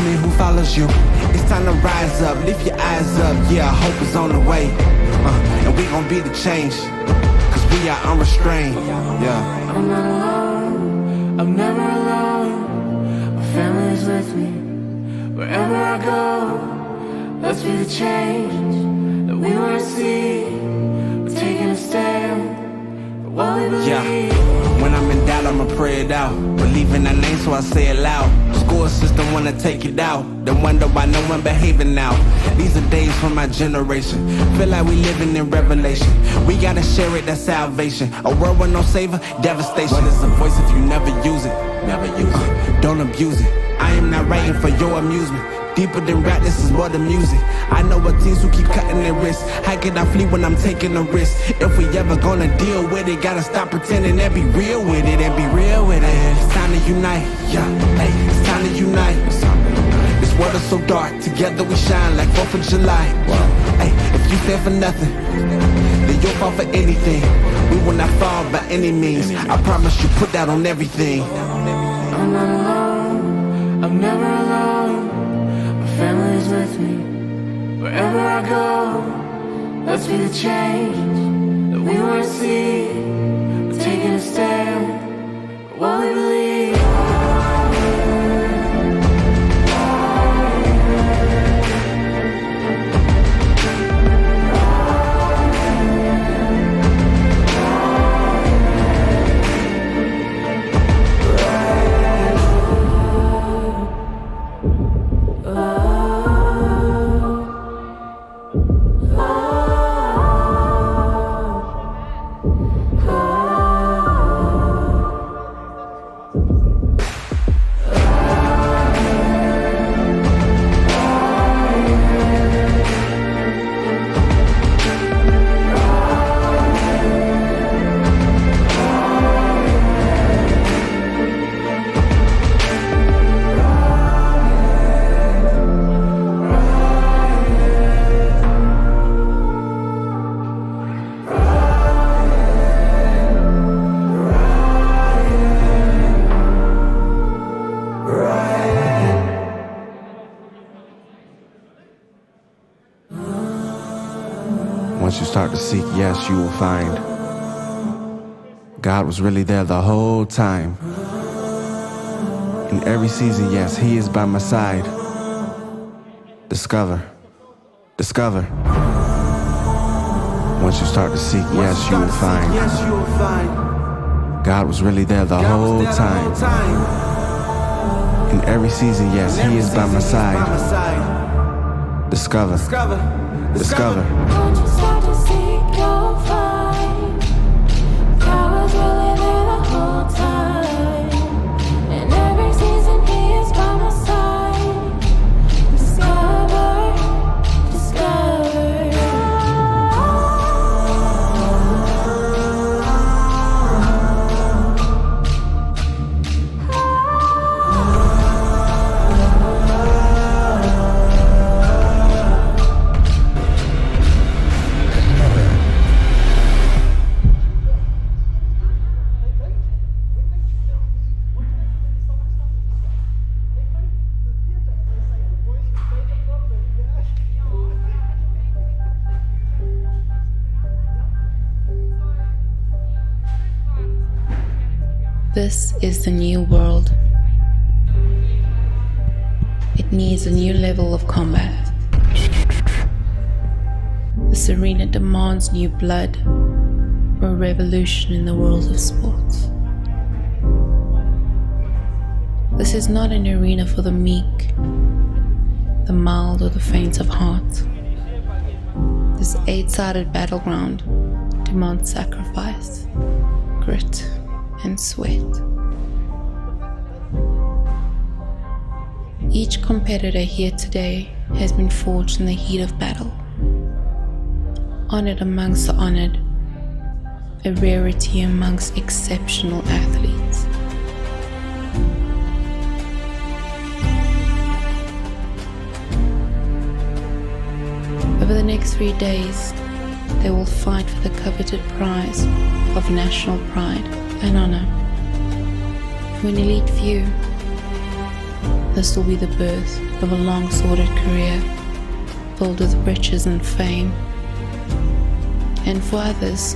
army who follows you. It's time to rise up, lift your eyes up. Yeah, hope is on the way. And we gon' be the change, cause we are unrestrained. Yeah. I'm not alone, I'm never alone. My family is with me, wherever I go. Let's be the change that we wanna see. We're taking a stand for what we believe. Yeah. When I'm in doubt, I'ma pray it out. Believe in that name, so I say it loud. School system wanna take it out, then wonder why no one behaving now. These are days for my generation. Feel like we living in revelation. We gotta share it, that's salvation. A world with no savior, devastation. What is a voice if you never use it? Never use it. Don't abuse it. I am not writing for your amusement. Deeper than rap, this is more than music. I know what teens who keep cutting their wrists. How can I flee when I'm taking a risk? If we ever gonna deal with it, gotta stop pretending and be real with it, and be real with it. It's time to unite, yeah, hey, it's time to unite. This world is so dark, together we shine like 4th of July. Hey, if you stand for nothing, then you'll fall for anything. We will not fall by any means. I promise you, put that on everything. I'm not alone, I'm never alone. Family is with me, wherever I go. Let's be the change that we wanna see. We're taking a stand for what we believe. Once you start to seek, yes, you will find God was really there the whole time. In every season, yes, He is by my side. Discover, discover. Once you start to seek, yes, you will find God was really there the whole time. In every season, yes, He is by my side. Discover, discover. Once you start to seek, you'll find God was really there the whole time. In every season, He is by my side. Discover, discover. This is the new world. It needs a new level of combat. This arena demands new blood for a revolution in the world of sports. This is not an arena for the meek, the mild, or the faint of heart. This 8-sided battleground demands sacrifice, grit, and sweat. Each competitor here today has been forged in the heat of battle, honored amongst the honored, a rarity amongst exceptional athletes. Over the next 3 days, they will fight for the coveted prize of national pride and honor. For an elite few, This will be the birth of a long-sought career filled with riches and fame. And for others,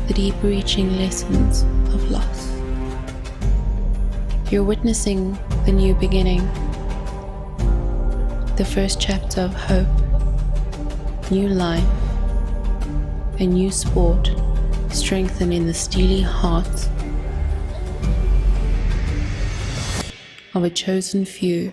the deep-reaching lessons of loss. You're witnessing the new beginning, the first chapter of hope, new life, a new sport strengthened in the steely heart of a chosen few.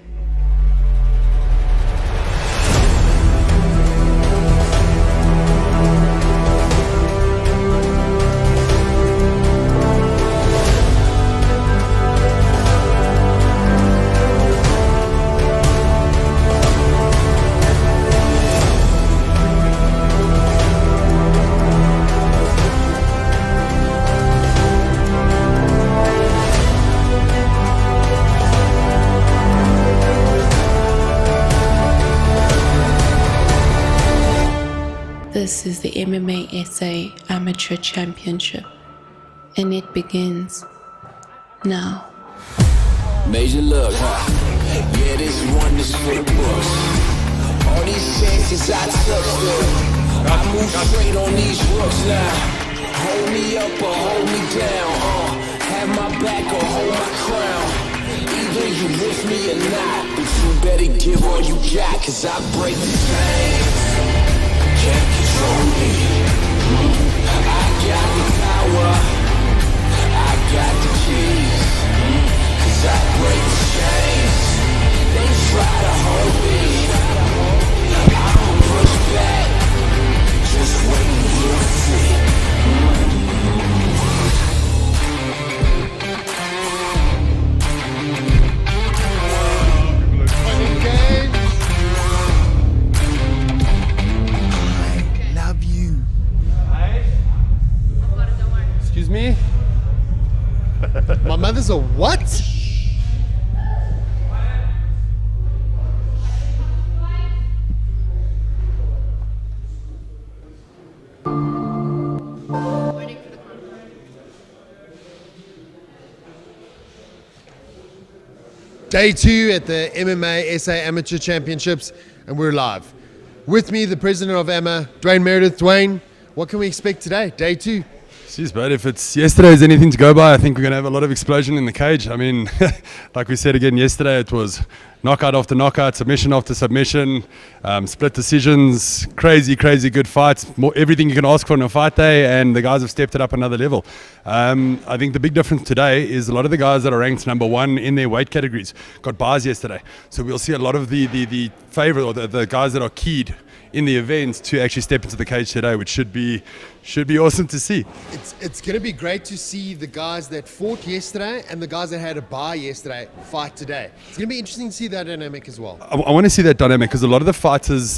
This is the MMASA Amateur Championship, and it begins now. Major look, huh? Yeah, this one is for the books. All these chances I took, I move straight on these rooks now. Hold me up or hold me down, have my back or hold my crown. Either you with me or not, but you better give all you got, cause I break the chains. Can't control me. I got the power, I got the keys, cause I break the chains. They try to hold me, I'ma push back. Just wait and you'll see. Excuse me? My mother's a what? Day 2 at the MMASA Amateur Championships, and we're live. With me, the president of AMA, Dwayne Meredith. Dwayne, what can we expect today, day 2? Jeez, but if it's yesterday's anything to go by, I think we're going to have a lot of explosion in the cage. I mean, like we said again yesterday, it was knockout after knockout, submission after submission, split decisions, crazy good fights, everything you can ask for on a fight day, and the guys have stepped it up another level. I think the big difference today is a lot of the guys that are ranked number 1 in their weight categories got bars yesterday. So we'll see a lot of the favorite, or the guys that are keyed in the event to actually step into the cage today, which should be awesome to see. It's going to be great to see the guys that fought yesterday and the guys that had a bye yesterday fight today. It's going to be interesting to see that dynamic as well. I want to see that dynamic because a lot of the fighters,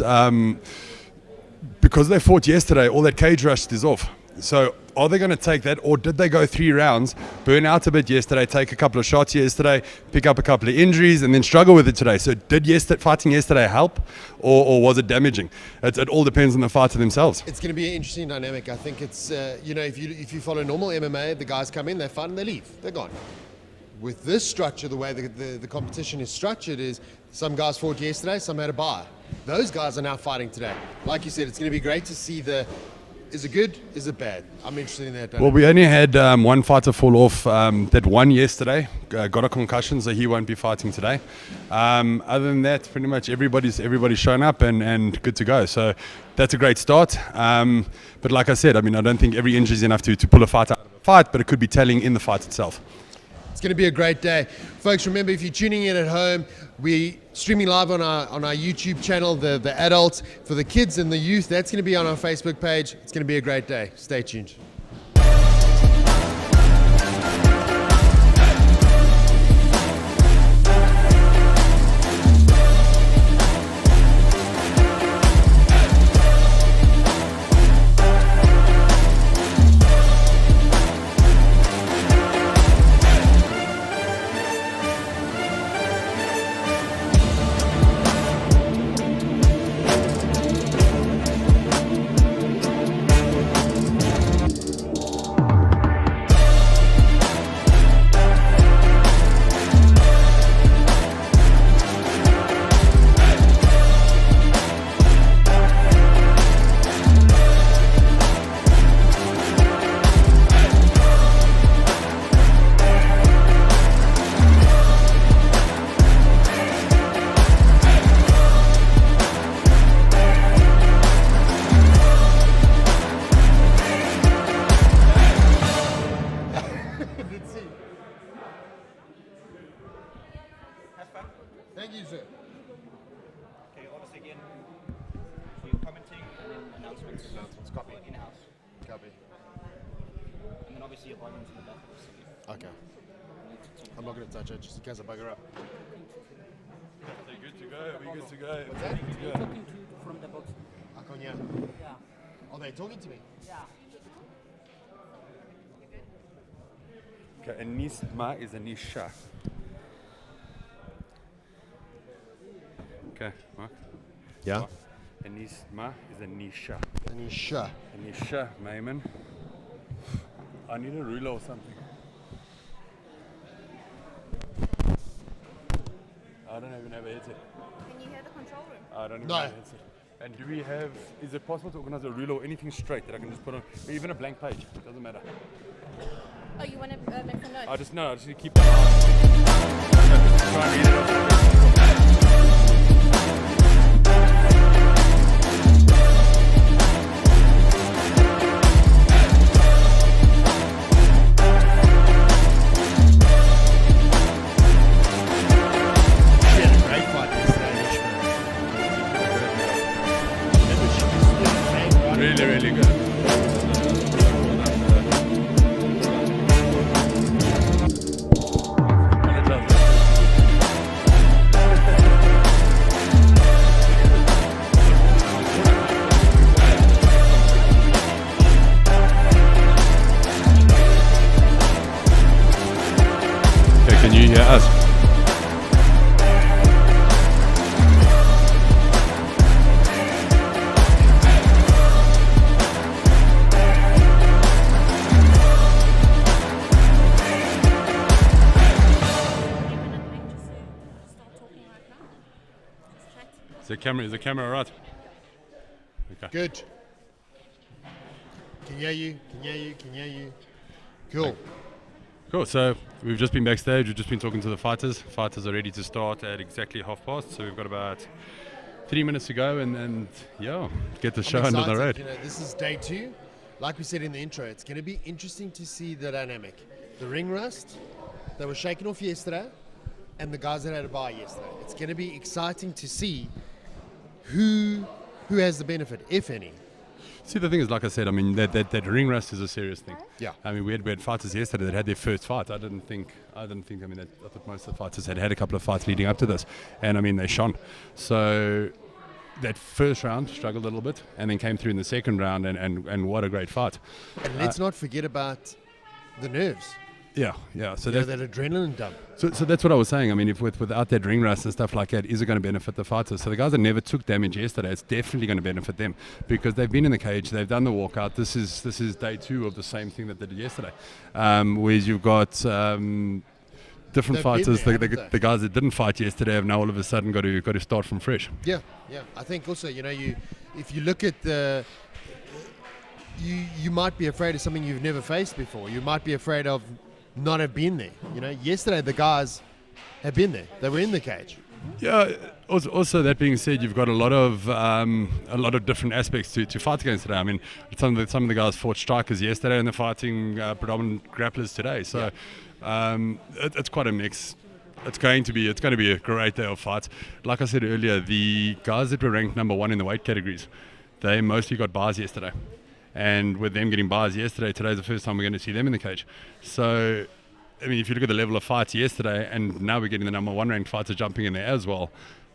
because they fought yesterday, all that cage rush is off. So are they going to take that, or did they go 3 rounds, burn out a bit yesterday, take a couple of shots yesterday, pick up a couple of injuries, and then struggle with it today? So did fighting yesterday help, or was it damaging? It all depends on the fighter themselves. It's going to be an interesting dynamic. I think it's, if you follow normal MMA, the guys come in, they fight and they leave. They're gone. With this structure, the way the competition is structured is some guys fought yesterday, some had a bye. Those guys are now fighting today. Like you said, it's going to be great to see is it good? Is it bad? I'm interested in that. Well, we only had one fighter fall off that won yesterday, got a concussion, so he won't be fighting today. Other than that, pretty much everybody's shown up and good to go. So that's a great start. But like I said, I mean, I don't think every injury is enough to pull a fight out of a fight, but it could be telling in the fight itself. It's going to be a great day. Folks, remember, if you're tuning in at home, we're streaming live on our YouTube channel, the adults. For the kids and the youth, that's going to be on our Facebook page. It's going to be a great day. Stay tuned. Thank you, sir. Okay, orders again for your commenting and then announcements. Announcements, copy. In-house. Copy. And then obviously your volume's in the back of the CD. Okay. I'm not going to touch it just in case I bugger up. We're good to go. We're good to go. What's that? You're talking to from the box. I can't hear. Yeah. Are they talking to me? Yeah. Okay, Anisma is Anisha. Okay, Mark. Yeah. Anisma is Anisha. Anisha. Anisha Mayman. I need a ruler or something. I don't even have a headset. Can you hear the control room? I don't even No. have a headset. And do we have, is it possible to organize a ruler or anything straight that I can just put on, or even a blank page? It doesn't matter. Oh, you want to make some notes? I just need to keep that on. Try and read it off. She had a great fight yesterday, Remember, she was doing bang right. Really, really good. Okay, can you hear us? Is the camera right? Okay. Good. Can hear you, can hear you, can hear you. Cool. Cool. So we've just been backstage. We've just been talking to the fighters. Fighters are ready to start at exactly past. So we've got about 3 minutes to go, and yeah, get the show I'm under the excited. road. You know, this is day 2. Like we said in the intro, it's going to be interesting to see the dynamic. The ring rust that was shaken off yesterday, and the guys that had a bye yesterday. It's going to be exciting to see who has the benefit, if any. See, the thing is, like I said, I mean, that ring rust is a serious thing. Yeah. I mean, we had fighters yesterday that had their first fight. I think. I mean, I thought most of the fighters had a couple of fights leading up to this, and I mean, they shone. So that first round struggled a little bit, and then came through in the second round, and what a great fight. And let's not forget about the nerves. Yeah. So That adrenaline dump. So that's what I was saying. I mean, if without that ring rust and stuff like that, is it going to benefit the fighters? So the guys that never took damage yesterday, it's definitely going to benefit them because they've been in the cage, they've done the walkout. This is day 2 of the same thing that they did yesterday, whereas you've got different They've fighters. been there, The guys that didn't fight yesterday have now all of a sudden got to start from fresh. Yeah. I think also, if you look at you might be afraid of something you've never faced before. You might be afraid of not have been there. Yesterday the guys have been there. They were in the cage. Yeah. Also, that being said, you've got a lot of different aspects to fight against today. I mean, some of the guys fought strikers yesterday, and they're fighting predominant grapplers today. So it's quite a mix. It's going to be a great day of fights. Like I said earlier, the guys that were ranked number 1 in the weight categories, they mostly got bars yesterday. And with them getting bars yesterday, today's the first time we're going to see them in the cage. So, I mean, if you look at the level of fights yesterday, and now we're getting the number 1 ranked fighter jumping in there as well,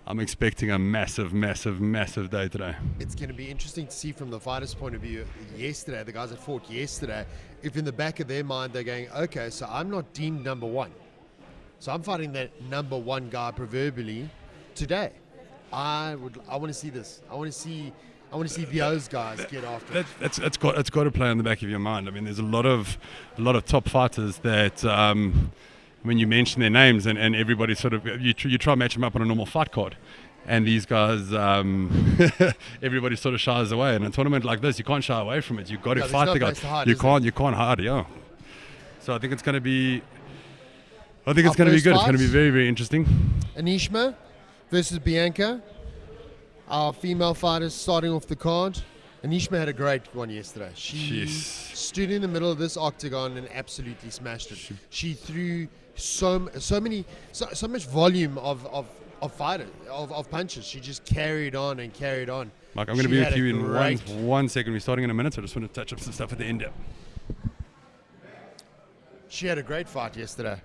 I'm expecting a massive, massive, massive day today. It's going to be interesting to see from the fighter's point of view yesterday, the guys that fought yesterday, if in the back of their mind they're going, okay, so I'm not deemed number 1. So I'm fighting that number 1 guy proverbially today. I want to see this. I want to see those guys get after it. It's got to play on the back of your mind. I mean, there's a lot of top fighters that when you mention their names and everybody sort of you try and match them up on a normal fight card, and these guys everybody sort of shies away. In a tournament like this, you can't shy away from it. You've got to fight the guys. You can't hide. Yeah. So I think it's going to be. I think it's going to be good. It's going to be very, very interesting. Anishma versus Bianca. Our female fighters starting off the card. Anishma had a great one yesterday. She stood in the middle of this octagon and absolutely smashed it. She threw so much volume of of fighters, of punches. She just carried on and carried on. Mike, I'm going to be with you in one second. We're starting in a minute, so I just want to touch up some stuff at the end. She had a great fight yesterday.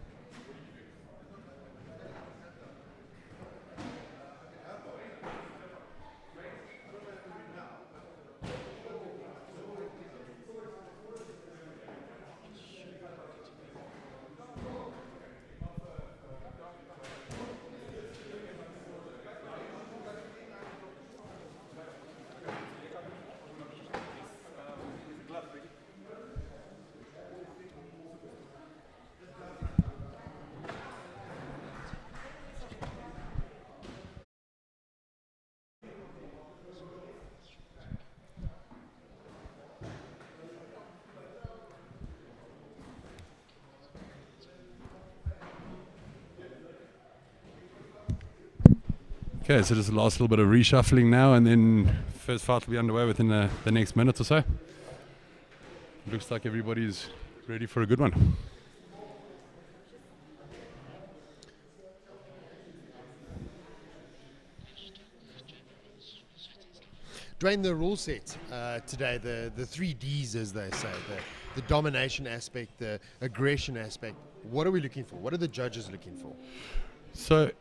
Okay, so just the last little bit of reshuffling now, and then first fight will be underway within the next minute or so. Looks like everybody's ready for a good one. Dwayne, the rule set today, the 3 Ds as they say, the domination aspect, the aggression aspect, what are we looking for? What are the judges looking for? So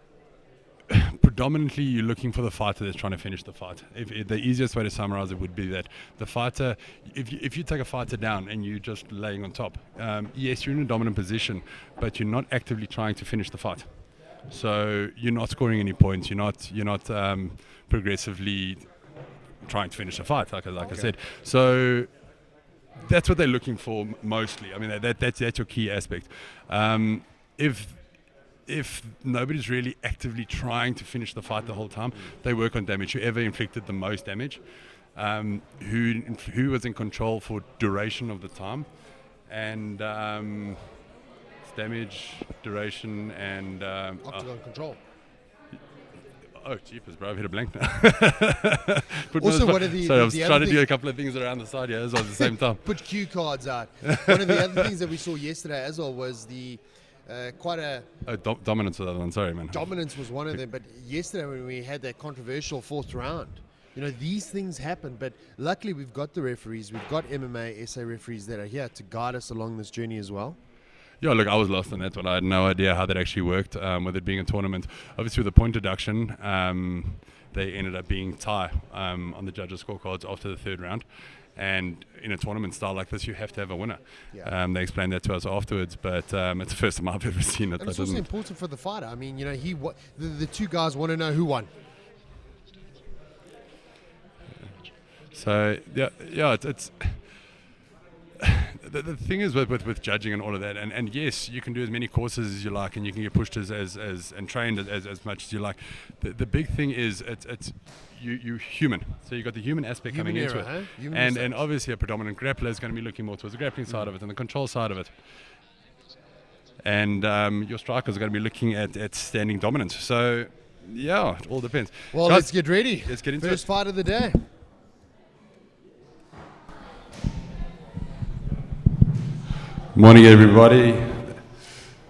predominantly you're looking for the fighter that's trying to finish the fight. If the easiest way to summarize it would be that the fighter, if you take a fighter down and you're just laying on top, yes, you're in a dominant position, but you're not actively trying to finish the fight. So you're not scoring any points. You're not progressively trying to finish the fight, like I said. So that's what they're looking for mostly. I mean, that's your key aspect. If nobody's really actively trying to finish the fight the whole time, they work on damage. Whoever inflicted the most damage, who was in control for duration of the time, and damage, duration, and Octagon control. Oh, jeepers, bro! I've hit a blank now. Also, what are the? Sorry, I was the trying to do a couple of things around the side here as well at the same time. Put cue cards out. One of the other things that we saw yesterday as well was the quite a dominance was the other one. Sorry, man. Dominance was one of them. But yesterday when we had that controversial 4th round, you know, these things happen. But luckily we've got the referees. We've got MMASA referees that are here to guide us along this journey as well. Yeah, look, I was lost on that one. I had no idea how that actually worked with it being a tournament. Obviously, with the point deduction, they ended up being tie on the judges' scorecards after the 3rd round. And in a tournament style like this, you have to have a winner. Yeah. They explained that to us afterwards, but it's the first time I've ever seen it. And it's also important for the fighter. I mean, you know, the 2 guys want to know who won. So, yeah, it's the thing is with judging and all of that, and yes, you can do as many courses as you like, and you can get pushed as and trained as much as you like. The big thing is it's you human, so you've got the human aspect coming into it, huh? and obviously a predominant grappler is going to be looking more towards the grappling side of it and the control side of it, and your strikers are going to be looking at standing dominance. So yeah, it all depends. Well, Guys, let's get ready. Let's get into First it. fight of the day. Morning, everybody.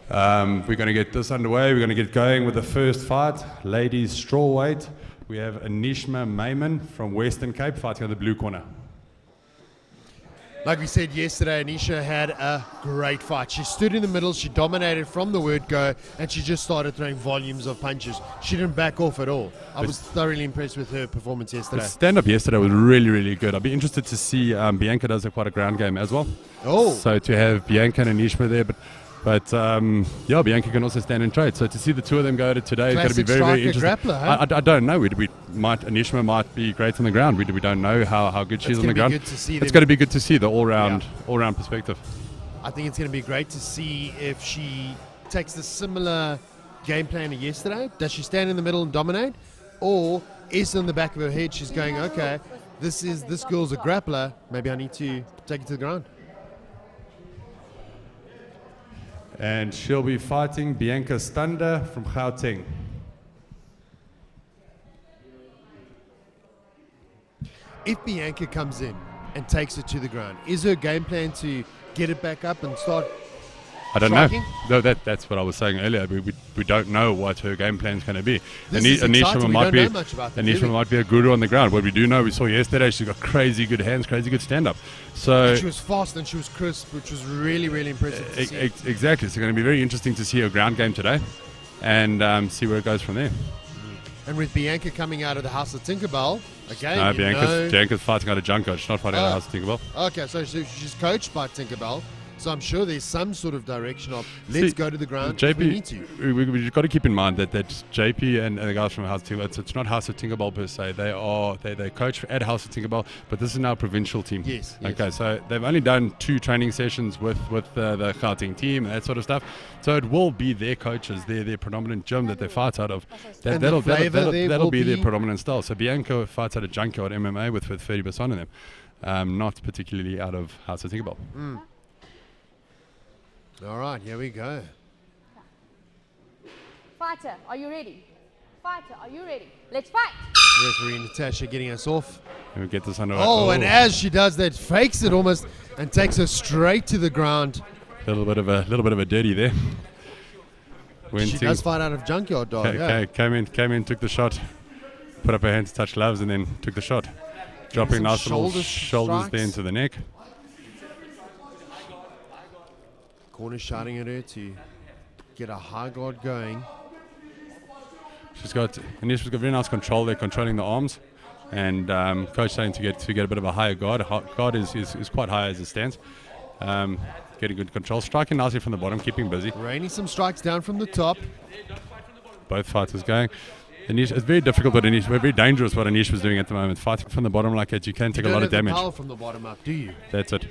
We're going to get this underway. We're going to get going with the first fight, ladies strawweight. We have Anishma Mayman from Western Cape fighting on the blue corner. Like we said yesterday, Anisha had a great fight. She stood in the middle, she dominated from the word go, and she just started throwing volumes of punches. She didn't back off at all. I was thoroughly impressed with her performance yesterday. The stand-up yesterday was really, really good. I'd be interested to see Bianca does quite a ground game as well. Oh. So to have Bianca and Anishma there, but yeah, Bianca can also stand and trade. So to see the 2 of them go at it today is going to be very, very interesting. Grappler, huh? I don't know. Anishma might be great on the ground. We don't know how good she is on the ground. It's going to be good to see the all-round perspective. I think it's going to be great to see if she takes the similar game plan to yesterday. Does she stand in the middle and dominate? Or is in the back of her head she's going, okay, this girl's a grappler. Maybe I need to take it to the ground. And she'll be fighting Bianca Stander from Gauteng. If Bianca comes in and takes it to the ground, is her game plan to get it back up and start I don't Striking? know. No, that's what I was saying earlier. We don't know what her game plan is going to be. This is exciting. We might don't be know much about them, do Anisha we? might be a guru on the ground. What we do know, we saw yesterday, she's got crazy good hands, crazy good stand up. So She was fast and she was crisp, which was really, really impressive to see. exactly. So it's going to be very interesting to see her ground game today, and see where it goes from there. And with Bianca coming out of the House of Tinkerbell, again, No, you know- Bianca's fighting out of Junker. She's not fighting out of House of Tinkerbell. Okay, so she's coached by Tinkerbell. So I'm sure there's some sort of direction of let's go to the ground if we need to. We've got to keep in mind that JP and the guys from House of Tinkerbell, it's not House of Tinkerbell per se. They coach at House of Tinkerbell, but this is now a provincial team. Yes. Okay, so they've only done 2 training sessions with the Gauteng team and that sort of stuff. So it will be their coaches, their predominant gym that they fight out of. And the flavour there That'll will be their be- predominant style. So Bianca fights out of Junkyard MMA with 30 Basson in them, not particularly out of House of Tinkerbell. All right, here we go. Fighter, are you ready? Fighter, are you ready? Let's fight! Referee Natasha getting us off. And we get this under. Oh, and as she does that, fakes it almost and takes her straight to the ground. a little bit of a dirty there. Went She in, does fight out of Junkyard Dog. Yeah. came in, took the shot, put up her hands, touched gloves, and then took the shot. Dropping some nice little shoulder shoulders there strikes. into the neck. Corner shouting at her to get a high guard going. She's got very nice control there, controlling the arms, and coach starting to get a bit of a higher guard. Guard is quite high as it stands. Getting good control, striking nicely from the bottom, keeping busy. Raining some strikes down from the top. Both fighters going. Anish, it's very difficult, but Anish, very dangerous what Anish was doing at the moment. Fighting from the bottom like that, you can take a lot of You don't have the damage. power from the bottom up, do you? That's it.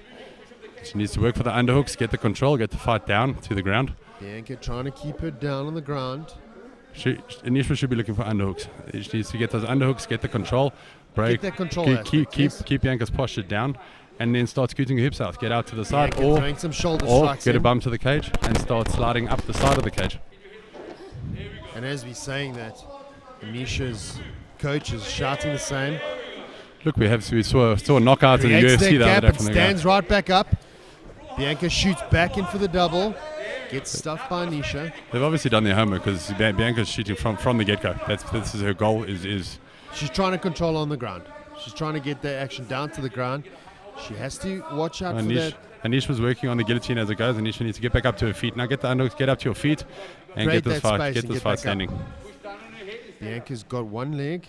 She needs to work for the underhooks, get the control, get the fight down to the ground. Bianca trying to keep her down on the ground. Anish should be looking for underhooks. She needs to get those underhooks, get the control, break, that control keep aspect, yes. keep Bianca's posture down, and then start scooting her hips out. Get out to the side, Bianca or throwing some shoulder or strikes get a in. bump to the cage and start sliding up the side of the cage. And as we're saying that, Anisha's coach is shouting the same. Look, we saw a knockout in the Creates UFC that the gap other day and from the stands guy. right back up. Bianca shoots back in for the double. Gets stuffed by Anisha. They've obviously done their homework because Bianca's shooting from the get-go. This is her goal. Is She's trying to control on the ground. She's trying to get the action down to the ground. She has to watch out for that. Anish was working on the guillotine as it goes. Anish needs to get back up to her feet. Now get the underhooks, get up to your feet, and Create get this that fight. space Get and this get fight back up. standing. Bianca's got one leg.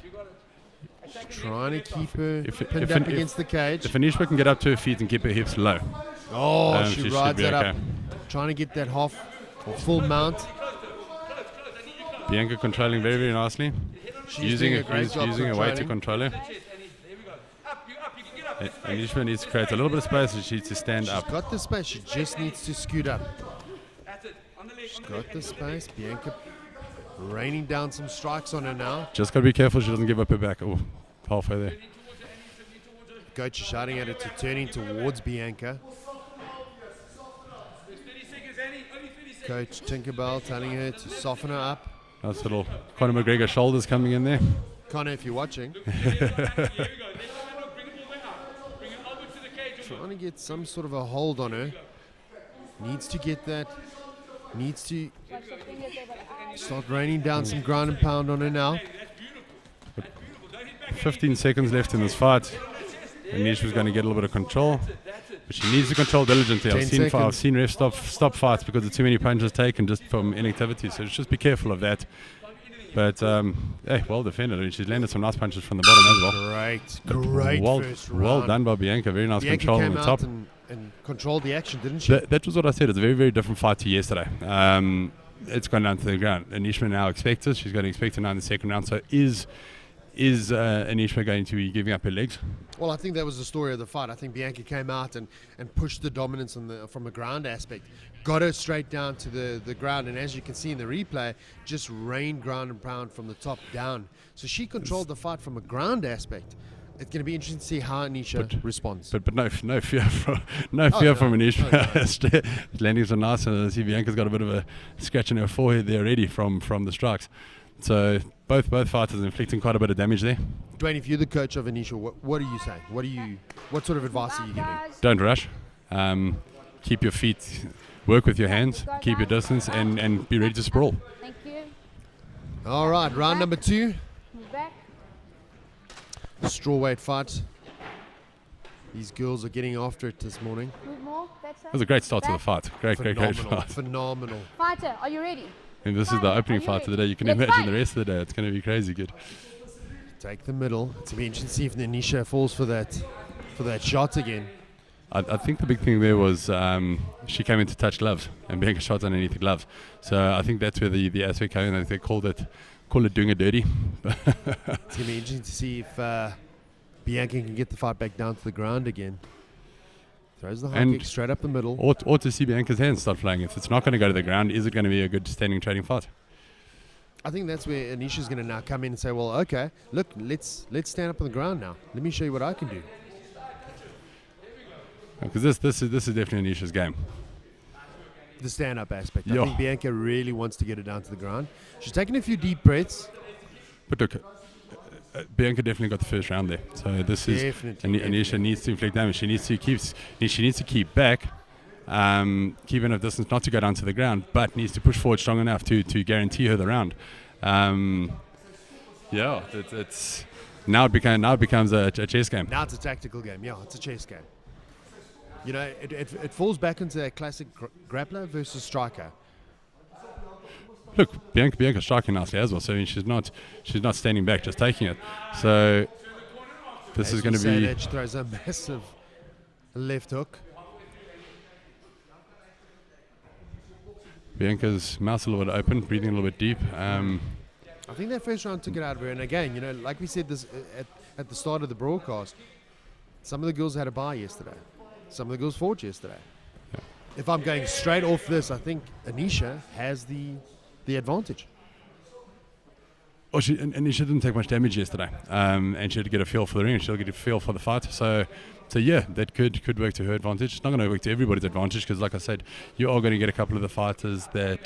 She's trying to keep her If- pinned if- up if- against the cage. If Anish can get up to her feet and keep her hips low, Oh, she she should rides be that okay. up. Trying to get that half or full mount. Bianca controlling very, very nicely. She's doing a great job using her weight to controlling. control her. Anish needs to create a little bit of space and she needs to stand She's up. got the space. She just needs to scoot up. She's got the space. Bianca raining down some strikes on her now. Just got to be careful she doesn't give up her back. Oh, halfway there. Coach is shouting at her to turning towards Bianca. Coach Tinkerbell telling her to soften her up. Nice little Conor McGregor shoulders coming in there. Connor, if you're watching. Trying to get some sort of a hold on her. Needs to get that. Needs to start raining down some ground and pound on her now. 15 seconds left in this fight. Anish was going to get a little bit of control, but she needs to control diligently. 10 I've seconds. seen refs stop fights because of too many punches taken just from inactivity. So just be careful of that. But hey, well defended. I mean, she's landed some nice punches from the bottom as well. Great well, first round. well done by Bianca. Very nice Bianca control on came the out top. and controlled the action, didn't she? That was what I said. It's a very, very different fight to yesterday. It's gone down to the ground. Anishma now expects it. She's going to expect it now in the second round. So is Anishma going to be giving up her legs? Well, I think that was the story of the fight. I think Bianca came out and pushed the dominance from a ground aspect. Got her straight down to the ground, and as you can see in the replay, just rained ground and pound from the top down. So she controlled the fight from a ground aspect. It's going to be interesting to see how Anisha responds. But no fear from no. from Anishma. Landing so nice, and I see Bianca's got a bit of a scratch on her forehead there already from the strikes. So both fighters inflicting quite a bit of damage there. Dwayne, if you're the coach of Anisha, what are you saying? What sort of advice are you giving? Don't rush. Keep your feet work with your hands, keep your distance, and be ready to sprawl. Thank you. All right, round number 2. Move back. Strawweight fight. These girls are getting after it this morning. Move more. That's It was a great start to the fight. Great Phenomenal, fight. phenomenal. Fighter, are you ready? And this is the opening fight of the day. You can Let's imagine fight. the rest of the day. It's going to be crazy good. Take the middle. It's be interesting to see if Anisha falls for that shot again. I think the big thing there was she came in to touch gloves and Bianca shot underneath the glove. So I think that's where the aspect came in. They call it doing it dirty. It's going to be interesting to see if Bianca can get the fight back down to the ground again. Throws the high And- kick straight up the middle. Or to see Bianca's hands start flying. If it's not going to go to the ground, is it going to be a good standing trading fight? I think that's where Anisha's going to now come in and say, well, okay, look, let's stand up on the ground now. Let me show you what I can do. Because this is definitely Anisha's game. The stand-up aspect. Yeah. I think Bianca really wants to get it down to the ground. She's taking a few deep breaths. But look, Bianca definitely got the first round there. So this is Definitely, Anisha needs to inflict damage. She needs to keep back, keep enough distance not to go down to the ground, but needs to push forward strong enough to guarantee her the round. It's now it becomes a chess game. Now it's a tactical game. Yeah, it's a chess game. You know, it falls back into that classic grappler versus striker. Look, Bianca's striking nicely as well. So I mean, she's not standing back, just taking it. So this is going to be. Edge throws a massive left hook. Bianca's mouth's a little bit open, breathing a little bit deep. I think that first round took it out of her. And again, you know, like we said this at the start of the broadcast, some of the girls had a bye yesterday. Some of the girls fought yesterday. Yeah. If I'm going straight off this, I think Anisha has the advantage. Oh, and she didn't take much damage yesterday, and she had to get a feel for the ring, and she'll get a feel for the fight. So yeah, that could work to her advantage. It's not going to work to everybody's advantage because, like I said, you are going to get a couple of the fighters that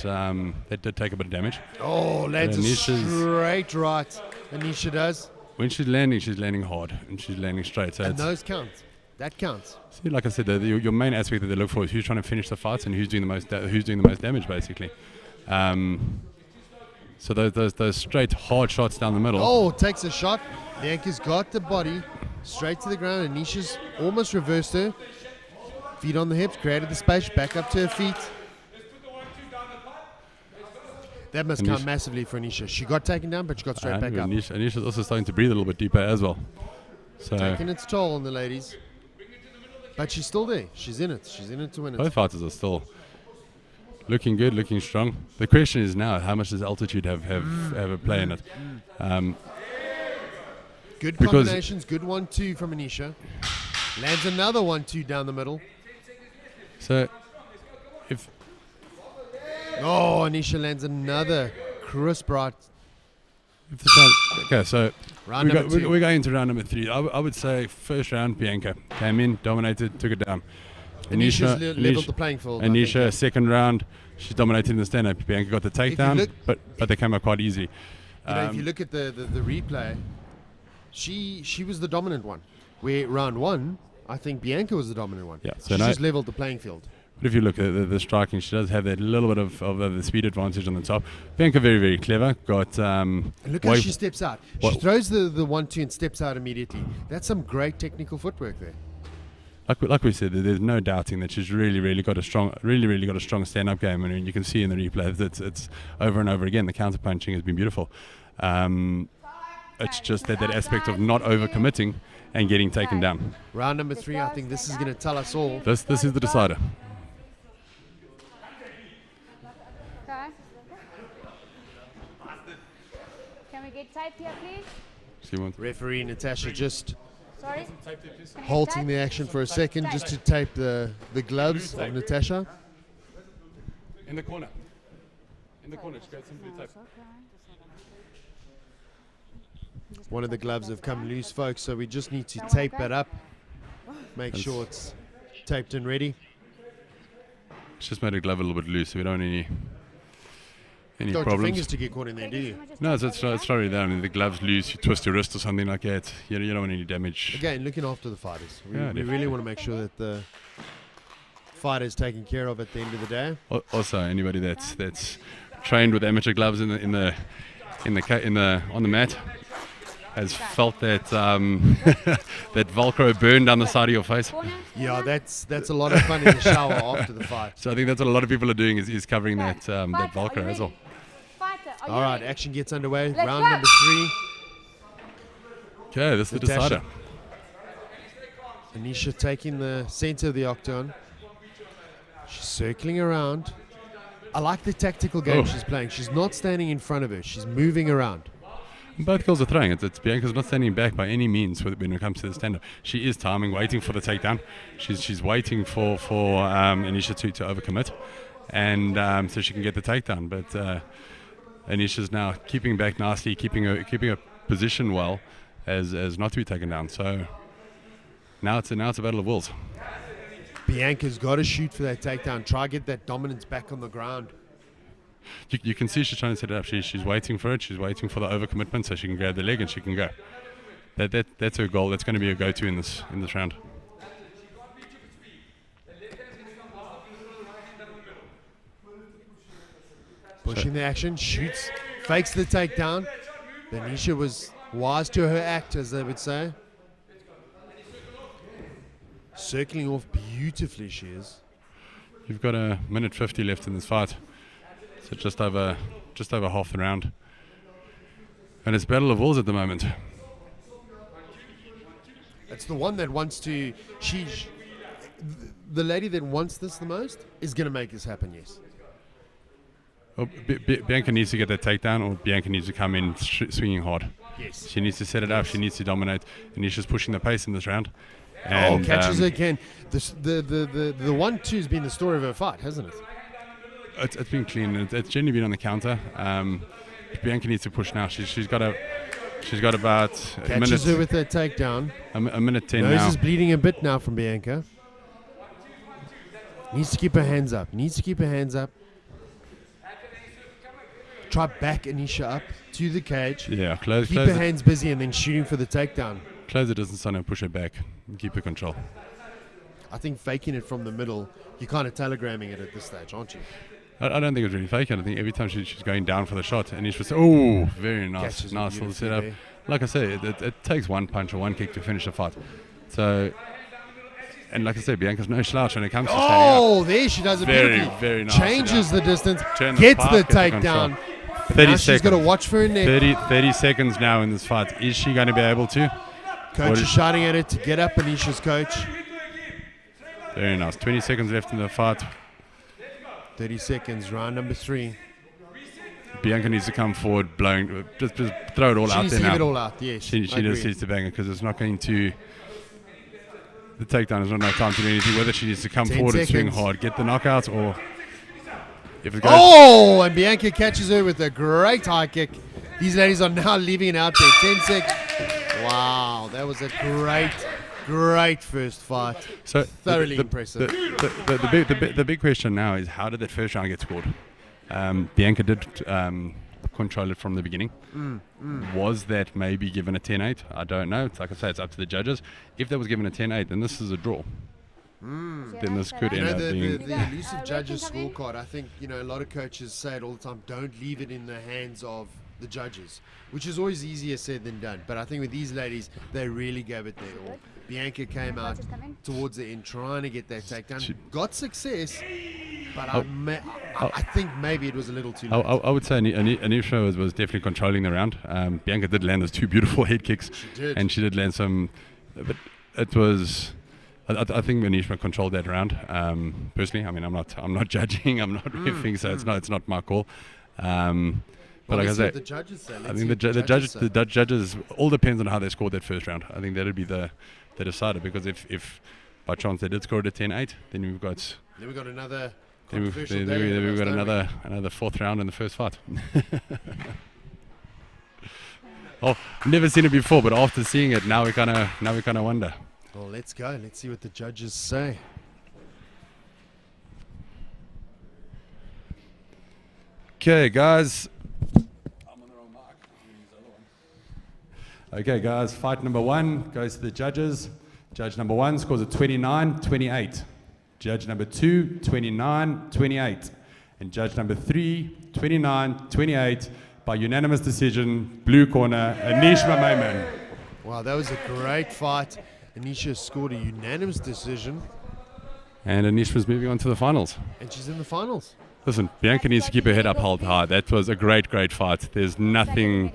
did take a bit of damage. Oh, lands a straight right. Anisha does. When she's landing hard and she's landing straight. So And it's, those count. That counts. see, like I said, your main aspect that they look for is who's trying to finish the fights and who's doing the most damage, basically. So those straight hard shots down the middle. Oh, takes a shot. Bianca's got the body straight to the ground. Anisha's almost reversed her. Feet on the hips, created the space, back up to her feet. That must count massively for Anisha. She got taken down, but she got straight back up. Anisha's also starting to breathe a little bit deeper as well. So Taking its toll on the ladies. But she's still there. She's in it. She's in it to win it. both fighters are still looking good, looking strong. The question is now, how much does altitude have a play in it? Good because- combinations. Good 1-2 from Anisha. Lands another 1-2 down the middle. So if Oh, Anisha lands another crisp right. If the chance, okay, so Round number 2. we're going into round number 3. I would say first round, Bianca came in, dominated, took it down. Anisha's leveled the playing field. I Anisha, think. second round, she's dominated in the stand-up. Bianca got the takedown, look- but they came up quite easy. You know, if you look at the replay, she was the dominant one. Where round 1, I think Bianca was the dominant one. Yeah, so She's now- just leveled the playing field. But if you look at the striking, she does have that little bit of the speed advantage on the top. Bianca very, very clever. Got And look how wave- she steps out. What- She throws the 1-2 and steps out immediately. That's some great technical footwork there. like we said, there's no doubting that she's really got a strong stand-up game. I mean, you can see in the replay that it's over and over again. The counter-punching has been beautiful. It's just that aspect of not over-committing and getting taken down. Round number 3, I think this is going to tell us all. This is the decider. Okay. Can we get tape here, please? She wants- Referee Natasha just Sorry? halting the action for a second just to tape the gloves of Natasha. In the corner. Just grab some blue tape. One of the gloves have come loose, folks, so we just need to tape that up. Make sure it's taped and ready. It's just made a glove a little bit loose, so we don't want any Don't want your problems. fingers to get caught in there, do you? No, it's sorry down. If the gloves loose, you twist your wrist or something like that. You don't want any damage. Again, looking after the fighters. We Yeah, really want to make sure that the fighter is taken care of at the end of the day. Also, anybody that's trained with amateur gloves on the mat has felt that that Velcro burn down the side of your face. Yeah, that's a lot of fun in the shower after the fight. So I think that's what a lot of people are doing is covering that that Fighter, are Velcro you as well. ready? Fighter, are you All right, ready? action gets underway. Let's Round go. number 3. Okay, this is the Natasha. decider. Anisha taking the center of the octagon. She's circling around. I like the tactical game she's playing. She's not standing in front of her. She's moving around. Both girls are throwing. It's Bianca's not standing back by any means when it comes to the stand-up. She is timing, waiting for the takedown. She's waiting for Anisha to overcommit, and so she can get the takedown. But Anisha's now keeping back nicely, keeping her position well, as not to be taken down. So now it's a battle of wills. Bianca's got to shoot for that takedown. Try get that dominance back on the ground. You can see she's trying to set it up. She's waiting for it. She's waiting for the overcommitment so she can grab the leg and she can go. That's her goal. That's going to be her go-to in this round. Pushing the action, shoots, fakes the takedown. Anisha was wise to her act, as they would say. Circling off beautifully, she is. You've got a minute 50 left in this fight, so just over half the round, and it's battle of wills at the moment. It's the one that wants to. The lady that wants this the most is going to make this happen. Yes. Well, Bianca needs to get that takedown, or Bianca needs to come in swinging hard. Yes. She needs to set it up. She needs to dominate. Anisha's pushing the pace in this round. And, catches her again. The 1-2 has been the story of her fight, hasn't it? It's been clean. It's generally been on the counter. Bianca needs to push now. She's got about a minute. Catches her with that takedown. A minute 10 Nose now. is bleeding a bit now from Bianca. Needs to keep her hands up. Try back Anisha up to the cage. Yeah, Keep close her it. hands busy and then shooting for the takedown. Close the distance on her, push her back, and keep her control. I think faking it from the middle, you're kind of telegramming it at this stage, aren't you? I don't think it's really faking. I think every time she's going down for the shot, and she's very nice, Catches it nice little beautifully setup. there. Like I say, it takes one punch or one kick to finish a fight. So, and like I say, Bianca's no slouch when it comes to standing up. There she does it Very, beautifully. very nice Changes setup. the distance, Turn the gets spark, the gets the takedown. control. 30 Now she's got to watch for her neck. 30 seconds now in this fight. Is she going to be able to? Coach is shouting at her to get up, Anisha's coach. Very nice. 20 seconds left in the fight. 30 seconds, round number 3. Bianca needs to come forward, blowing, just throw it all She out needs there to now. give it all out, yes. She I just agree. needs to bang it because it's not going to. The takedown is not enough time to do anything. Whether she needs to come 10 forward and swing seconds. hard, get the knockout, or if it goes. And Bianca catches her with a great high kick. These ladies are now leaving it out there. 10 seconds. Wow, that was a great first fight. So Thoroughly impressive. The big question now is how did that first round get scored? Bianca did control it from the beginning. Was that maybe given a 10-8? I don't know. Like I say, it's up to the judges. If that was given a 10-8, then this is a draw. Then this could You end know, up the being. elusive judges scorecard, I think, a lot of coaches say it all the time, don't leave it in the hands of the judges, which is always easier said than done. But I think with these ladies, they really gave it their all. Bianca came out towards the end trying to get that takedown. Got success, but I think maybe it was a little too late. I would say Anisha was definitely controlling the round. Bianca did land those 2 beautiful head kicks. She did. And she did land some, but it was. I think Anisha controlled that round. Personally, I mean, I'm not judging. I'm not riffing, so it's not my call. But like I say, the judges say. I think the judges all depends on how they scored that first round. I think that'd be the decider, because if by chance they did score it at 10-8, then we've got another then controversial we've got day. another fourth round in the first fight. Oh, never seen it before, but after seeing it, now we kind of wonder. Well, let's go. Let's see what the judges say. Okay, guys. Okay, guys, fight number 1 goes to the judges. Judge number 1 scores a 29-28. Judge number 2, 29-28. And judge number 3, 29-28. By unanimous decision, blue corner, Anishma Mayman. Wow, that was a great fight. Anisha scored a unanimous decision, And Anishma's moving on to the finals. and she's in the finals. Listen, Bianca needs to keep her head up held high. That was a great fight. There's nothing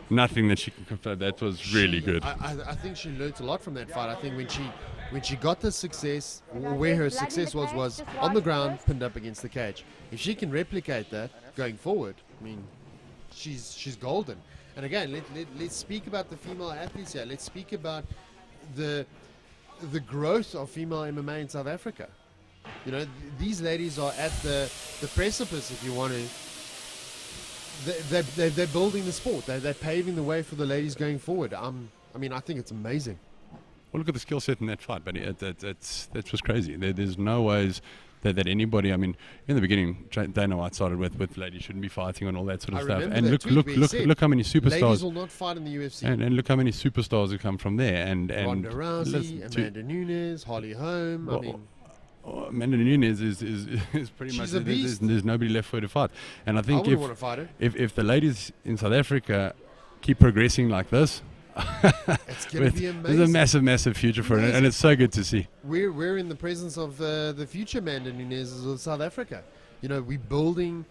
that she can confirm. That was really good. I think she learned a lot from that fight. I think when she got the success, where her success was on the ground, pinned up against the cage. If she can replicate that going forward, I mean, she's golden. And again, let's speak about the female athletes here. Let's speak about the growth of female MMA in South Africa. You know, these ladies are at the precipice, if you want to. They're building the sport. They're paving the way for the ladies going forward. I mean, I think it's amazing. Well, look at the skill set in that fight, but that was crazy. There's no ways that anybody, I mean, in the beginning, Dana White started with ladies shouldn't be fighting and all that sort of stuff. And look how many superstars. Ladies will not fight in the UFC. And look how many superstars have come from there. And Ronda Rousey, Amanda Nunes, Holly Holm. I mean, Amanda Nunes is pretty much a beast. There's nobody left for her to fight. And I I think wouldn't want to fight her. if the ladies in South Africa keep progressing like this, It's going to be amazing. there's a massive future for it, and it's so good to see. We're in the presence of the future Amanda Nunes of South Africa. You know, we're building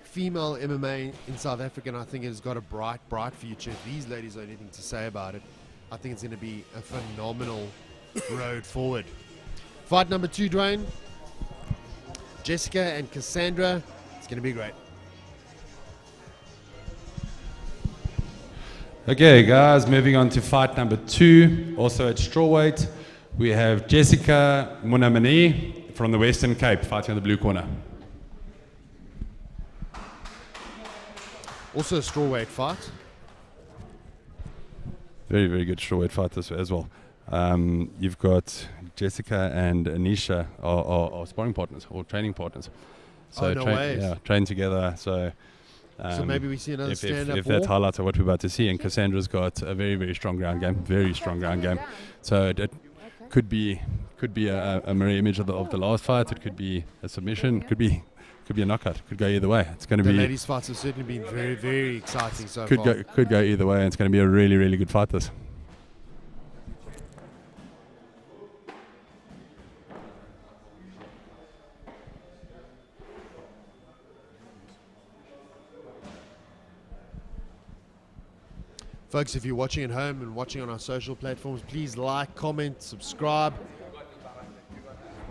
female MMA in South Africa, and I think it's got a bright future. If these ladies have anything to say about it, I think it's going to be a phenomenal road forward. Fight number 2, Dwayne. Jessica and Cassandra. It's going to be great. Okay, guys, moving on to fight number 2, also at strawweight. We have Jessica Munamani from the Western Cape fighting on the blue corner. Also a strawweight fight. Very, very good strawweight fight as well. You've got Jessica and Anisha are sparring partners or training partners. So no way. Yeah, train together. So Maybe we see another stand-up if that war. highlights what we're about to see. And Cassandra's got a very, very strong ground game. Very strong ground game. So it could be a mirror image of the last fight. It could be a submission. Could be a knockout. Could go either way. It's going to The be. ladies' fights have certainly been very, very exciting so far. Could go either way. And it's going to be a really, really good fight. This. Folks, if you're watching at home and watching on our social platforms, please like, comment, subscribe.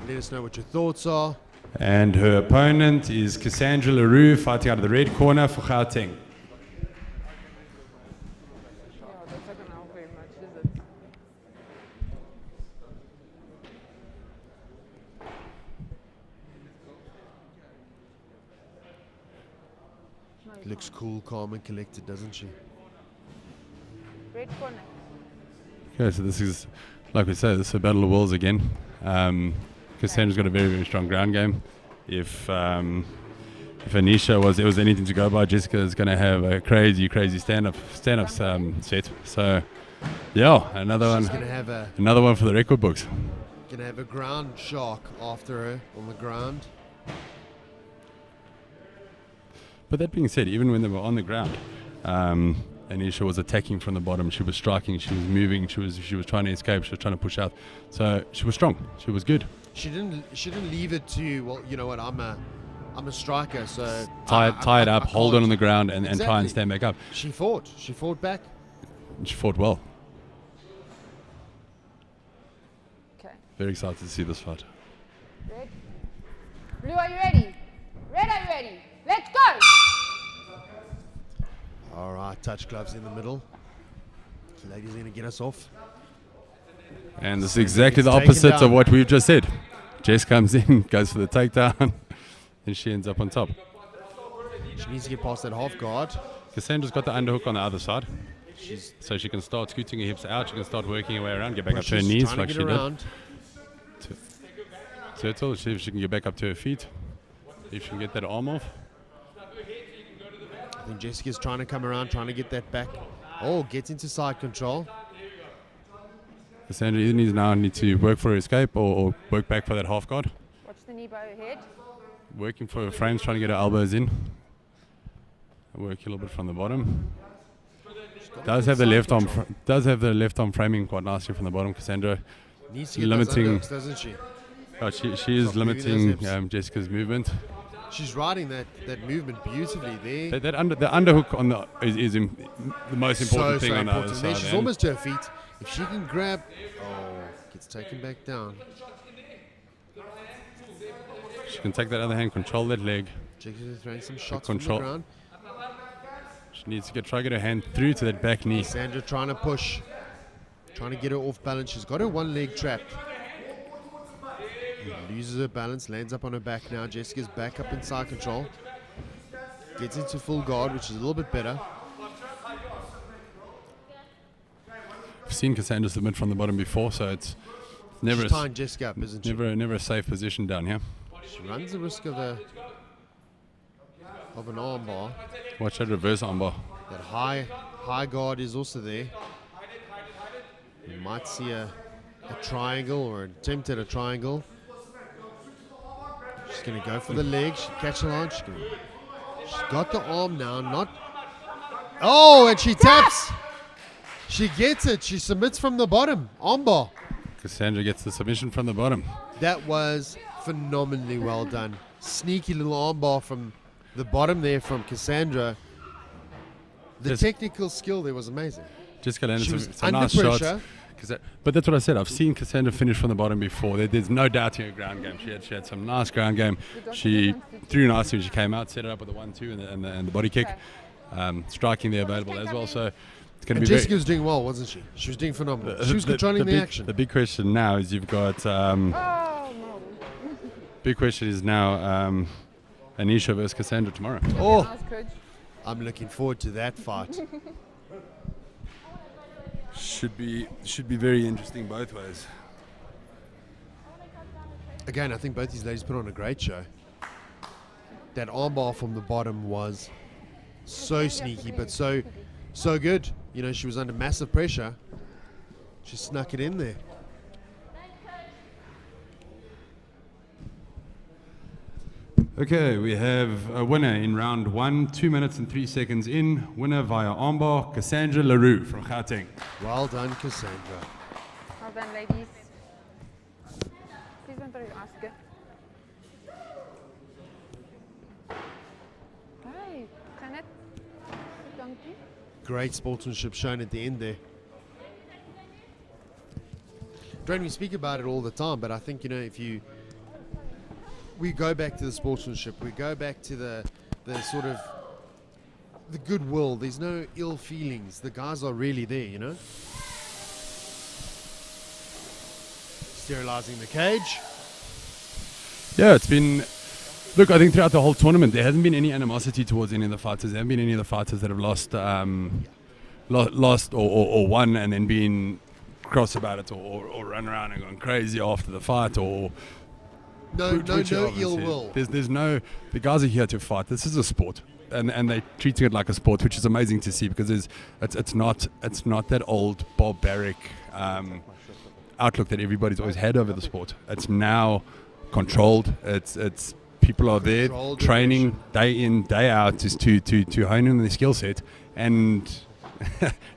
Let us know what your thoughts are. And her opponent is Cassandra LaRue fighting out of the red corner for Gauteng. Looks cool, calm and collected, doesn't she? Red corner. Okay, so this is, like we said, this is a battle of wills again. Cassandra's got a very, very strong ground game. If Anisha was anything to go by, Jessica is going to have a crazy stand-up set. So, yeah, another She's one. gonna have Another one for the record books. Gonna have a ground shark after her on the ground. But that being said, even when they were on the ground, Anisha was attacking from the bottom. She was striking. She was moving. She was trying to escape. She was trying to push out. So she was strong. She was good. She didn't leave it to, well, you know what, I'm a striker, so Tie it up, hold can't. on the ground, and try and Exactly. stand back up. She fought back. She fought well. Okay. Very excited to see this fight. Red. Blue, are you ready? Red, are you ready? Let's go! All right, touch gloves in the middle. Ladies are gonna get us off. And this is exactly the Taken opposite down. of what we've just said. Jess comes in, goes for the takedown, and she ends up on top. She needs to get past that half guard. Cassandra's got the underhook on the other side. So she can start scooting her hips out. She can start working her way around, get back up to her She's knees trying to like get she did. around. Turtle, see if she can get back up to her feet. If she can get that arm off. I think Jessica's trying to come around, trying to get that back. Oh, gets into side control. Cassandra either need to work for her escape or work back for that half guard. Watch the knee by her head. Working for her frames, trying to get her elbows in. Work a little bit from the bottom. Does have the left arm framing quite nicely from the bottom. Cassandra Needs to get limiting. those underhooks, doesn't she? She is Stop moving limiting those Jessica's movement. She's riding that movement beautifully there. The underhook on the is the most important thing on the other important. side. Then she's almost to her feet. If she can grab, gets taken back down. She can take that other hand, control that leg. Jessica's throwing some shots Control. from the ground. She needs to try to get her hand through to that back knee. Sandra trying to push, trying to get her off balance. She's got her one leg trapped. Loses her balance, lands up on her back now. Jessica's back up in side control. Gets into full guard, which is a little bit better. I've seen Cassandra submit from the bottom before, so it's never She's tying Jessica up, isn't she? never a safe position down here. She runs the risk of an armbar. Watch that reverse armbar. That high guard is also there. You might see a triangle or an attempt at a triangle. She's going to go for the leg. She catch the line. She's got the arm now. And she taps. She gets it. She submits from the bottom. Armbar. Cassandra gets the submission from the bottom. That was phenomenally well done. Sneaky little armbar from the bottom there from Cassandra. The technical skill there was amazing. Jessica landed She was some under nice pressure. shots. But that's what I said. I've seen Cassandra finish from the bottom before. There's no doubt in her ground game. She had some nice ground game. She threw nicely when she came out, set it up with the 1-2 and the body kick. Striking there available as well. So it's going to be Jessica was doing well, wasn't she? She was doing phenomenal. She was controlling the action. The big question now is you've got. Big question is now Anisha versus Cassandra tomorrow. I'm looking forward to that fight. Should be very interesting both ways. Again, I think both these ladies put on a great show. That armbar from the bottom was so sneaky, but so good. You know, she was under massive pressure. She snuck it in there. Okay, we have a winner in round 1, 2 minutes and 3 seconds in. Winner via armbar, Cassandra Leroux from Gauteng. Well done, Cassandra. Well done, ladies. Please don't put your ask. Hey, Janet. Donkey. Great sportsmanship shown at the end there. Dwayne, we speak about it all the time, but I think, you know, we go back to the sportsmanship, we go back to the sort of the goodwill. There's no ill feelings. The guys are really there, you know. Sterilizing the cage. Yeah, it's been. Look, I think throughout the whole tournament, there hasn't been any animosity towards any of the fighters. There haven't been any of the fighters that have lost or won and then been cross about it or run around and gone crazy after the fight or. No ill will. There's no. The guys are here to fight. This is a sport, and they're treating it like a sport, which is amazing to see because it's not that old barbaric outlook that everybody's always had over the sport. It's now controlled. It's people are there training day in day out to hone in their skill set, and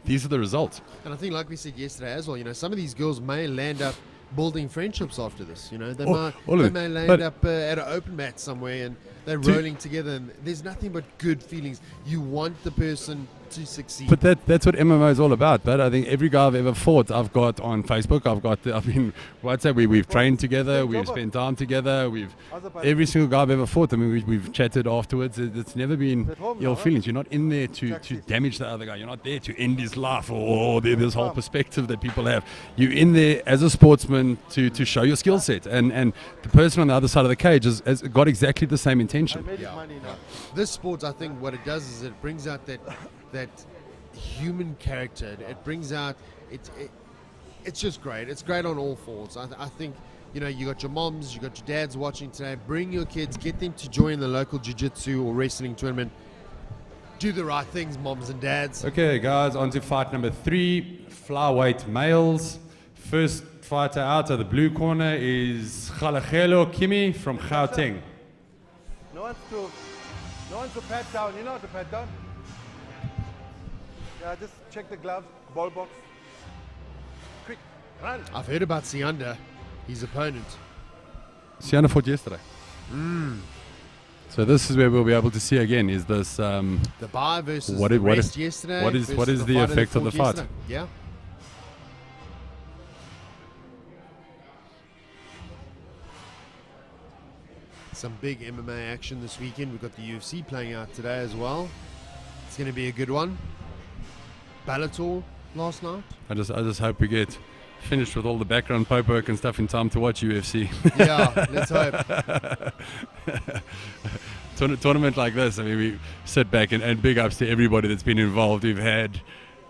these are the results. And I think, like we said yesterday as well, you know, some of these girls may land up building friendships after this. You know, they may land up at an open mat somewhere and they're rolling together, and there's nothing but good feelings. You want the person to succeed. But that's what MMA is all about. But I think every guy I've ever fought, I've got on Facebook. We've trained together. We've spent time together. Every single guy I've ever fought. I mean, we've chatted afterwards. It's never been ill feelings. You're not in there to damage the other guy. You're not there to end his life or this whole perspective that people have. You're in there as a sportsman to show your skill set. And the person on the other side of the cage has got exactly the same intention. Yeah. This sport, I think, what it does is it brings out that human character. It brings out it's just great. It's great on all fronts. I think, you know, you got your moms, you got your dads watching today. Bring your kids, get them to join the local jiu-jitsu or wrestling tournament. Do the right things, moms and dads. Okay, guys, on to fight number 3, flyweight males. first fighter out of the blue corner is Khalachelo Kimi from Gauteng. No one's to pat down. You know how to pat down? Yeah, just check the gloves, ball box. Quick, run. I've heard about Sianda, his opponent. Sianda fought yesterday. So this is where we'll be able to see again, is this The bar versus what the is- what rest is- yesterday. what is- versus what is the fighter that effect of the fought fight? yesterday. Yeah. Some big MMA action this weekend. We've got the UFC playing out today as well. It's going to be a good one. Bellator last night. I just hope we get finished with all the background paperwork and stuff in time to watch UFC. Yeah, let's hope. Tournament like this, I mean, we sit back and big ups to everybody that's been involved. We've had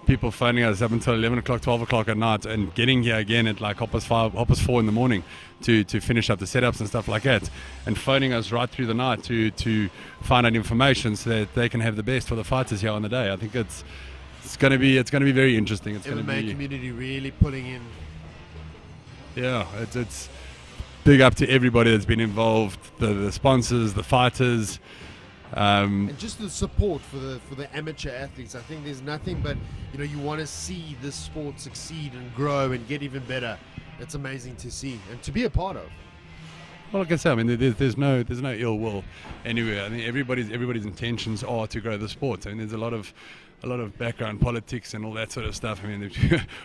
people phoning us up until 11 o'clock, 12 o'clock at night, and getting here again at like 4 in the morning to finish up the setups and stuff like that, and phoning us right through the night to find out information so that they can have the best for the fighters here on the day. I think it's going to be very interesting. It's going to MMA be community really pulling in. Yeah, it's big up to everybody that's been involved, the sponsors, the fighters. And just the support for the amateur athletes. I think there's nothing but, you want to see this sport succeed and grow and get even better. It's amazing to see and to be a part of. Well, like I said, I mean, there's no ill will anywhere. I think everybody's intentions are to grow the sport. I mean, there's a lot of background politics and all that sort of stuff. I mean,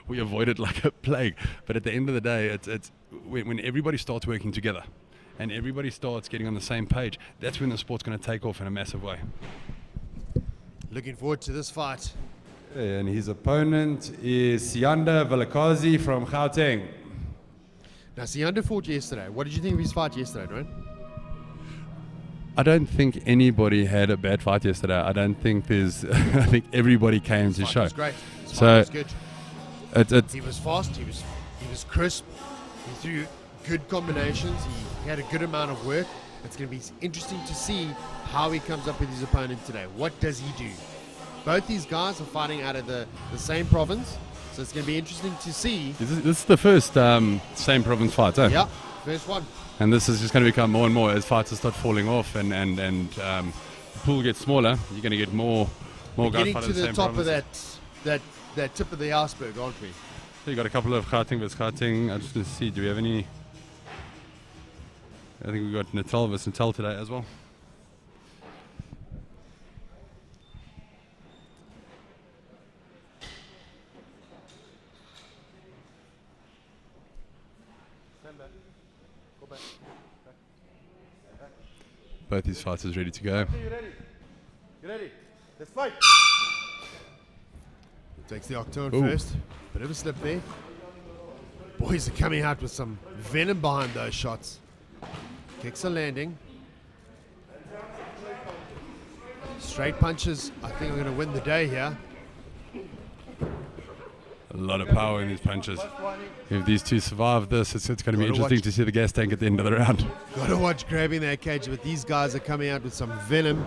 we avoid it like a plague. But at the end of the day, it's when everybody starts working together and everybody starts getting on the same page, that's when the sport's going to take off in a massive way. Looking forward to this fight. And his opponent is Sianda Vilakazi from Gauteng. Now, Sianda fought yesterday. What did you think of his fight yesterday, Dwayne? I don't think anybody had a bad fight yesterday. I don't think there's. I think everybody came to show. His fight was great. His So fight was good. It's He was fast. He was crisp. He threw good combinations. He had a good amount of work. It's going to be interesting to see how he comes up with his opponent today. What does he do? Both these guys are fighting out of the same province, so it's going to be interesting to see. this is the first same province fight, eh? Yeah, first one. And this is just going to become more and more as fighters start falling off and the pool gets smaller. You're going to get more guys Getting fighting to the the same top of province. that tip of the iceberg, aren't we? So you got a couple of Gauteng versus Gauteng. I just want to see, do we have any? I think we got Natal versus Natal today as well. Both these fighters ready to go. You ready? You ready? Let's fight. Takes the octone Ooh. first. Bit of a slip there. Boys are coming out with some venom behind those shots. Kicks are landing. Straight punches, I think, are going to win the day here. A lot of power in these punches. If these two survive this, it's going to be Gotta interesting watch. to see the gas tank at the end of the round. Got to watch grabbing that cage, but these guys are coming out with some venom.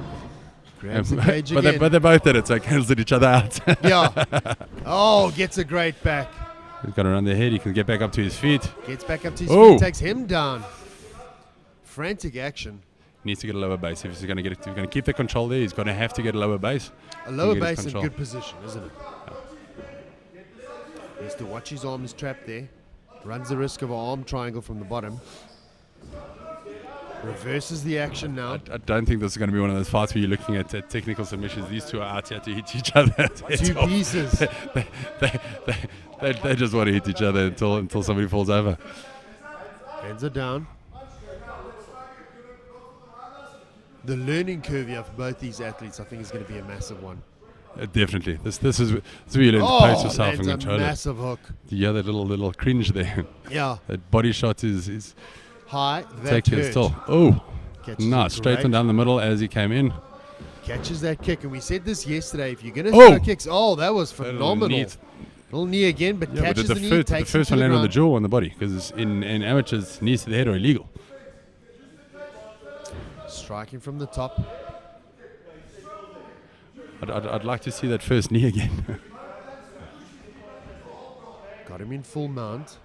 Grabs the cage but again. they both did it, so it cancelled each other out. Yeah. Oh, gets a great back. He's got around their head. He can get back up to his feet. Gets back up to his Oh. feet, takes him down. Frantic action. Needs to get a lower base if he's going to if he's going to keep the control there. He's going to have to get a lower base. A lower to get his base in control. good position, isn't it? He has to watch his arm is trapped there. Runs the risk of an arm triangle from the bottom. Reverses the action now. I don't think this is going to be one of those fights where you're looking at technical submissions. These two are out here to hit each other. Two pieces. They just want to hit each other until somebody falls over. Hands are down. The learning curve here for both these athletes, I think, is going to be a massive one. Definitely. This is where you learn to pace yourself and lands a control it. massive hook. Yeah, that little cringe there. Yeah. That body shot is High, that taking hurt. its toll. Oh, Catches nice. it Straight great. on down the middle as he came in. Catches that kick, and we said this yesterday. If you're going to Oh! throw kicks, that was phenomenal. Neat. Little knee again, but Yeah, but catches the the knee, first, takes the first him one to the landed on the ground. jaw on the body because in amateurs, knees to the head are illegal. Striking from the top. I'd like to see that first knee again. Got him in full mount.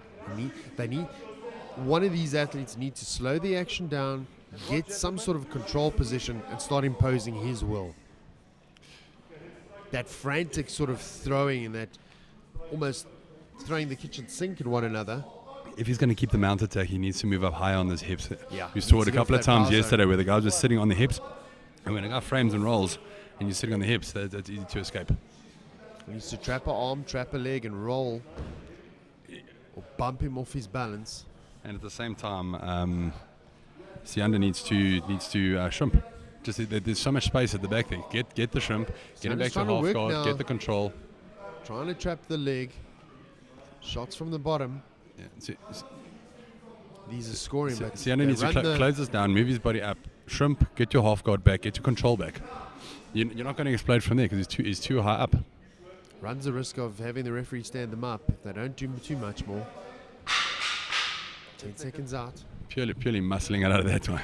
One of these athletes need to slow the action down, get some sort of control position, and start imposing his will. That frantic sort of throwing and that almost throwing the kitchen sink at one another. If he's going to keep the mount attack, he needs to move up high on those hips. Yeah, We saw needs it a to go couple for of that times power yesterday zone. where the guy was just sitting on the hips. And when a guy frames and rolls and you're sitting on the hips, that's easy to escape. He needs to trap a arm, trap a leg, and roll. Or bump him off his balance. And at the same time, Sianda needs to shrimp. Just there's so much space at the back there. Get the shrimp, get him back Sianda's to trying to half work guard, now. get the control. Trying to trap the leg. Shots from the bottom. Yeah, These are scoring, but Sianda they needs to run the- close this down, move his body up, shrimp, get your half guard back, get your control back. You're not going to explode from there because he's too high up. runs the risk of having the referee stand them up if they don't do too much more. 10 seconds out. Purely muscling it out of that one.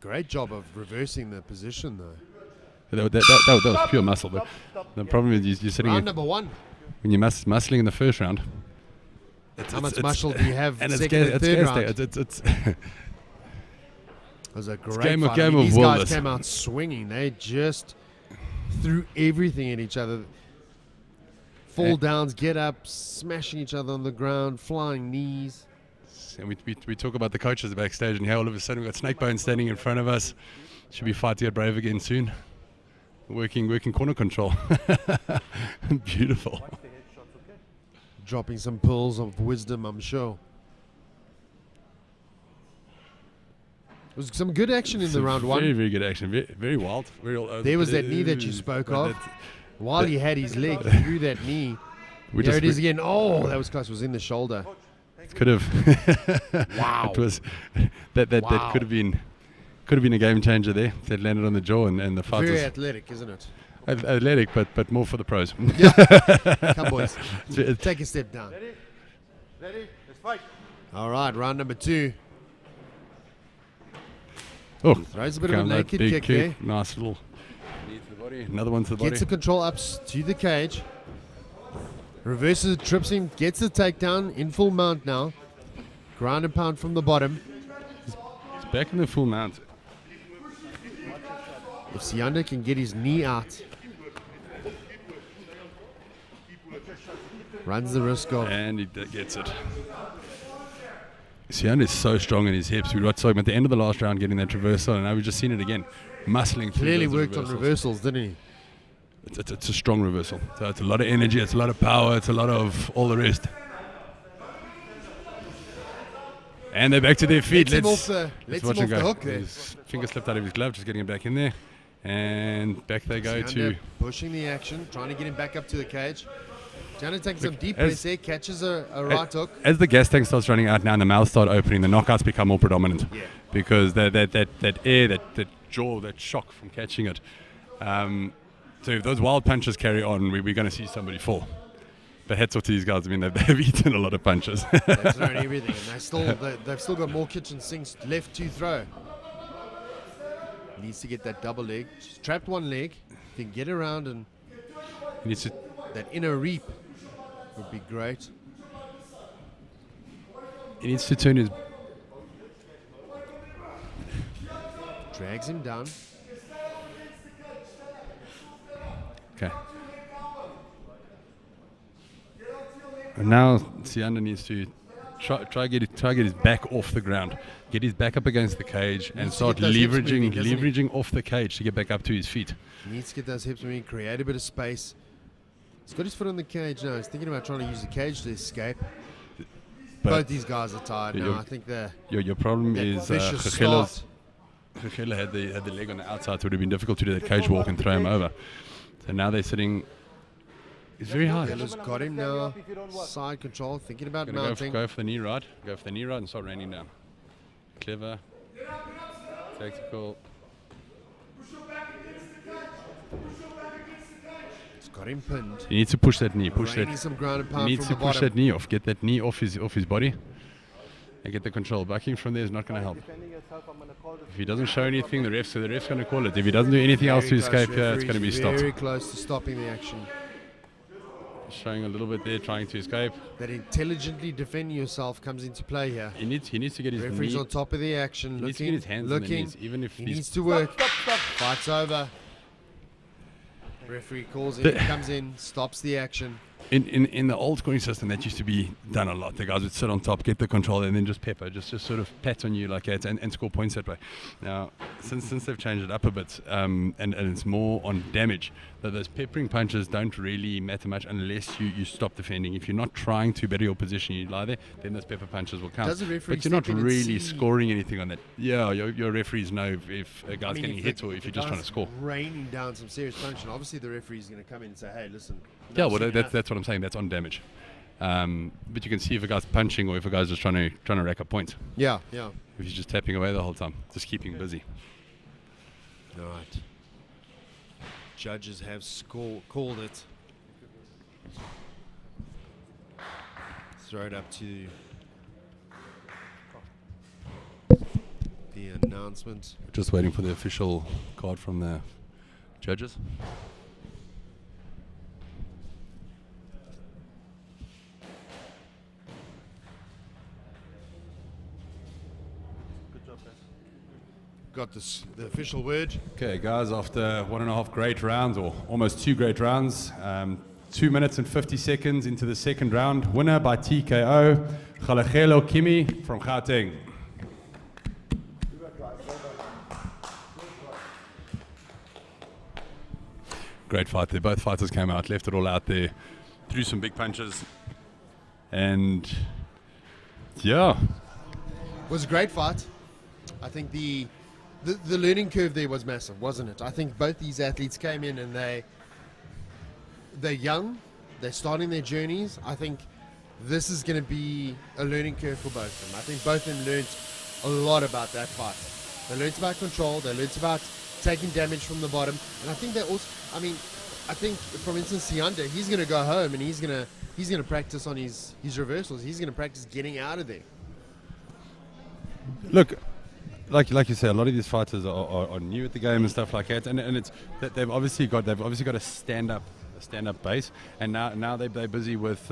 Great job of reversing the position, though. That was pure muscle. But the problem is you're sitting Round in, number one. when you're muscling in the first round. How much muscle do you have And second and third round? It's It was a great game of- fight. game of these will, guys this. came out swinging. They just threw everything at each other. Fall downs, get up, smashing each other on the ground, flying knees. And we talk about the coaches backstage, and here all of a sudden we've got Snakebone standing in front of us. Should be fight to get brave again soon. Working corner control. Beautiful. Dropping some pearls of wisdom, I'm sure. There was some good action in the Some round very, one. very good action. Very wild. Very all over There was the that knee that you place. spoke But of. While he had his leg through that knee. we There just- it is again. Oh, that was close. It was in the shoulder. Could have. Wow. It was that Wow. could have been a game changer there. That landed on the jaw, and the fight Very was athletic, isn't it? athletic, but more for the pros. Come, boys. It's- Take a step down. Ready? Let's fight. All right, round number 2. Oh, Throws a bit of a come that naked big kick there. Nice little knee to the body. Another one to the body. Gets the control up to the cage. Reverses it, trips him, gets the takedown in full mount now. Ground and pound from the bottom. It's back in the full mount. If Sianda can get his knee out, runs the risk of. And he gets it. Sianda is so strong in his hips. We were talking at the end of the last round getting that reversal, and now we've just seen it again. Muscling through Clearly those worked on reversals. reversals, didn't he? It's a strong reversal. So it's a lot of energy, it's a lot of power, it's a lot of all the rest. And they're back to their feet. Lets him off the watch him go. hook there. His finger slipped out of his glove, just getting him back in there. And back they go Sianda to... pushing the action, trying to get him back up to the cage. Sianda taking some deep as- breaths there, catches a right hook. As the gas tank starts running out now and the mouths start opening, the knockouts become more predominant. Yeah. Because that air, that jaw, that shock from catching it. So if those wild punches carry on, we're going to see somebody fall. But hats off to these guys. I mean, they've eaten a lot of punches. They've thrown everything, and they've still got more kitchen sinks left to throw. Needs to get that double leg. Just trapped one leg. Can get around, and He needs to that inner reap would be great. turn his... Drags him down. Okay. And now Sianda needs to try get his back off the ground, get his back up against the cage, and Needs to start get those hips moving, doesn't he? leveraging off the cage to get back up to his feet. Needs to get those hips moving, create a bit of space. He's got his foot on the cage now. He's thinking about trying to use the cage to escape. But Both these guys are tired now. you're- I think they're your problem that is vicious Gegela's- start. Gegela had the leg on the outside, so it would have been difficult to do that cage walk and throw him over. So now they're sitting. It's very hard. Gegela's got him now. Side control, thinking about Gonna mounting. go for the knee right. Go for the knee right and start raining down. Clever. Tactical. He's got him pinned. You need to push that knee. Push Raining that. some ground and He pound needs from to the push bottom. that knee off. Get that knee off his body. And get the control. Backing from there is not going to help. If he doesn't show anything, the ref's going to call it. If he doesn't do anything else to Very close, escape here, it's going to be referee's stopped. Very close to stopping the action. showing a little bit there, trying to escape. That intelligently defending yourself comes into play here. He needs to get his Referee's knee. on top of the action. He needs to get his hands on the knees, even if he he's needs to work. Fight's over. Referee calls in, comes in, stops the action. In the old scoring system, that used to be done a lot. The guys would sit on top, get the control, and then just pepper, just sort of pat on you like that, and score points that way. Now, since they've changed it up a bit, and it's more on damage, that those peppering punches don't really matter much unless you stop defending. If you're not trying to better your position, you lie there, then those pepper punches will count. Does the referee But you're not step in and really see- scoring anything on that. Yeah, your referees know if a guy's getting hit or if you're just trying to score. Raining down some serious punch, and obviously the referee's going to come in and say, "Hey, listen." Yeah, well, enough's enough. that's what I'm saying. That's on damage. But you can see if a guy's punching or if a guy's just trying to rack up points. Yeah. If he's just tapping away the whole time, just keeping busy. All right. Judges have called it. Throw it up to the announcement. Just waiting for the official card from the judges. Good job, guys. Got the official word. Okay, guys, after 1.5 great rounds, or almost 2 great rounds, 2 minutes and 50 seconds into the second round, winner by TKO, Khalachelo Kimi from Gauteng. Great fight there. Both fighters came out, left it all out there, threw some big punches, and yeah. It was a great fight. I think the learning curve there was massive, wasn't it? I think both these athletes came in and they're young, they're starting their journeys. I think this is going to be a learning curve for both of them. I think both of them learned a lot about that fight. They learned about control, they learned about taking damage from the bottom, and I think they also, I think for instance Sianda, he's going to go home and he's going to practice on his reversals. He's going to practice getting out of there. Look, like you say, a lot of these fighters are new at the game and stuff like that, and it's that they've obviously got a stand up base, and now they're busy with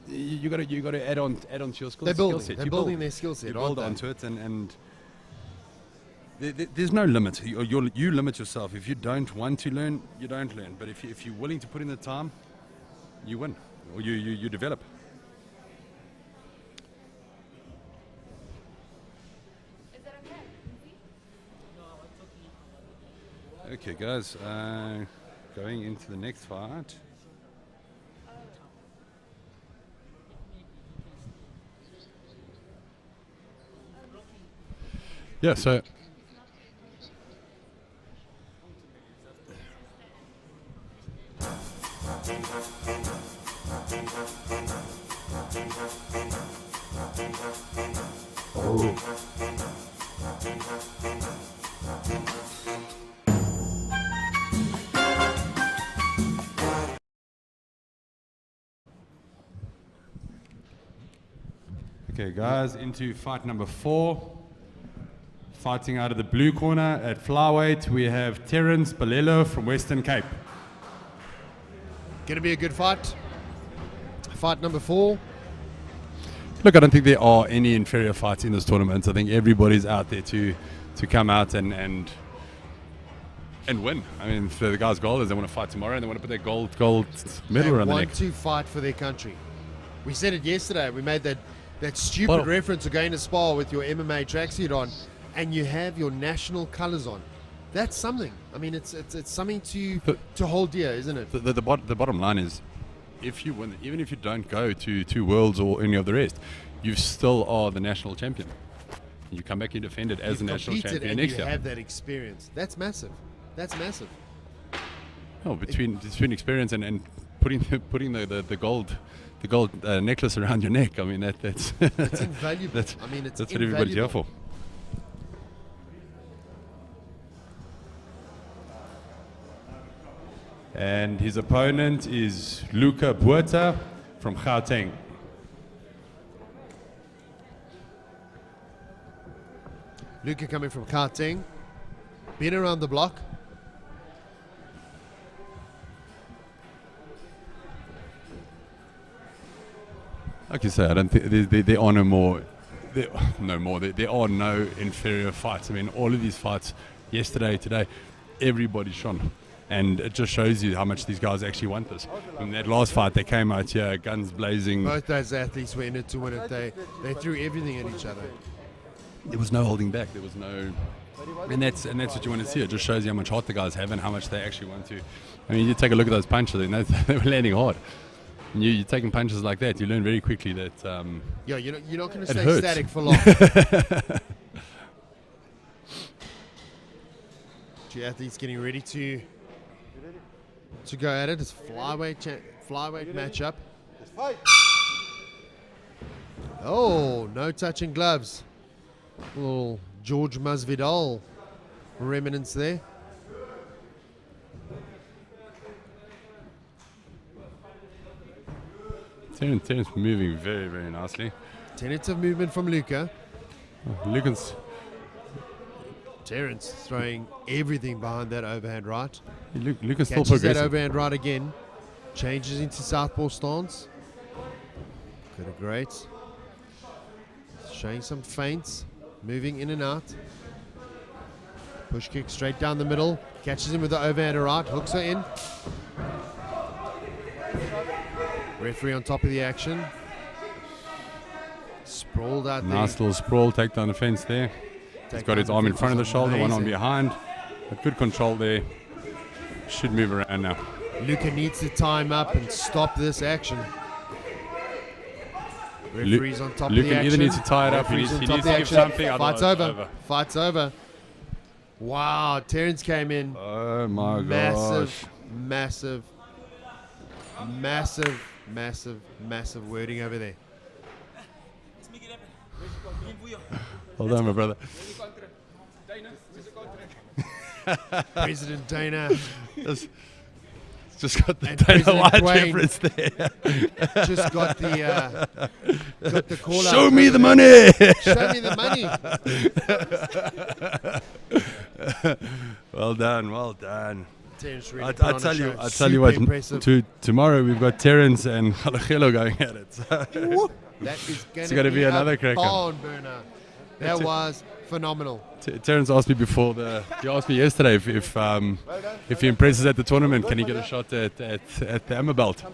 you got to add on to your skill set. They're building their skill set. You build onto it, and there's no limit. You limit yourself. If you don't want to learn, you don't learn. But if you're willing to put in the time, you win, or you develop. Okay, guys, going into the next fight. Yeah, so okay, guys, into fight number 4. Fighting out of the blue corner at flyweight, we have Terence Balelo from Western Cape. Going to be a good fight. Fight number 4. Look, I don't think there are any inferior fights in this tournament. I think everybody's out there to come out and win. I mean, for the guys' goal is they want to fight tomorrow and they want to put their gold medal around the neck. They want to fight for their country. We said it yesterday. We made that stupid reference of going to spar with your MMA tracksuit on, and you have your national colours on. That's something. I mean, it's something to hold dear, isn't it? The bottom line is, if you win, even if you don't go to Worlds or any of the rest, you still are the national champion. You come back and defend it as a national champion next year. You have that experience. That's massive. That's massive. Oh, between experience and putting the gold necklace around your neck. I mean that's it's invaluable. That's it's what everybody's here for. And his opponent is Luca Buerta from Gauteng. Luca coming from Gauteng, been around the block. Like you say, I don't think there are no more. There are no inferior fights. I mean, all of these fights, yesterday, today, everybody shone. And it just shows you how much these guys actually want this. In that last fight, they came out here, guns blazing. Both those athletes were in it to win it. They threw everything at each other. There was no holding back. There was no, and that's what you want to see. It just shows you how much heart the guys have and how much they actually want to. I mean, you take a look at those punches, and they were landing hard. And you're taking punches like that, you learn very quickly that. Yeah, you're not going to stay hurts. static for long. Two athletes getting ready to go at it. It's flyweight matchup. Oh, no touching gloves. Little George Masvidal remnants there. Terence moving very, very nicely. Tentative movement from Luca. Lucan's Terence throwing everything behind that overhand right. Lucan's still Catches that progressing. overhand right again. Changes into southpaw stance. Good, great. Showing some feints. Moving in and out. Push kick straight down the middle. Catches him with the overhand right. Hooks her in. Referee on top of the action. Sprawled out there. Nice little sprawl, take down the fence there. He's got his arm in front of the shoulder, one arm behind. But good control there. Should move around now. Luca needs to time up and stop this action. Referee's on top of the action. Luca either needs to tie it up, he needs to give something. Fight's over. Fight's over. Wow, Terence came in. Oh my gosh. Massive wording over there. Well done, my brother. President Dana. Just got the And Dana President White Dwayne reference there. Just got the call out. Show me the money. Show me the money. Well done. Terence really I put on a tell show. you what. Super impressive. Tomorrow we've got Terence and Khalachelo going at it. That is It's going to gonna be another a cracker. barn burner. That was phenomenal. Terence asked me he asked me yesterday if he impresses at the tournament, can he get a shot at the Emma belt? I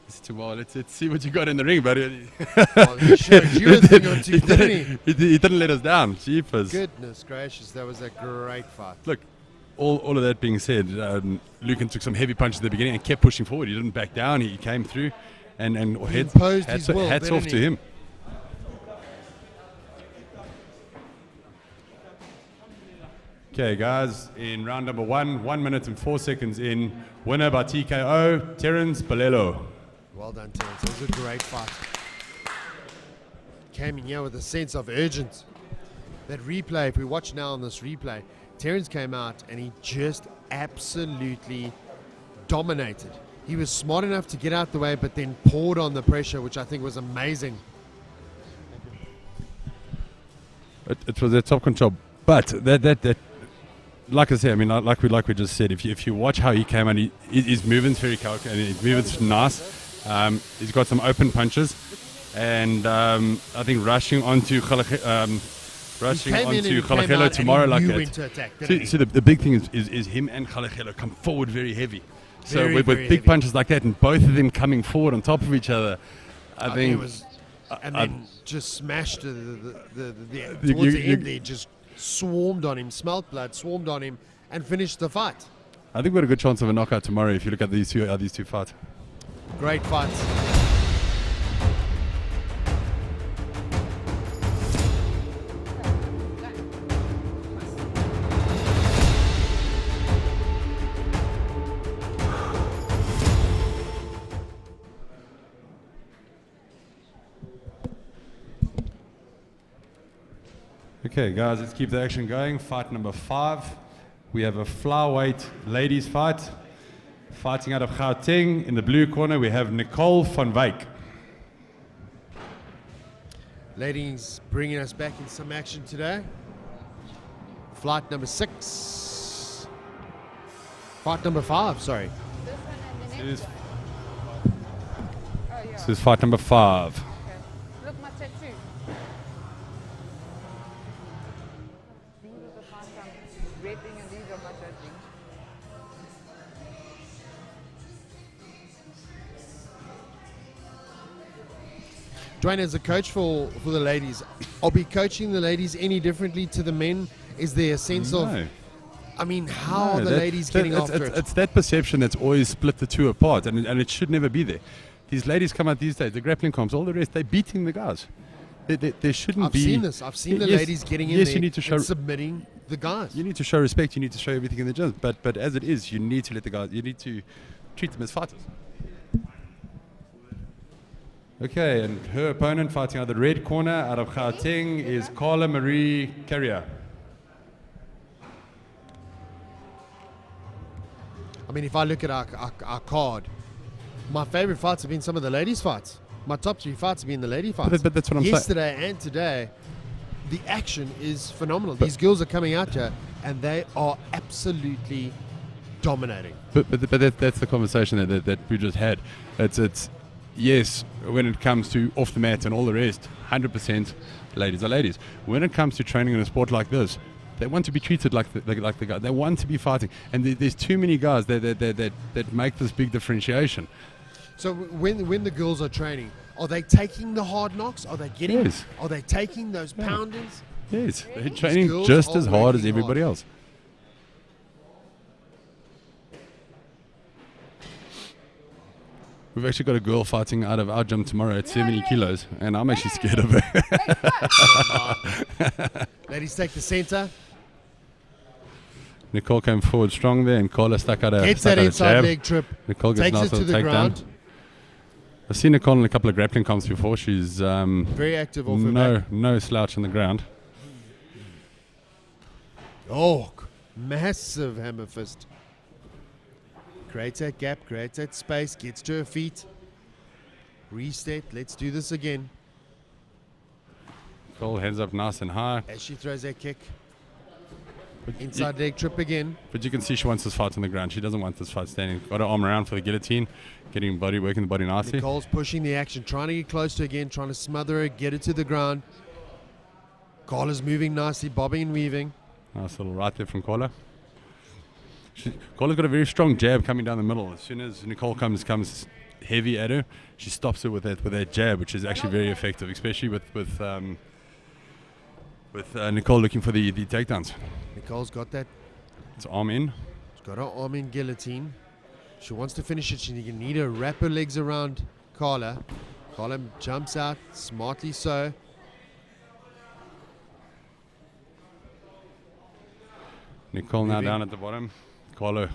said, well, let's see what you got in the ring, buddy. Well, he showed you a thing or two, didn't he? He didn't let us down. Jeepers. Goodness gracious, that was a great fight. Look, all of that being said, Lucan took some heavy punches at the beginning and kept pushing forward. He didn't back down. He came through and imposed his will, hats didn't off he? to him. Okay, guys, in round number 1 minute and 4 seconds in, winner by TKO, Terence Balelo. Well done, Terence. It was a great fight. Came in here with a sense of urgency. That replay, if we watch now on this replay, Terence came out and he just absolutely dominated. He was smart enough to get out the way, but then poured on the pressure, which I think was amazing. It was a top control, but that like I said, I mean, like we just said, if you watch how he came and his movement's very calculated and his movement's nice. He's got some open punches, and I think rushing onto Khalachelo tomorrow like that. See, the big thing is him and Khalachelo come forward very heavy. So with big heavy. punches like that and both of them coming forward on top of each other, I think it was, and then just smashed towards the end there, just swarmed on him, smelt blood, swarmed on him, and finished the fight. I think we've got a good chance of a knockout tomorrow if you look at these two fights. Great fights. Okay, guys, let's keep the action going. Fight number 5. We have a flyweight ladies fight. Fighting out of Gauteng. In the blue corner, we have Nicole van Wyk. Ladies bringing us back in some action today. Flight number 6. Fight number 5, sorry. This is fight number 5. Okay. Dwayne, as a coach for the ladies, are we coaching the ladies any differently to the men? Is there a sense of, I mean, how are the ladies getting after it? It's that perception that's always split the two apart, and it should never be there. These ladies come out these days, the grappling comps, all the rest, they're beating the guys. There shouldn't be. I've seen this. I've seen the ladies getting in there you need to show, and submitting the guys. You need to show respect. You need to show everything in the gym. But as it is, you need to let the guys. You need to treat them as fighters. Okay, and her opponent fighting out of the red corner out of Gauteng is Carla Marie Carrier. I mean, if I look at our card, my favorite fights have been some of the ladies' fights. My top 3 fights have been the lady fights. But that's what I'm saying. Yesterday and today, the action is phenomenal. These girls are coming out here, and they are absolutely dominating. But that's the conversation that we just had. It's yes, when it comes to off the mat and all the rest, 100% ladies are ladies. When it comes to training in a sport like this, they want to be treated like the guy. They want to be fighting, and there's too many guys that make this big differentiation. So when the girls are training, are they taking the hard knocks? Are they getting? Yes. Are they taking those pounders? Yes, they're training just as hard as everybody else. We've actually got a girl fighting out of our gym tomorrow at 70 kilos, and I'm actually scared of her. Ladies take the center. Nicole came forward strong there, and Carla stuck out a Gets that inside jab. leg trip. Nicole gets takes nice it to little the takedown. ground. I've seen Nicole in a couple of grappling comps before. She's very active off her back. No slouch on the ground. Oh, massive hammer fist. Creates that gap, creates that space, gets to her feet. Reset, let's do this again. Nicole hands up nice and high. As she throws that kick. Inside leg trip again. But you can see she wants this fight on the ground. She doesn't want this fight standing. Got her arm around for the guillotine, working the body nicely. Nicole's pushing the action, trying to get close to her again, trying to smother her, get her to the ground. Carla's moving nicely, bobbing and weaving. Nice little right there from Carla. Carla's got a very strong jab coming down the middle. As soon as Nicole comes heavy at her, she stops her with that jab, which is actually very effective, especially with Nicole looking for the takedowns. Nicole's got that. It's arm in. She's got her arm in guillotine. She wants to finish it. She need to wrap her legs around Carla. Carla jumps out, smartly so. Nicole now down at the bottom. Carla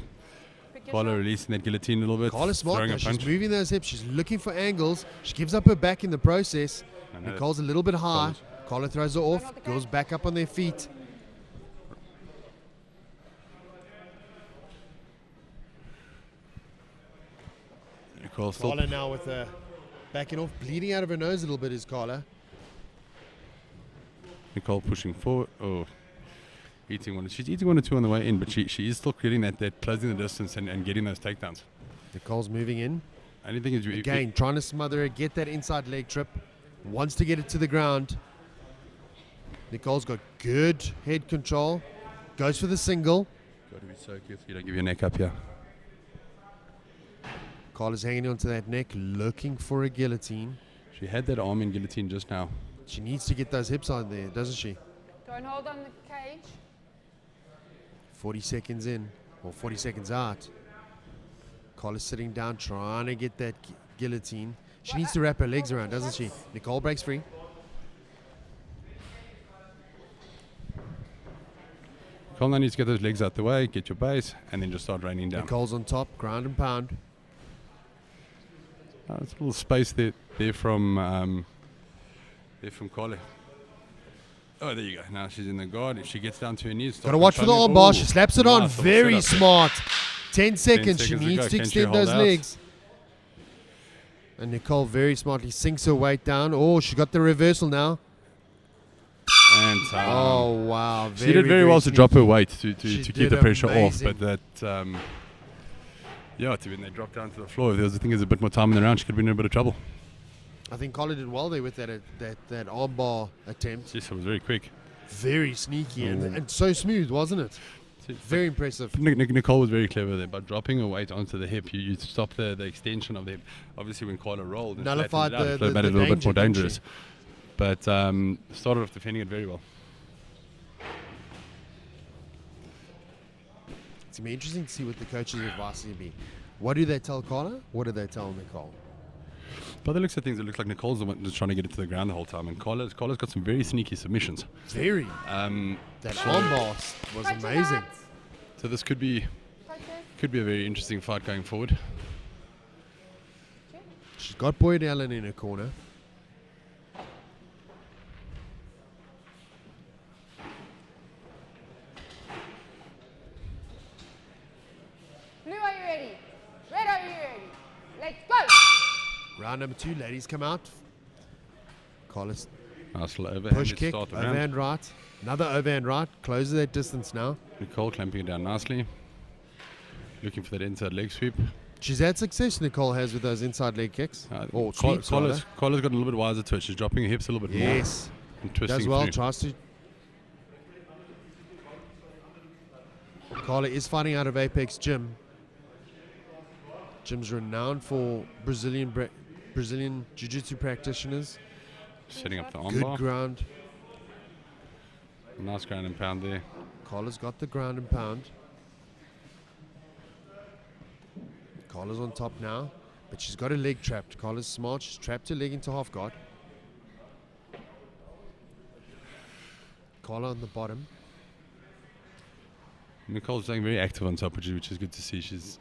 releasing that guillotine a little bit. Carla's smart throwing though. a She's punch. moving those hips. She's looking for angles. She gives up her back in the process. Nicole's a little bit high. Carla throws her off. Goes back up on their feet. Nicole still. Carla now with her backing off. Bleeding out of her nose a little bit is Carla. Nicole pushing forward. Oh. She's eating one or two on the way in, but she is still creating that closing the distance and getting those takedowns. Nicole's moving in. Anything is again trying to smother her, get that inside leg trip. Wants to get it to the ground. Nicole's got good head control. Goes for the single. Got to be so careful you don't give your neck up here. Carla's hanging onto that neck, looking for a guillotine. She had that arm in guillotine just now. She needs to get those hips on there, doesn't she? Don't hold on the cage. 40 seconds in, or 40 seconds out. Carla's sitting down, trying to get that guillotine. She needs to wrap her legs around, doesn't she? Nicole breaks free. Nicole now needs to get those legs out the way, get your base, and then just start raining down. Nicole's on top, ground and pound. There's a little space there from Carla. Oh, there you go. Now she's in the guard. If she gets down to her knees, Got to watch for the arm bar. She slaps it on. Nice little Very setup. smart. 10 seconds. She seconds to needs go. to Can she extend hold those out? legs. And Nicole very smartly sinks her weight down. Oh, she got the reversal now. And oh, wow. She did very well to drop her weight to keep the pressure amazing. off. But that, when they dropped down to the floor, if there was a bit more time in the round, she could have been in a bit of trouble. I think Carla did well there with that armbar attempt. Yes, it was very quick. Very sneaky and so smooth, wasn't it? Very impressive. Nicole was very clever there. By dropping her weight onto the hip, you stop the extension of the hip. Obviously, when Carla rolled, and Nullified flattened it out, the it made it a little bit more danger, dangerous. But started off defending it very well. It's going to be interesting to see what the coach's advice will be. What do they tell Carla? What do they tell Nicole? By the looks of things, it looks like Nicole's the one that's trying to get it to the ground the whole time, and Carla's got some very sneaky submissions. Very. That armbar was amazing. So this could be a very interesting fight going forward. She's got Boyd Allen in her corner. Blue, are you ready? Red, are you ready? Let's go! Round number 2, ladies come out. Carlos Nice little overhand push to kick, start the round. overhand right. Another overhand right. Closes that distance now. Nicole clamping it down nicely. Looking for that inside leg sweep. She's had success, Nicole has, with those inside leg kicks. Or sweeps, Carla's rather. got a little bit wiser to it. She's dropping her hips a little bit more. Yes. And twisting Does well, through. tries to. Carla is fighting out of Apex Gym. Gym's renowned for Brazilian Jiu-Jitsu practitioners. Setting up the Good armbar. ground. Nice ground and pound there. Carla's got the ground and pound. Carla's on top now, but she's got her leg trapped. Carla's smart. She's trapped her leg into half guard. Carla on the bottom. Nicole's staying very active on top, which is good to see. She's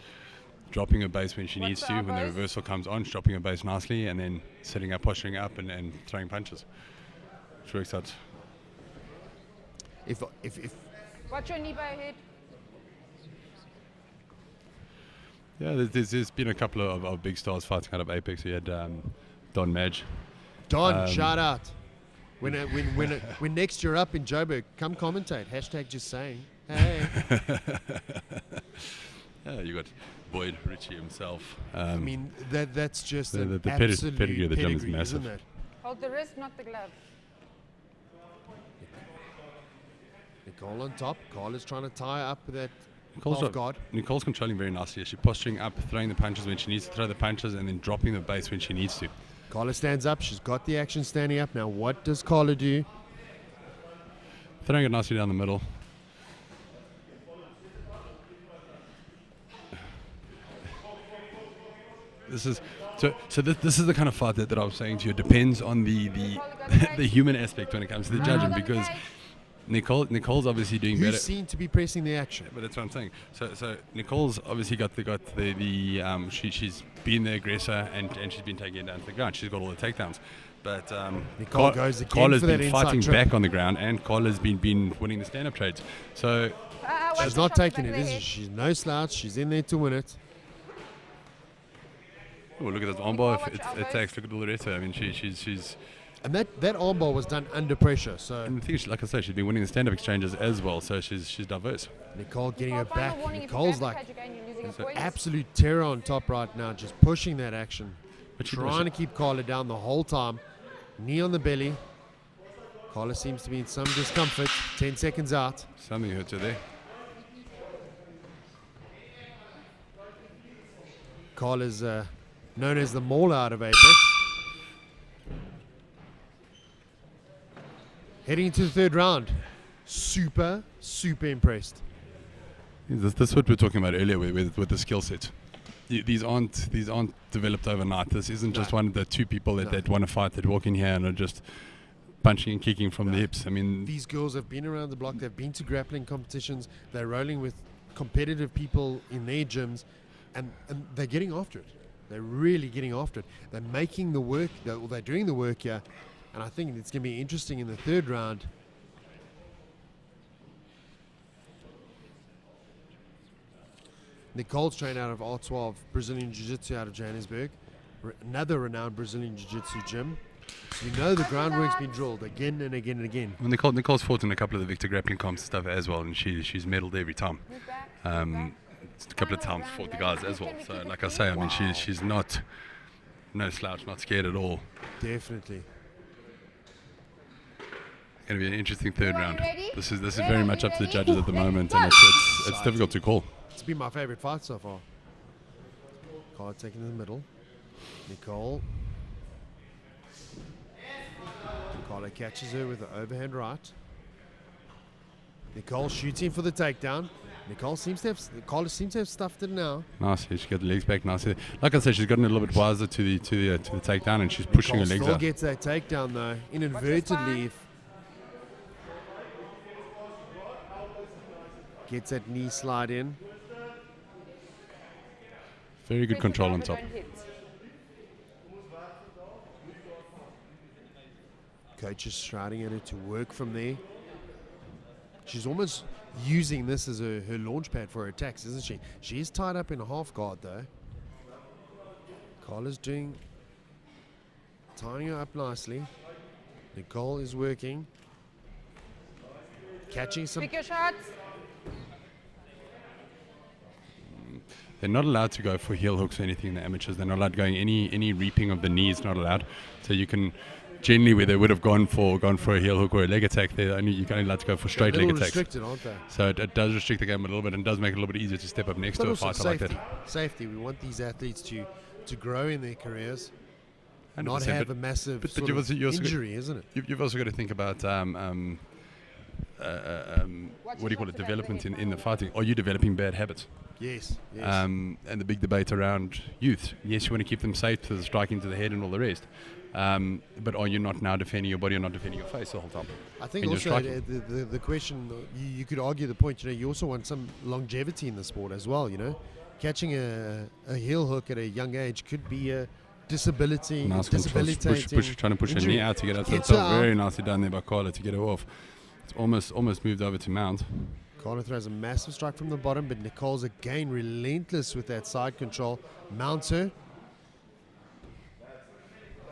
dropping her base when she needs to. When the reversal comes on, she's dropping her base nicely and then setting up, posturing up and throwing punches. Which works out. If Watch your knee by your head. Yeah, there's been a couple of big stars fighting out of Apex. We had Don Madge. Don, shout out. When next you're up in Joburg, come commentate. Hashtag just saying. Hey. Yeah, you got Boyd Ritchie himself. I mean, that's just the an pedigree absolute of the gym is pedigree, massive. isn't it? Hold the wrist, not the glove. Nicole on top. Carla's trying to tie up that Nicole's half guard. Nicole's controlling very nicely. She's posturing up, throwing the punches when she needs to throw the punches, and then dropping the base when she needs to. Carla stands up. She's got the action standing up. Now, what does Carla do? Throwing it nicely down the middle. This is this is the kind of fight that I was saying to you. It depends on the the human aspect when it comes to the judging, because Nicole's obviously doing better. Who's seen to be pressing the action? But that's what I'm saying. So Nicole's obviously got the she's been the aggressor and she's been taking it down to the ground. She's got all the takedowns. But Nicole goes again Carla's for that been inside fighting trip. back on the ground, and Carla's been winning the stand-up trades. So She's not taking it, is she? She's no slouch. She's in there to win it. oh, look at that armbar. It takes. Look at Loretta. I mean, she's. And that armbar was done under pressure. So And the thing is, like I say, she's been winning the stand-up exchanges as well. So she's diverse. Nicole getting her Final back. warning, if you Nicole's grab the like catch again, you're losing a point. absolute terror on top right now, just pushing that action. But she Trying to keep Carla down the whole time. Knee on the belly. Carla seems to be in some discomfort. 10 seconds out. Something hurts her there. Carla's known as the mauler out of Apex. Heading into the third round. Super impressed. This is what we were talking about earlier with the skill set. These aren't developed overnight. This isn't just one of the two people that want to fight that walk in here and are just punching and kicking from the hips. I mean, These girls have been around the block. They've been to grappling competitions. They're rolling with competitive people in their gyms, and they're getting after it. They're really getting after it. They're making the work. They're doing the work here, and I think it's going to be interesting in the third round. Nicole's trained out of R12 Brazilian Jiu-Jitsu out of Johannesburg, another renowned Brazilian Jiu-Jitsu gym. So you know the groundwork's been drilled again and again and again. well, Nicole's fought in a couple of the Victor grappling comps and stuff as well, and she's medaled every time. A couple of times fought the guys as well. So like I say, I mean, she's not no slouch, not scared at all. Definitely. Going to be an interesting third round. ready? This is Ready, very much up to the ready? judges at the moment, and Go. it's difficult to call. It's been my favorite fight so far. Carla taking in the middle. Nicole. Carla catches her with the overhand right. Nicole shooting for the takedown. Carla seems to have stuffed it now. Nicely, she got the legs back nicely. Like I said, she's gotten a little bit wiser to the takedown, and she's pushing Nicole her legs still out. gets that takedown though, inadvertently. Gets that knee slide in. Very good control on top. Coach is striding at her to work from there. She's almost using this as her launch pad for her attacks, isn't she? She is tied up in a half guard though. Carla's tying her up nicely. Nicole is working. Catching some. Pick your shots. They're not allowed to go for heel hooks or anything in the amateurs. They're not allowed going any reaping of the knees. Not allowed. So you can generally where they would have gone for a heel hook or a leg attack, you're only allowed to go for straight leg attacks. Restricted, aren't they? So it does restrict the game a little bit and does make it a little bit easier to step up next But to a also fighter like safety. that. Safety. We want these athletes to grow in their cares, 100%, not have a massive but sort you've of also got- injury, isn't it? You've also got to think about what do you call it? Development in the fighting. Are you developing bad habits? Yes. And the big debate around youth. Yes, you want to keep them safe to the striking to the head and all the rest. But are you not now defending your body or not defending your face the whole time? I think when you're also striking? the question, you could argue the point, you also want some longevity in the sport as well, Catching a heel hook at a young age could be a disability, Nice control. debilitating Trying to push her injury. knee out to get out to the Gets her top. out. Very nicely done there by Carla to get her off. It's almost moved over to Mount. Carla throws a massive strike from the bottom, but Nicole's again relentless with that side control. Mounts her.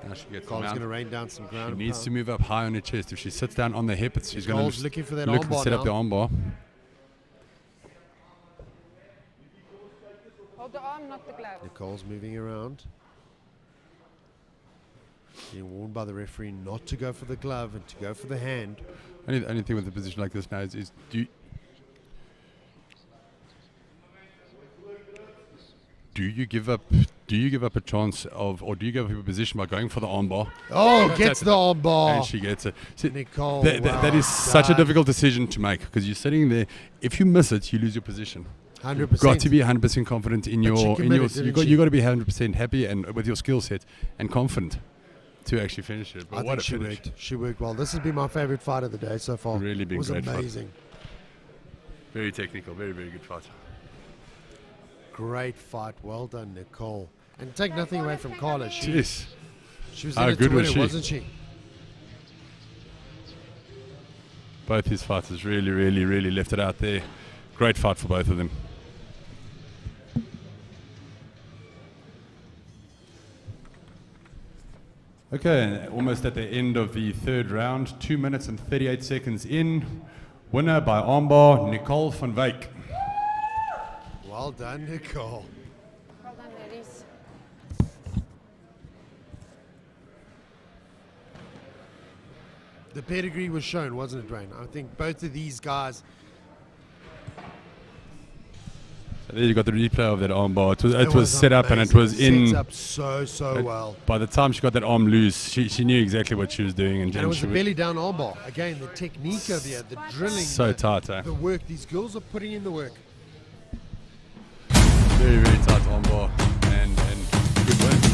Now she gets Carla's Mount. going to rain down some ground. She and needs pound. to move up high on her chest. If she sits down on the hip, she's going Nicole's to looking for that look armbar set up the now. armbar. Hold the arm, not the glove. Nicole's moving around. Being warned by the referee not to go for the glove and to go for the hand. Only thing with a position like this now is do you give up a chance of, or do you give up a position by going for the armbar? Oh, gets the armbar. And she gets it. See, Nicole, that is such a difficult decision to make because you're sitting there. If you miss it, you lose your position. 100%. You've got to be 100% confident in But she your. committed, didn't she? You got to be 100% happy and with your skill set and confident to actually finish it. But I what think a finish! She worked well. This has been my favorite fight of the day so far. Really big, it was great fight. amazing. Very technical, very good fight. Great fight. Well done, Nicole. And take nothing away from Carla. She Jeez, was how in it good to win was it, she? wasn't she? Both his fighters really left it out there. Great fight for both of them. Okay, almost at the end of the third round, 2 minutes and 38 seconds in. Winner by armbar, Nicole van Wyk. Well done, Nicole. Well done, ladies. The pedigree was shown, wasn't it, Dwayne? I think both of these guys. So there you got the replay of that armbar. It was was set up and it amazing. was in. Set up so well. By the time she got that arm loose, she knew exactly what she was doing. And And it was she a belly down armbar. Again, the technique of the drilling. so the, tight, eh? The work. These girls are putting in the work. Very tight armbar and good win.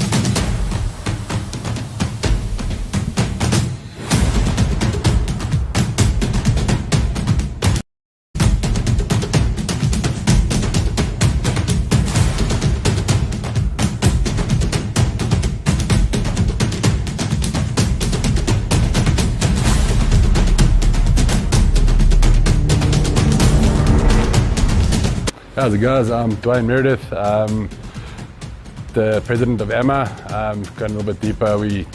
How's it guys? I'm Dwayne Meredith, the president of MMA. Going a little bit deeper, we've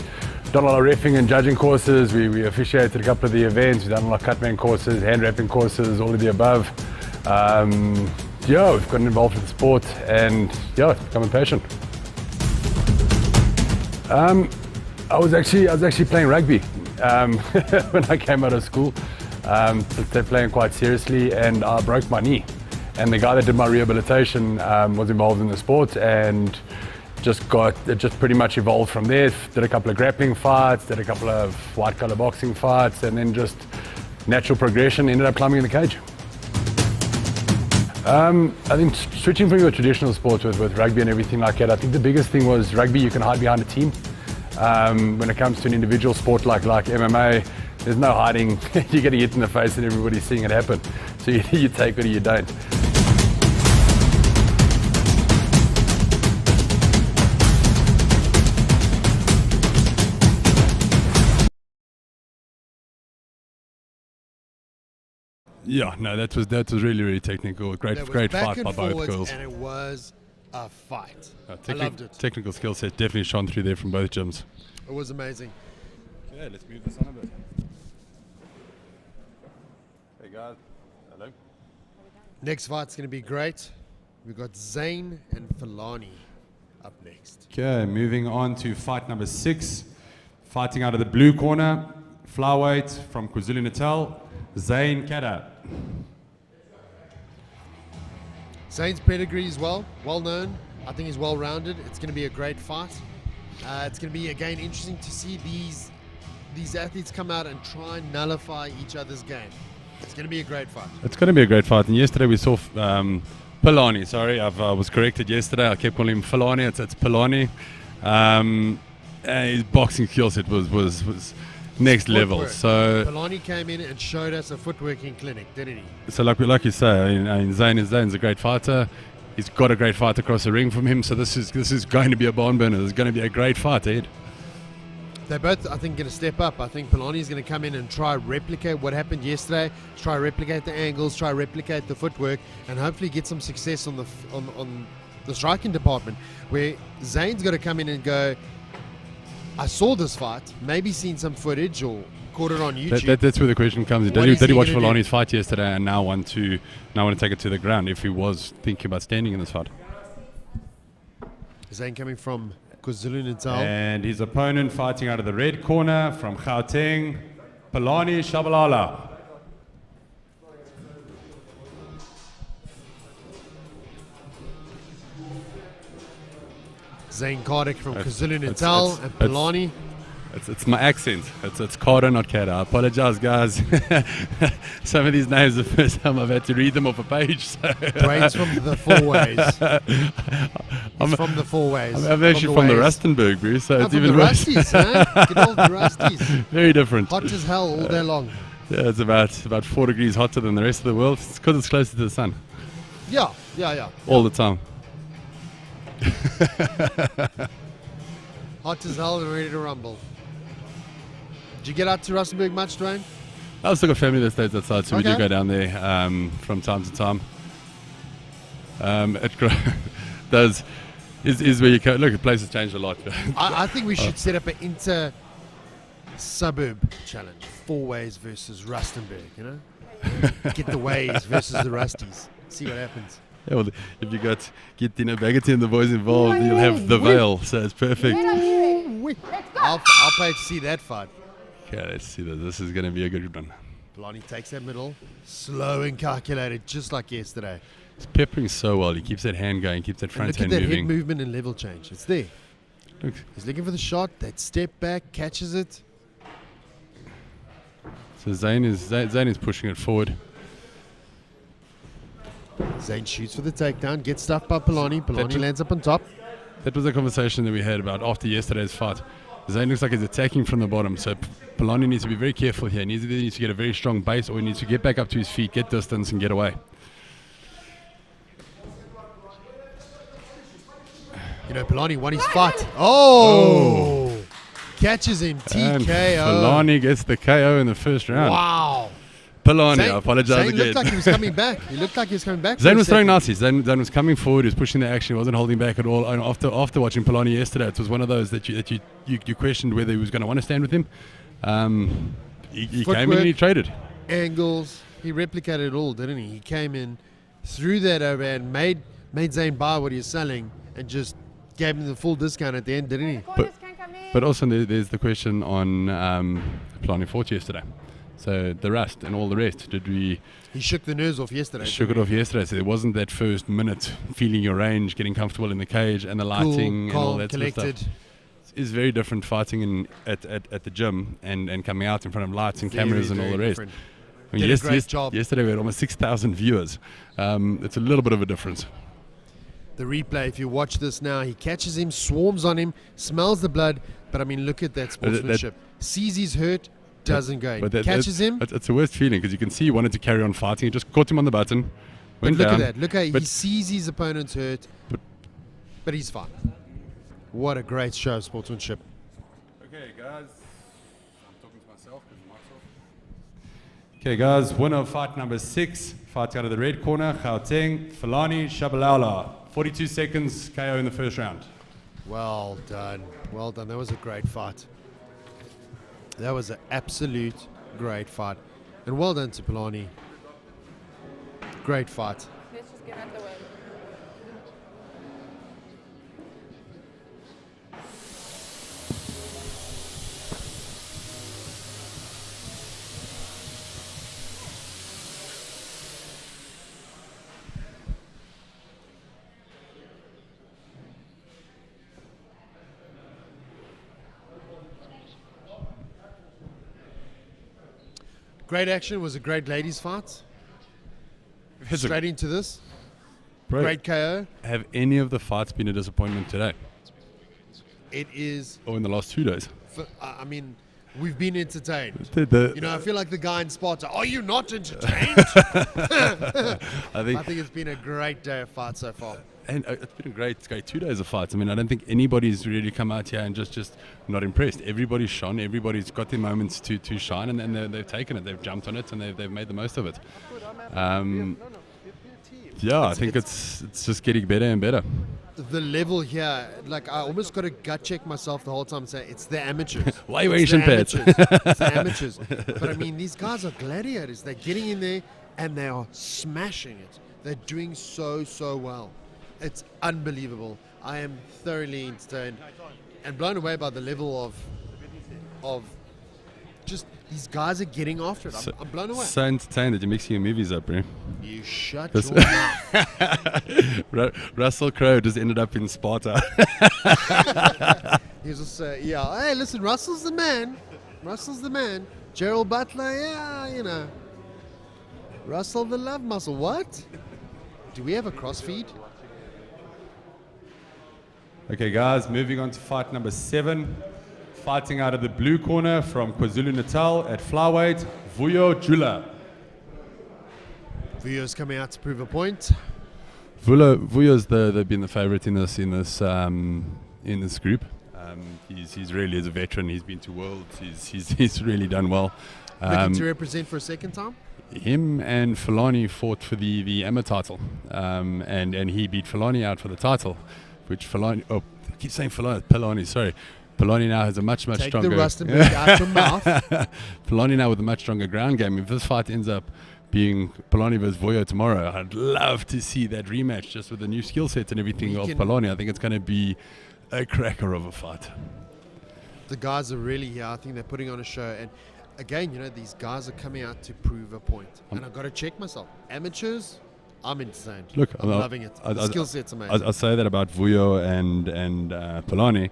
done a lot of reffing and judging courses. We officiated a couple of the events. We've done a lot of cutman courses, hand wrapping courses, all of the above. We've gotten involved with the sport and it's become a passion. I was actually playing rugby when I came out of school. They're playing quite seriously, and I broke my knee. And the guy that did my rehabilitation was involved in the sport, and it just pretty much evolved from there. Did a couple of grappling fights, did a couple of white collar boxing fights, and then just natural progression, ended up climbing in the cage. I think switching from your traditional sports with rugby and everything like that, I think the biggest thing was rugby, you can hide behind a team. When it comes to an individual sport like MMA, there's no hiding. You're getting hit in the face and everybody's seeing it happen. So you take it or you don't. Yeah, no, that was really technical. Great fight by both girls. And it was a fight. I loved it. Technical skill set definitely shone through there from both gyms. It was amazing. Yeah, let's move this on a bit. Hey guys, hello. Next fight's going to be great. We've got Zane and Fulani up next. Okay, moving on to fight number 6. Fighting out of the blue corner, flyweight from KwaZulu-Natal, Zane Kada. Zane's pedigree is well known. I think he's well rounded. It's going to be a great fight. It's going to be again interesting to see these athletes come out and try and nullify each other's game. It's going to be a great fight. It's going to be a great fight. And yesterday we saw Polani. Sorry, I was corrected yesterday. I kept calling him Fulani. It's Polani. His boxing skill set was next level. So Polani came in and showed us a footworking clinic, didn't he? So like you say, I mean Zane's a great fighter. He's got a great fight across the ring from him. So this is going to be a barn burner. There's going to be a great fight ahead. They're both, I think, going to step up. I think Polani's going to come in and try replicate what happened yesterday. Try replicate the angles. Try replicate the footwork, and hopefully get some success on the striking department. Where Zane's got to come in and go, I saw this fight, maybe seen some footage or caught it on YouTube. That's where the question comes in. Did he watch Fulani's fight yesterday and now want to take it to the ground if he was thinking about standing in this fight? Zane coming from KwaZulu-Natal. And his opponent fighting out of the red corner from Gauteng, Polani Shabalala. Zane Kardec from KwaZulu-Natal and Polani. It's my accent. It's Carter, not Kada. I apologize, guys. Some of these names, the first time I've had to read them off a page. So. Dwayne's from the Four Ways. He's from the Four Ways. I'm actually from the Rustenburg, Bruce. So it's even worse. Rusties, huh? Good old Rusties. Very different. Hot as hell all day long. Yeah, it's about 4 degrees hotter than the rest of the world. It's because it's closer to the sun. Yeah. All the time. Hot as hell and ready to rumble. Did you get out to Rustenburg much, Dwayne? I've still got family that stays outside, so we do go down there from time to time. It is where you go. Look, the place has changed a lot. I think we should set up an inter-suburb challenge. 4 Ways versus Rustenburg, you know? Get the Ways versus the Rusties. See what happens. Yeah, well, if you got Dino Baggerty and the boys involved, you'll have the Vale, so it's perfect. I'll pay to see that fight. Okay, let's see this. This is going to be a good one. Polani takes that middle, slow and calculated, just like yesterday. He's peppering so well. He keeps that hand going, keeps that front hand moving. Look at that moving. head movement and level change. It's there. Look. He's looking for the shot. That step back, catches it. So Zane is pushing it forward. Zane shoots for the takedown, gets stuffed by Polani. Polani lands up on top. That was a conversation that we had about after yesterday's fight. Zane looks like he's attacking from the bottom, so Polani needs to be very careful here. He needs to get a very strong base, or he needs to get back up to his feet, get distance, and get away. You know, Polani won his fight. Oh! Catches him, TKO. And Polani gets the KO in the first round. Wow. Polani, I apologize Zane again. looked like he was coming back. He looked like he was coming back. Zane was throwing nicely. Zane was coming forward. He was pushing the action. He wasn't holding back at all. And after watching Polani yesterday, it was one of those that you questioned whether he was going to want to stand with him. He came in and he traded. Angles. He replicated it all, didn't he? He came in, threw that over and made Zane buy what he was selling and just gave him the full discount at the end, didn't he? But also there's the question on Plani fought yesterday. So the rust and all the rest, He shook the nerves off yesterday. Shook it off yesterday. So there wasn't that first minute feeling your range, getting comfortable in the cage and the lighting Cool, and all calm, that sort of collected. stuff. It's very different fighting at the gym and coming out in front of lights and cameras and all the rest. different. I mean, Did a great job. Yesterday we had almost 6,000 viewers. It's a little bit of a difference. The replay, if you watch this now, he catches him, swarms on him, smells the blood, but I mean, look at that sportsmanship. Sees he's hurt, doesn't go in. Catches him. It's the worst feeling because you can see he wanted to carry on fighting. He just caught him on the button. But Went look down, at that. Look how he sees his opponent's hurt, but he's fine. What a great show of sportsmanship. Okay, guys. I'm talking to myself because the mic's off. Okay, guys. Winner of fight number 6. Fight out of the red corner. Gauteng, Fulani, Shabalala. 42 seconds, KO in the first round. Well done. Well done. That was a great fight. That was an absolute great fight. And well done to Polani. Great fight. Let's just get out the way. Great action. Was a great ladies fight. Straight into this. Bro, Great KO. have any of the fights been a disappointment today? It is. Or in the last 2 days? I mean, we've been entertained. The- You know, I feel like the guy in Sparta. Are you not entertained? I think I think it's been a great day of fight so far. And it's been a great 2 days of fights. I mean, I don't think anybody's really come out here and just not impressed. Everybody's shone. Everybody's got their moments to shine, and they've taken it. They've jumped on it, and they've made the most of it. Yeah, I think it's just getting better and better. The level here, like I almost got to gut check myself the whole time and say it's the amateurs. Why are you It's wearing the pads? amateurs. It's the amateurs. But I mean, these guys are gladiators. They're getting in there and they are smashing it. They're doing so well. It's unbelievable. I am thoroughly entertained and blown away by the level of just these guys are getting after it. I'm blown away. So entertained that you're mixing your movies up, bro. You shut your mouth. Russell Crowe just ended up in Sparta. He was just yeah. Hey, listen, Russell's the man. Russell's the man. Gerald Butler, yeah, you know. Russell the love muscle. What? Do we have a crossfeed? Okay, guys, moving on to fight number 7. Fighting out of the blue corner from KwaZulu-Natal at flyweight, Vuyo Jula. Vuyo's coming out to prove a point. Vuyo's they've been the favourite in this group. He's really is a veteran. He's been to worlds. He's really done well. Looking to represent for a second time. Him and Fulani fought for the Emma title, and he beat Fulani out for the title, which Fulani. Oh, I keep saying Fulani. Sorry. Polani now has a much Take stronger. the Rustenburg out your mouth. Polani now with a much stronger ground game. If this fight ends up being Polani versus Vuyo tomorrow, I'd love to see that rematch just with the new skill sets and everything of Polani. I think it's going to be a cracker of a fight. The guys are really here. I think they're putting on a show. And again, you know, these guys are coming out to prove a point. And I've got to check myself. Amateurs, I'm entertained. Look, I'm loving it. The skill set's amazing. I say that about Vuyo and Polani.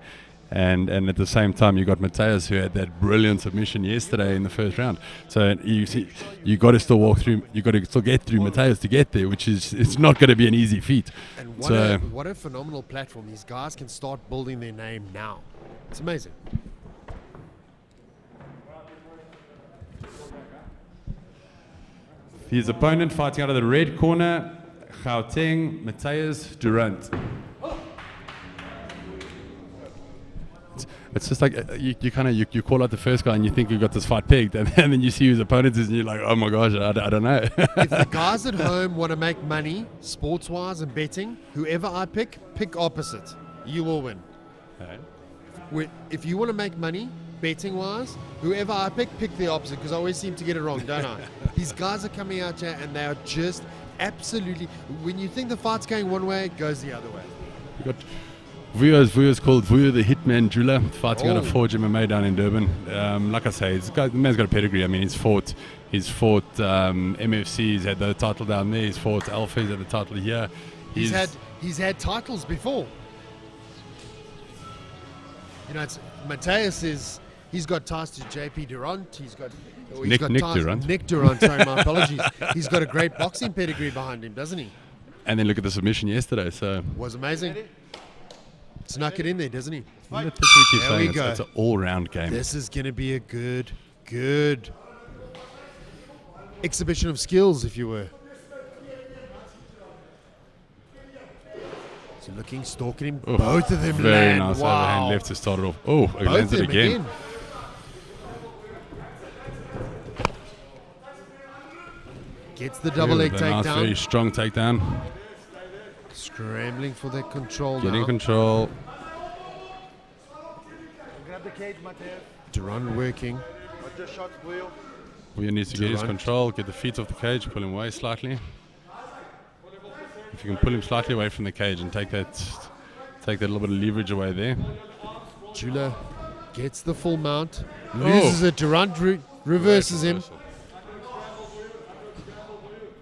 And at the same time, you got Mateus, who had that brilliant submission yesterday in the first round. So you got to still walk through. You got to still get through Mateus to get there, which is it's not going to be an easy feat. And so what a phenomenal platform! These guys can start building their name now. It's amazing. His opponent fighting out of the red corner, Gauteng, Mateus Durant. It's just like you call out the first guy and you think you've got this fight pegged, and then you see who his opponent is and you're like, oh my gosh, I don't know. If the guys at home want to make money, sports-wise and betting, whoever I pick opposite. You will win. Okay. If you want to make money, betting-wise, whoever I pick the opposite, because I always seem to get it wrong, don't I? These guys are coming out here and they are just absolutely... When you think the fight's going one way, it goes the other way. Vuyo's called Vuyo the Hitman Driller, fighting out of Forge MMA down in Durban. Like I say, the man's got a pedigree. I mean, he's fought MFC, he's had the title down there, he's fought Alpha, he's had the title here. He's had titles before. You know, it's Mateus he's got ties to JP Durant. He's got Nick ties Durant. Nick Durant. Sorry, my apologies. He's got a great boxing pedigree behind him, doesn't he? And then look at the submission yesterday. So Was amazing. Snuck it in there, doesn't he? that's what we keep There saying. we go. It's an all-round game. This is going to be a good exhibition of skills, if you were. So looking, stalking him. Oof, Both of them very land. nice Wow. overhand left to start it off. Oh, he Both lands of it them again. Gets the double leg Nice, very takedown. strong takedown. Scrambling for that control Getting now. control. Grab the cage, Mateus. Duran working. Watch your shots, Vuyo. Vuyo needs to get his Durant. control, get the feet off the cage, pull him away slightly. If you can pull him slightly away from the cage and take that little bit of leverage away there. Jula gets the full mount. Loses it. Durant reverses him.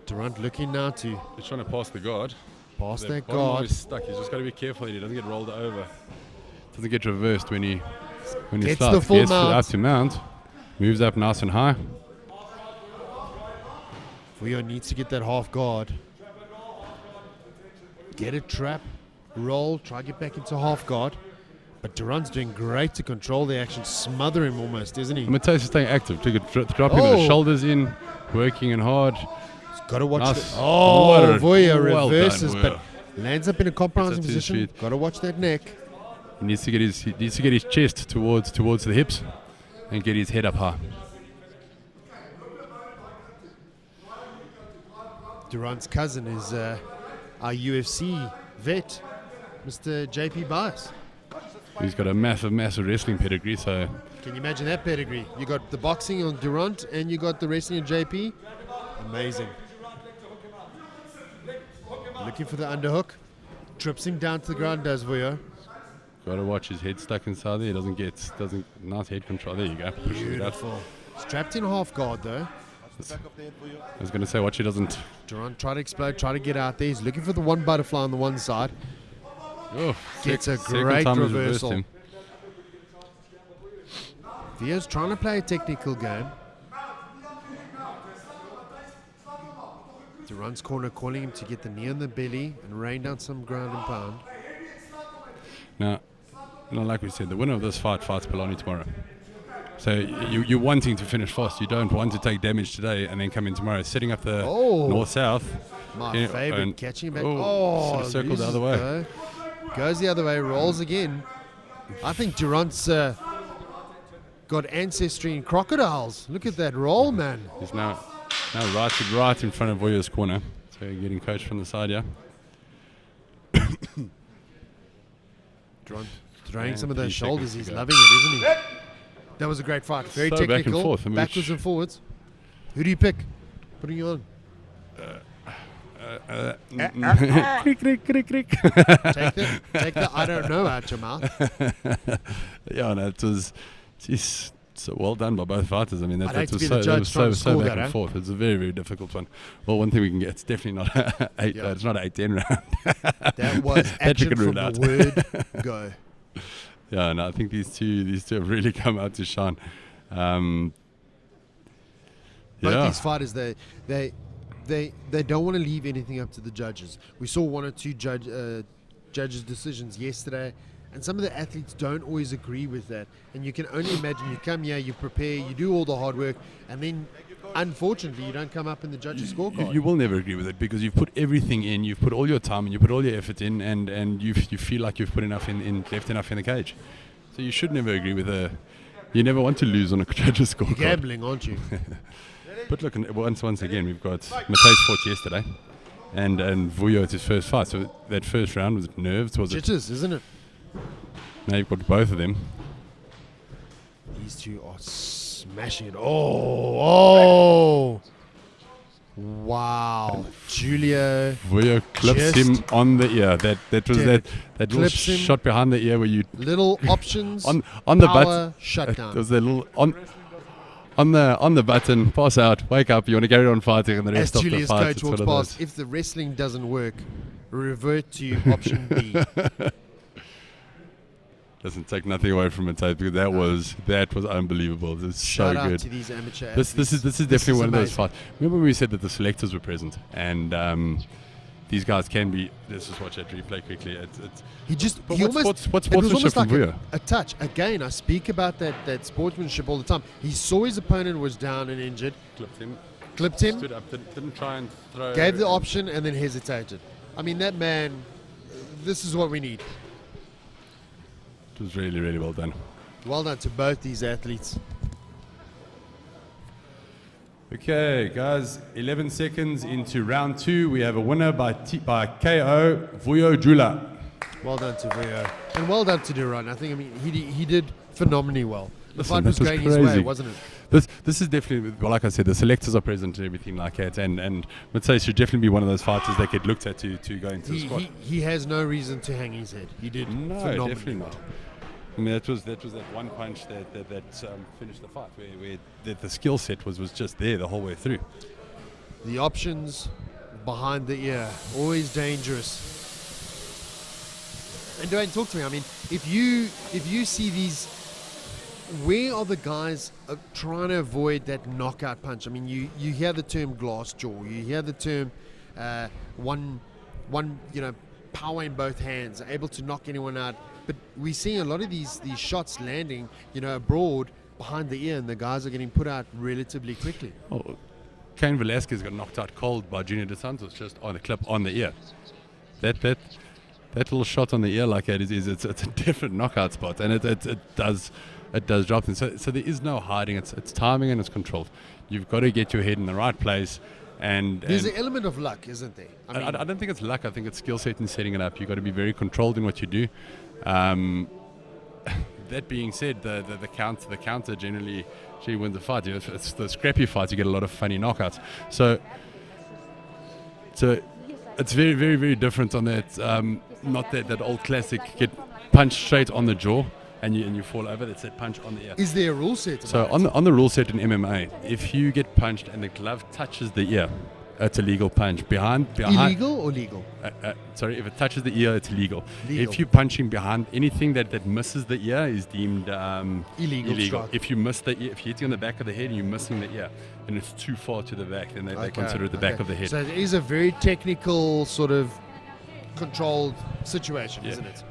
Durant looking now to He's trying to pass the guard. pass The that bottom guard. line is stuck. He's just got to be careful that he doesn't get rolled over. Doesn't get reversed when he Gets starts. the full Gets mount. up to mount. Moves up nice and high. Vuyo needs to get that half guard. Get a trap, roll, try to get back into half guard. But Durant's doing great to control the action, smother him almost, isn't he? Mateus is staying active. Dropping Oh. the shoulders in, working and hard. Got to watch Nice. the, oh, What a- Vuyo well reverses, done, but Vuyo. lands up in a compromising Gets up to his position. feet. Got to watch that neck. He needs to get his chest towards the hips and get his head up high. Durant's cousin is our UFC vet, Mr. JP Bias. He's got a massive wrestling pedigree, so Can you imagine that pedigree? You got the boxing on Durant and you got the wrestling on JP. Amazing. Looking for the underhook. Trips him down to the ground, does Vuyo. got to watch his head stuck inside there. He doesn't nice head control. There you go. Pushes it up. Beautiful. Strapped in half guard though. Back of the head, Vuyo. I was going to say, watch he doesn't. Durant try to explode, try to get out there. He's looking for the one butterfly on the one side. Oh, Gets a second great time he's reversed reversal. him. Vuyo's trying to play a technical game. Durant's corner calling him to get the knee on the belly and rain down some ground and pound. Now, like we said, the winner of this fights Polani tomorrow. So you're wanting to finish fast. You don't want to take damage today and then come in tomorrow. Setting up the Oh. north-south. My Yeah, favorite, and- catching him back. oh, Oh, sort of circled the loses other way. though. Goes the other way, rolls again. I think Durant's got ancestry in crocodiles. Look at that roll, man. He's now right in front of Vuyo's corner. So you're getting coached from the side, yeah. Durant throwing Yeah, some of 3 those shoulders. seconds He's to go. loving it, isn't he? That was a great fight. Very So back and technical. forth, I mean, Backwards and forwards. Who do you pick? Putting you on. Crick, crick, crick, crick. Take the I don't know out your mouth. Yeah, no, it was just so well done by both fighters. I mean, I'd that hate to was be so, the that judge was trying to so score back that, and eh? forth. It's a very, very difficult one. Well, one thing we can get, it's definitely not a 8. Yeah. It's not an 8-10 round. That was That you action can from rule the out. word go. Yeah, no, I think these two have really come out to shine. Both Yeah, these fighters, they don't want to leave anything up to the judges. We saw 1 or 2 judges' decisions yesterday, and some of the athletes don't always agree with that. And you can only imagine, you come here, you prepare, you do all the hard work, and then unfortunately you don't come up in the judges' scorecard. you will never agree with it because you've put everything in, you've put all your time and you put all your effort in, and you feel like you've put enough in left enough in the cage. So you should never agree with a. You never want to lose on a judges' You're scorecard. gambling, aren't you? But look, and once again, we've got Mateus fought yesterday, and Vuyo, it's his first fight. So that first round was nerves, was it? Jitters, isn't it? Now you've got both of them. These two are smashing it. Oh! Wow. Julio Vuyo clips just him on the ear. That was Dude, that little clips him. shot behind the ear where you little options on the power button. shutdown. There was a little on the button. Pass out. Wake up. You want to carry on fighting, and the As rest of the Julia's fight. coach It's walks one of past, those. if the wrestling doesn't work, revert to option B. Doesn't take nothing away from it, because that was unbelievable. It's Shout so out good. to these amateur This is athletes. definitely one of those amazing. fights. Remember when we said that the selectors were present, and these guys can be. Let's just watch that replay quickly. He just But he what almost sports- what it was sportsmanship almost like from a touch. Again, I speak about that sportsmanship all the time. He saw his opponent was down and injured, clipped him, stood up, didn't try and throw. gave the option, and then hesitated. I mean, that man. This is what we need. It was really, really well done. Well done to both these athletes. Okay, guys, 11 seconds into round 2. We have a winner by KO, Vuyo Jula. Well done to Vuyo. And well done to Duran. I think, he did phenomenally well. The Listen, fight was that was going his way, crazy. wasn't it? This is definitely, well, like I said, the selectors are present and everything like that. And Matsei should definitely be one of those fighters that get looked at to go into the squad. He has no reason to hang his head. He did No, phenomenally definitely well. not. I mean, that was that one punch that finished the fight, where the skill set was just there the whole way through. The options behind the ear, always dangerous. And Dwayne, talk to me. I mean, if you see these, where are the guys trying to avoid that knockout punch? I mean, you hear the term glass jaw, you hear the term one power in both hands, able to knock anyone out. But we're seeing a lot of these shots landing, abroad behind the ear, and the guys are getting put out relatively quickly. Oh, Cain Velasquez got knocked out cold by Junior Dos Santos just on a clip on the ear. That little shot on the ear like that it's a different knockout spot, and it does drop in. So there is no hiding. It's timing and it's controlled. You've got to get your head in the right place. And there's an element of luck, isn't there? I don't think it's luck. I think it's skill set and setting it up. You've got to be very controlled in what you do. That being said, the counter generally wins the fight. It's the scrappy fights. You get a lot of funny knockouts. So it's very, very, very different on that. Not that old classic get punched straight on the jaw and you fall over. That's that punch on the ear. Is there a rule set? So on the rule set in MMA, if you get punched and the glove touches the ear, it's a legal punch. Behind illegal or legal? Sorry, if it touches the ear, it's legal. Legal. If you're punching behind anything that misses the ear is deemed Illegal strike. If you miss the ear, if you're hitting on the back of the head and you're missing the ear, and it's too far to the back, then they consider it the back of the head. So it is a very technical sort of controlled situation, isn't it?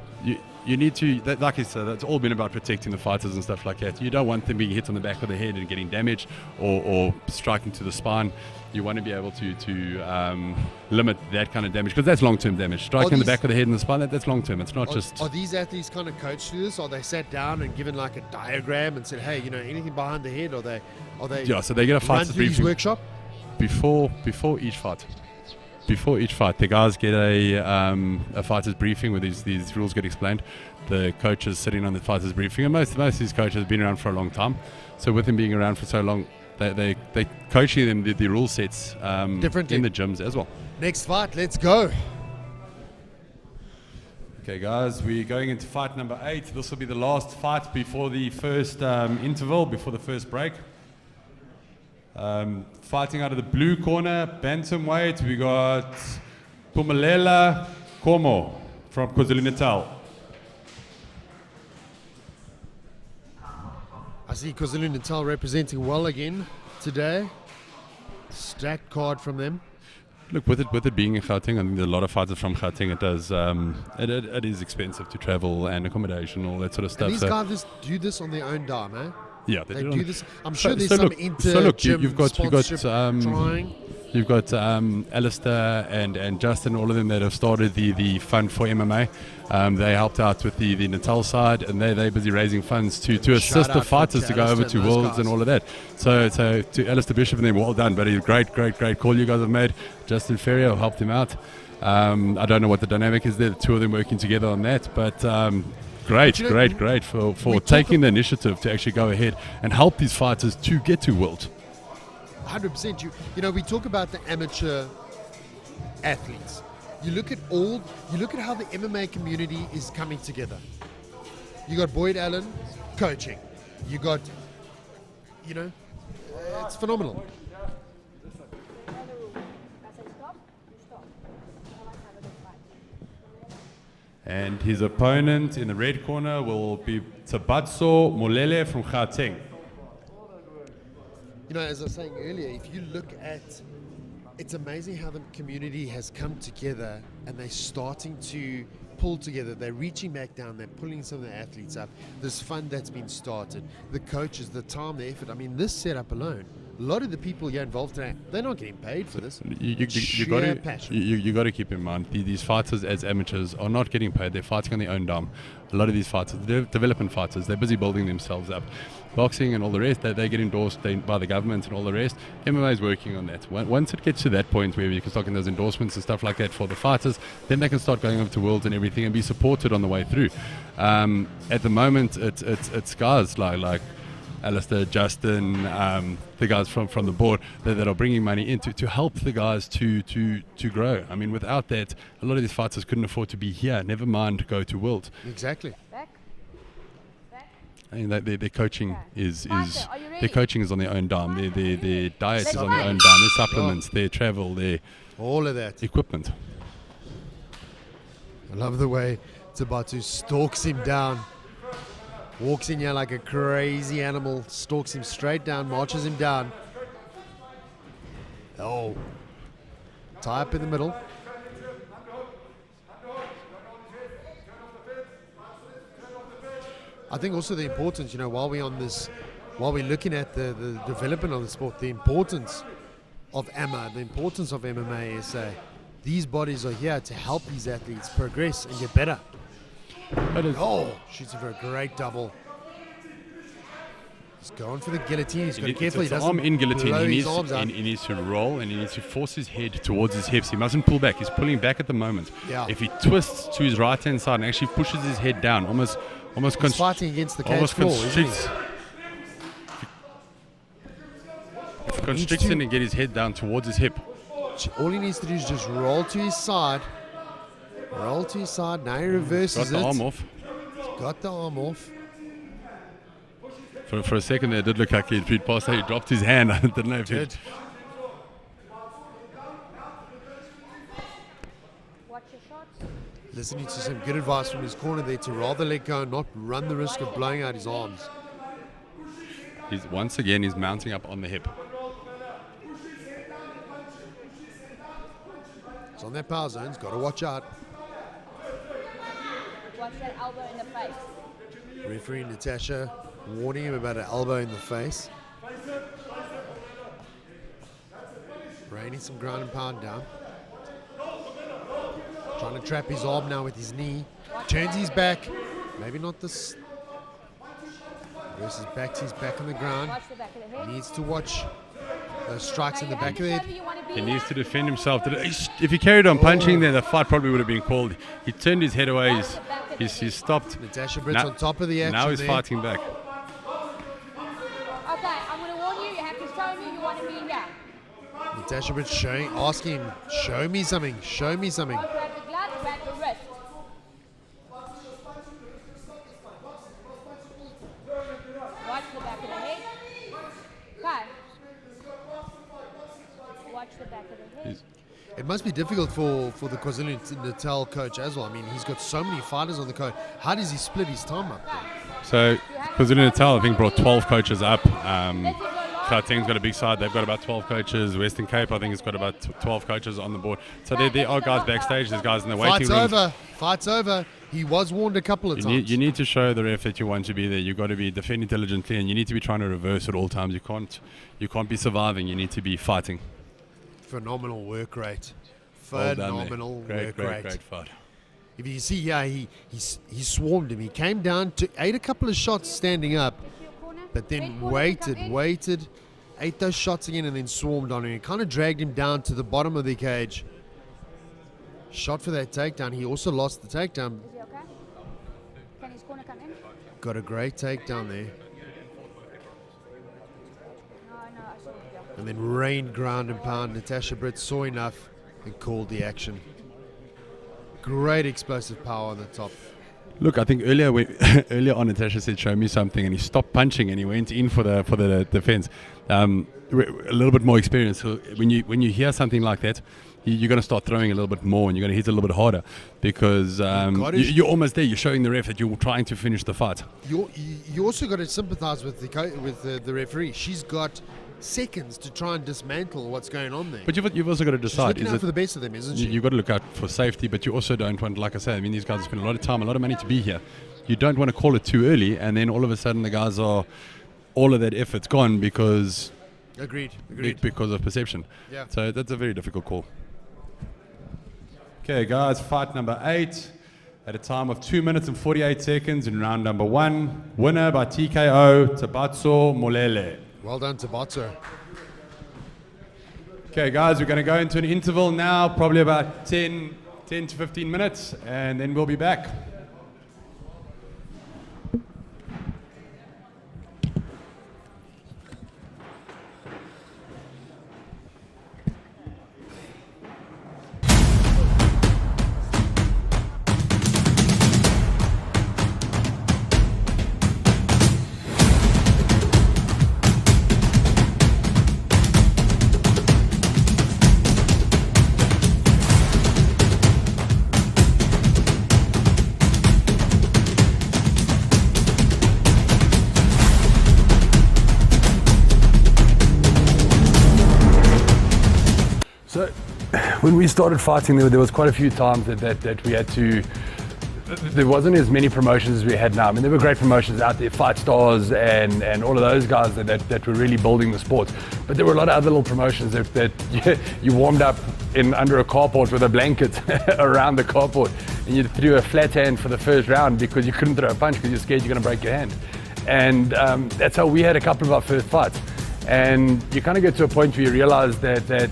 You need to, like I said, it's all been about protecting the fighters and stuff like that. You don't want them being hit on the back of the head and getting damaged or striking to the spine. You want to be able to limit that kind of damage, because that's long-term damage. Striking on the back of the head and the spine, that's long-term. It's not just... Are these athletes kind of coached through this? Are they sat down and given like a diagram and said, hey, anything behind the head? Are they Yeah, so they get a run fighter's through this briefing workshop? before each fight. Before each fight, the guys get a fighter's briefing where these rules get explained. The coach is sitting on the fighter's briefing, and most of these coaches have been around for a long time. So with them being around for so long, they coaching them the rule sets Differently in the gyms as well. Next fight, let's go. Okay, guys, we're going into fight number 8. This will be the last fight before the first interval, before the first break. Fighting out of the blue corner, bantamweight, we got Pumelela Komo from KwaZulu-Natal. I see KwaZulu-Natal representing well again today. Stacked card from them. Look, with it being in Gauteng, I think there's a lot of fighters from Gauteng. It does, it is expensive to travel and accommodation, all that sort of stuff. And these guys do this on their own dime, eh? Yeah, they do this. I'm sure there's some you've got trying. You've got Alistair and Justin, all of them that have started the fund for MMA. They helped out with the Natal side, and they're busy raising funds to assist the fighters to go over to Worlds and all of that. So to Alistair Bishop and them, well done, buddy. Great call you guys have made. Justin Ferrier helped him out. I don't know what the dynamic is there, the two of them working together on that, but great for taking the initiative to actually go ahead and help these fighters to get to World. 100%. You know, we talk about the amateur athletes. You look at how the MMA community is coming together. You got Boyd Allen coaching. You got, you know, it's phenomenal. And his opponent in the red corner will be Tabatso Molele from Gauteng. You know, as I was saying earlier, if you look at, it's amazing how the community has come together and they're starting to pull together. They're reaching back down. They're pulling some of the athletes up. This fund that's been started, the coaches, the time, the effort. I mean, this setup alone, a lot of the people here involved today, they're not getting paid for this. You got to keep in mind, these fighters as amateurs are not getting paid. They're fighting on their own dime. A lot of these fighters, they're development fighters. They're busy building themselves up. Boxing and all the rest, they get endorsed by the government and all the rest. MMA is working on that. Once it gets to that point where you can start getting those endorsements and stuff like that for the fighters, then they can start going over to Worlds and everything and be supported on the way through. At the moment, it's guys like Alistair, Justin, the guys from the board that are bringing money in to help the guys to grow. I mean, without that, a lot of these fighters couldn't afford to be here, never mind go to Worlds. Exactly. I mean, their coaching is their coaching is on their own dime. Their diet is on their own dime. Their supplements, their travel, their all of that equipment. I love the way Tabatu stalks him down. Walks in here like a crazy animal, stalks him straight down, marches him down. Oh, tie up in the middle. I think also the importance, you know, while we're looking at the development of the sport, the importance of AMA, the importance of MMASA, these bodies are here to help these athletes progress and get better. Shoots him for a great double. He's going for the guillotine. He's got to be careful. He doesn't arm in guillotine. blow his arms out. He needs to roll and he needs to force his head towards his hips. He mustn't pull back. He's pulling back at the moment. Yeah. If he twists to his right hand side and actually pushes his head down, almost He's fighting against the cage floor, isn't he? If he constricts him and get his head down towards his hip. All he needs to do is just roll to his side. Roll to his side. Now he reverses it. Got the arm off. He's got the arm off. For a second there, it did look like he'd beat past. He dropped his hand. I didn't know if he did. Watch your shots. Listening to some good advice from his corner there to rather let go and not run the risk of blowing out his arms. He's mounting up on the hip. He's on that power zone. He's got to watch out. Watch that elbow in the face. Referee Natasha warning him about an elbow in the face. Raining some ground and pound down. Trying to trap his arm now with his knee. Turns his back. Maybe not this. Versus back to his back on the ground. Watch the back of the head. Needs to watch those strikes in the back of the head. He needs to defend himself. If he carried on punching there, the fight probably would have been called. He turned his head away. He's stopped. Natasha Britt's on top of the action. Now he's there. fighting back. Okay, I'm going to warn you. You have to show me you want to be here. Natasha Britt asking him, show me something, show me something. Don't grab the glove, grab the wrist. Watch the back of the head. Okay. Watch the back of the head. It must be difficult for the KwaZulu-Natal coach as well. I mean, he's got so many fighters on the coach. How does he split his time up there? So KwaZulu-Natal, I think, brought 12 coaches up. Gauteng's got a big side. They've got about 12 coaches. Western Cape, I think, has got about 12 coaches on the board. So there are guys backstage. There's guys in the waiting room. Fight's over. He was warned a couple of times. You need to show the ref that you want to be there. You've got to be defending diligently, and you need to be trying to reverse at all times. You can't be surviving. You need to be fighting. Phenomenal work rate. Well Phenomenal work rate. Great fight. If you see here, he swarmed him. He came down, ate a couple of shots standing up, but then waited, ate those shots again, and then swarmed on him. He kind of dragged him down to the bottom of the cage. Shot for that takedown. He also lost the takedown. Is he okay? Can his corner come in? Got a great takedown there. And then rained ground and pound. Natasha Britt saw enough and called the action. Great explosive power on the top. Look, I think earlier on Natasha said, "Show me something," and he stopped punching and he went in for the defense. A little bit more experience. So when you hear something like that, you're going to start throwing a little bit more and you're going to hit a little bit harder because you're almost there. You're showing the ref that you're trying to finish the fight. You also got to sympathise with the referee. She's got seconds to try and dismantle what's going on there. But you've also got to decide. She's looking out for the best of them, isn't she? You've got to look out for safety, but you also don't want, like I say, I mean, these guys have spent a lot of time, a lot of money to be here. You don't want to call it too early, and then all of a sudden the guys are, all of that effort's gone because... Agreed. Because of perception. Yeah. So that's a very difficult call. Okay, guys, fight number 8 at a time of 2 minutes and 48 seconds in round number 1. Winner by TKO, Tabatso Molele. Well done, Tabatso. Okay, guys, we're going to go into an interval now, probably about 10 to 15 minutes, and then we'll be back. So when we started fighting, there was quite a few times that we had to, there wasn't as many promotions as we had now. I mean, there were great promotions out there, Fight Stars and all of those guys that were really building the sport. But there were a lot of other little promotions that you warmed up in under a carport with a blanket around the carport, and you threw a flat hand for the first round because you couldn't throw a punch because you're scared you're going to break your hand. And that's how we had a couple of our first fights. And you kind of get to a point where you realize that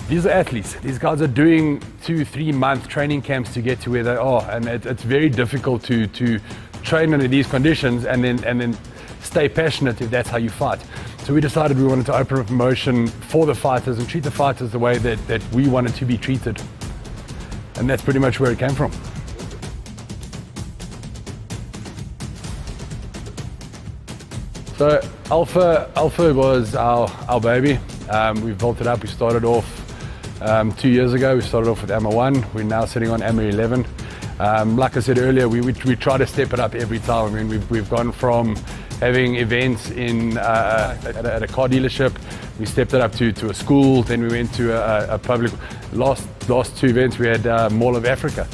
these are athletes. These guys are doing 2-3 month training camps to get to where they are, and it's very difficult to train under these conditions and then stay passionate if that's how you fight. So we decided we wanted to open a promotion for the fighters and treat the fighters the way that we wanted to be treated, and that's pretty much where it came from. So Alpha was our baby. We built it up. We started off 2 years ago. We started off with AMA 1. We're now sitting on AMA 11. Like I said earlier, we try to step it up every time. I mean, we've gone from having events at a car dealership. We stepped it up to a school. Then we went to a public. Last 2 events we had Mall of Africa.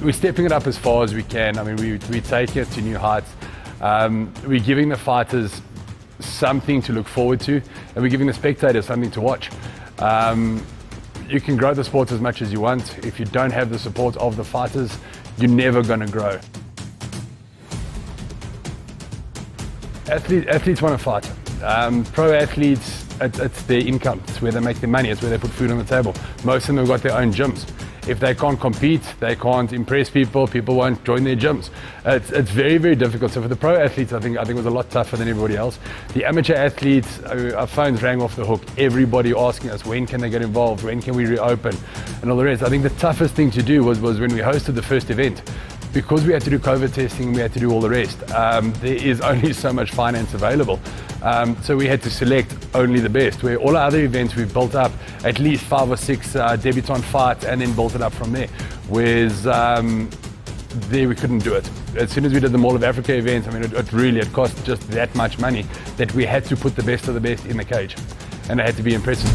We're stepping it up as far as we can. I mean, we're taking it to new heights. We're giving the fighters something to look forward to, and we're giving the spectators something to watch. You can grow the sport as much as you want. If you don't have the support of the fighters, you're never going to grow. Athletes want to fight. Pro athletes, it's their income. It's where they make their money. It's where they put food on the table. Most of them have got their own gyms. If they can't compete, they can't impress people, people won't join their gyms. It's very, very difficult. So for the pro athletes, I think it was a lot tougher than everybody else. The amateur athletes, our phones rang off the hook. Everybody asking us, when can they get involved? When can we reopen? And all the rest. I think the toughest thing to do was when we hosted the first event. Because we had to do COVID testing, we had to do all the rest. There is only so much finance available. So we had to select only the best. Where all our other events, we've built up at least 5 or 6 debutante fights and then built it up from there. Whereas there we couldn't do it. As soon as we did the Mall of Africa events, I mean, it cost just that much money that we had to put the best of the best in the cage. And it had to be impressive.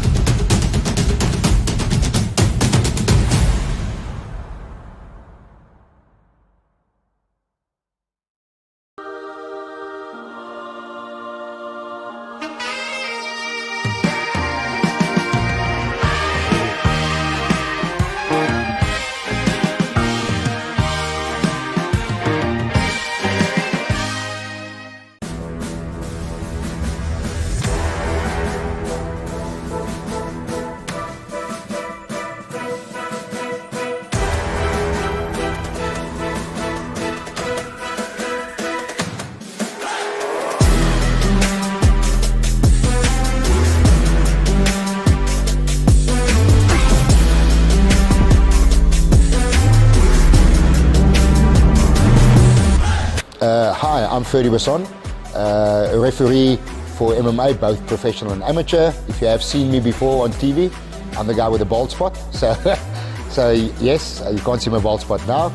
Ferdy Basson, a referee for MMA, both professional and amateur. If you have seen me before on TV, I'm the guy with the bald spot. So yes, you can't see my bald spot now.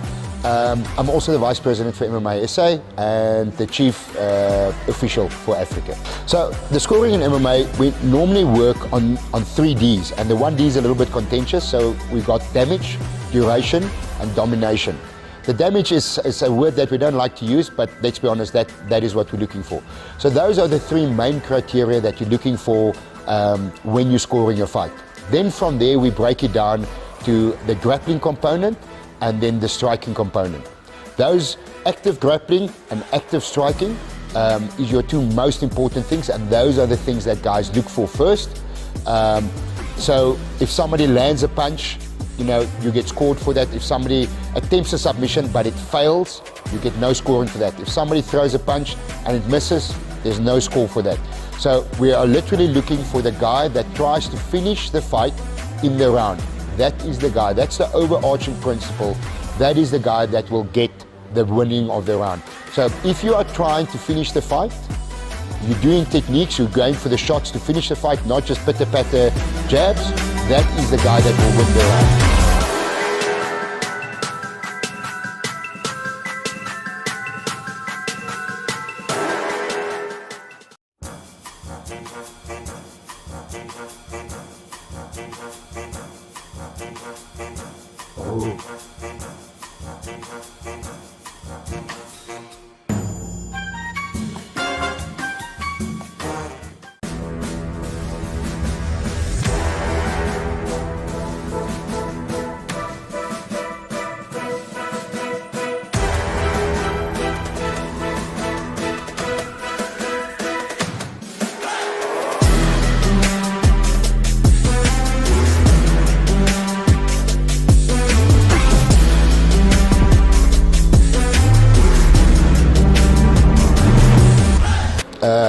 I'm also the Vice President for MMASA and the Chief Official for Africa. So the scoring in MMA, we normally work on 3 Ds, and the 1 D is a little bit contentious, so we've got damage, duration and domination. The damage is a word that we don't like to use, but let's be honest, that is what we're looking for. So those are the 3 main criteria that you're looking for when you're scoring a fight. Then from there we break it down to the grappling component and then the striking component. Those active grappling and active striking is your 2 most important things, and those are the things that guys look for first. So if somebody lands a punch, you get scored for that. If somebody attempts a submission but it fails, you get no scoring for that. If somebody throws a punch and it misses, there's no score for that. So we are literally looking for the guy that tries to finish the fight in the round. That is the guy, that's the overarching principle. That is the guy that will get the winning of the round. So if you are trying to finish the fight, you're doing techniques, you're going for the shots to finish the fight, not just pitter-patter jabs, that is the guy that will win the round.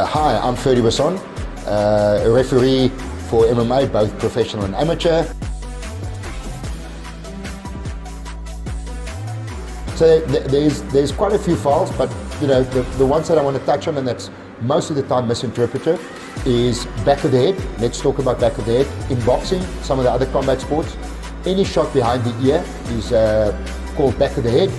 Hi, I'm Ferdy Basson, a referee for MMA, both professional and amateur. So there's quite a few fouls, but the ones that I want to touch on, and that's most of the time misinterpreted, is back of the head. Let's talk about back of the head. In boxing, some of the other combat sports, any shot behind the ear is called back of the head,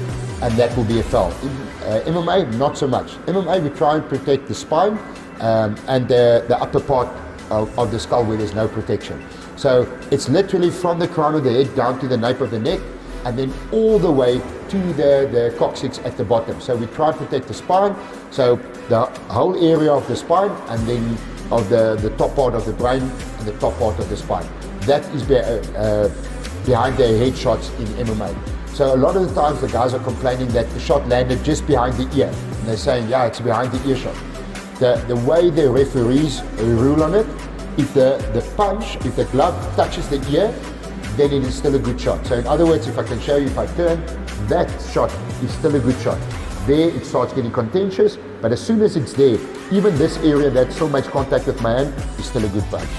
and that will be a foul. In MMA, not so much. MMA, we try and protect the spine and the upper part of the skull where there's no protection. So it's literally from the crown of the head down to the nape of the neck, and then all the way to the coccyx at the bottom. So we try and protect the spine, so the whole area of the spine, and then of the top part of the brain and the top part of the spine. That is behind the head shots in MMA. So a lot of the times the guys are complaining that the shot landed just behind the ear. And they're saying, yeah, it's behind the ear shot. The way the referees rule on it, if the glove touches the ear, then it is still a good shot. So in other words, if I can show you, if I turn, that shot is still a good shot. There it starts getting contentious, but as soon as it's there, even this area that still makes contact with my hand is still a good punch.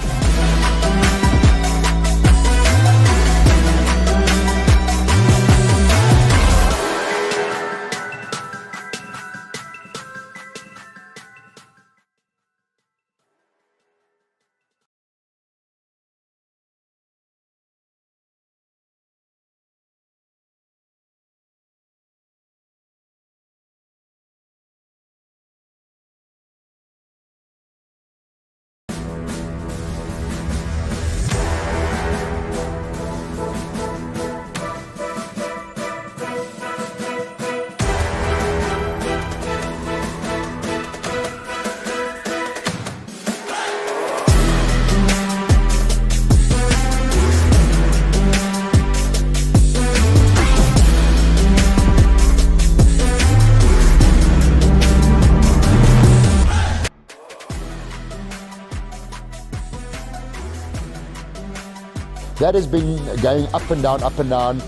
That has been going up and down, up and down.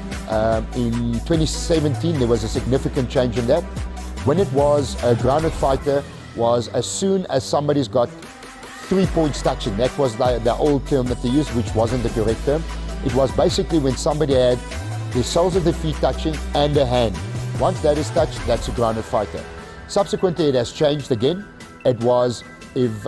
In 2017, there was a significant change in that. When it was a grounded fighter, was as soon as somebody's got 3 points touching. That was the old term that they used, which wasn't the correct term. It was basically when somebody had the soles of the feet touching and a hand. Once that is touched, that's a grounded fighter. Subsequently, it has changed again. It was if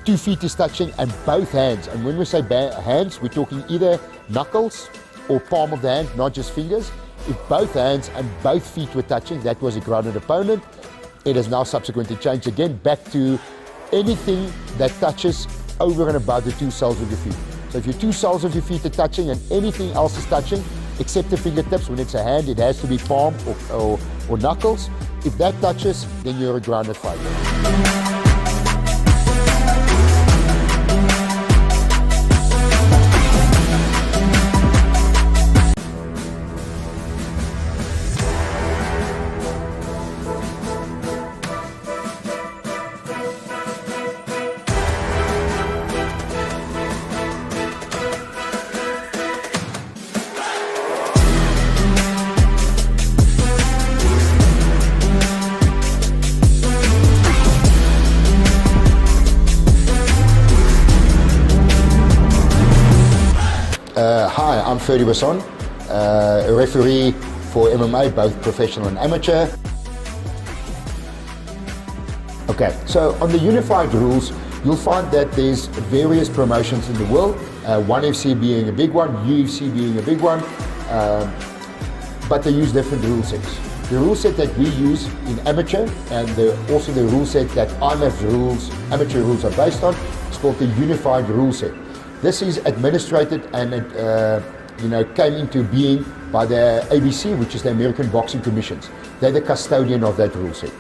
2 feet is touching and both hands, and when we say hands, we're talking either knuckles or palm of the hand, not just fingers. If both hands and both feet were touching, that was a grounded opponent. It has now subsequently changed again back to anything that touches over and above the 2 soles of your feet. So if your 2 soles of your feet are touching and anything else is touching, except the fingertips, when it's a hand, it has to be palm or knuckles. If that touches, then you're a grounded fighter. Hi, I'm Ferdy Basson, a referee for MMA, both professional and amateur. Okay, so on the unified rules, you'll find that there's various promotions in the world, ONE FC being a big one, UFC being a big one, but they use different rule sets. The rule set that we use in amateur and also the rule set that IMF's amateur rules are based on is called the unified rule set. This is administrated and it came into being by the ABC, which is the American Boxing Commissions. They're the custodian of that rule set.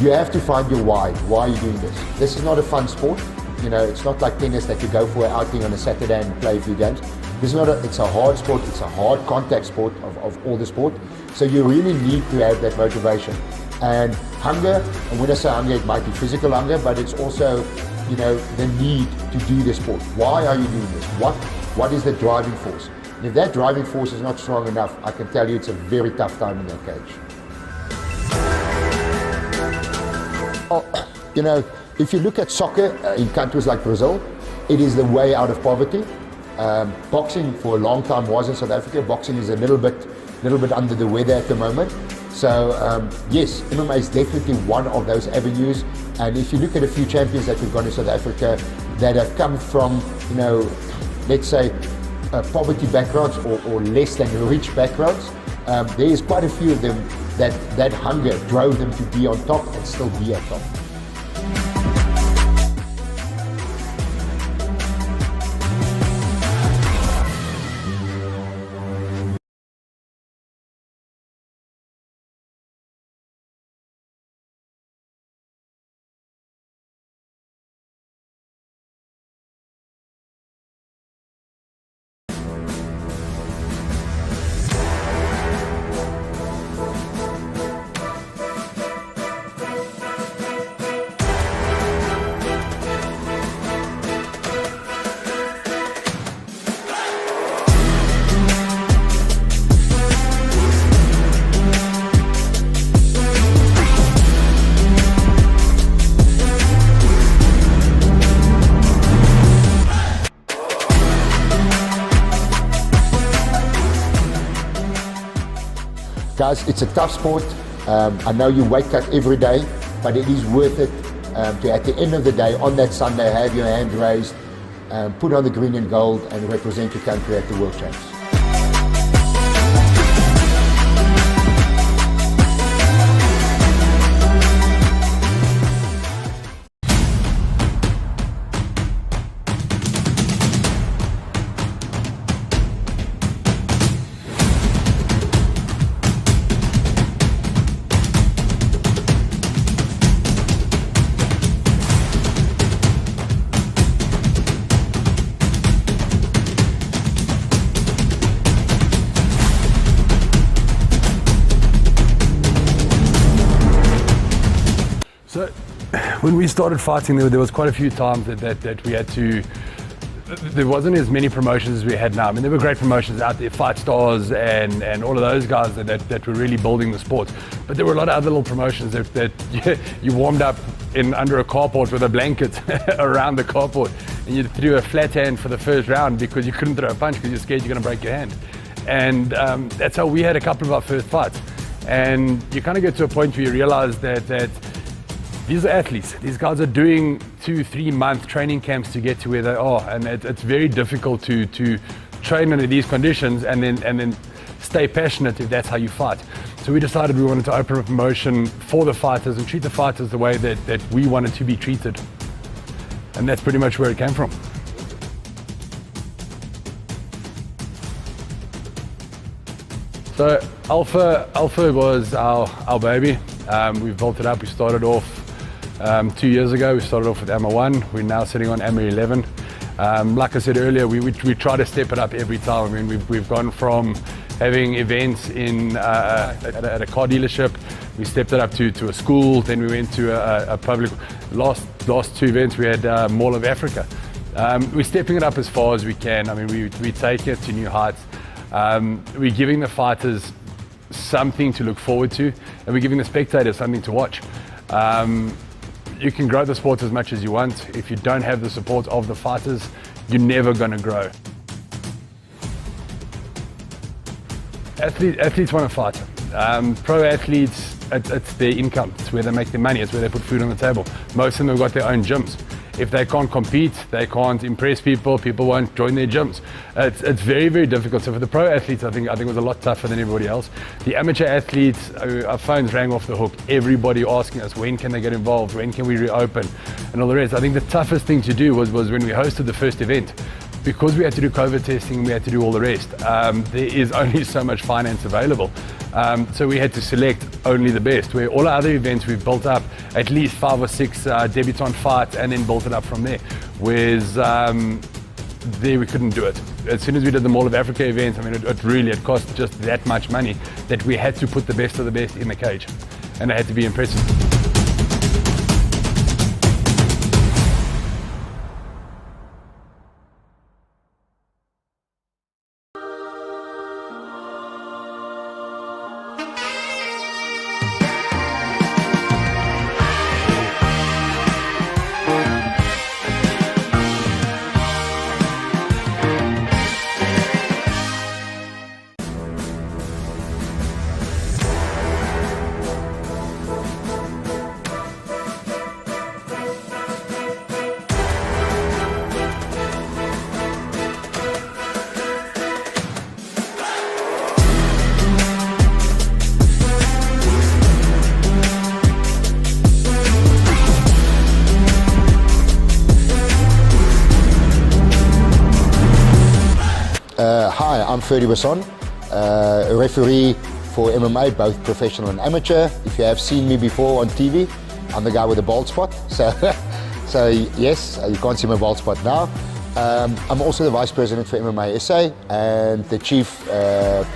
You have to find your why. Why are you doing this? This is not a fun sport. You know, it's not like tennis that you go for an outing on a Saturday and play a few games. This is not it's a hard sport. It's a hard contact sport of all the sport. So you really need to have that motivation and hunger. And when I say hunger, it might be physical hunger, but it's also, you know, the need to do the sport. Why are you doing this? What is the driving force? And if that driving force is not strong enough, I can tell you it's a very tough time in that cage. You know, if you look at soccer in countries like Brazil, it is the way out of poverty. Boxing for a long time was in South Africa. Boxing is a little bit under the weather at the moment. So yes, MMA is definitely one of those avenues. And if you look at a few champions that we've got in South Africa that have come from, you know, let's say poverty backgrounds or less than rich backgrounds, there is quite a few of them that hunger drove them to be on top and still be on top. Guys, it's a tough sport. I know you wake up every day, but it is worth it to, at the end of the day, on that Sunday, have your hand raised, put on the green and gold, and represent your country at the World Champs. when we started fighting, there was quite a few times that we had to. There wasn't as many promotions as we had now. I mean, there were great promotions out there, Fight Stars and all of those guys that were really building the sport. But there were a lot of other little promotions that you warmed up in under a carport with a blanket around the carport, and you threw a flat hand for the first round because you couldn't throw a punch because you're scared you're going to break your hand. And that's how we had a couple of our first fights. And you kind of get to a point where you realize that these are athletes. These guys are doing 2-3 month training camps to get to where they are, and it's very difficult to train under these conditions and then stay passionate if that's how you fight. So we decided we wanted to open a promotion for the fighters and treat the fighters the way that we wanted to be treated, and that's pretty much where it came from. So Alpha was our baby. We've built it up. We started off 2 years ago. We started off with AMA 1. We're now sitting on AMA 11. Like I said earlier, we try to step it up every time. I mean, we've gone from having events at a car dealership. We stepped it up to a school. Then we went to a public. Last 2 events we had Mall of Africa. We're stepping it up as far as we can. I mean, we take it to new heights. We're giving the fighters something to look forward to, and we're giving the spectators something to watch. You can grow the sport as much as you want. If you don't have the support of the fighters, you're never going to grow. Athletes want to fight. Pro athletes, it's their income. It's where they make their money. It's where they put food on the table. Most of them have got their own gyms. If they can't compete, they can't impress people, people won't join their gyms. It's very, very difficult. So for the pro athletes, I think it was a lot tougher than everybody else. The amateur athletes, our phones rang off the hook. Everybody asking us, when can they get involved? When can we reopen? And all the rest. I think the toughest thing to do was when we hosted the first event. Because we had to do COVID testing, we had to do all the rest. There is only so much finance available. So we had to select only the best. Where all our other events, we've built up at least 5 or 6 debutante fights and then built it up from there. Whereas there we couldn't do it. As soon as we did the Mall of Africa event, I mean, it cost just that much money that we had to put the best of the best in the cage. And it had to be impressive. Hi, I'm Ferdy Basson, a referee for MMA, both professional and amateur. If you have seen me before on TV, I'm the guy with the bald spot. So yes, you can't see my bald spot now. I'm also the Vice President for MMASA and the Chief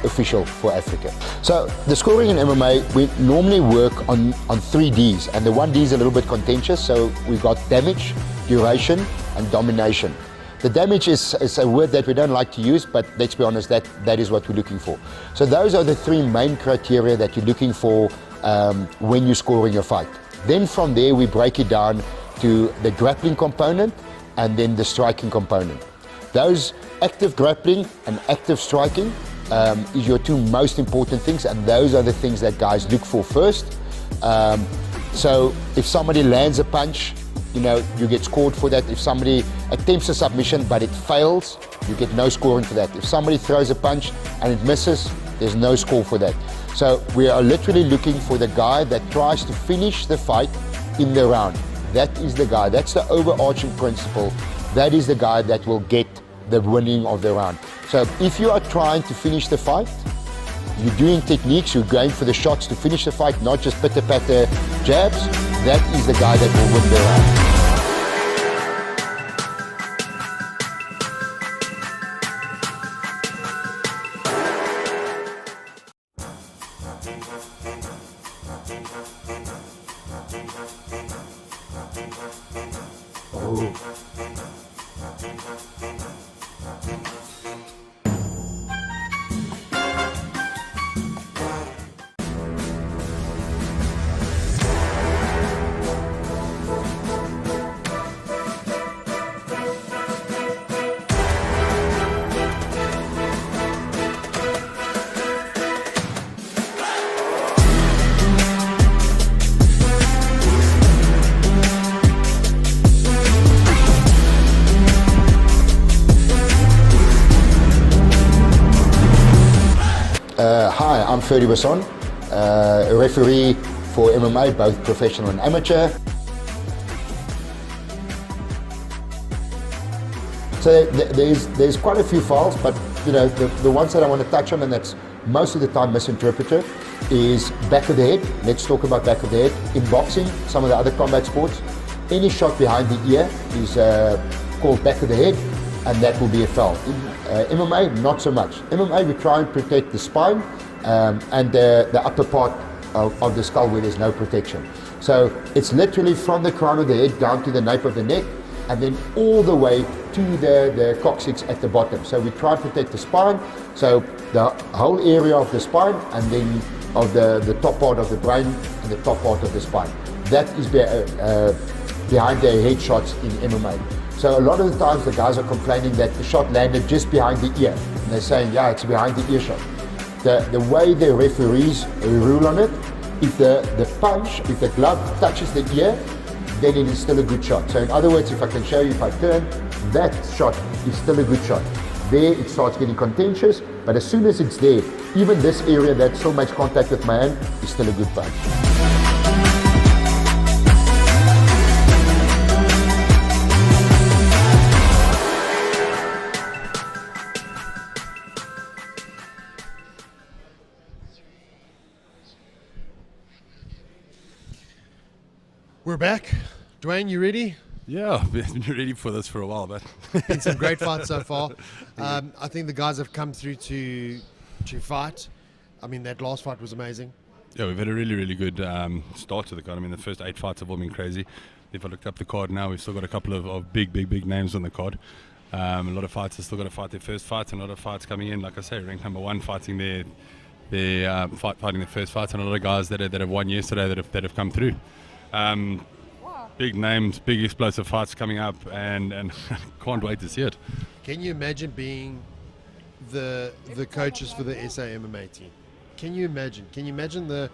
Official for Africa. So the scoring in MMA, we normally work on 3 Ds, and the 1 D is a little bit contentious, so we've got damage, duration and domination. The damage is a word that we don't like to use, but let's be honest, that is what we're looking for. So those are the 3 main criteria that you're looking for when you're scoring a fight. Then from there, we break it down to the grappling component and then the striking component. Those active grappling and active striking is your 2 most important things, and those are the things that guys look for first. So if somebody lands a punch, you get scored for that. If somebody attempts a submission but it fails, you get no scoring for that. If somebody throws a punch and it misses, there's no score for that. So we are literally looking for the guy that tries to finish the fight in the round. That is the guy. That's the overarching principle. That is the guy that will get the winning of the round. So if you are trying to finish the fight, you're doing techniques, you're going for the shots to finish the fight, not just pitter-patter jabs, that is the guy that will win the round. Ferguson, a referee for MMA, both professional and amateur. So there's quite a few fouls, but you know the ones that I want to touch on, and that's most of the time misinterpreted, is back of the head. Let's talk about back of the head. In boxing, some of the other combat sports, any shot behind the ear is called back of the head, and that will be a foul. In MMA, not so much. MMA, we try and protect the spine and the upper part of the skull where there's no protection. So it's literally from the crown of the head down to the nape of the neck, and then all the way to the coccyx at the bottom. So we try and protect the spine, so the whole area of the spine, and then of the top part of the brain and the top part of the spine. That is behind their head shots in MMA. So a lot of the times the guys are complaining that the shot landed just behind the ear. And they're saying, yeah, it's behind the ear shot. The way the referees rule on it, if the punch, if the glove touches the ear, then it is still a good shot. So in other words, if I can show you, if I turn, that shot is still a good shot. There it starts getting contentious, but as soon as it's there, even this area that still makes contact with my hand is still a good punch. We're back. Dwayne, you ready? Yeah, I've been ready for this for a while, but Been some great fights so far. I think the guys have come through to fight. I mean, that last fight was amazing. yeah, we've had a really, really good start to the card. I mean, the first 8 fights have all been crazy. If I looked up the card now, we've still got a couple of big names on the card. A lot of fighters still got to fight their first fight, and a lot of fights coming in. Like I say, ranked number 1 fighting fighting their first fights, and a lot of guys that have won yesterday that have come through. Big names, big explosive fights coming up, and can't wait to see it. Can you imagine being the coaches for the SA MMA team? Can you imagine? Can you imagine the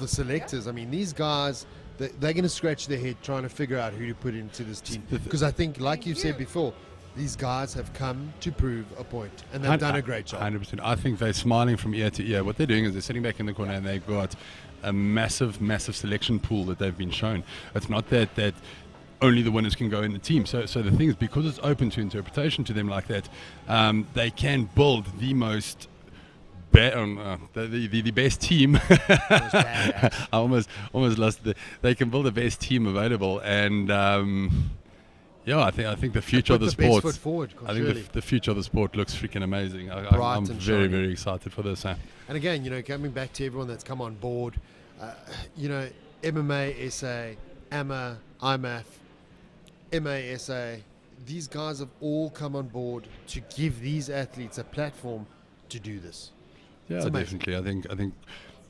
selectors? I mean, these guys, they're going to scratch their head trying to figure out who to put into this team. Because I think, like you said before, these guys have come to prove a point, and they've done a great job. 100%. I think they're smiling from ear to ear. What they're doing is they're sitting back in the corner and they've got a massive selection pool that they've been shown. It's not that only the winners can go in the team. So the thing is, because it's open to interpretation to them like that, they can build the most the best team. I almost lost they can build the best team available, and yeah, I think the future of the sport. I think the future of the sport looks freaking amazing. I'm very excited for this. And again, coming back to everyone that's come on board, MMA, SA, AMA, IMAF, MMASA, these guys have all come on board to give these athletes a platform to do this. Yeah, definitely. I think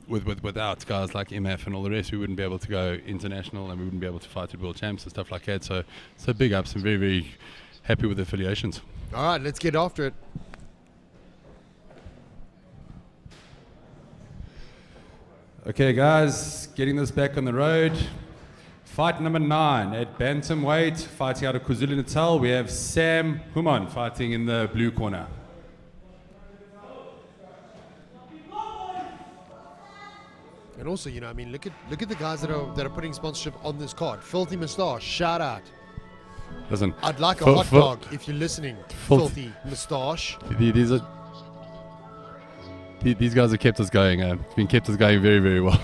without guys like MF and all the rest, we wouldn't be able to go international, and we wouldn't be able to fight at world champs and stuff like that. So big ups, and very happy with the affiliations. All right, let's get after it. Okay, guys, getting this back on the road. Fight number 9 at bantamweight, fighting out of KwaZulu-Natal. We have Sam Human fighting in the blue corner. And also, look at the guys that are putting sponsorship on this card. Filthy Moustache, shout out. Listen, I'd like a hot dog if you're listening. Filthy Moustache. These guys have kept us going. It's been kept us going very, very well.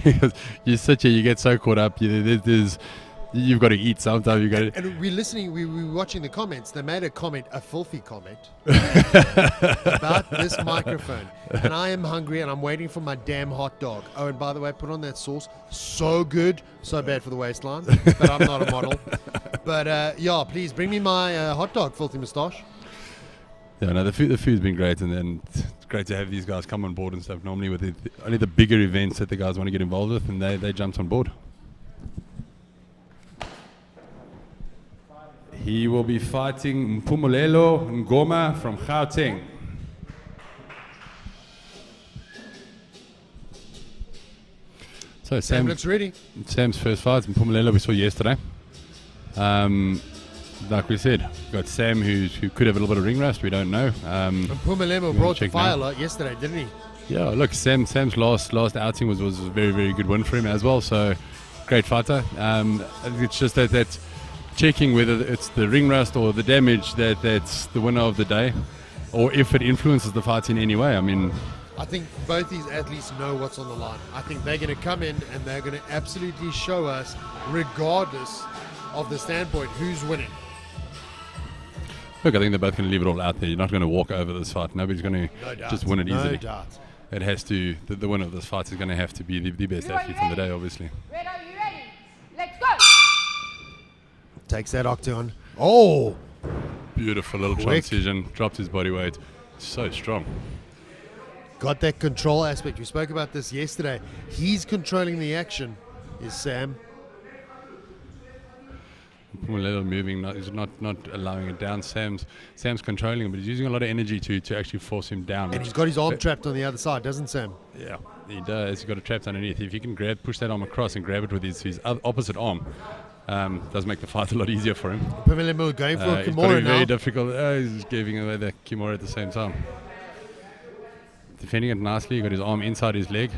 Because you sit here, you get so caught up. You've got to eat sometimes. And we're listening. We're watching the comments. They made a filthy comment about this microphone. And I am hungry, and I'm waiting for my damn hot dog. Oh, and by the way, put on that sauce. So good, so bad for the waistline. But I'm not a model. But yeah, please bring me my hot dog, Filthy Moustache. Yeah, no, the food's been great, and then it's great to have these guys come on board and stuff. Normally, with only the bigger events that the guys want to get involved with, and they jumped on board. He will be fighting Mpumelelo Ngoma from Gauteng. So Sam looks ready. Sam's first fight, Mpumelelo we saw yesterday. Like we said, we've got Sam who could have a little bit of ring rust, we don't know. Mpumelelo brought the fire a lot yesterday, didn't he? Yeah, look, Sam's last outing was a very, very good win for him as well. So, great fighter. It's just that checking whether it's the ring rust or the damage that's the winner of the day, or if it influences the fight in any way. I mean, I think both these athletes know what's on the line. I think they're going to come in and they're going to absolutely show us, regardless of the standpoint, who's winning. Look, I think they're both going to leave it all out there. You're not going to walk over this fight. Nobody's going to just win it easily. No doubt. It has to. The winner of this fight is going to have to be the best athlete on the day, obviously. Red, are you ready? Let's go! Takes that octagon. Oh! Beautiful little Quick. transition. Dropped his body weight. So strong. Got that control aspect. We spoke about this yesterday. He's controlling the action, is Sam. Little moving, he's not allowing it down. Sam's controlling him, but he's using a lot of energy to actually force him down. And he's got his arm trapped on the other side, doesn't Sam? Yeah, he does. He's got it trapped underneath. If he can push that arm across and grab it with his opposite arm, does make the fight a lot easier for him. Pimilemo going for a It's got to Kimura be very now. difficult. He's giving away the Kimura at the same time. Defending it nicely. He got his arm inside his leg.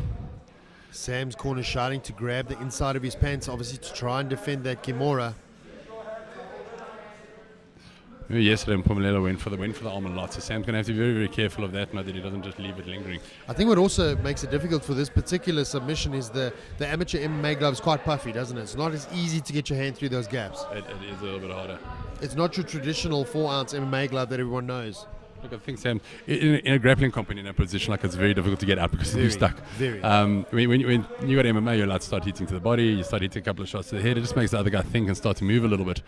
Sam's corner shouting to grab the inside of his pants, obviously to try and defend that Kimura. Yesterday, Mpumelelo went for the arm a lot, so Sam's going to have to be very, very careful of that, that he doesn't just leave it lingering. I think what also makes it difficult for this particular submission is the amateur MMA glove is quite puffy, doesn't it? It's not as easy to get your hand through those gaps. It is a little bit harder. It's not your traditional 4-ounce MMA glove that everyone knows. Look, I think Sam, in a grappling company in a position like it's very difficult to get out because you're stuck. Very. When you got MMA, you're allowed to start hitting to the body, you start hitting a couple of shots to the head. It just makes the other guy think and start to move a little bit.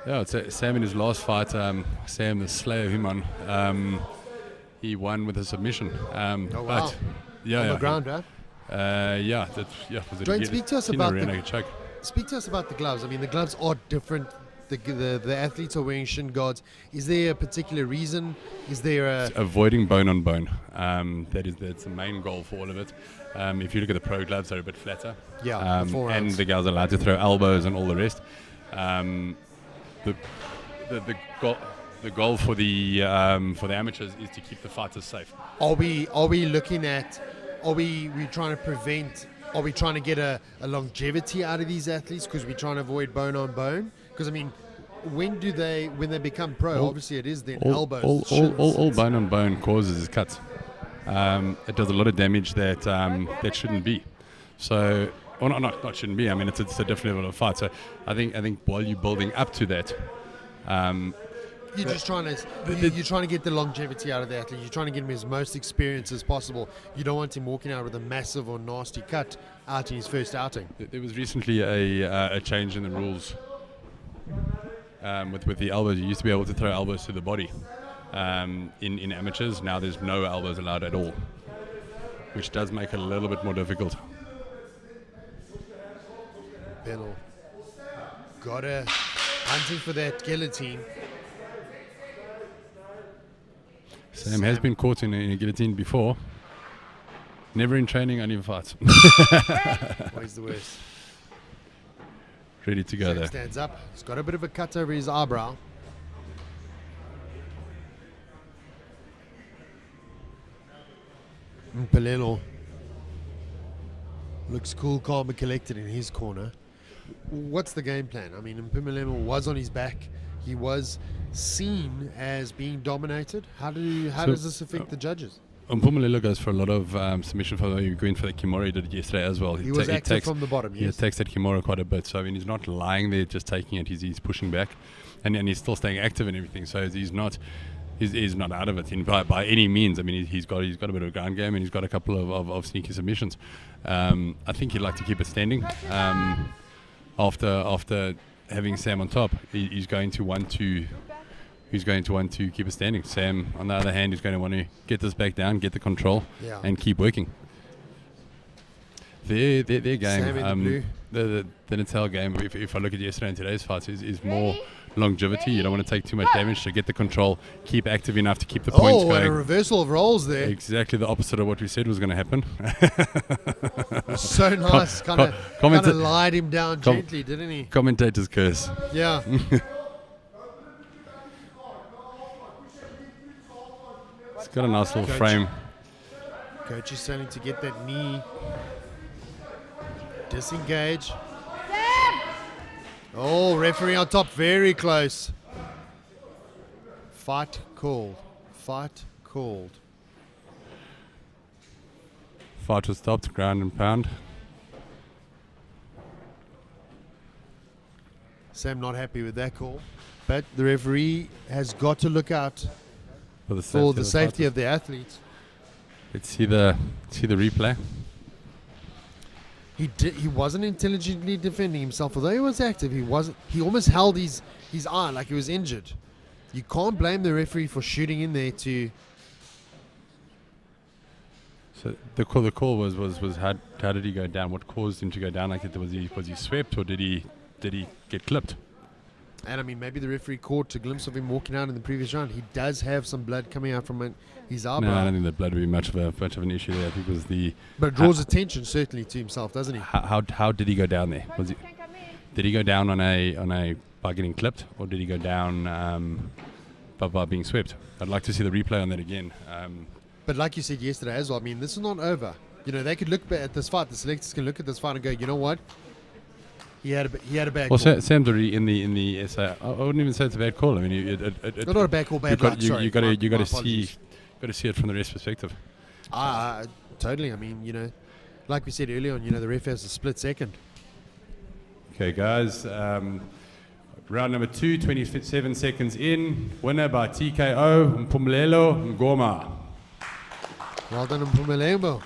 Yeah, it's Sam in his last fight. Sam, the Slayer Human, he won with a submission. Wow. But yeah, On the ground, huh? Was it Dwayne, speak to us about choke? Speak to us about the gloves. I mean, the gloves are different. The athletes are wearing shin guards. Is there a particular reason? Is there a... Avoiding bone on bone. That's the main goal for all of it. If you look at the pro gloves, they're a bit flatter. Yeah, the 4 and ounce. the guys are allowed to throw elbows and all the rest. The goal for the amateurs is to keep the fighters safe. Are we looking at? Are we trying to prevent? Are we trying to get a longevity out of these athletes because we're trying to avoid bone on bone? Because I mean, when they become pro? Obviously, it is then elbows. All bone on bone causes is cuts. It does a lot of damage that shouldn't be. So, or not shouldn't be. I mean, it's a different level of fight. So, I think while you're building up to that. You're just trying to get the longevity out of the athlete. You're trying to get him his most experience as possible. You don't want him walking out with a massive or nasty cut out in his first outing. There was recently a change in the rules with the elbows. You used to be able to throw elbows to the body in amateurs. Now there's no elbows allowed at all, which does make it a little bit more difficult. Bennell hunting for that guillotine. Sam has been caught in a guillotine before. Never in training, only in fights. Always the worst. Ready to go there. Stands up. He's got a bit of a cut over his eyebrow. Mpelelo looks cool, calm, and collected in his corner. What's the game plan? I mean, Mpelelo was on his back. He was seen as being dominated. How does this affect the judges? Mpumelelo goes for a lot of submission for going for the Kimura. He did it yesterday as well. He was active from the bottom. He attacks that Kimura quite a bit. So I mean, he's not lying there, just taking it. He's pushing back, and he's still staying active and everything. So he's not out of it by any means. I mean, he's got a bit of a ground game and he's got a couple of sneaky submissions. I think he'd like to keep it standing. After having Sam on top, he's going to want to keep it standing. Sam, on the other hand, is going to want to get this back down, get the control, and keep working. Their game, the Natal game, if I look at yesterday and today's fights, is more longevity. You don't want to take too much damage, so get the control, keep active enough to keep the points going. And a reversal of roles there. Exactly the opposite of what we said was going to happen. So nice. Kind of lied him down gently, didn't he? Commentator's curse. Yeah. got a nice little frame. Coach is starting to get that knee. Disengage. Oh, referee on top, very close. Fight called. Fight called. Fight was stopped, ground and pound. Sam not happy with that call, but the referee has got to look out For the safety of the athletes. Let's see the replay. He wasn't intelligently defending himself, although he was active. He almost held his eye like he was injured. You can't blame the referee for shooting in there to. So the call was how did he go down? What caused him to go down like that? Was he swept or did he get clipped? And I mean, maybe the referee caught a glimpse of him walking out in the previous round. He does have some blood coming out from his eyebrow. No, I don't think that blood would be much of an issue there. I think it was But it draws attention certainly to himself, doesn't he? How did he go down there? Did he go down by getting clipped, or did he go down by being swept? I'd like to see the replay on that again. But like you said yesterday as well, I mean, this is not over. You know, they could look at this fight. The selectors can look at this fight and go, you know what? He had a bad call. Well, Sam's already in the SA. I wouldn't even say it's a bad call. I mean, not a bad call, bad luck. You got to see it from the ref's perspective. Totally. I mean, you know, like we said earlier on, you know, the ref has a split second. Okay, guys. Round number 2, 27 seconds in. Winner by TKO, Mpumelelo Ngoma. Well done, Mpumelelo.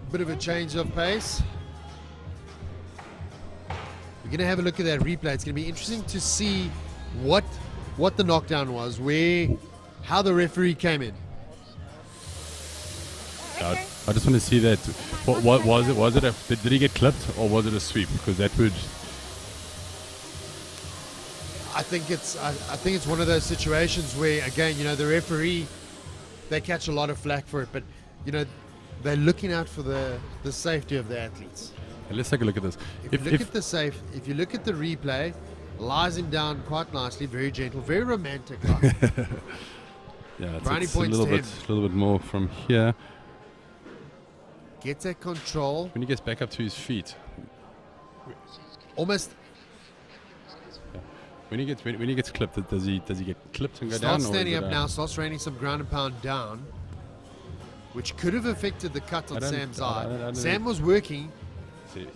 Bit of a change of pace. We're going to have a look at that replay. It's going to be interesting to see what the knockdown was, how the referee came in. I just want to see that. What was it? Did he get clipped or was it a sweep? Because that would. I think it's one of those situations where, again, you know, the referee, they catch a lot of flack for it, but you know, they're looking out for the safety of the athletes. Let's take a look at this. If you look at the replay, lies him down quite nicely, very gentle, very romantic. Yeah, Brownie it's a points little to bit, him. a little bit more from here. Gets that control. When he gets back up to his feet, Almost. when he gets clipped, does he get clipped and go down? Starts or standing is it up now. Starts raining some ground and pound down, which could have affected the cut on Sam's eye. Sam was working.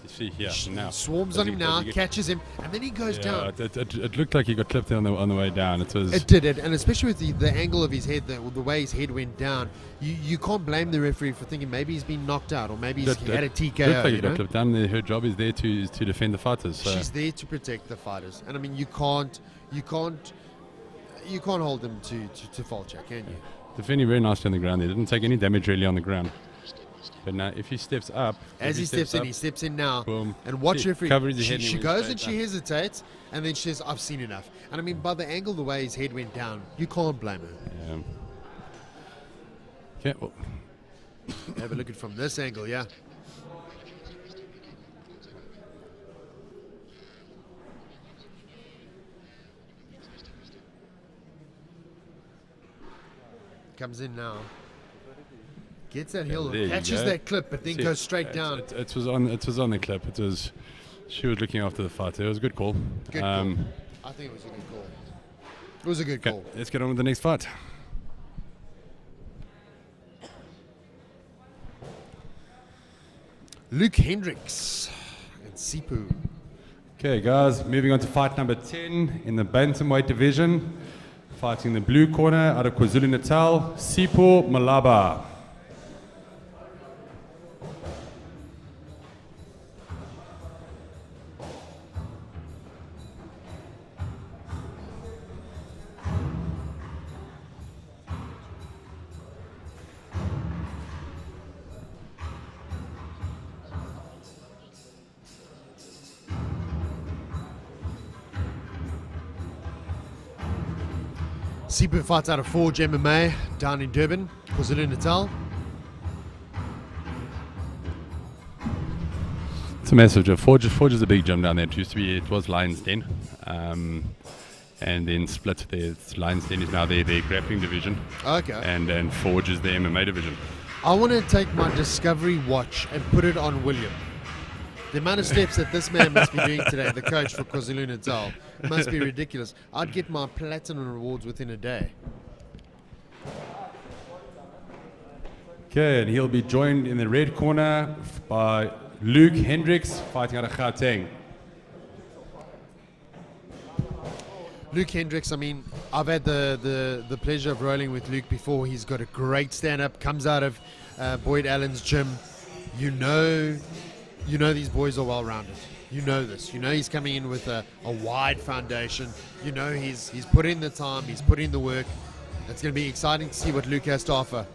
See here now. Swarms on him now, catches him, and then he goes down. It looked like he got clipped on the way down. It did, and especially with the angle of his head, the way his head went down, you can't blame the referee for thinking maybe he's been knocked out or maybe he's had a TKO. Looked like he got clipped down. Her job is there to defend the fighters. So. She's there to protect the fighters, and I mean you can't hold them to fault check, can you? Defending very nicely on the ground. They didn't take any damage really on the ground. But now, if he steps up, he steps in now. Boom. And watch referee. Covers his head She goes and she hesitates, and then she says, "I've seen enough." And I mean, by the angle, the way his head went down, you can't blame her. Yeah. Okay. Well. Have a look at it from this angle, yeah. Comes in now. Gets that heel, catches that clip, but then goes straight down. It was on the clip. She was looking after the fight. It was a good call. Good call. I think it was a good call. It was a good call. Let's get on with the next fight. Luke Hendricks and Sipu. Okay, guys, moving on to fight number 10 in the bantamweight division. Fighting the blue corner out of KwaZulu-Natal, Sipho Malaba. Sipu fights out of Forge MMA down in Durban, KwaZulu-Natal. It's a massive gym. Forge is a big gym down there. It was Lions Den, and then split. Lions Den is now their grappling division. Okay. And Forge is the MMA division. I want to take my Discovery watch and put it on William. The amount of steps that this man must be doing today, the coach for KwaZulu-Natal, must be ridiculous. I'd get my platinum rewards within a day. Okay, and he'll be joined in the red corner by Luke Hendricks, fighting out of Gauteng. Luke Hendricks, I mean, I've had the pleasure of rolling with Luke before. He's got a great stand-up, comes out of Boyd Allen's gym. You know these boys are well-rounded. You know this. You know he's coming in with a wide foundation. You know he's put in the time, he's put in the work. It's going to be exciting to see what Luke has to offer.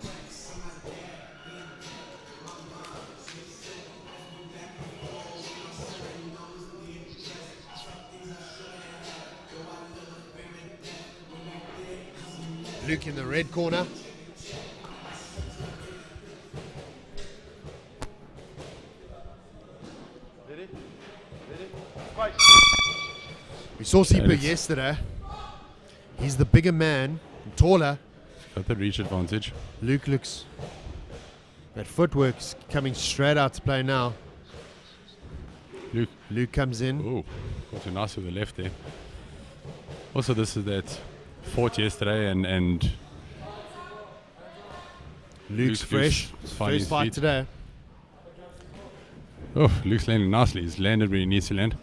Luke in the red corner. We saw Sipho yesterday. He's the bigger man, taller. Got the reach advantage. Luke looks... That footwork's coming straight out to play now. Luke comes in. Oh, got too nice with the left there. Also, this is that fought yesterday and Luke's fresh. First fight today. Oh, Luke's landing nicely. He's landed where he needs to land.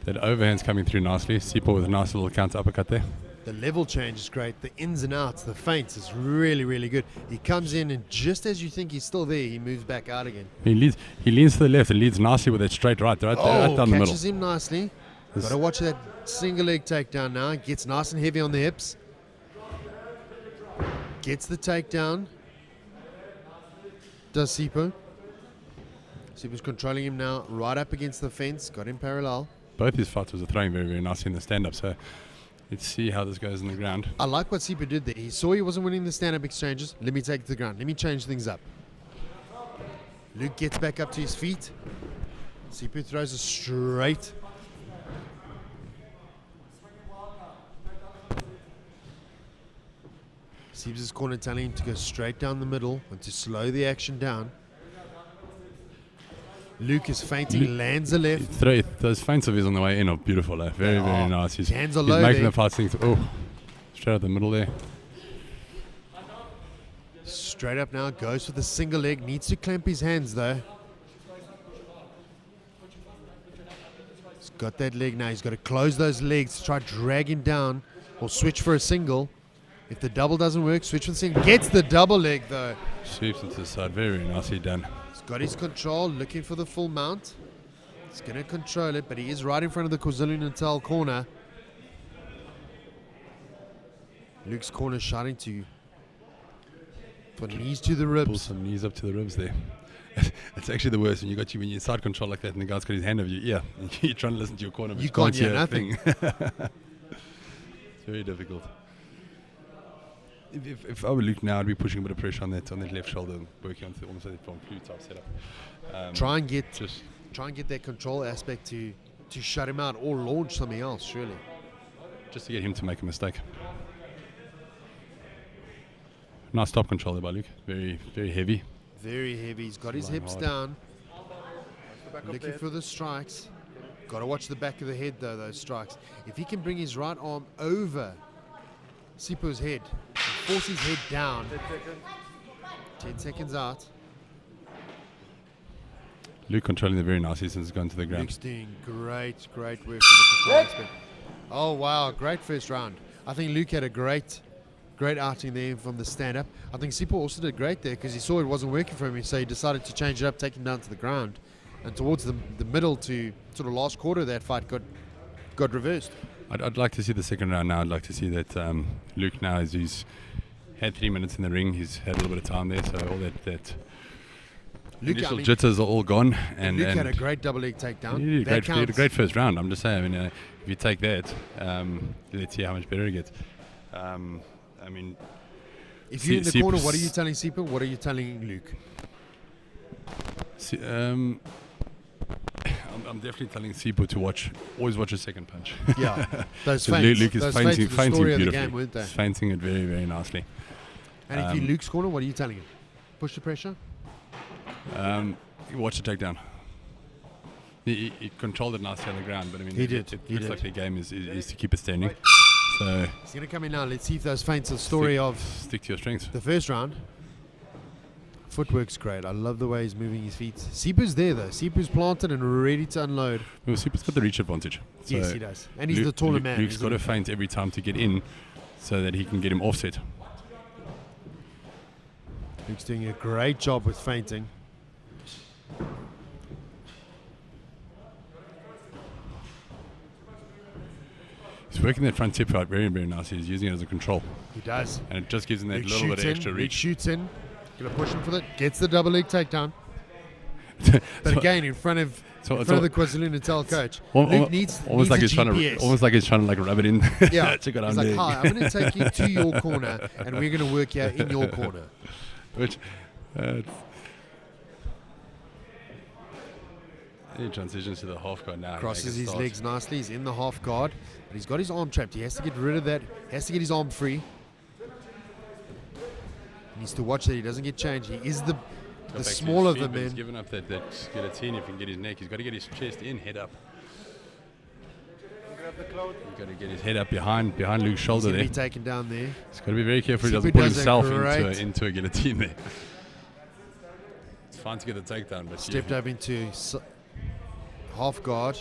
That overhand's coming through nicely. Sipho with a nice little counter uppercut there. The level change is great. The ins and outs, the feints is really, really good. He comes in and just as you think he's still there, he moves back out again. He leans to the left and leads nicely with that straight right down the middle. Catches him nicely. Got to watch that single leg takedown now. Gets nice and heavy on the hips. Gets the takedown. Does Sipho. Sipho's controlling him now, right up against the fence. Got him parallel. Both his fighters are throwing very, very nicely in the stand-up, so let's see how this goes in the ground. I like what Sipho did there. He saw he wasn't winning the stand-up exchanges. Let me take it to the ground. Let me change things up. Luke gets back up to his feet. Sipho throws a straight. Sipho's corner telling him to go straight down the middle and to slow the action down. Luke is feinting, lands a left. Those feints of his on the way in are beautiful. Very, very nice. He's hands are low making there. the fight things. Oh, straight out the middle there. Straight up now, goes for the single leg. Needs to clamp his hands though. He's got that leg now. He's got to close those legs to try to drag him down or switch for a single. If the double doesn't work, switch for the single. Gets the double leg though. Sweeps into the side. Very, very nicely done. He's got his control, looking for the full mount. He's going to control it, but he is right in front of the KwaZulu-Natal corner. Luke's corner shouting to for knees to the ribs. Pull some knees up to the ribs there. It's actually the worst when when you side control like that and the guy's got his hand over your ear. You're trying to listen to your corner, but you can't hear nothing. It's very difficult. If I were Luke now, I'd be pushing a bit of pressure on that left shoulder, working on almost like from flute type setup. Try and get that control aspect to shut him out or launch something else, surely. Just to get him to make a mistake. Nice top control there by Luke. Very, very heavy. Very heavy. He's got his hips down. Looking for the strikes. Got to watch the back of the head though, those strikes. If he can bring his right arm over Sipho's head, force his head down. 10 seconds out. Luke controlling it very nicely since he's gone to the ground. Luke's doing great work from the control aspect. Oh wow, great first round. I think Luke had a great outing there from the stand-up. I think Sipho also did great there because he saw it wasn't working for him, so he decided to change it up, take him down to the ground. And towards the middle to sort of last quarter of that fight got reversed. I'd like to see the second round now. I'd like to see that Luke now, as he's had 3 minutes in the ring, he's had a little bit of time there, so all that initial jitters are all gone. And Luke had a great double leg takedown. He had a great first round. I'm just saying, if you take that, let's see how much better it gets. If you're in the corner, what are you telling Sipho? What are you telling Luke? I'm definitely telling Sipo to always watch his second punch. Yeah, those 'Cause feints. Luke is Those feinting, feints were the story of the beautifully. game, weren't they? He's feinting it very, very nicely. And if you're Luke's corner, what are you telling him? Push the pressure? Watch the takedown. He controlled it nicely on the ground, but I mean, He it did. looks like the game is to keep it standing. So He's going to come in now. Let's see if those feints are the story of stick to your strengths. the first round. Footwork's great. I love the way he's moving his feet. Sipu's there though. Sipu's planted and ready to unload. Well, Sipo's got the reach advantage. So Yes, he does. And he's the taller man. Luke's isn't got he? to feint every time to get in, so that he can get him offset. Luke's doing a great job with feinting. He's working that front tip out very, very nicely. He's using it as a control, He does. and it just gives him that Luke little bit shoots of in. extra Luke reach. shoots in. Gonna push him for that. Gets the double leg takedown. But again, in front of the KwaZulu-Natal coach, Luke needs almost like a he's trying GPS. to almost like he's trying to like rub it in. Yeah, Check it he's out. like, hi, I'm going to take you to your corner, and we're going to work here in your corner. Which he transitions to the half guard now. Crosses his legs nicely. He's in the half guard, but he's got his arm trapped. He has to get rid of that. He has to get his arm free. He needs to watch that he doesn't get changed. He is the smaller of the men. He's given up that guillotine. If he can get his neck, he's got to get his chest in, head up. He's got to get his head up behind Luke's shoulder He's there. going to be taken down there. He's got to be very careful he Sipu doesn't put does a himself great- into a guillotine there. It's fine to get the takedown, but Stepped up into half guard.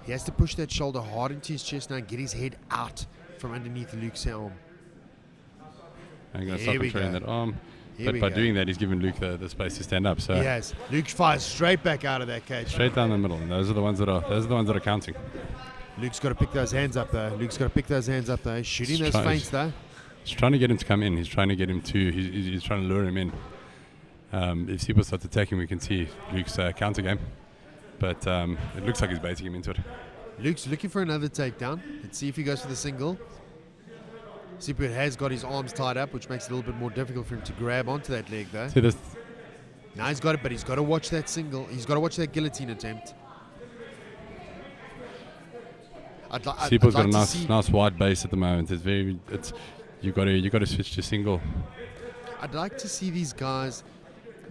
He has to push that shoulder hard into his chest now and get his head out from underneath Luke's arm. I'm going to Here stop we controlling go. that arm. Here But we by go. doing that, he's given Luke the space to stand up. So He has. Luke fires straight back out of that cage. straight down the middle, and those are the ones that are counting. Luke's got to pick those hands up though. He's shooting those feints though. He's trying to get him to come in. He's trying to get him to. He's trying to lure him in. If Sipo starts attacking, we can see Luke's counter game. But it looks like he's baiting him into it. Luke's looking for another takedown. Let's see if he goes for the single. Sipu has got his arms tied up, which makes it a little bit more difficult for him to grab onto that leg though. See this? Now he's got it, but he's got to watch that single. He's got to watch that guillotine attempt. Sipo's got a nice wide base at the moment. You got to switch to single. I'd like to see these guys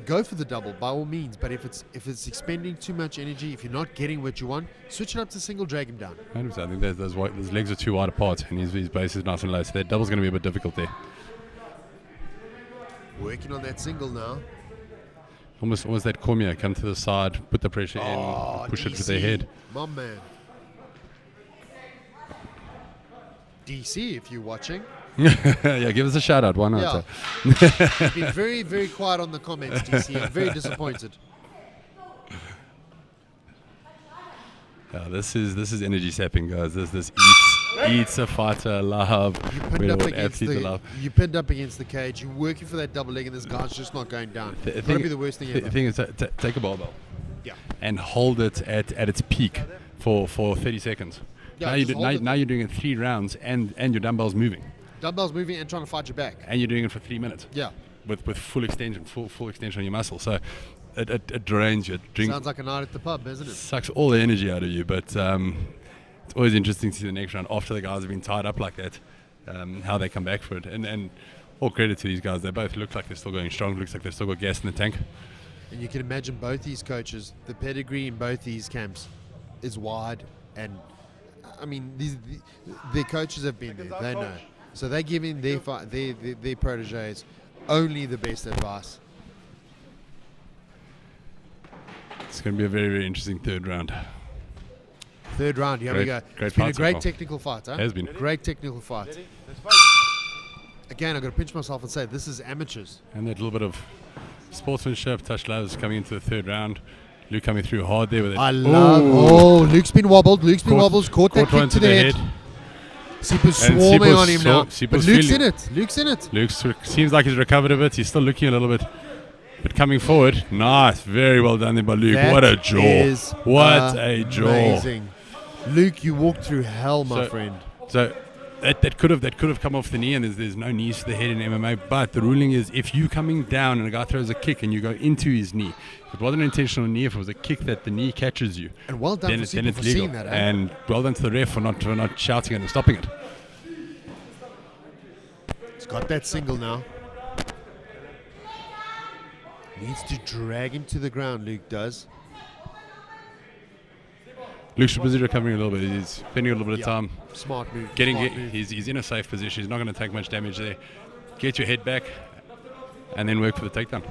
go for the double by all means, but if it's expending too much energy, if you're not getting what you want, switch it up to single, drag him down. 100%. I think those legs are too wide apart, and his base is nice and low, so that double's going to be a bit difficult there. Working on that single now. Almost that Cormier, come to the side, put the pressure in, push it with their head. My man. DC, if you're watching. Yeah, give us a shout out. Why not? Yeah. You've been very, very quiet on the comments, DC. I'm very disappointed. This is energy sapping, guys. This eats a fighter alive. You pinned up against the cage. You're working for that double leg, and this guy's just not going down. It's going to be the worst thing ever. The thing is, take a barbell. Yeah. And hold it at its peak for 30 seconds. Yeah, now you're doing it 3 rounds, and your dumbbell's moving. Dumbbell's moving and trying to fight your back. And you're doing it for 3 minutes. Yeah. With full extension, full extension on your muscle. So it drains you. Sounds like a night at the pub, isn't it? Sucks all the energy out of you. But it's always interesting to see the next round after the guys have been tied up like that, how they come back for it. And all credit to these guys. They both look like they're still going strong. Looks like they've still got gas in the tank. And you can imagine both these coaches, the pedigree in both these camps is wide. And, I mean, their coaches have been there. They know. So they're giving their proteges only the best advice. It's going to be a very, very interesting third round. Third round, here we go. It's been a great technical fight, huh? Has been. Great technical fight. Again, I've got to pinch myself and say, this is amateurs. And that little bit of sportsmanship, touch gloves coming into the third round. Luke coming through hard there with it. Luke's been wobbled. Caught that kick to the head. Sipu's swarming on him now. But Luke's in it. Luke seems like he's recovered a bit. He's still looking a little bit. But coming forward, nice. Very well done there by Luke. That what a jaw. What a jaw. Amazing. Luke, you walked through hell, my friend. So That could have come off the knee, and there's no knees to the head in MMA. But the ruling is, if you coming down and a guy throws a kick and you go into his knee, if it wasn't an intentional knee, if it was a kick that the knee catches you, And well done then, for it's Sipho for legal. seeing that. Eh? And well done to the ref for not shouting it and stopping it. He's got that single now. Needs to drag him to the ground, Luke does. Luke's busy recovering a little bit. He's spending a little bit of time. Smart move. Getting smart it. move. He's in a safe position. He's not going to take much damage there. Get your head back, and then work for the takedown.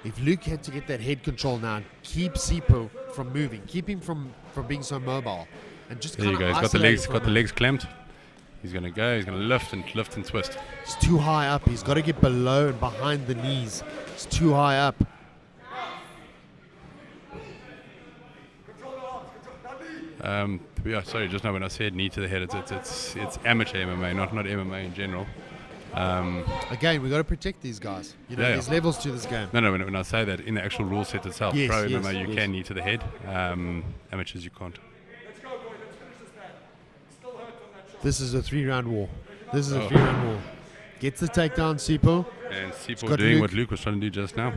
If Luke had to get that head control now and keep Sipho from moving, keep him from being so mobile, and just There you kind go. of He's got the legs clamped. He's going to go. He's going to lift and twist. He's too high up. He's got to get below and behind the knees. It's too high up. Yeah, sorry, just now when I said knee to the head, it's amateur MMA, not MMA in general. Again, we got to protect these guys. You know, Yeah, there's yeah. levels to this game. No, when I say that, in the actual rule set itself, Yes, pro yes, MMA you yes. can knee to the head, amateurs you can't. This is a 3-round war. This is a Oh. 3-round war. Gets the takedown, Sipho. And Sipho got doing Luke. what Luke was trying to do just now.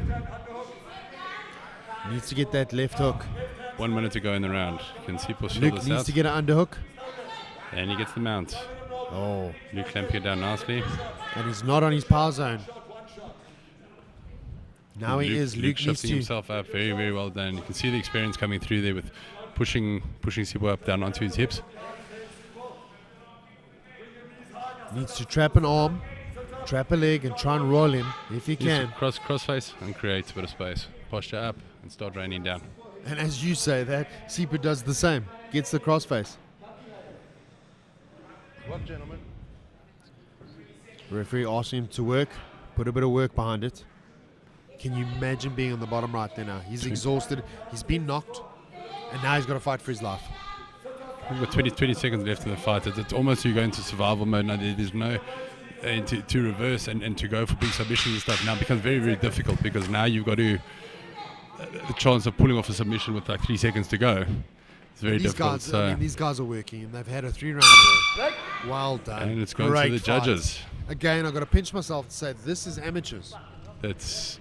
Needs to get that left hook. 1 minute to go in the round. Can Sipho shield Luke this needs out? to get an underhook. And he gets the mount. Oh. Luke clamping it down nicely. And he's not on his power zone. Now he is. Luke needs shifting to. himself up. Very, very well done. You can see the experience coming through there with pushing Sipho up down onto his hips. Needs to trap an arm, trap a leg, and try and roll him if he Needs can. to cross face and create a bit of space. Posture up and start raining down. And as you say that, Sipho does the same. Gets the crossface. What, gentlemen? Referee asks him to work, put a bit of work behind it. Can you imagine being on the bottom right there now? He's exhausted, he's been knocked, and now he's got to fight for his life. We've got 20 seconds left in the fight. It's almost you go into survival mode now. There's no to reverse and to go for big submissions and stuff. Now it becomes very, very difficult because now you've got to the chance of pulling off a submission with like 3 seconds to go. It's very These difficult. guys, So, I mean, these guys are working, and they've had a 3-round war. Well done. and it's gone Great to the fight. judges. Again, I've got to pinch myself to say this is amateurs. That's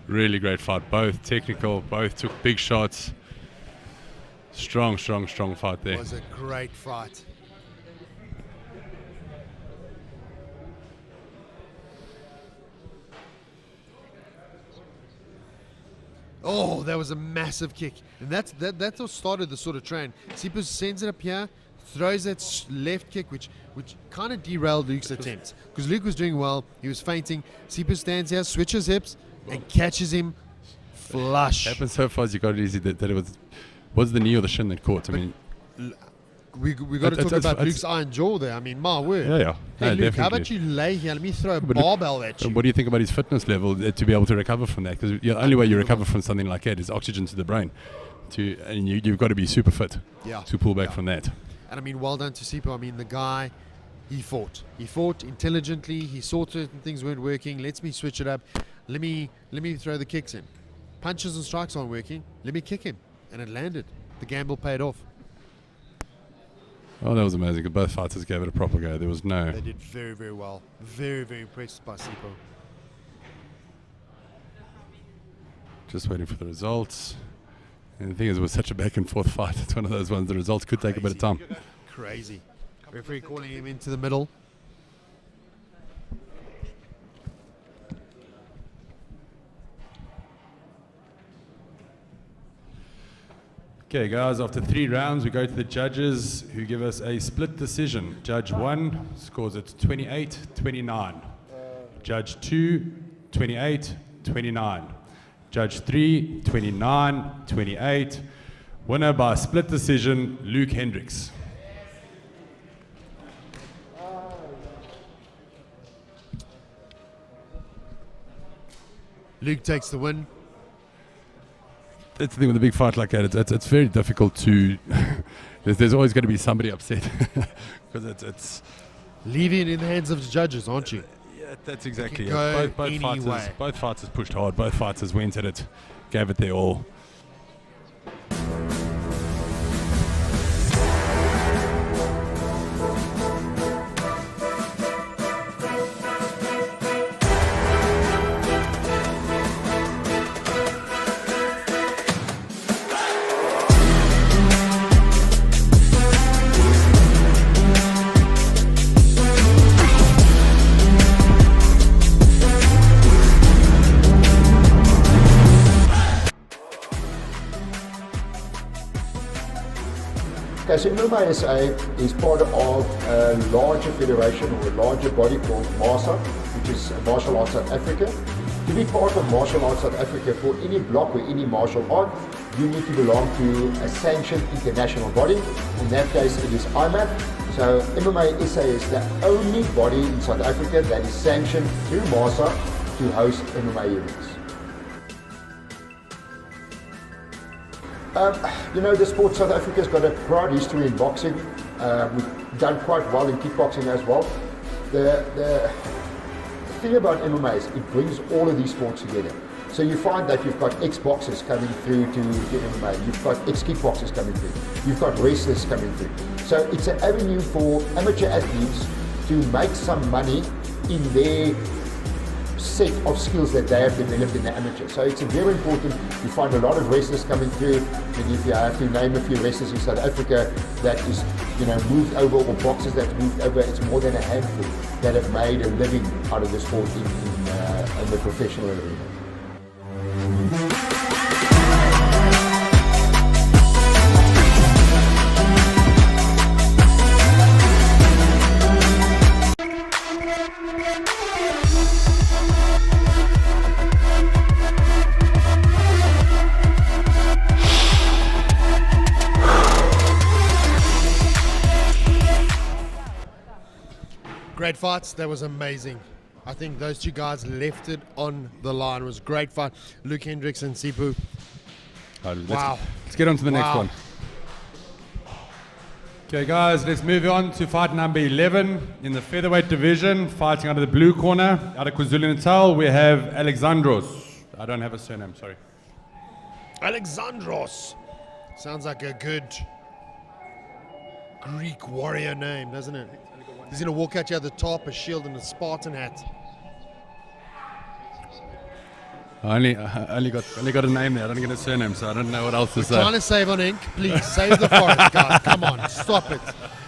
really great fight. Both technical, both took big shots. Strong fight there. It was a great fight. Oh, that was a massive kick. And that's what started the sort of trend. Sipho sends it up here, throws that left kick, which kind of derailed Luke's attempts. Because Luke was doing well, he was feinting. Sipho stands here, switches hips, and catches him flush. Happened so fast you got it easy that it was the knee or the shin that caught. I mean, We got to talk about Luke's iron jaw there. I mean, my word. yeah. Hey, No, Luke, how about definitely. you lay here? Let me throw a But barbell at you. What do you think about his fitness level to be able to recover from that? Because the only way you recover from something like that is oxygen to the brain. And you've got to be super fit Yeah. to pull back Yeah. from that. And I mean, well done to Sipho. I mean, the guy, he fought. He fought intelligently. He saw certain things weren't working. Let me switch it up. Let me throw the kicks in. Punches and strikes aren't working. Let me kick him. And it landed. The gamble paid off. Oh, that was amazing. Both fighters gave it a proper go. There was no... They did very, very well. Very, very impressed by Sipho. Just waiting for the results. And the thing is, it was such a back and forth fight. It's one of those ones, the results could take a bit of time. Crazy. Referee calling him into the middle. Okay, guys, after 3 rounds, we go to the judges who give us a split decision. Judge 1 scores it 28-29. Judge 2, 28-29. Judge 3, 29-28. Winner by split decision, Luke Hendricks. Luke takes the win. That's the thing with a big fight like that. It's very difficult to... there's always going to be somebody upset. Because it's... Leaving it in the hands of the judges, aren't you? Yeah, that's exactly It can it. go any way. Both fighters pushed hard. Both fighters went at it, gave it their all. Okay, so MMASA is part of a larger federation or a larger body called MMASA, which is Martial Arts South Africa. To be part of Martial Arts South Africa for any block or any martial art, you need to belong to a sanctioned international body. In that case, it is IMAF. So MMASA is the only body in South Africa that is sanctioned through MMASA to host MMA events. You know, the sport South Africa's got a proud history in boxing. We've done quite well in kickboxing as well. The thing about MMA is it brings all of these sports together. So you find that you've got ex-boxers coming through to MMA, you've got ex-kickboxers coming through, you've got wrestlers coming through. So it's an avenue for amateur athletes to make some money in their set of skills that they have developed in the amateur. So it's very important. You find a lot of wrestlers coming through, and if you have to name a few wrestlers in South Africa that is, you know, moved over, or boxers that moved over, it's more than a handful that have made a living out of the sport in the professional arena. Great fights. That was amazing. I think those two guys left it on the line. It was a great fight. Luke Hendricks and Sipu. Wow. Let's get on to the next one. Okay, guys, let's move on to fight number 11 in the featherweight division. Fighting out of the blue corner, out of KwaZulu-Natal, we have Alexandros. I don't have a surname, sorry. Alexandros. Sounds like a good Greek warrior name, doesn't it? He's going to walk out here at the top, a shield and a Spartan hat. I only got a name there. I don't get a surname, so I don't know what else to say. Trying to save on ink. Please, save the forest, guys. Come on, stop it.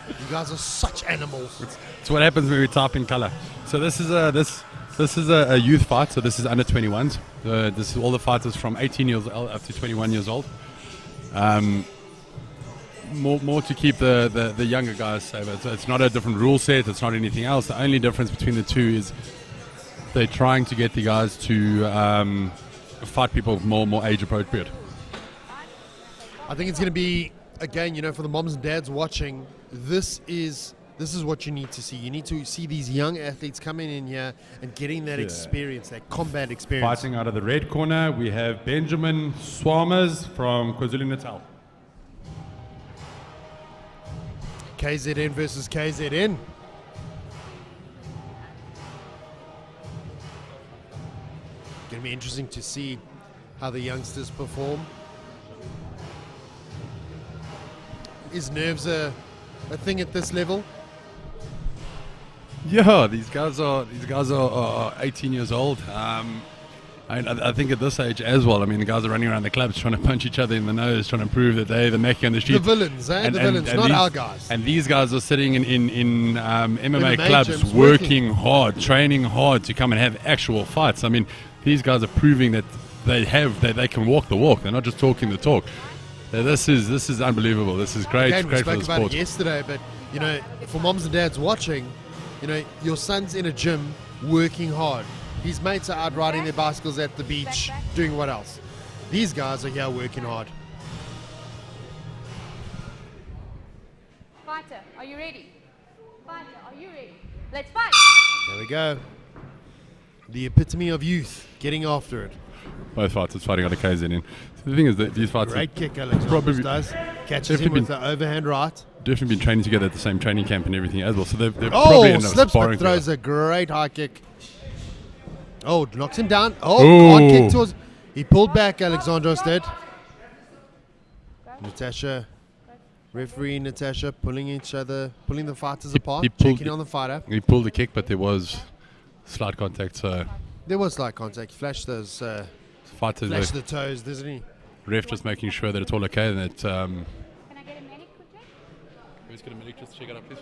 You guys are such animals. It's what happens when we type in color. So this is a youth fight. So this is under 21s. This is all the fighters from 18 years old up to 21 years old. More to keep the younger guys safe. It's not a different rule set. It's not anything else. The only difference between the two is they're trying to get the guys to fight people more age appropriate. I think it's going to be, again, you know, for the moms and dads watching, this is what you need to see. You need to see these young athletes coming in here and getting that experience, that combat experience. Fighting out of the red corner, we have Benjamin Swarmers from KwaZulu-Natal. KZN versus KZN. Going to be interesting to see how the youngsters perform. Is nerves a thing at this level? Yeah, these guys are 18 years old. I think at this age as well. I mean, the guys are running around the clubs trying to punch each other in the nose, trying to prove that they're the Mackie on the street. The villains, the villains, not our guys. And these guys are sitting in MMA clubs, working hard, training hard to come and have actual fights. I mean, these guys are proving that they can walk the walk. They're not just talking the talk. This is unbelievable. This is great. Again, great we spoke for the about sport. it yesterday, but you know, for moms and dads watching, you know, your son's in a gym working hard. His mates are out riding their bicycles at the beach, doing what else? These guys are here working hard. Fighter, are you ready? Fighter, are you ready? Let's fight! There we go. The epitome of youth, getting after it. Both fighters fighting on the KZN. So the thing is that these fights Great kick, Alex does. Catches him with the overhand right. Definitely been training together at the same training camp and everything as well. So they've probably ended up slips sparring but throws together. a great high kick. Oh, knocks him down. Hard kick towards. He pulled back, Alexandros did. Natasha, referee Natasha pulling the fighters apart, checking on the fighter. He pulled the kick, but there was slight contact. So there was slight contact. He flashed those. Fighters flashed the toes, doesn't he? Ref just making sure that it's all okay and that. Can I get a medic quickly? Who's got a medic? Just check it out, please.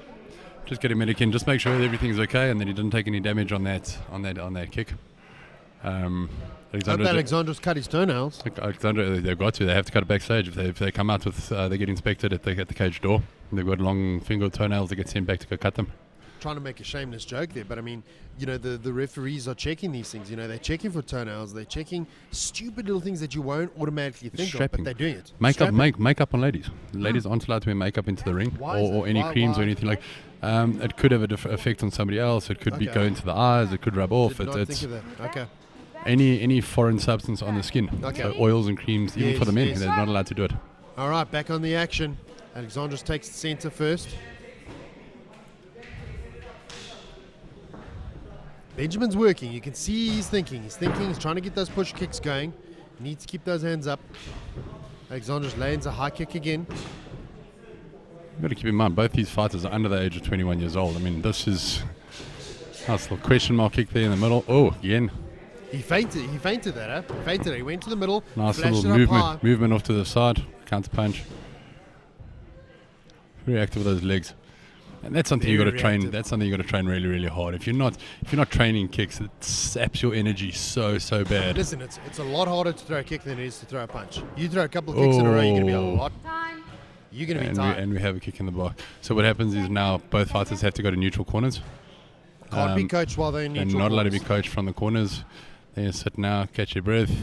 Just get a medic in. Just make sure that everything's okay and that he didn't take any damage on that kick. Alexandros cut his toenails. Alexandra, they've got to. They have to cut it backstage. If they come out with, they get inspected at the cage door. They've got long finger toenails. They get sent back to go cut them. Trying to make a shameless joke there, but I mean, you know, the referees are checking these things. You know, they're checking for toenails. They're checking stupid little things that you won't automatically think of, but they're doing it. Makeup on ladies. Ladies aren't allowed to wear makeup into the ring or any creams or anything like. It could have an effect on somebody else. It could go into the eyes. It could rub off. Did not think of that. Okay. Any foreign substance on the skin. Okay. So oils and creams, even for the men, they're not allowed to do it. All right, back on the action. Alexandros takes the center first. Benjamin's working. You can see he's thinking. He's trying to get those push kicks going. Needs to keep those hands up. Alexandros lands a high kick again. You've got to keep in mind, both these fighters are under the age of 21 years old. I mean, this is nice little question mark kick there in the middle. Oh, again. He fainted that, huh? He fainted it. He went to the middle. Nice little movement off to the side. Counter punch. Very active with those legs. And that's something you got to train. That's something you got to train really, really hard. If you're not training kicks, it saps your energy so bad. Listen, it's a lot harder to throw a kick than it is to throw a punch. You throw a couple of kicks in a row, you're gonna be a lot. You're gonna be tired. And we have a kick in the block. So what happens is now both fighters have to go to neutral corners. Can't be coached while they're in neutral. And not allowed to be coached from the corners. Then you sit now, catch your breath.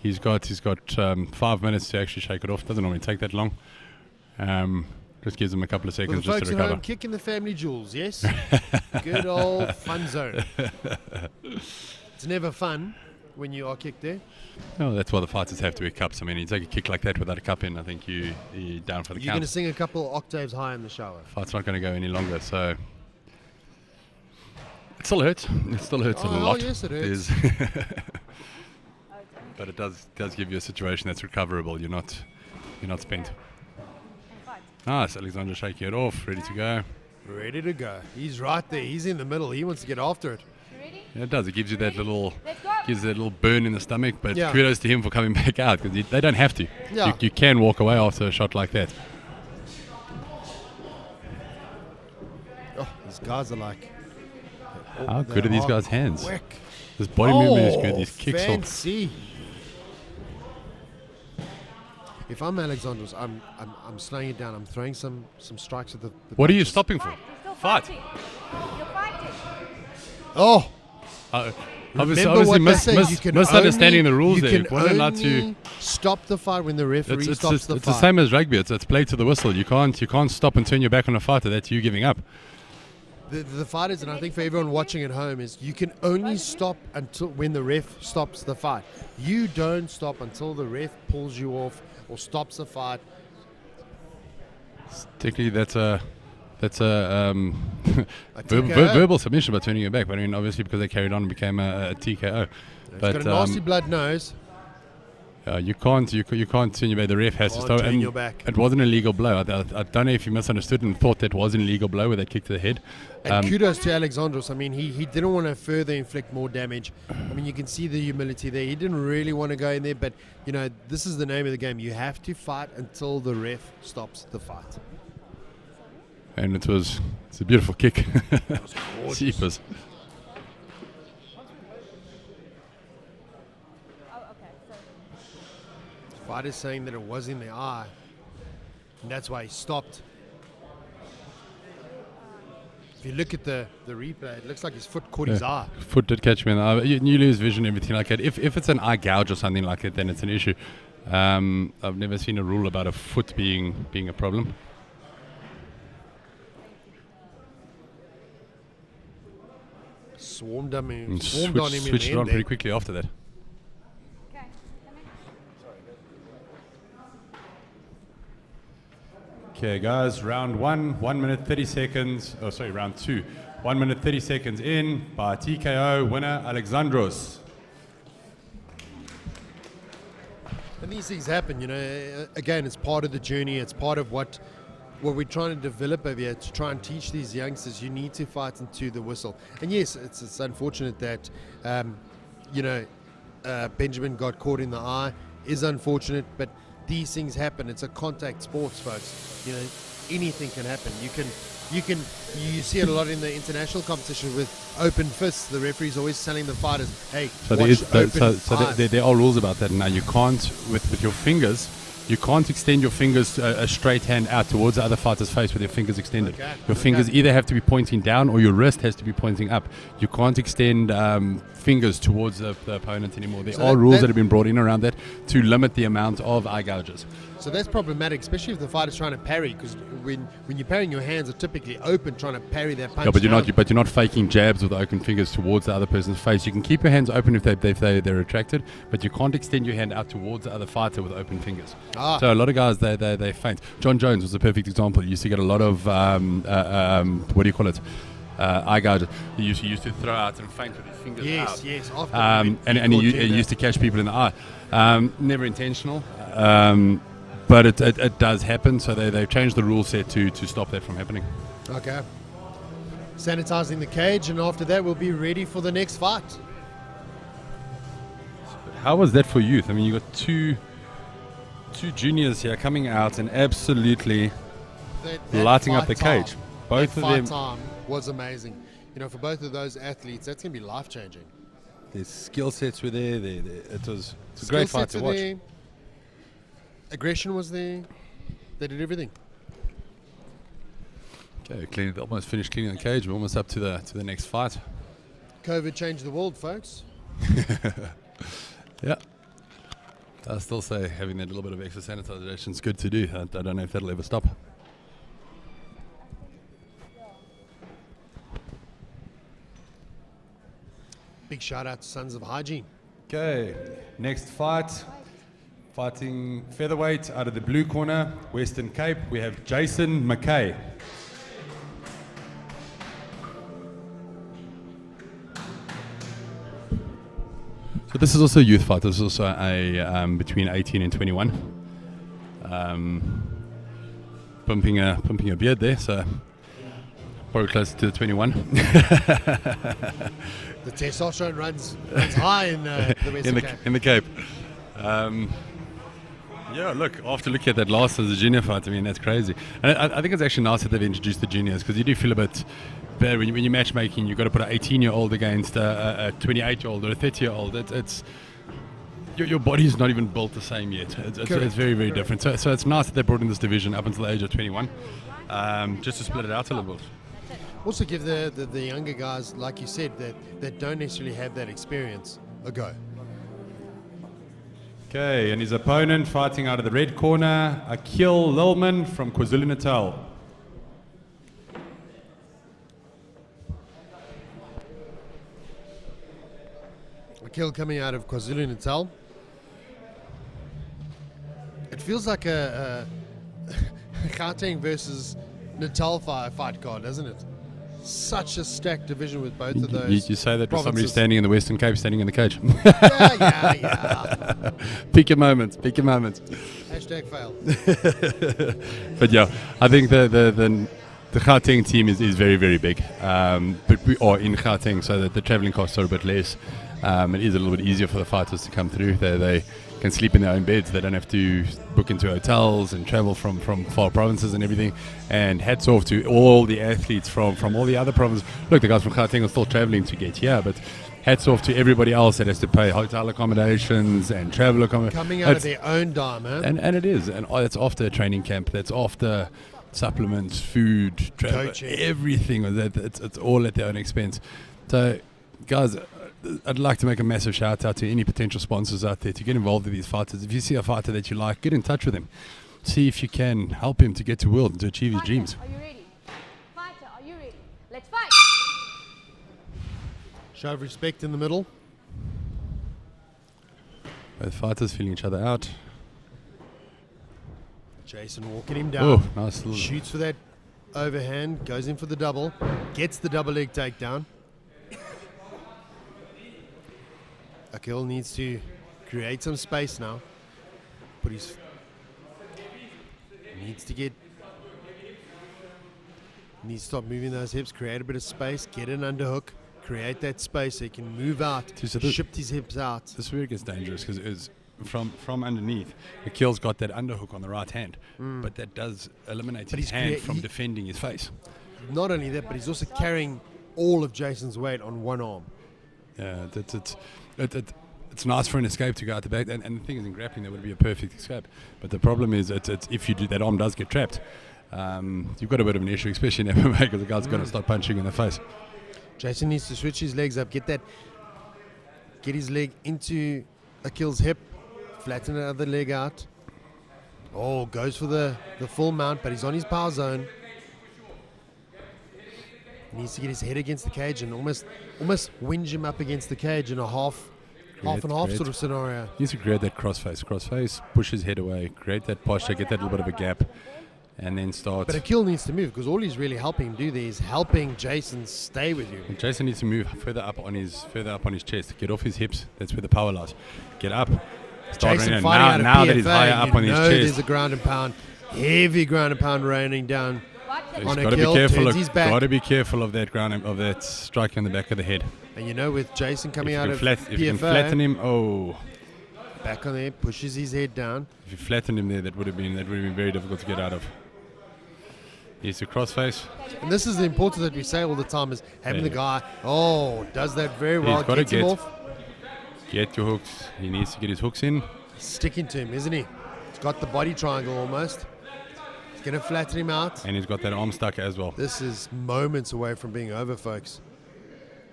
He's got 5 minutes to actually shake it off. Doesn't normally take that long. Just gives them a couple of seconds just to recover. At home, kicking the family jewels, yes? Good old fun zone. It's never fun when you are kicked there. No, that's why the fighters have to wear cups. I mean, you take a kick like that without a cup in, I think you're down for the count. You're going to sing a couple octaves high in the shower. Fight's not going to go any longer, so it still hurts. It still hurts a lot. Oh, yes, it hurts. But it does give you a situation that's recoverable. You're not spent. Nice, Alexander shaking it off, ready to go. Ready to go. He's right there. He's in the middle. He wants to get after it. Ready? Yeah, it does. It gives you that little burn in the stomach. But kudos to him for coming back out, because they don't have to. Yeah. You can walk away after a shot like that. Oh, these guys are like. How good are these guys' hands? Quick. This body movement is good. These kicks fancy. If I'm Alexandros, I'm slowing it down. I'm throwing some strikes at the What are you stopping for? Fight. You're fighting. Oh. Obviously misunderstanding the rules there. You can only stop the fight when the referee stops the fight. It's the same as rugby. It's play to the whistle. You can't stop and turn your back on a fighter. That's you giving up. The fight is, and I think for everyone watching at home, is you can only stop until when the ref stops the fight. You don't stop until the ref pulls you off or stops the fight. Technically, that's a verbal submission by turning your back. But I mean, obviously, because they carried on and became a TKO. It's got a nasty blood nose. You can't turn your back. The ref has to stop. Turn your back. It wasn't a legal blow. I don't know if you misunderstood and thought that was an illegal blow with that kick to the head. And kudos to Alexandros. I mean, he didn't want to further inflict more damage. I mean, you can see the humility there. He didn't really want to go in there, but you know, this is the name of the game. You have to fight until the ref stops the fight. And it's a beautiful kick. Jeepers. Fighter's saying that it was in the eye, and that's why he stopped. If you look at the replay, it looks like his foot caught his eye. Foot did catch me in the eye. You lose vision, everything like that. If it's an eye gouge or something like that, then it's an issue. I've never seen a rule about a foot being a problem. Swarmed on him. Switched it on pretty quickly after that. Okay, guys, round 1, 1 minute 30 seconds. Oh, sorry, round 2. 1 minute 30 seconds in by TKO winner Alexandros. And these things happen, you know. Again, it's part of the journey. It's part of what we're trying to develop over here, to try and teach these youngsters. You need to fight into the whistle. And yes, it's unfortunate that, Benjamin got caught in the eye. Is unfortunate, but these things happen. It's a contact sports, folks. You know, anything can happen. You see it a lot in the international competition with open fists. The referee's always telling the fighters, "Hey, So there are rules about that. Now you can't with your fingers. You can't extend your fingers a straight hand out towards the other fighter's face with your fingers extended. Okay. Your fingers either have to be pointing down or your wrist has to be pointing up. You can't extend fingers towards the opponent anymore. There are rules that have been brought in around that to limit the amount of eye gouges. So that's problematic, especially if the fighter's trying to parry, because when you're parrying, your hands are typically open, trying to parry that punch. Yeah, but down. you're not faking jabs with open fingers towards the other person's face. You can keep your hands open if they're retracted, but you can't extend your hand out towards the other fighter with open fingers. So a lot of guys they feint. John Jones was a perfect example. He used to get a lot of what do you call it? Eye gouges. He used to throw out and feint with his fingers out. Yes. Often and he used to catch people in the eye. Never intentional. But it does happen, so they've changed the rule set to stop that from happening. Okay. Sanitizing the cage, and after that we'll be ready for the next fight. How was that for youth? I mean, you got two juniors here coming out and absolutely lighting up the cage. Both of them. Time was amazing. You know, for both of those athletes, that's going to be life-changing. Their skill sets were there. It was a great fight to watch. There. Aggression was there. They did everything. Okay, almost finished cleaning the cage. We're almost up to the next fight. COVID changed the world, folks. Yeah. I still say having that little bit of extra sanitization is good to do. I don't know if that'll ever stop. Big shout out to Sons of Hygiene. Okay, next fight. Fighting featherweight out of the blue corner, Western Cape, we have Jason McKay. So this is also a youth fight. This is also a between 18 and 21. Pumping a beard there, so probably closer to 21. The testosterone runs high in the Western Cape. In the Cape. Yeah, look, after looking at that last as a junior fight, I mean, that's crazy. And I think it's actually nice that they've introduced the juniors, because you do feel a bit bad when you're matchmaking. You've got to put an 18-year-old against a 28-year-old or a 30-year-old. It's your body's not even built the same yet. It's very, very different. So it's nice that they brought in this division up until the age of 21, just to split it out a little bit. Also give the younger guys, like you said, that don't necessarily have that experience, a go. Okay, and his opponent fighting out of the red corner, Akil Lilman from KwaZulu-Natal. Akil coming out of KwaZulu-Natal. It feels like a Gauteng versus Natal fight card, doesn't it? Such a stacked division with both of those. You say that provinces. with somebody standing in the Western Cape, standing in the cage. Yeah. Pick your moments. Hashtag fail. But yeah, I think the Gauteng team is very, very big. But we are in Gauteng, so that the travelling costs are a bit less. It is a little bit easier for the fighters to come through. They can sleep in their own beds. They don't have to book into hotels and travel from far provinces and everything. And hats off to all the athletes from all the other provinces. Look, the guys from Gauteng are still traveling to get here, but hats off to everybody else that has to pay hotel accommodations and travel accommodations. Coming out of their own dime, man. And it is. And it's after a training camp. That's after supplements, food, travel, coaching, everything. It's all at their own expense. So, guys, I'd like to make a massive shout out to any potential sponsors out there to get involved with these fighters. If you see a fighter that you like, get in touch with him. See if you can help him to get to world and to achieve his dreams. Are you ready? Fighter, are you ready? Let's fight! Show of respect in the middle. Both fighters feeling each other out. Jason walking him down. Oh, nice little. Shoots for that overhand, goes in for the double, gets the double leg takedown. Akil needs to create some space now. Needs to stop moving those hips, create a bit of space, get an underhook, create that space so he can move out, shift his hips out. This is where it gets dangerous, because from underneath, Akil's got that underhook on the right hand, but that does eliminate his hand from defending his face. Not only that, but he's also carrying all of Jason's weight on one arm. Yeah, it's nice for an escape to go out the back, and the thing is, in grappling, that would be a perfect escape. But the problem is, it's if you do, that arm does get trapped. You've got a bit of an issue, especially in MMA, because the guy's going to start punching in the face. Jason needs to switch his legs up, get his leg into Akil's hip, flatten the other leg out. Oh, goes for the full mount, but he's on his power zone. He needs to get his head against the cage and almost whinge him up against the cage in a half and half sort of scenario. He needs to create that crossface, push his head away, create that posture, get that little bit of a gap, and then start. But Akil needs to move, because all he's really helping him do there is helping Jason stay with you. And Jason needs to move further up on his chest, get off his hips. That's where the power lies. Get up. Start Jason running. fighting Now out of that he's PFA, higher up on his chest. there's a ground and pound, heavy ground and pound raining down. He's On got to be Akil, careful. turns his back. Got to be careful of that strike on the back of the head. And you know, with Jason coming out of if you can PFA, flatten him, back on there, pushes his head down. If you flatten him there, that would have been very difficult to get out of. He's a crossface. And this is the importance that we say all the time, is having the guy, does that very well. He's got to gets him off. Get your hooks. He needs to get his hooks in. Sticking to him, isn't he? He's got the body triangle almost. He's going to flatten him out. And he's got that arm stuck as well. This is moments away from being over, folks.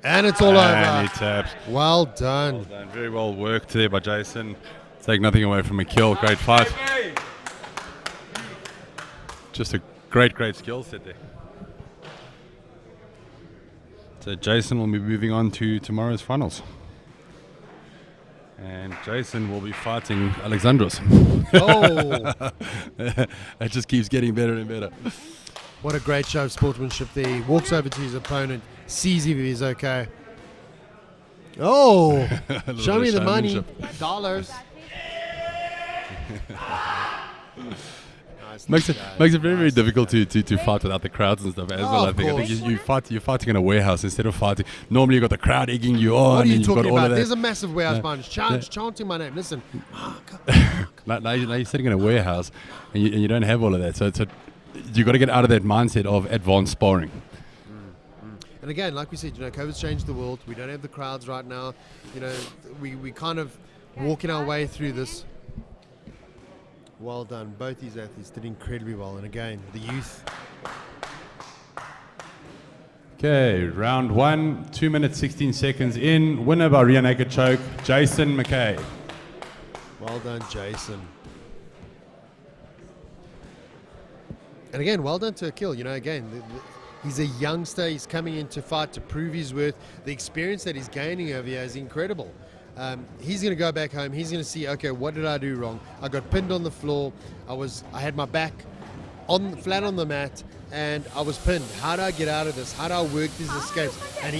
And it's all And over. he taps. Well done. Very well worked there by Jason. Take nothing away from Akil. Great fight. Just a great skill set there. So Jason will be moving on to tomorrow's finals. And Jason will be fighting Alexandros. It just keeps getting better and better. What a great show of sportsmanship there. He walks over to his opponent, sees if he's okay. Oh, show me the money. Dollars. Makes it very difficult to fight without the crowds and stuff as well. I think you're fighting in a warehouse instead of fighting. Normally you've got the crowd egging you on. What are you and you've talking got all about? of that. There's a massive warehouse behind us. Chanting my name. Listen. Now you're sitting in a warehouse and you don't have all of that. So you've got to get out of that mindset of advanced sparring. And again, like we said, COVID's changed the world. We don't have the crowds right now. We kind of walking our way through this. Well done. Both these athletes did incredibly well. And again, the youth. Okay, round 1, 2 minutes, 16 seconds in. Winner by rear naked choke, Jason McKay. Well done, Jason. And again, well done to Akil. He's a youngster. He's coming in to fight to prove his worth. The experience that he's gaining over here is incredible. He's going to go back home. He's going to see, okay, what did I do wrong? I got pinned on the floor. I had my back flat on the mat, and I was pinned. How do I get out of this? How do I work these escapes? And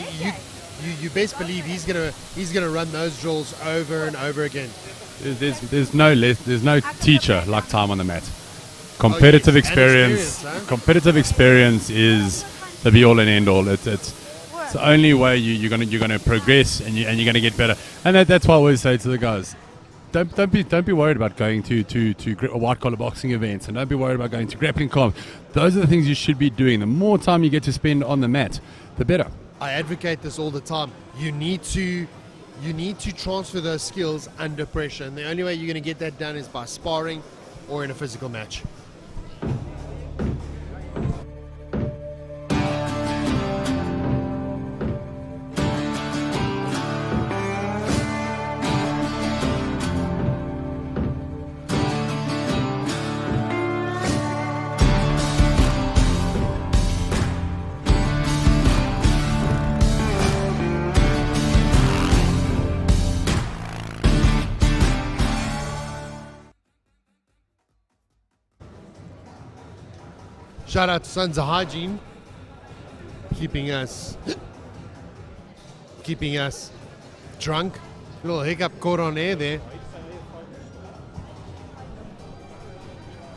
you best believe he's gonna run those drills over and over again. There's no teacher like time on the mat. Competitive experience. Competitive experience is the be all and end all. It's the only way you're gonna progress and you're gonna get better. And that's why I always say to the guys, don't be worried about going to white collar boxing events, and don't be worried about going to grappling comp. Those are the things you should be doing. The more time you get to spend on the mat, the better. I advocate this all the time. You need to transfer those skills under pressure, and the only way you're going to get that done is by sparring or in a physical match. Shout out to Sons of Hygiene, keeping us drunk. A little hiccup caught on air there.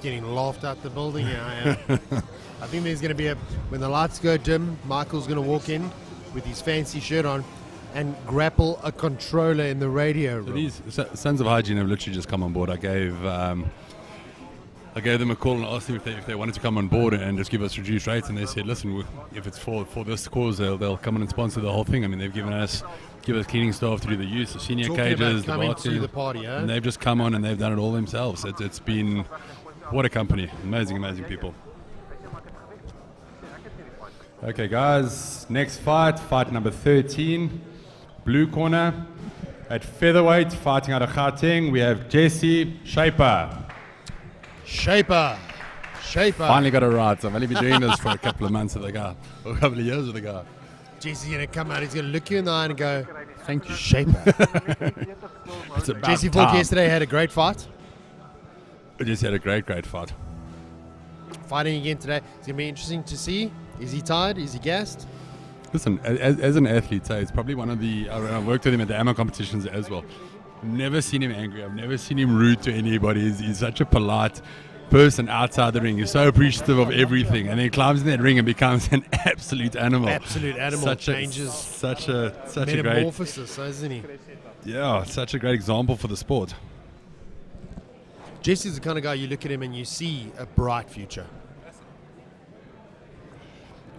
Getting laughed out the building. Yeah. I think there's going to be when the lights go dim, Michael's going to walk in with his fancy shirt on. and grapple a controller in the radio room. So these Sons of Hygiene have literally just come on board. I gave them a call and asked them if they wanted to come on board and just give us reduced rates, and they said, listen, if it's for this cause, they'll come in and sponsor the whole thing. I mean, they've give us cleaning staff to do the use, the senior Talking cages, about the coming bar to team, the party, and they've just come on and they've done it all themselves. It's been, what a company, amazing people. Okay, guys, next fight number 13, blue corner. At featherweight, fighting out of Gauteng, we have Jesse Shaper. Finally got it right. I've only been doing this for a couple of months with the guy, or a couple of years with the guy. Jesse's going to come out, he's going to look you in the eye and go, thank you. Shaper. Jesse fought yesterday, had a great fight. Jesse had a great fight. Fighting again today. It's going to be interesting to see. Is he tired? Is he gassed? Listen, as an athlete, it's probably one of the... I've worked with him at the AMA competitions as well. Never seen him angry. I've never seen him rude to anybody. He's such a polite person outside the ring. He's so appreciative of everything, and then climbs in that ring and becomes an absolute animal. Changes. Such a metamorphosis, isn't he? Yeah, such a great example for the sport. Jesse's the kind of guy you look at him and you see a bright future.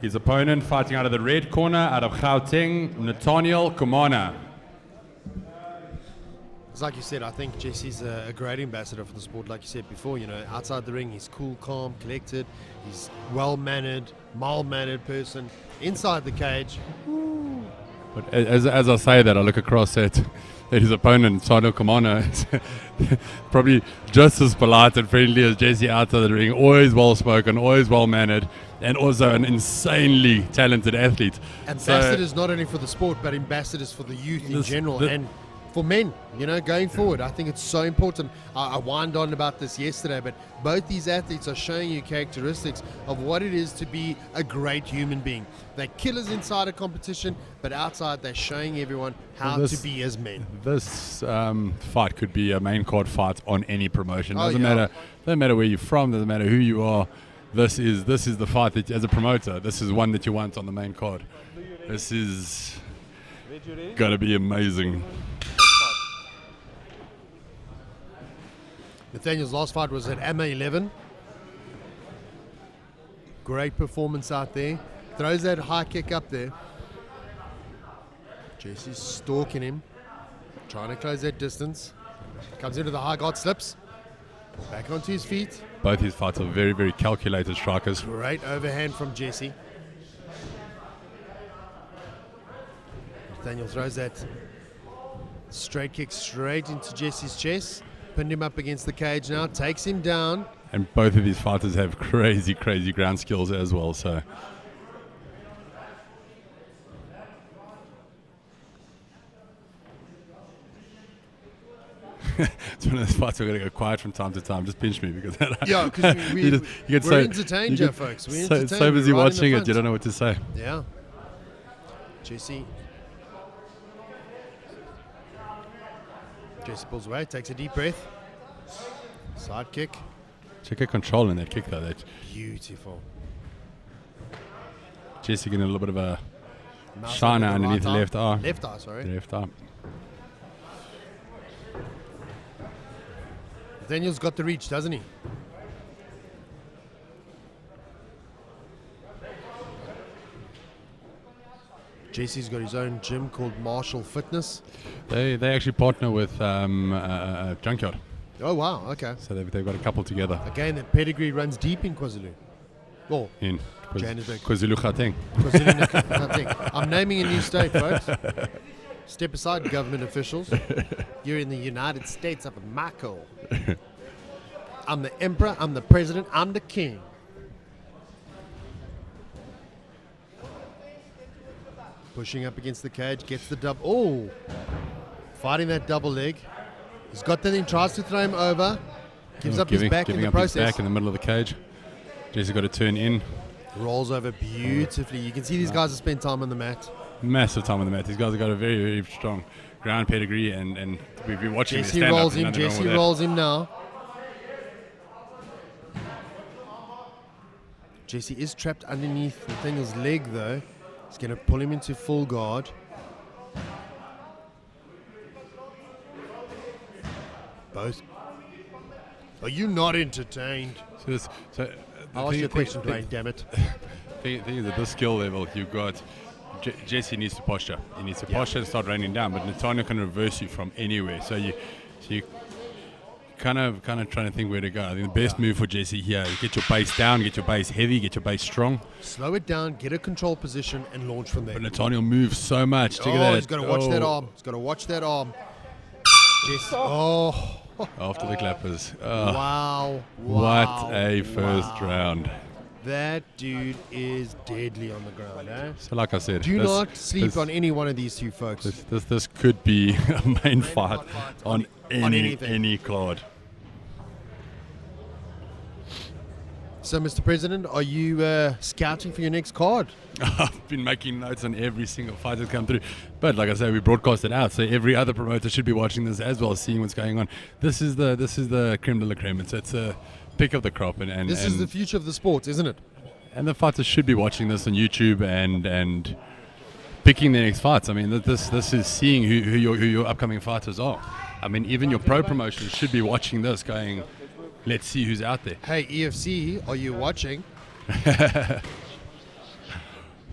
His opponent fighting out of the red corner, out of Gauteng, Nathaniel Kumana. It's like you said, I think Jesse's a great ambassador for the sport. Like you said before, outside the ring, he's cool, calm, collected. He's well-mannered, mild-mannered person. Inside the cage, but as I say that, I look across at his opponent, Nathaniel Kumana, is probably just as polite and friendly as Jesse outside the ring. Always well-spoken, always well-mannered, and also an insanely talented athlete. Ambassadors not only for the sport, but ambassadors for the youth in general, and for men, going forward. I think it's so important. I whined on about this yesterday, but both these athletes are showing you characteristics of what it is to be a great human being. They're killers inside a competition, but outside they're showing everyone how to be as men. This fight could be a main card fight on any promotion. Doesn't matter where you're from, doesn't matter who you are. This is the fight that, as a promoter, this is one that you want on the main card. This is gonna be amazing. Nathaniel's last fight was at MMA 11. Great performance out there. Throws that high kick up there. Jesse's stalking him, trying to close that distance. Comes into the high guard, slips. Back onto his feet. Both his fights are very, very calculated strikers. Great overhand from Jesse. Nathaniel throws that straight kick straight into Jesse's chest. Pinned him up against the cage now, takes him down. And both of these fighters have crazy ground skills as well, so. It's one of those fights we're going to go quiet from time to time. Just pinch me because we're entertained, folks. We're entertained. So busy watching it, you don't know what to say. Yeah. Jesse pulls away, takes a deep breath. Side kick. Check her control in that kick though. That beautiful. Jesse getting a little bit of a shiner underneath the left eye. Left eye, sorry. Left eye. Daniel's got the reach, doesn't he? Jesse's got his own gym called Marshall Fitness. They actually partner with Junkyard. Oh wow, okay. So they've got a couple together. Again, the pedigree runs deep in KwaZulu. Oh, in Johannesburg. KwaZulu Gauteng. KwaZulu-Natal. I'm naming a new state, folks. Step aside, government officials. You're in the United States of America. I'm the emperor, I'm the president, I'm the king. Pushing up against the cage, gets the double. Oh! Fighting that double leg. He's got that in, tries to throw him over. Gives up his back in the process. His back in the middle of the cage. Jesse's got to turn in. Rolls over beautifully. You can see these guys have spent time on the mat. Massive time on the mat. These guys have got a very, very strong ground pedigree, and we've been watching Jesse rolls him. Jesse rolls him now. Jesse is trapped underneath Nathaniel's leg though. He's going to pull him into full guard. both. Are you not entertained? I'll ask you a question, Dwayne, damn it. Thing is, at this skill level, you've got Jesse needs to posture. He needs to posture and start raining down, but Nathaniel can reverse you from anywhere. So you kind of trying to think where to go. I think the best move for Jesse here is get your base down, get your base heavy, get your base strong. Slow it down, get a control position, and launch from there. But Nathaniel moves so much. Look at that. He's got to watch that arm. He's got to watch that arm. Jesse. After the clappers. Wow. What a first round. That dude is deadly on the ground, eh? So like I said, do not sleep on any one of these two folks. This could be a main fight on any card. So, Mr. President, are you scouting for your next card? I've been making notes on every single fight that's come through. But like I say, we broadcast it out, so every other promoter should be watching this as well, seeing what's going on. This is the creme de la creme. It's a pick of the crop, and this is the future of the sport, isn't it? And the fighters should be watching this on YouTube and picking their next fights. I mean, this is seeing who your upcoming fighters are. I mean, even your pro promotions should be watching this, going, let's see who's out there. Hey, EFC, are you watching?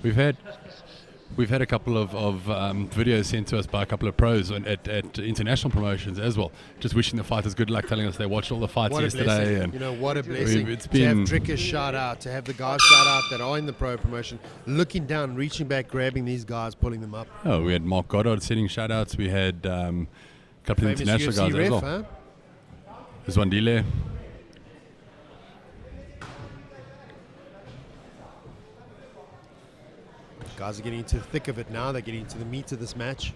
We've had a couple of videos sent to us by a couple of pros at international promotions as well, just wishing the fighters good luck, telling us they watched all the fights yesterday. And what a blessing. It's to have been Dricker shout out, to have the guys shout out that are in the pro promotion, looking down, reaching back, grabbing these guys, pulling them up. Oh, we had Mark Goddard sending shout outs. We had a couple of international guys ref, as well. Huh? There's Wandile. Guys are getting into the thick of it now. They're getting into the meat of this match.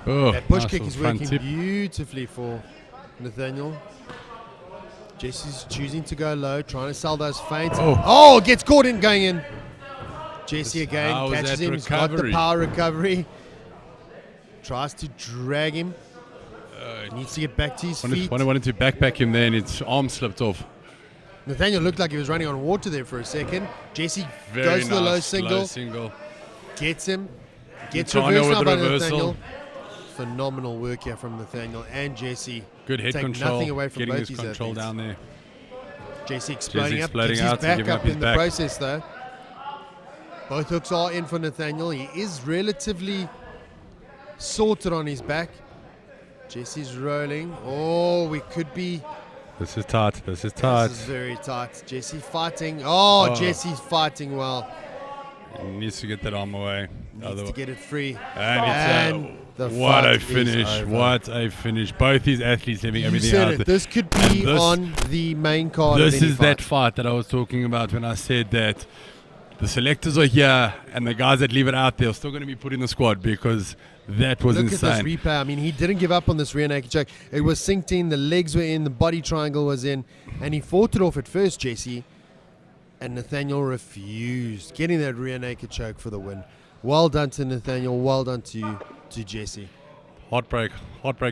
That push kick is working beautifully for Nathaniel. Jesse's choosing to go low, trying to sell those feints. Gets caught in going in. Jesse again catches him. He's got the power recovery. Tries to drag him. Needs to get back to his feet. Wanted to backpack him there, and his arm slipped off. Nathaniel looked like he was running on water there for a second. Jesse goes to the low single. Gets him. Gets reversed now by Nathaniel. Phenomenal work here from Nathaniel and Jesse. Good head control. Nothing away from getting both his these control athletes. down there. Jesse exploding up. Gets his back up in the process though. Both hooks are in for Nathaniel. He is relatively sorted on his back. Jesse's rolling. We could be... This is tight. This is very tight. Jesse fighting. Jesse's fighting well. He needs to get that arm away. Needs to get it free. And what a finish. What a finish. Both these athletes having everything out there. This could be on the main card. This is that fight that I was talking about when I said that the selectors are here and the guys that leave it out there are still going to be put in the squad, because that was insane. Look at this replay. I mean, he didn't give up on this rear naked choke. It was synced in, the legs were in, the body triangle was in, and he fought it off at first, Jesse, and Nathaniel refused, getting that rear naked choke for the win. Well done to Nathaniel, well done to Jesse. Heartbreak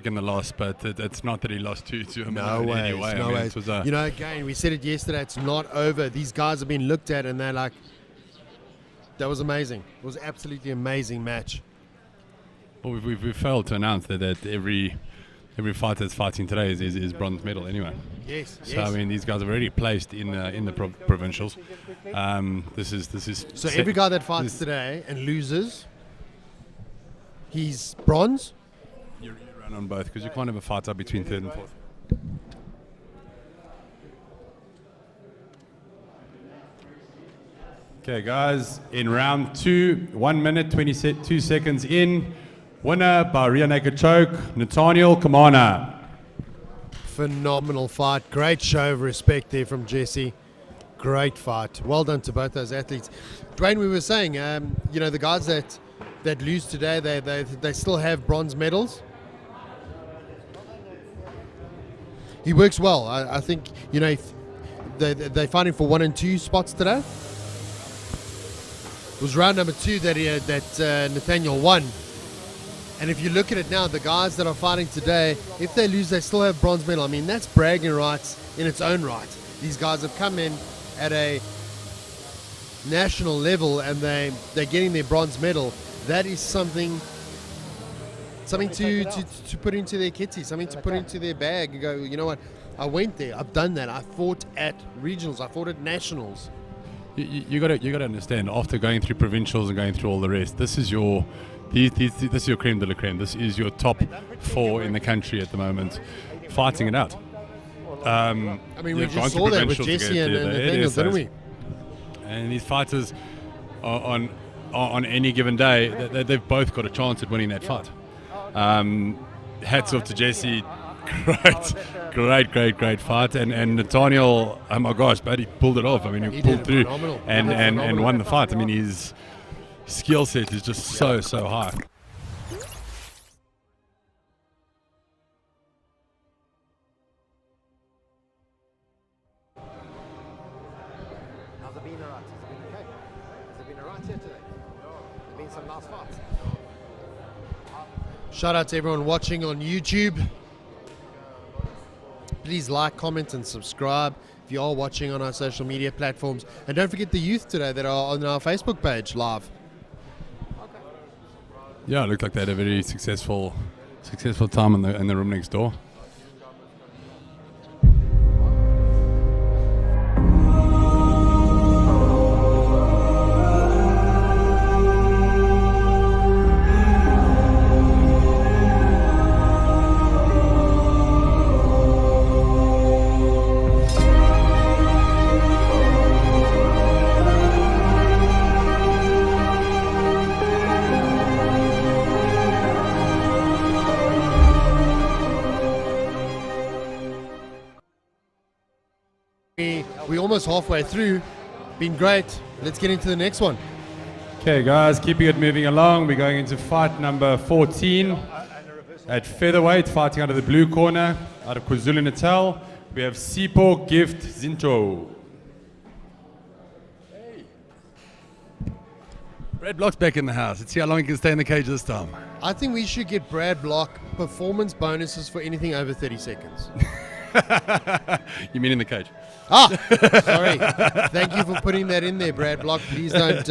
in the loss, but it's not that he lost to him no in ways, any way. No ways. Again, we said it yesterday, it's not over. These guys have been looked at and they're like, that was amazing. It was absolutely amazing match. Well, we've failed to announce that every fighter that's fighting today is bronze medal anyway. Yes. So I mean, these guys are already placed in the provincials. This is. So every guy that fights today and loses, he's bronze. You run on both, because you can't have a fighter between third and fourth. Okay, guys, in round 2, 1 minute, 22 seconds in. Winner by rear naked choke, Nathaniel Kamana. Phenomenal fight. Great show of respect there from Jesse. Great fight. Well done to both those athletes. Dwayne, we were saying, the guys that lose today, they still have bronze medals. He works well. I think, if they're fighting for 1 and 2 spots today. It was round number 2 that Nathaniel won. And if you look at it now, the guys that are fighting today, if they lose, they still have bronze medal. I mean, that's bragging rights in its own right. These guys have come in at a national level and they're getting their bronze medal. That is something something to put into their kitty, something to put into their bag. You go, you know what? I went there. I've done that. I fought at regionals. I fought at nationals. You got to understand. After going through provincials and going through all the rest, this is your this is your creme de la creme. This is your top 4 in the country at the moment, fighting it out. I mean, we just saw that with Jesse and Nathaniel, didn't we? And these fighters on any given day, they've both got a chance at winning that fight. Hats off to Jesse. Great fight. And Nathaniel, oh my gosh, but he pulled it off. I mean, he pulled through and won the fight. I mean, his skill set is just so high. How's it been, alright? Has it been okay? Has it been alright here today? There's been some nice fights. Shout out to everyone watching on YouTube. Please like, comment, and subscribe if you are watching on our social media platforms. And don't forget the youth today that are on our Facebook page live. Yeah, it looked like they had a very successful time in the room next door. We're almost halfway through. Been great. Let's get into the next one. Okay, guys, keeping it moving along. We're going into fight number 14 at featherweight, fighting out of the blue corner, out of KwaZulu-Natal. We have Sipho Gift Zinto. Brad Block's back in the house. Let's see how long he can stay in the cage this time. I think we should get Brad Block performance bonuses for anything over 30 seconds. You mean in the cage? Ah, sorry. Thank you for putting that in there, Brad Block. Please don't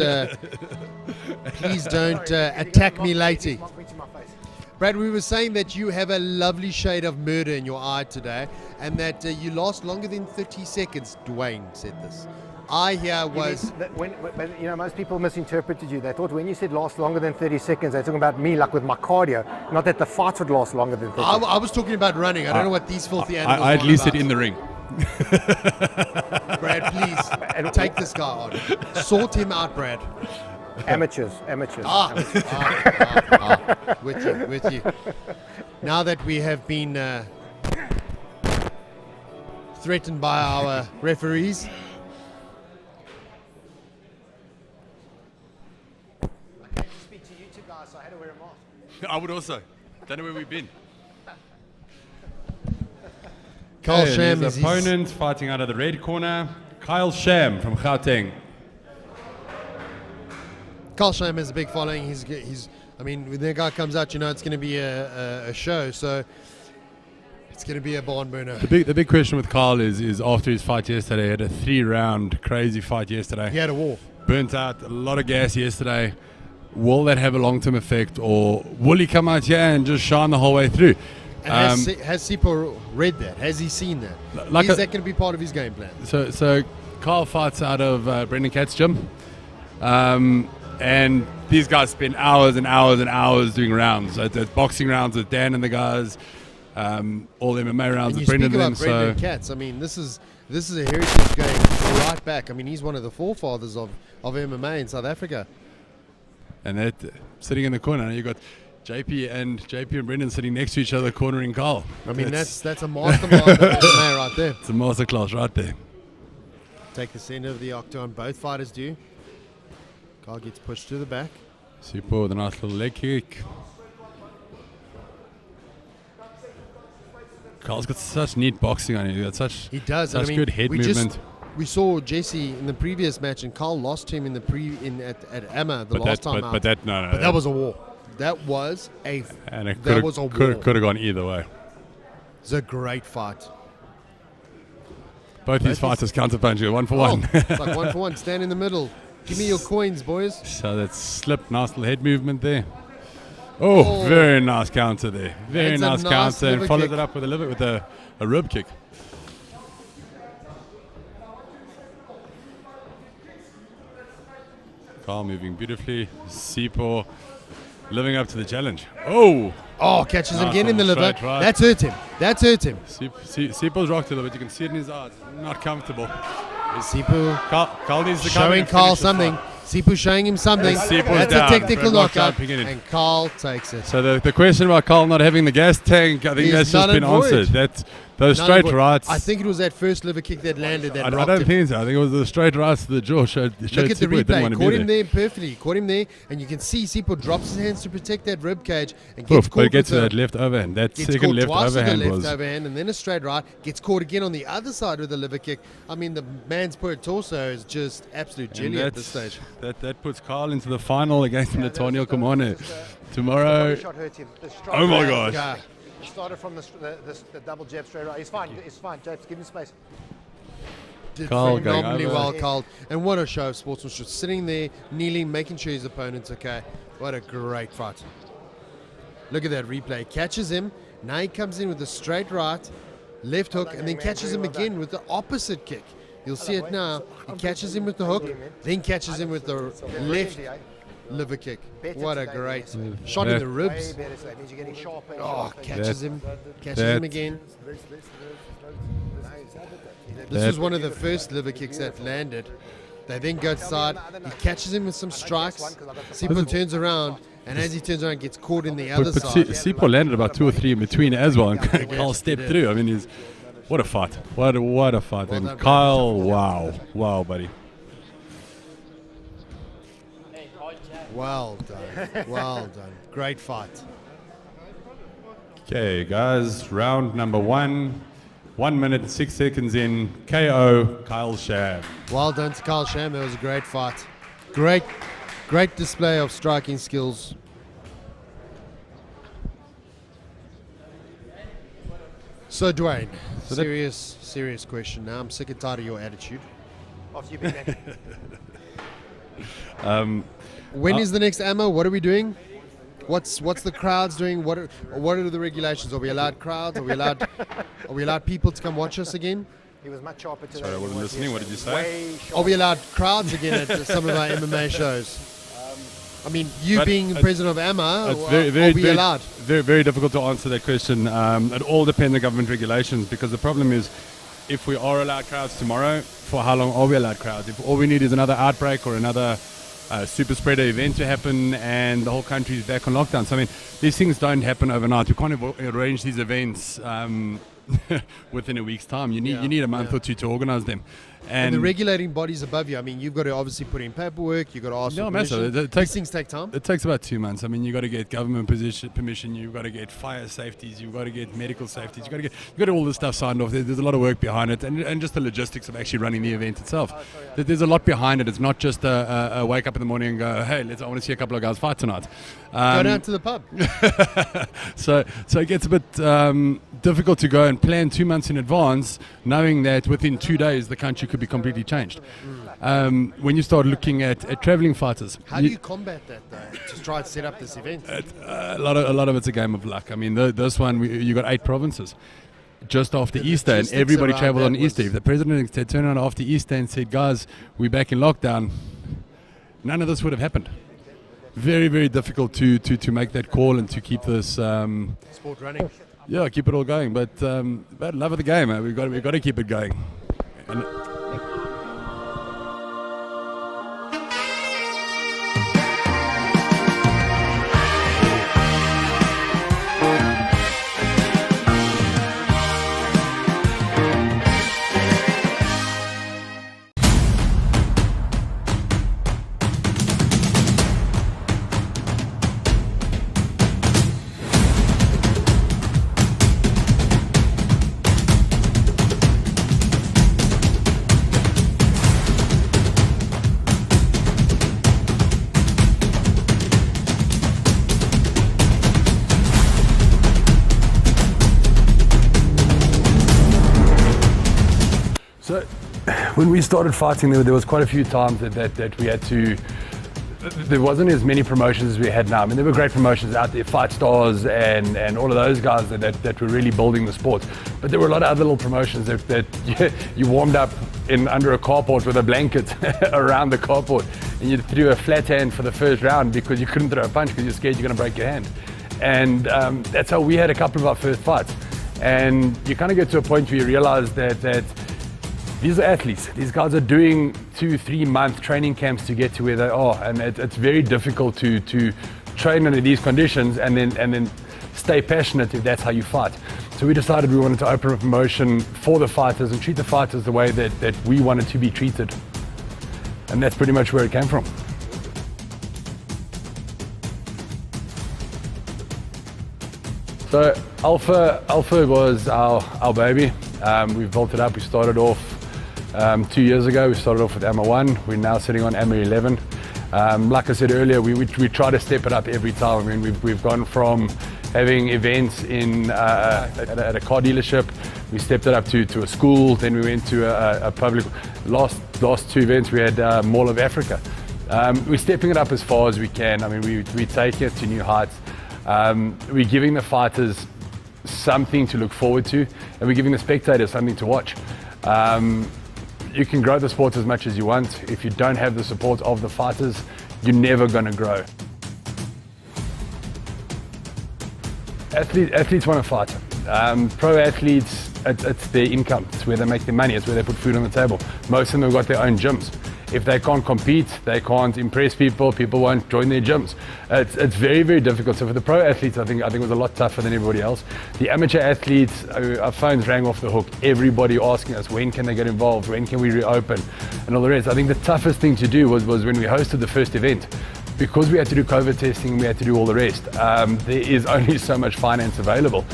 attack me later. Brad, we were saying that you have a lovely shade of murder in your eye today, and that you last longer than 30 seconds. Dwayne said this. I here was... most people misinterpreted you. They thought when you said last longer than 30 seconds, they're talking about me, like with my cardio, not that the fight would last longer than 30 seconds. I was talking about running. I don't know what these filthy animals I at least said about. in the ring. Brad, please, take this guy on. Sort him out, Brad. Amateurs. With you. Now that we have been threatened by our referees, I came to speak to you two guys, so I had to wear a mask. I would also. Don't know where we've been. Kyle Sham is his opponent, fighting out of the red corner. Kyle Sham from Gauteng. Kyle Sham has a big following. He's. I mean, when that guy comes out, you know it's going to be a show. So it's going to be a barn burner. The big question with Kyle is after his fight yesterday, he had a 3-round crazy fight yesterday. He had a war. Burnt out, a lot of gas yesterday. Will that have a long-term effect, or will he come out here and just shine the whole way through? And has Sipho read that? Has he seen that? Is that going to be part of his game plan? So Kyle fights out of Brendan Katz's gym. And these guys spend hours and hours and hours doing rounds. It's boxing rounds with Dan and the guys, all the MMA rounds with Brendan. And you speak about Brendan Katz. I mean, this is a heritage game right back. I mean, he's one of the forefathers of MMA in South Africa. And that sitting in the corner, you got JP and Brendan sitting next to each other, cornering Kyle. I mean, that's a mastermind of MMA right there. It's a masterclass right there. Take the center of the octagon. Both fighters do. Kyle gets pushed to the back. Sipho with a nice little leg kick. Kyle's got such neat boxing on him. He got such good head movement. We saw Jesse in the previous match, and Kyle lost him at AMA last time out. But that was a war. That was a war. Could have gone either way. It's a great fight. Both these fighters counterpunch, 1 for 1. It's like 1 for 1. Stand in the middle. Give me your coins, boys. So that slipped, nice little head movement there. Oh, very nice counter there. Very That's a nice nice counter, and liver followed kick. it up with a rib kick. Carl moving beautifully. Sipho living up to the challenge. Oh! Oh, catches him Nice again in the one, liver. straight right. That's hurt him. That's hurt him. Sipho's rocked a little bit. You can see it in his eyes. Not comfortable. Sipu Carl needs to come in showing and Carl finish this something. fight. Sipu showing him something. Sipu's That's down a technical for a knockdown knockout. beginning. And Carl takes it. So the question about Carl not having the gas tank, I think Is that's just null been and void. answered. Those None straight of it. rights. I think it was that first liver kick that landed that I rocked don't him. think so. I think it was the straight rights to the jaw. Showed Look at the Sipho didn't want replay. to Caught be him there. there perfectly. Caught him there, and you can see Sipho drops his hands to protect that rib cage and Oof, gets but caught it gets to with that left overhand. That gets second caught left twice with the overhand left was. overhand, and then a straight right. Gets caught again on the other side with the liver kick. I mean, the man's poor torso is just absolute and jelly at this stage. That puts Carl into the final against Nathaniel Kamane. The Tomorrow. body shot hurt him. The strike Oh my right. gosh. Yeah. It started from the double jab straight right. He's fine. He's fine. James, give him space. Did Carl going phenomenally over. well, Carl. And what a show of sportsmanship. Sitting there, kneeling, making sure his opponent's okay. What a great fight. Look at that replay. Catches him. Now he comes in with a straight right, left hook, and then catches him again with the opposite kick. You'll see it now. He catches him with the hook, then catches him with the left liver kick. What a great shot in the Way ribs. better today. Means you're getting sharper and Oh, sharper. catches him that- again. This That- was one of the first liver kicks that landed. They then go side. He catches him with some strikes. Sipho turns around, and as he turns around, gets caught in the other But side. Sipho landed about 2 or 3 in between as well, and did, Carl he stepped did. through. I mean, what a fight! What a fight! Well And done, Kyle, wow, buddy. Well done. Well done. Great fight. Okay, guys, round number 1. 1 minute and 6 seconds in. KO, Kyle Sham. Well done to Kyle Sham. That was a great fight. Great display of striking skills. So, Dwayne, serious question now. I'm sick and tired of your attitude. After you've been back. When is the next ammo? What are we doing? What's the crowds doing? What are the regulations? Are we allowed crowds? Are we allowed people to come watch us again? He was much sharper today. Sorry, I than wasn't he was listening. What did you say? Way Are sharper. we allowed crowds again at some of our MMA shows? I mean, you But being the it's- president of AMA, It's are we allowed? very difficult to answer that question. It all depends on government regulations, because the problem is, if we are allowed crowds tomorrow, for how long are we allowed crowds? If all we need is another outbreak or another super spreader event to happen and the whole country is back on lockdown. So, I mean, these things don't happen overnight. We can't arrange these events within a week's time. You need a month or two to organize them. And the regulating bodies above you, I mean, you've got to obviously put in paperwork, you've got to ask No, for massive. permission. It takes- These things take time. It takes about 2 months. I mean, you've got to get government permission, you've got to get fire safeties, you've got to get medical safeties, you've got all this stuff signed off. There's a lot of work behind it, and just the logistics of actually running the event itself. There's a lot behind it. It's not just a wake up in the morning and go, hey, I want to see a couple of guys fight tonight. Go down to the pub. So it gets a bit difficult to go and plan 2 months in advance, knowing that within 2 days the country could be completely changed. When you start looking at traveling fighters, How do you combat that, though, to try and set up this event? a lot of it's a game of luck. I mean, this one you got 8 provinces. Just after The Easter, and logistics everybody around travelled that on Easter. was- If the president had turned around after Easter and said, guys, we're back in lockdown, none of this would have happened. Very, very difficult to make that call and to keep this Sport running. yeah, keep it all going. But love of the game, we've got to keep it going. And So when we started fighting, there was quite a few times that we had to there wasn't as many promotions as we had now. I mean, there were great promotions out there, Fight Stars and all of those guys that were really building the sport. But there were a lot of other little promotions that you warmed up in under a carport with a blanket around the carport, and you threw a flat hand for the first round because you couldn't throw a punch because you're scared you're going to break your hand. And that's how we had a couple of our first fights. And you kind of get to a point where you realize that these are athletes. These guys are doing 2-3 month training camps to get to where they are, and it's very difficult to train under these conditions and then stay passionate if that's how you fight. So we decided we wanted to open a promotion for the fighters and treat the fighters the way that we wanted to be treated, and that's pretty much where it came from. So Alpha was our baby. We've built it up. We started off 2 years ago. We started off with AMA 1. We're now sitting on AMA 11. Like I said earlier, we try to step it up every time. I mean, we've gone from having events at a car dealership. We stepped it up to a school. Then we went to a public. Last 2 events we had Mall of Africa. We're stepping it up as far as we can. I mean, we take it to new heights. We're giving the fighters something to look forward to, and we're giving the spectators something to watch. You can grow the sport as much as you want. If you don't have the support of the fighters, you're never going to grow. Athletes want to fight. Pro athletes, it's their income. It's where they make their money. It's where they put food on the table. Most of them have got their own gyms. If they can't compete, they can't impress people, people won't join their gyms. It's very, very difficult. So for the pro athletes, I think it was a lot tougher than everybody else. The amateur athletes, our phones rang off the hook. Everybody asking us, when can they get involved? When can we reopen? And all the rest. I think the toughest thing to do was when we hosted the first event. Because we had to do COVID testing, we had to do all the rest. There is only so much finance available.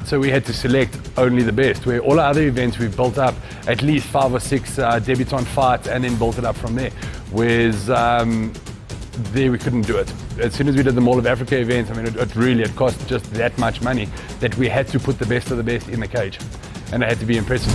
So we had to select only the best. Where all our other events, we've built up at least 5 or 6 debutante fights and then built it up from there. Whereas there we couldn't do it. As soon as we did the Mall of Africa event, I mean, it cost just that much money that we had to put the best of the best in the cage. And it had to be impressive.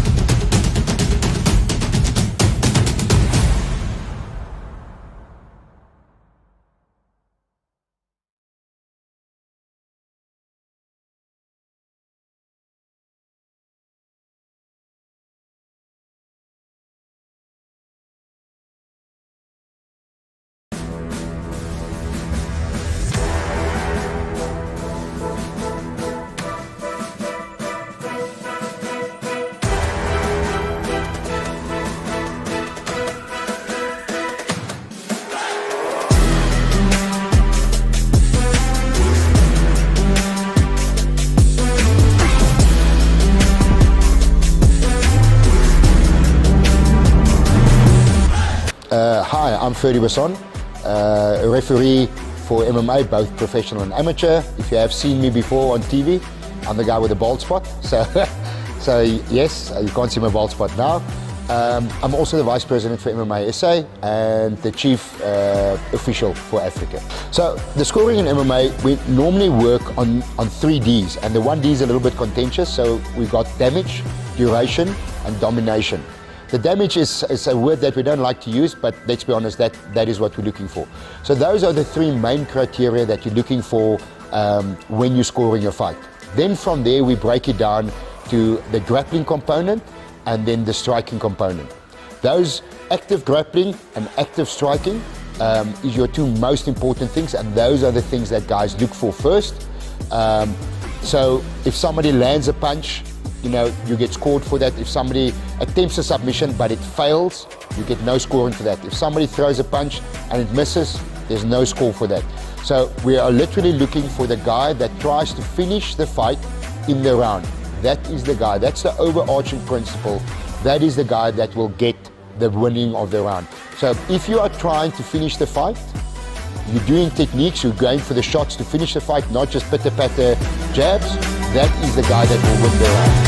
Hi, I'm Ferdy Basson, a referee for MMA, both professional and amateur. If you have seen me before on TV, I'm the guy with the bald spot. So yes, you can't see my bald spot now. I'm also the Vice President for MMASA and the Chief Official for Africa. So the scoring in MMA, we normally work on 3 Ds, and the 1 D is a little bit contentious. So we've got damage, duration, and domination. The damage is a word that we don't like to use, but let's be honest, that is what we're looking for. So those are the 3 main criteria that you're looking for when you're scoring a fight. Then from there, we break it down to the grappling component and then the striking component. Those active grappling and active striking is your 2 most important things, and those are the things that guys look for first. So if somebody lands a punch, you get scored for that. If somebody attempts a submission but it fails, you get no scoring for that. If somebody throws a punch and it misses, there's no score for that. So we are literally looking for the guy that tries to finish the fight in the round. That is the guy. That's the overarching principle. That is the guy that will get the winning of the round. So if you are trying to finish the fight, you're doing techniques, you're going for the shots to finish the fight, not just pitter-patter jabs, that is the guy that will win the round.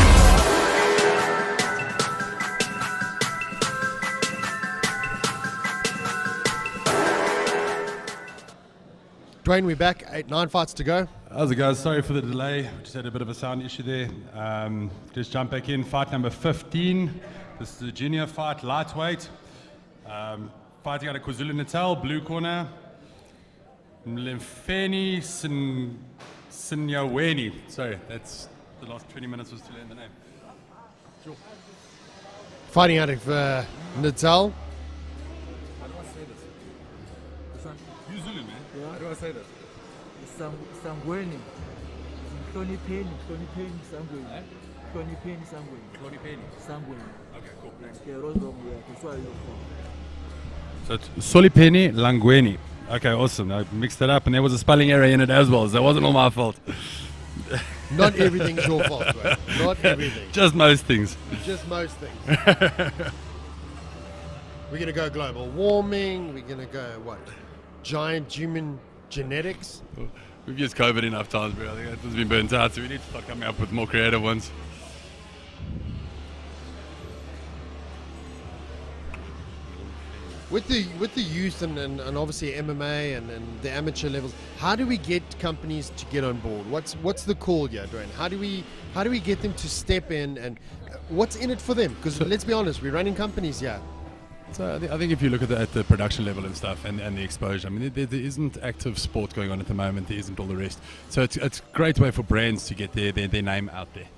Dwayne, we're back, 9 fights to go. How's it, guys? Sorry for the delay. Just had a bit of a sound issue there. Just jump back in. Fight number 15. This is a junior fight, lightweight. Fighting out of KwaZulu-Natal, blue corner. Mlemfeni Sinyaweni. Sorry, that's the last 20 minutes was to learn the name. Sure. Fighting out of Natal. How do I say this? You Zulu, man. Yeah. How do I say this? Sangweni. Hlonipheni Sangweni. Hlonipheni Sangweni. Hlonipheni. Sangweni. Okay, cool. That's why you're from. So it's Solipeni Langweni. Okay, awesome. I mixed it up and there was a spelling error in it as well, so it wasn't all my fault. Not everything's your fault, right? Not everything. Just most things. Just most things. We're going to go global warming. We're going to go, what? Giant human genetics. We've used COVID enough times, bro. I think it's been burnt out, so we need to start coming up with more creative ones. With the youth and obviously MMA and the amateur levels, how do we get companies to get on board? What's the call here, Dwayne? How do we get them to step in, and what's in it for them? Because let's be honest, we're running companies here. So I think if you look at the production level and stuff and the exposure, I mean, there isn't active sport going on at the moment. There isn't all the rest. So it's a great way for brands to get their name out there,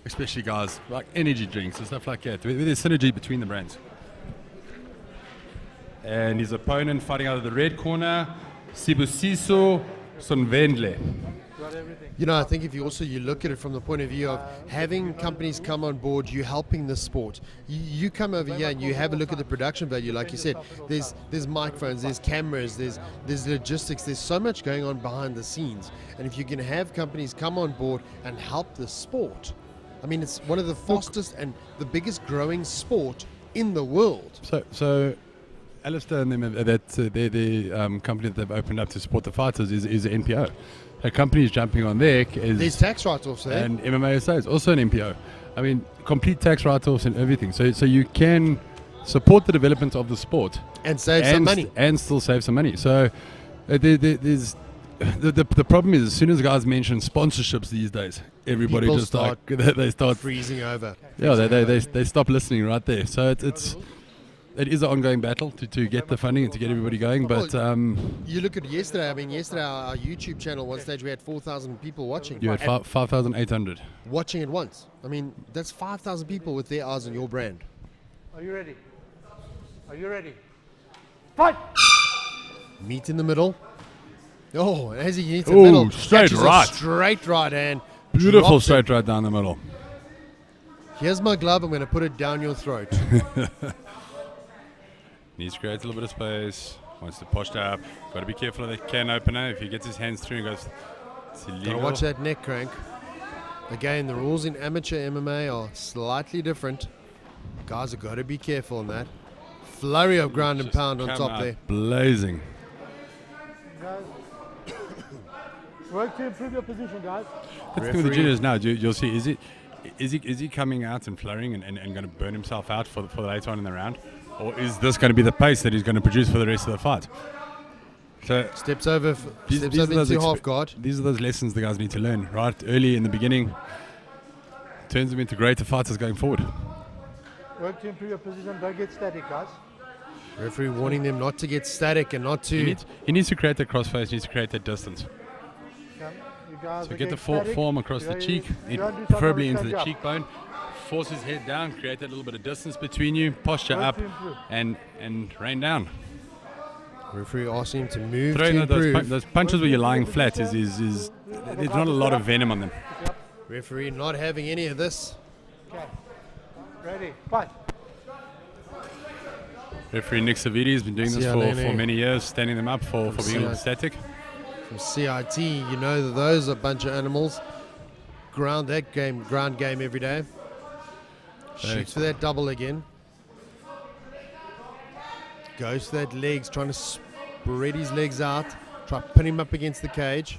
especially guys like energy drinks and stuff like that. There's synergy between the brands. And his opponent fighting out of the red corner, Sibusiso Sonvendle. You know, I think if you look at it from the point of view of having companies come on board, you're helping the sport. You come over here and you have a look at the production value, like you said. There's microphones, there's cameras, there's logistics. There's so much going on behind the scenes. And if you can have companies come on board and help the sport, I mean, it's one of the fastest and the biggest growing sport in the world. So Alistair and them, the company that they've opened up to support the fighters is an NPO. A company is jumping on there. There's tax write-offs there. And MMASA is also an NPO. I mean, complete tax write-offs and everything. So you can support the development of the sport. And save some money. And still save some money. So there's... The problem is, as soon as guys mention sponsorships these days, everybody People just start they start freezing over. Yeah, they stop listening right there. So it is an ongoing battle to get the funding and to get everybody going. But you look at yesterday. I mean, yesterday our YouTube channel, one stage we had 4,000 people watching. You had 5,800 watching at once. I mean, that's 5,000 people with their eyes on your brand. Are you ready? Are you ready? Fight! Meet in the middle. Oh, as he hits the middle, straight right hand. Beautiful straight right down the middle. Here's my glove. I'm going to put it down your throat. Needs to create a little bit of space. Wants to push up. Got to be careful of the can opener. If he gets his hands through and goes, it's illegal. Gotta watch that neck crank. Again, the rules in amateur MMA are slightly different. Guys have got to be careful on that. Flurry of ground and pound on top there. Blazing. Guys, work to improve your position, guys. That's the thing with the juniors now. You'll see. Is he coming out and flurrying and going to burn himself out for later on in the round? Or is this going to be the pace that he's going to produce for the rest of the fight? So steps over into half guard. These are those lessons the guys need to learn right early in the beginning. Turns them into greater fighters going forward. Work to improve your position. Don't get static, guys. Referee warning them not to get static and not to... He needs to create that crossface, he needs to create that distance. So get the form across the cheek, preferably into the cheekbone. Force his head down, create that little bit of distance between you, posture up, and rain down. Referee asking him to move Throwing to improve. those punches where you're lying flat is there's not a lot of venom on them. Referee not having any of this. Okay. Ready, fight. Referee Nick Savidi has been doing this for many years, standing them up for being static. From CIT, you know that those are a bunch of animals. Ground game every day. Shoots for that double again. Goes to that legs, trying to spread his legs out. Try to pin him up against the cage.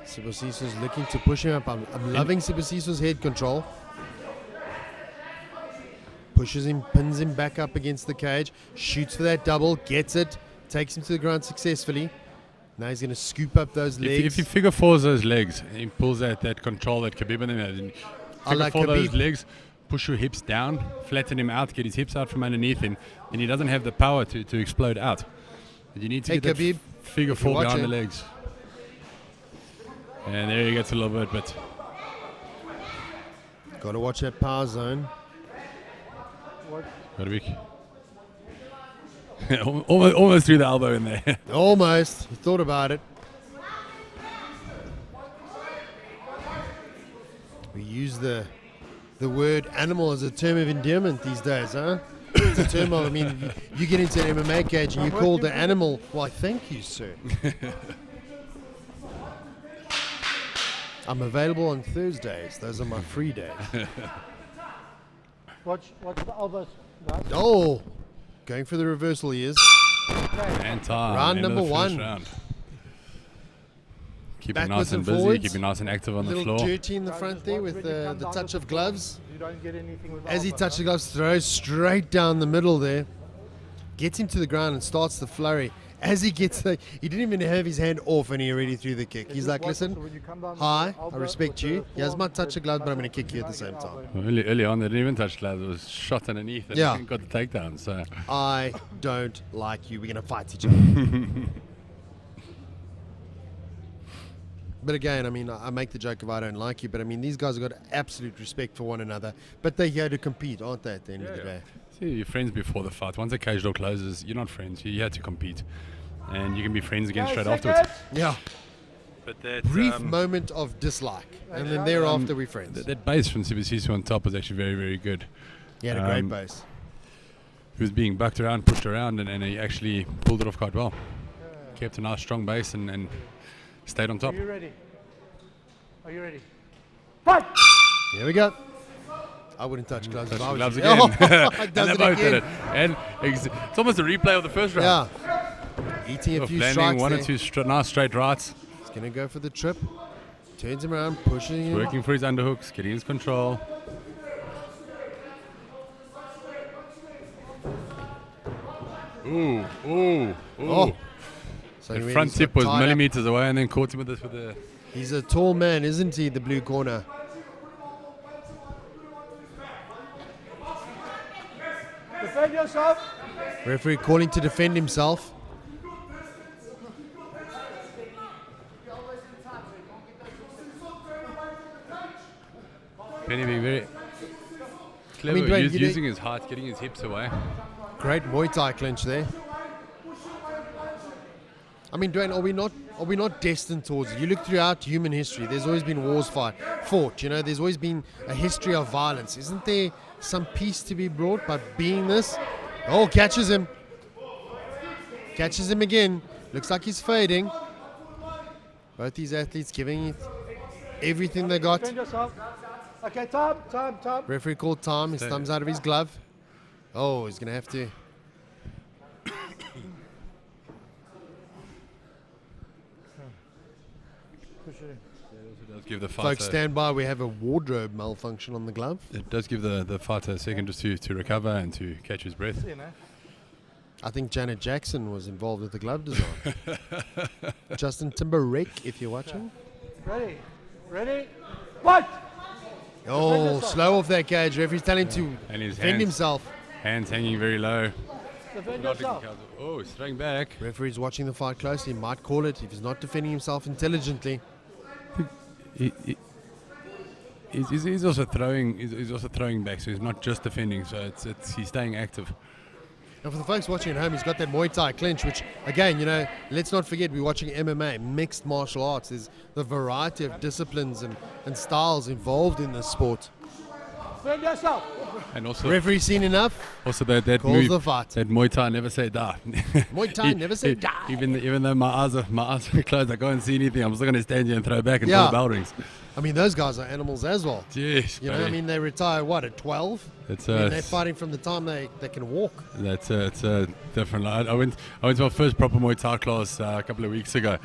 Sibusiso's looking to push him up. I'm loving Sibusiso's head control. Pushes him, pins him back up against the cage. Shoots for that double, gets it. Takes him to the ground successfully. Now he's going to scoop up those legs. If he figure fours those legs, he pulls that control that Khabib and them has. Figure four those legs, push your hips down, flatten him out, get his hips out from underneath him, and he doesn't have the power to explode out. You need to Hey, get that Khabib, figure if you're four behind the watching. legs. And there he gets a little bit, but Got to watch that power zone. got to be almost threw the elbow in there. Almost. You thought about it. We use the word animal as a term of endearment these days, huh? It's a term of, I mean, you get into an MMA cage and you call the animal, why, thank you, sir. I'm available on Thursdays. Those are my free days. Watch the elbows, guys. Oh, going for the reversal he is. And time. Round End of number the first 1. Round. Keep it Backwards nice and and busy, forwards. keep it nice and active on the Little floor. dirty in the front there with the touch of gloves. You don't get anything with As he elbow, touches the no? gloves, throws straight down the middle there. Gets him to the ground and starts the flurry. As he gets there, he didn't even have his hand off and he already threw the kick. He's like, listen, hi, I respect you. Here's my touch of gloves, but I'm going to kick you at the same time. Well, early on, they didn't even touch gloves. It was shot underneath and Yeah. got the takedown. So I don't like you. We're going to fight each other. But again, I mean, I make the joke of I don't like you, but I mean, these guys have got absolute respect for one another. But they're here to compete, aren't they, at the end of the day? See, you're friends before the fight. Once the cage door closes, you're not friends. You had to compete. And you can be friends again straight afterwards. Yeah. But that Brief moment of dislike, and then thereafter we're friends. That base from Sibisiso on top was actually very, very good. He had a great base. He was being bucked around, pushed around, and he actually pulled it off quite well. Kept a nice strong base and stayed on top. Are you ready? Are you ready? Fight! Here we go. I wouldn't touch gloves if I was Gloves you. again. Oh, And does they it both did again. it. And it's almost a replay of the first round. Yeah. Eating a few Landing strikes one there. or two nice straight rights. He's going to go for the trip. Turns him around, pushing him. Working for his underhooks, getting his control. Ooh, ooh, ooh. Oh. So The he front got tip was tied up. millimeters away and then caught him with this with the... He's a tall man, isn't he, the blue corner? Defend yourself. Referee calling to defend himself. Penny being very clever, Dwayne, using his height, getting his hips away. Great Muay Thai clinch there. I mean, Dwayne, are we not destined towards it? You look throughout human history, there's always been wars fought, you know, there's always been a history of violence. Isn't there some peace to be brought by being this? Oh, catches him. Catches him again. Looks like he's fading. Both these athletes giving it everything they got. Defend yourself. Okay, time. Referee called time. His thumb's out of his glove. Oh, he's going to have to. Push it in. It does give the fighter, Folks, stand by. We have a wardrobe malfunction on the glove. it does give the fighter a second just to recover and to catch his breath. In, eh? I think Janet Jackson was involved with the glove design. Justin Timberlake, if you're watching. Ready? Fight! Oh, slow off that cage. Referee's telling him to And his defend hands, himself. hands hanging very low. Defend Not yourself. oh, he's throwing back. Referee's watching the fight closely. He might call it if he's not defending himself intelligently. He's also throwing. He's also throwing back, so he's not just defending. So he's staying active. And for the folks watching at home, he's got that Muay Thai clinch, which, again, you know, let's not forget we're watching MMA, mixed martial arts. There's the variety of disciplines and styles involved in this sport. Defend yourself. And also, Referee seen enough. also that Calls move, the fight. that Muay Thai never say die. Muay Thai never say die. Even though my eyes are closed, I can't see anything. I'm still gonna stand here and throw back until Yeah. the bell rings. I mean, those guys are animals as well. Jeez, You know, I mean, they retire, what, at 12? It's I mean, they're fighting from the time they can walk. It's a different line. I went to my first proper Muay Thai class a couple of weeks ago,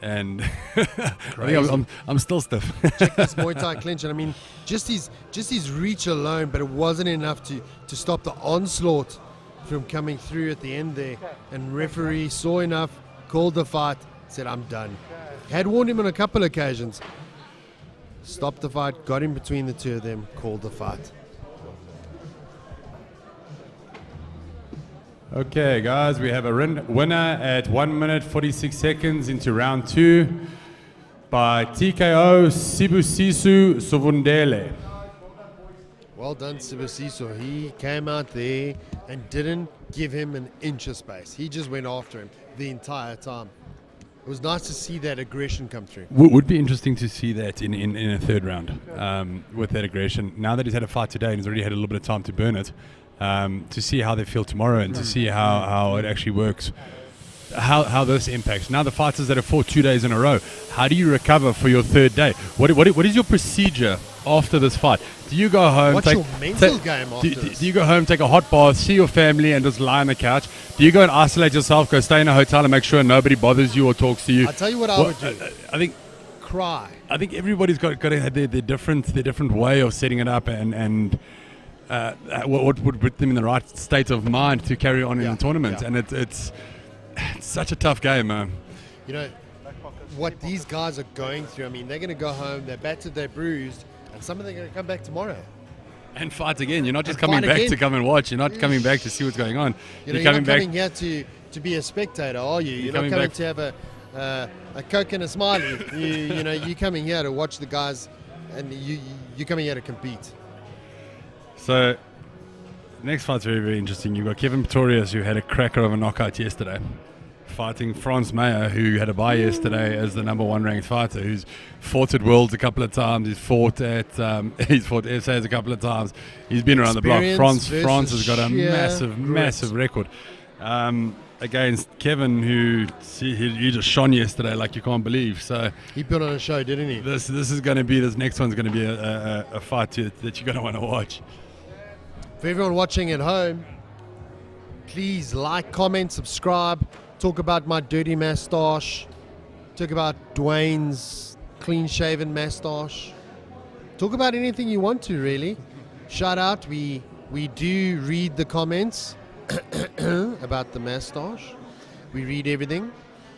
and I think I'm still stiff. Check this Muay Thai clinch, and I mean, just his reach alone, but it wasn't enough to stop the onslaught from coming through at the end there. And referee saw enough, called the fight, said, I'm done. Had warned him on a couple of occasions. Stopped the fight, got in between the two of them, called the fight. Okay, guys, we have a winner at 1 minute 46 seconds into round 2 by TKO Sibusiso Sovundele. Well done, Sibusiso. He came out there and didn't give him an inch of space. He just went after him the entire time. It was nice to see that aggression come through. Would be interesting to see that in a third round with that aggression. Now that he's had a fight today and he's already had a little bit of time to burn it, to see how they feel tomorrow and to see how it actually works, how this impacts. Now the fighters that have fought 2 days in a row, how do you recover for your third day? What is your procedure after this fight? Do you go home? What's your mental game after this? Do you go home, take a hot bath, see your family, and just lie on the couch? Do you go and isolate yourself, go stay in a hotel and make sure nobody bothers you or talks to you? I'll tell you what I would do. I think cry. I think everybody's got to have their different way of setting it up and what would put them in the right state of mind to carry on in the tournament. And it's such a tough game, man. You know, what these guys are going through, I mean, they're going to go home, they're battered, they're bruised, and some of them are going to come back tomorrow. And fight again. You're not just coming back to come and watch. You're not coming back to see what's going on. You're not coming here to be a spectator, are you? You're not coming to have a Coke and a smiley. You're coming here to watch the guys, and you're coming here to compete. So, next fight's very, very interesting. You've got Kevin Pretorius, who had a cracker of a knockout yesterday, fighting Franz Meyer, who had a bye yesterday as the #1 ranked fighter, who's fought at Worlds a couple of times. He's fought at SAs a couple of times. He's been around the block. France has got a massive record against Kevin, who he just shone yesterday like you can't believe. So he put on a show, didn't he? This next one's going to be a fight that you're going to want to watch. For everyone watching at home, please like, comment, subscribe. Talk about my dirty moustache. Talk about Dwayne's clean-shaven moustache. Talk about anything you want to, really. Shout out. We do read the comments about the moustache. We read everything.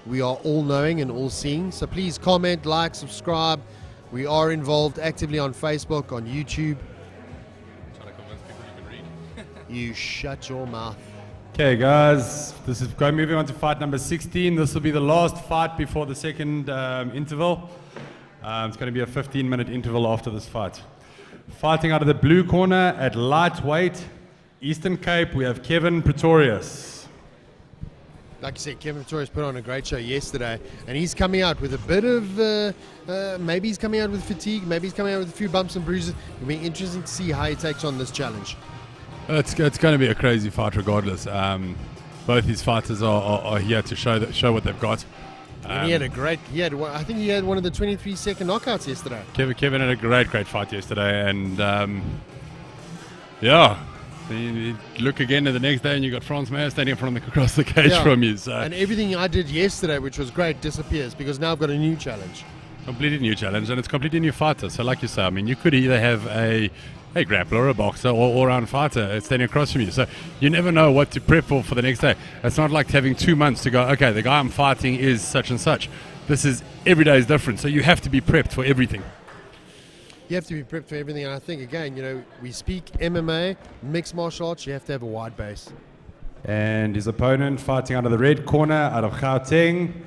We are all-knowing and all-seeing. So please comment, like, subscribe. We are involved actively on Facebook, on YouTube. You shut your mouth. Okay, guys, this is moving on to fight number 16. This will be the last fight before the second interval. It's going to be a 15-minute interval after this fight. Fighting out of the blue corner at lightweight, Eastern Cape, we have Kevin Pretorius. Like you said, Kevin Pretorius put on a great show yesterday, and he's coming out with a bit of, maybe he's coming out with fatigue, maybe he's coming out with a few bumps and bruises. It'll be interesting to see how he takes on this challenge. It's going to be a crazy fight regardless. Both these fighters are here to show what they've got. And I think he had one of the 23-second knockouts yesterday. Kevin had a great fight yesterday, and you look again the next day and you got Franz Meyer standing across the cage from you. So. And everything I did yesterday, which was great, disappears because now I've got a new challenge. Completely new challenge, and it's completely new fighter. So like you say, I mean, you could either have a grappler or a boxer or all-round fighter standing across from you. So you never know what to prep for the next day. It's not like having 2 months to go, okay, the guy I'm fighting is such and such. This is, every day is different. So you have to be prepped for everything. You have to be prepped for everything. And I think, again, we speak MMA, mixed martial arts, you have to have a wide base. And his opponent fighting out of the red corner, out of Gauteng,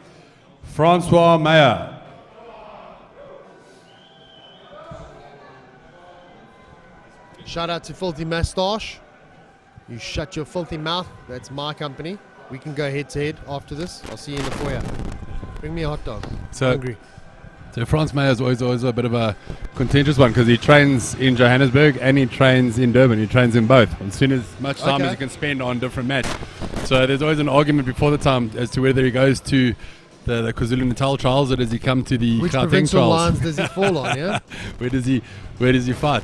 Francois Meyer. Shout out to Filthy Moustache. You shut your filthy mouth. That's my company. We can go head to head after this. I'll see you in the foyer. Bring me a hot dog. So, hungry. So Franz Meyer is always a bit of a contentious one because he trains in Johannesburg and he trains in Durban. He trains in both. As soon as much time as he can spend on different matches. So there's always an argument before the time as to whether he goes to the KwaZulu-Natal trials or does he come to the Which Gauteng provincial trials? lines does he fall on? Yeah. Where does he fight?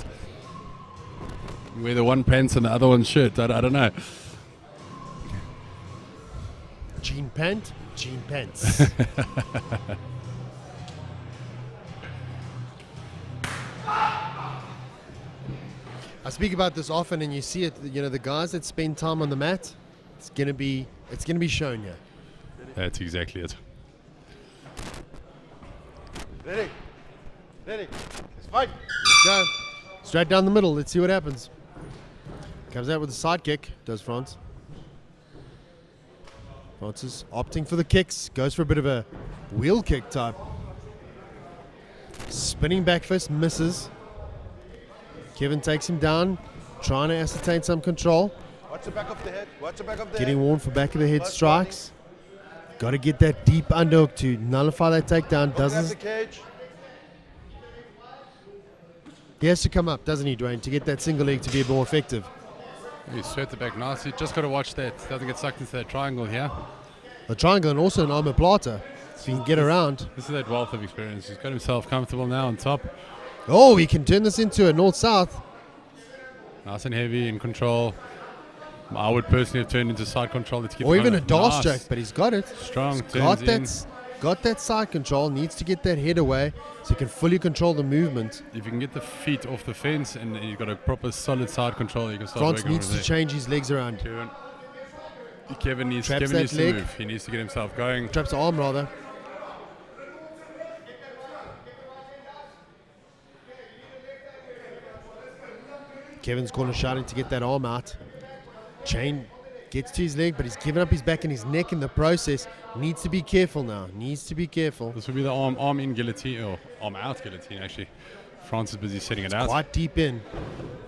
You wear the one pants and the other one shirt. I don't know. Jean pant, jean pants. I speak about this often, and you see it. The guys that spend time on the mat, it's gonna be shown here. That's exactly it. Ready? Let's fight. Let's go. Straight down the middle. Let's see what happens. Comes out with a side kick. Does Franz? Francis opting for the kicks, goes for a bit of a wheel kick type. Spinning back fist, misses. Kevin takes him down, trying to ascertain some control. Watch the back of the head. Watch the back of the Getting head. warned for back of the head strikes. Got to get that deep underhook to nullify that takedown. Grab the Doesn't. cage. He has to come up, doesn't he, Dwayne, to get that single leg to be more effective. He swept it back nicely. Just got to watch that. Doesn't get sucked into that triangle here. A triangle and also an omoplata, so he can get around. This is that wealth of experience. He's got himself comfortable now on top. Oh, he can turn this into a north-south. Nice and heavy in control. I would personally have turned into side control. Let's keep Or it even a going. door Nice. stroke, but he's got it. Strong. He's got Turns in. got that side control, needs to get that head away so he can fully control the movement. If you can get the feet off the fence and you've got a proper solid side control, you can start France working needs over to there. change his legs around. Kevin needs Traps to that leg. move. He needs to get himself going. Traps the arm, rather. Kevin's corner shouting to get that arm out. Chain gets to his leg, but he's given up his back and his neck in the process. Needs to be careful now. Needs to be careful. This will be the arm in guillotine, or arm out guillotine actually. France is busy setting it out. Quite deep in.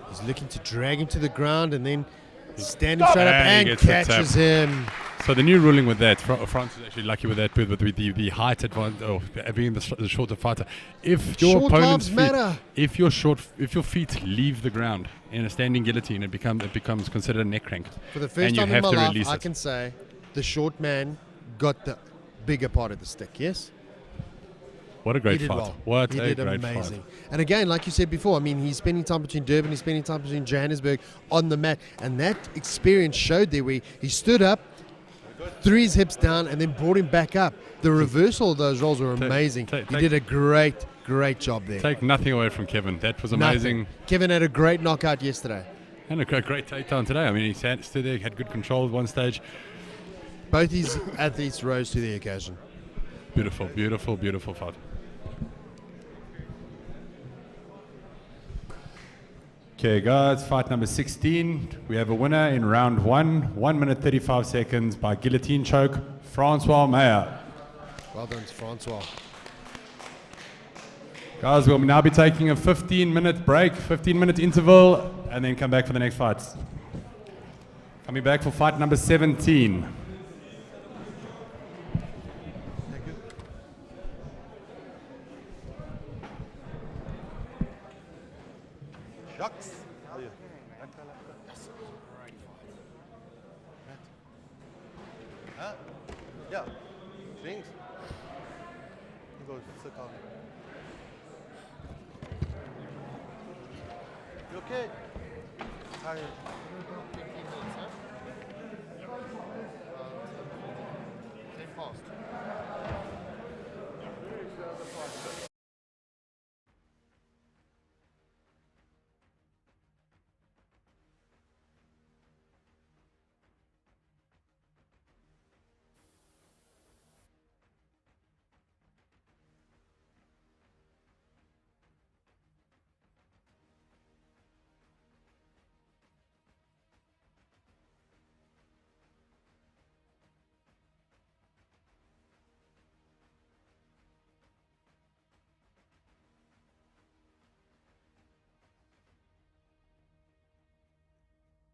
He's looking to drag him to the ground and then stand him straight up And he and gets the catches tap. him. So the new ruling with that, France is actually lucky with that, with the height advantage, or being the shorter fighter. If your Short opponent's lives feet, matter. if your feet leave the ground in a standing guillotine, it becomes considered a neck crank. For the and first you time in have my to life, release I it. can say the short man got the bigger part of the stick, yes? What a great He did fight! well. What he a did great amazing. fight! And again, like you said before, I mean, he's spending time between Durban, he's spending time between Johannesburg on the mat, and that experience showed there where he stood up, threw his hips down, and then brought him back up. The reversal of those rolls were amazing. He did a great job there. Take nothing away from Kevin. That was Nothing. amazing. Kevin had a great knockout yesterday. And a great takedown today. I mean, he stood there, had good control at one stage. Both these athletes rose to the occasion. Beautiful, beautiful, beautiful fight. Okay, guys, fight number 16. We have a winner in round 1, 1 minute 35 seconds by guillotine choke, Francois Meyer. Well done to Francois. Guys, we'll now be taking a 15-minute break, 15-minute interval, and then come back for the next fight. Coming back for fight number 17. Shucks. How are you? Huh? Yeah. Drinks. You go sit down. You okay? Tired. 15 minutes, huh? Yeah. 10 past.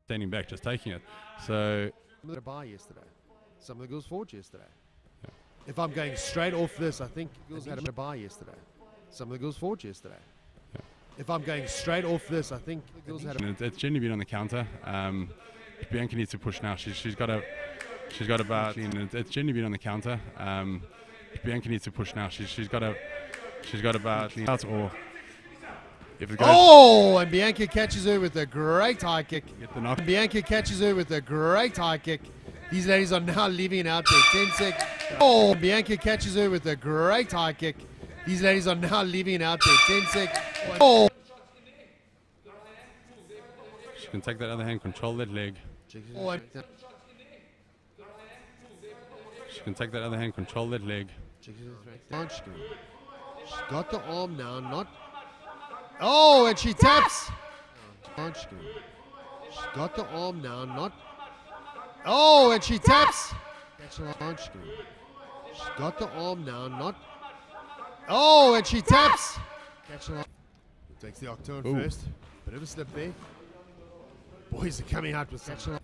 Standing back, just taking it. So, Some of the buy yesterday. Some of the girls fought yesterday. Yeah. If I'm going straight off this, I think girls had a buy yesterday. Some of the girls fought yesterday. Yeah. If I'm going straight off this, I think girls had a it's generally been on the counter. Bianca needs to push now. She's got about. It's generally been on the counter. Bianca needs to push now. She's got about. Or if it goes, and Bianca catches her with a great high kick. Get the knock. Bianca catches her with a great high kick. These ladies are now leaving out there. 10 seconds. Bianca catches her with a great high kick. These ladies are now leaving out there. 10 seconds. She can take that other hand, control that leg. She can take that other hand, control that leg. She's got the arm now, not. Oh, and she taps. She's got the arm now, not. Oh, and she taps. Catch the launch. She's got the arm now, not. Oh, and she taps. Catch the launch. Takes the octone first. Bit of a slip there. Boys are coming out with catch the launch.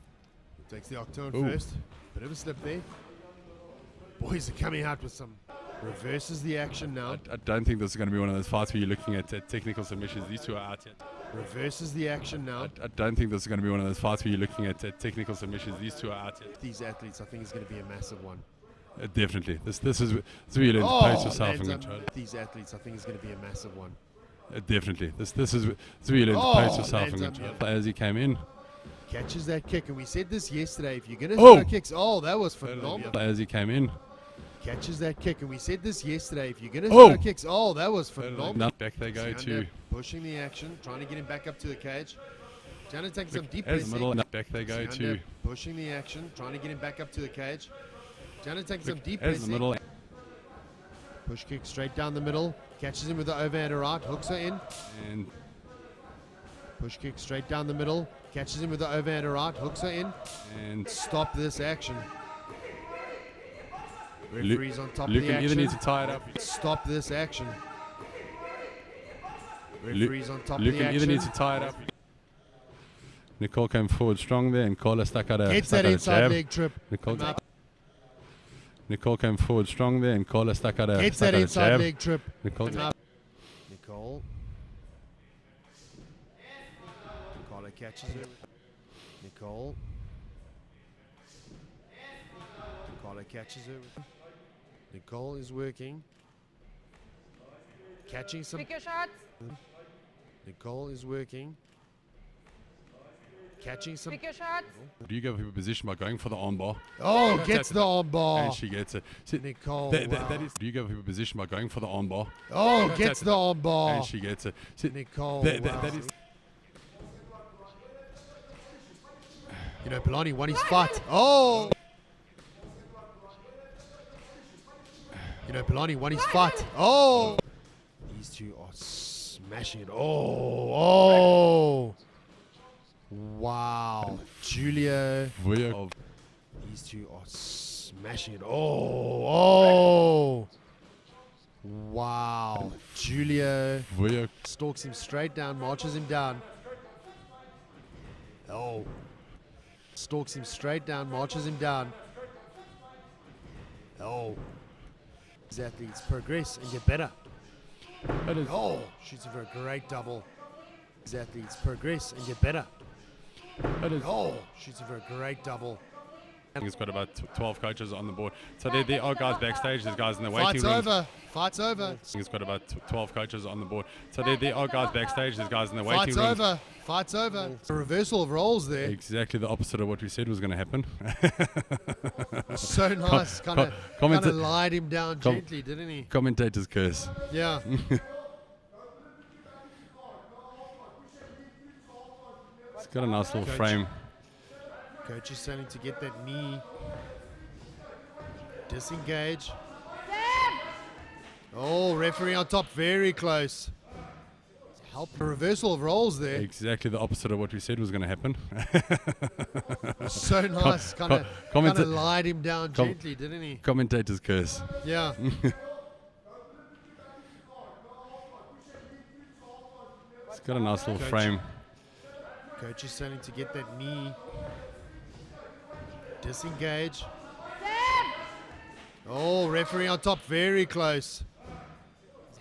Takes the octone first. Bit of a slip there. Boys are coming out with some. Reverses the action now. I don't think this is going to be one of those fights where you're looking at technical submissions. These two are out yet. Reverses the action now. I don't think this is going to be one of those fights where you're looking at technical submissions. These two are out yet. These athletes, I think, is going to be a massive one. Definitely. This is where you learn to pace yourself and control. These athletes, I think, is going to be a massive one. Definitely. This is where you learn to pace yourself and control. As he came in. Catches that kick, and we said this yesterday. If you're going to throw kicks, that was phenomenal. As he came in. Catches that kick, and we said this yesterday. If you're going to throw kicks, that was phenomenal. Back they go to. Pushing the action, trying to get him back up to the cage. Trying to take some deep as pressing. middle, back they go to. Pushing the action, trying to get him back up to the cage. Trying to take some deep as pressing. middle. Push kick straight down the middle. Catches him with the overhand right. Hooks her in. And push kick straight down the middle. Catches him with the overhand right. Hooks her in. And stop this action. Referee's on top of Luke the action. either needs to tie it up. Stop this action. Referee's on top Luke of the action. either needs to tie it up. Nicole came forward strong there, and Carla stuck out a Gets that inside leg trip. Nicole came forward strong there, and Carla stuck out a Gets that inside leg trip. Nicole. Carla catches her. Nicole. Carla catches her. Nicole is working. Catching some. Pick your shots. Nicole is working. Catching some. Pick your shots. Do you go for a position by going for the armbar? Oh, gets the armbar. And she gets it. See, Nicole. That is. Do you go for a position by going for the armbar? Oh, gets the armbar. And she gets it. See, Nicole. That is. You know, Polani won his fight. Oh. You know, Polani won his fight. Oh. These two are smashing it. Oh. Wow. Julia. These two are smashing it. Oh. Wow. Julia stalks him straight down, marches him down. Oh. Stalks him straight down, marches him down. Oh. These athletes progress and get better. Oh, shoots for a great double. These athletes progress and get better. Oh, shoots for a great double. I think it's got about 12 coaches on the board. So there are guys backstage, there's guys in the waiting room. Fight's over. I think it's got about 12 coaches on the board. So there are guys backstage, there's guys in the waiting room. Fight's over. A reversal of roles there. Exactly the opposite of what we said was going to happen. So nice. Kind of lied him down gently, didn't he? Commentator's curse. Yeah. It's got a nice little frame. Coach is starting to get that knee. Disengage. Oh, referee on top, very close. Help a reversal of roles there. Exactly the opposite of what we said was going to happen. So nice. Kind of lied him down gently, didn't he? Commentator's curse. Yeah. It's got a nice little frame. Coach is starting to get that knee. Disengage. Oh, referee on top, very close.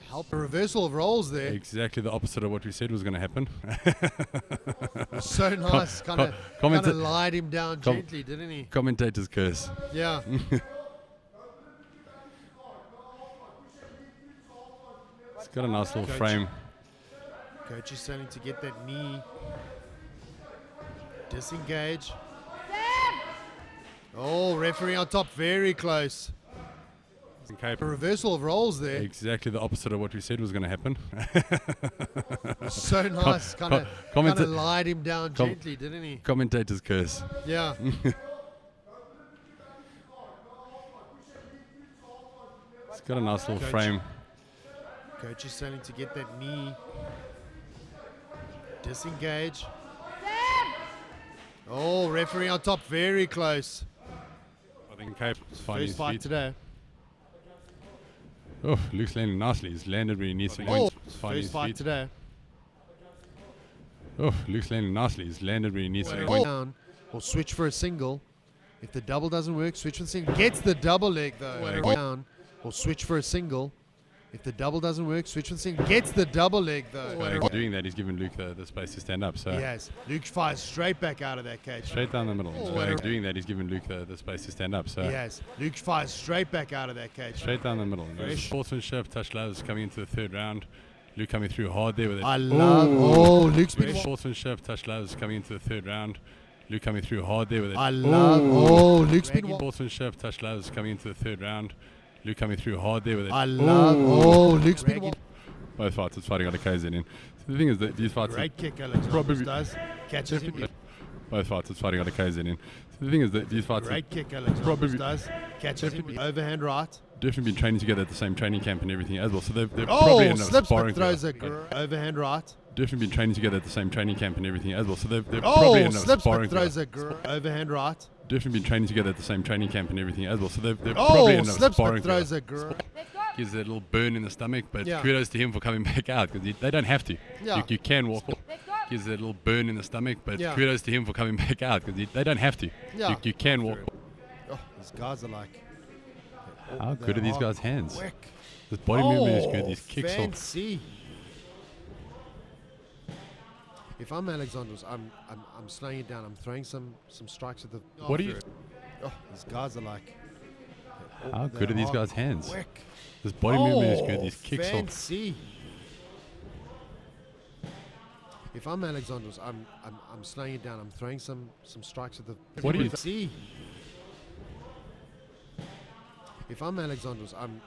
Help a reversal of roles there. Exactly the opposite of what we said was going to happen. So nice. Kind of lied him down gently, didn't he? Commentator's curse. Yeah. It's got a nice little frame. Coach is starting to get that knee. Disengage. Oh, referee on top, very close. A reversal of roles there. Exactly the opposite of what we said was going to happen. So nice. Kind of lied him down gently, didn't he? Commentator's curse. Yeah. It's got a nice little frame. Coach is starting to get that knee. Disengage. Oh, referee on top, very close. I think Cape is finding First his fight feet. today. Oh, Luke's landing nicely. He's landed where he needs to. He's finding his First fight feet. today. Oh, Luke's landing nicely. He's landed where he needs to. Down or switch for a single. If the double doesn't work, switch for the single. Gets the double leg though. Down or switch for a single. If the double doesn't work, switch for the single. Gets the double leg though. Doing that, he's giving Luke the space to stand up. So Yes, Luke fires straight back out of that cage. straight down the middle. Doing that, he's giving Luke the space to stand up. So Yes, Luke fires straight back out of that cage. straight down the middle. Fresh. Sportsmanship, touch gloves coming into the third round. Luke coming through hard there with it. I love. Luke's been. Sportsmanship, touch gloves coming into the third round. Luke coming through hard there with it. I love. Luke's been. Sportsmanship, touch gloves coming into the third round. Luke coming through hard there with it. I love. Luke's been. Both fights, it's fighting on a KZN in. So the thing is that these fights Great kick, probably does. Catches him. both fights, it's fighting on a KZN in. So the thing is that these fights Great kick, probably does. Catches him. Overhand right. definitely been training together at the same training camp and everything as well. So they've probably ended up slips sparring but throws a together. overhand right. Definitely been training together at the same training camp and everything as well. So they've probably ended up slips sparring but throws together. a overhand right. Definitely been training together at the same training camp and everything as well. So they've probably ended up slips sparring but throws together. a Gives a little burn in the stomach, but Yeah. kudos to him for coming back out because they don't have to. Yeah. You can walk. Gives a little burn in the stomach, but Yeah. kudos to him for coming back out because they don't have to. Yeah. You can walk. These guys are like. How good are these guys' hands? Quick. This body movement is good. These kicks off. Fancy. If I'm Alexander's, I'm slowing it down. I'm throwing some strikes at the. What do you? These guys are like. How good are these guys' hands? Quick. This body movement is good. These kicks off. Fancy. If I'm Alexander's, I'm slowing it down. I'm throwing some strikes at the. What do you see? If I'm Alexander's, I'm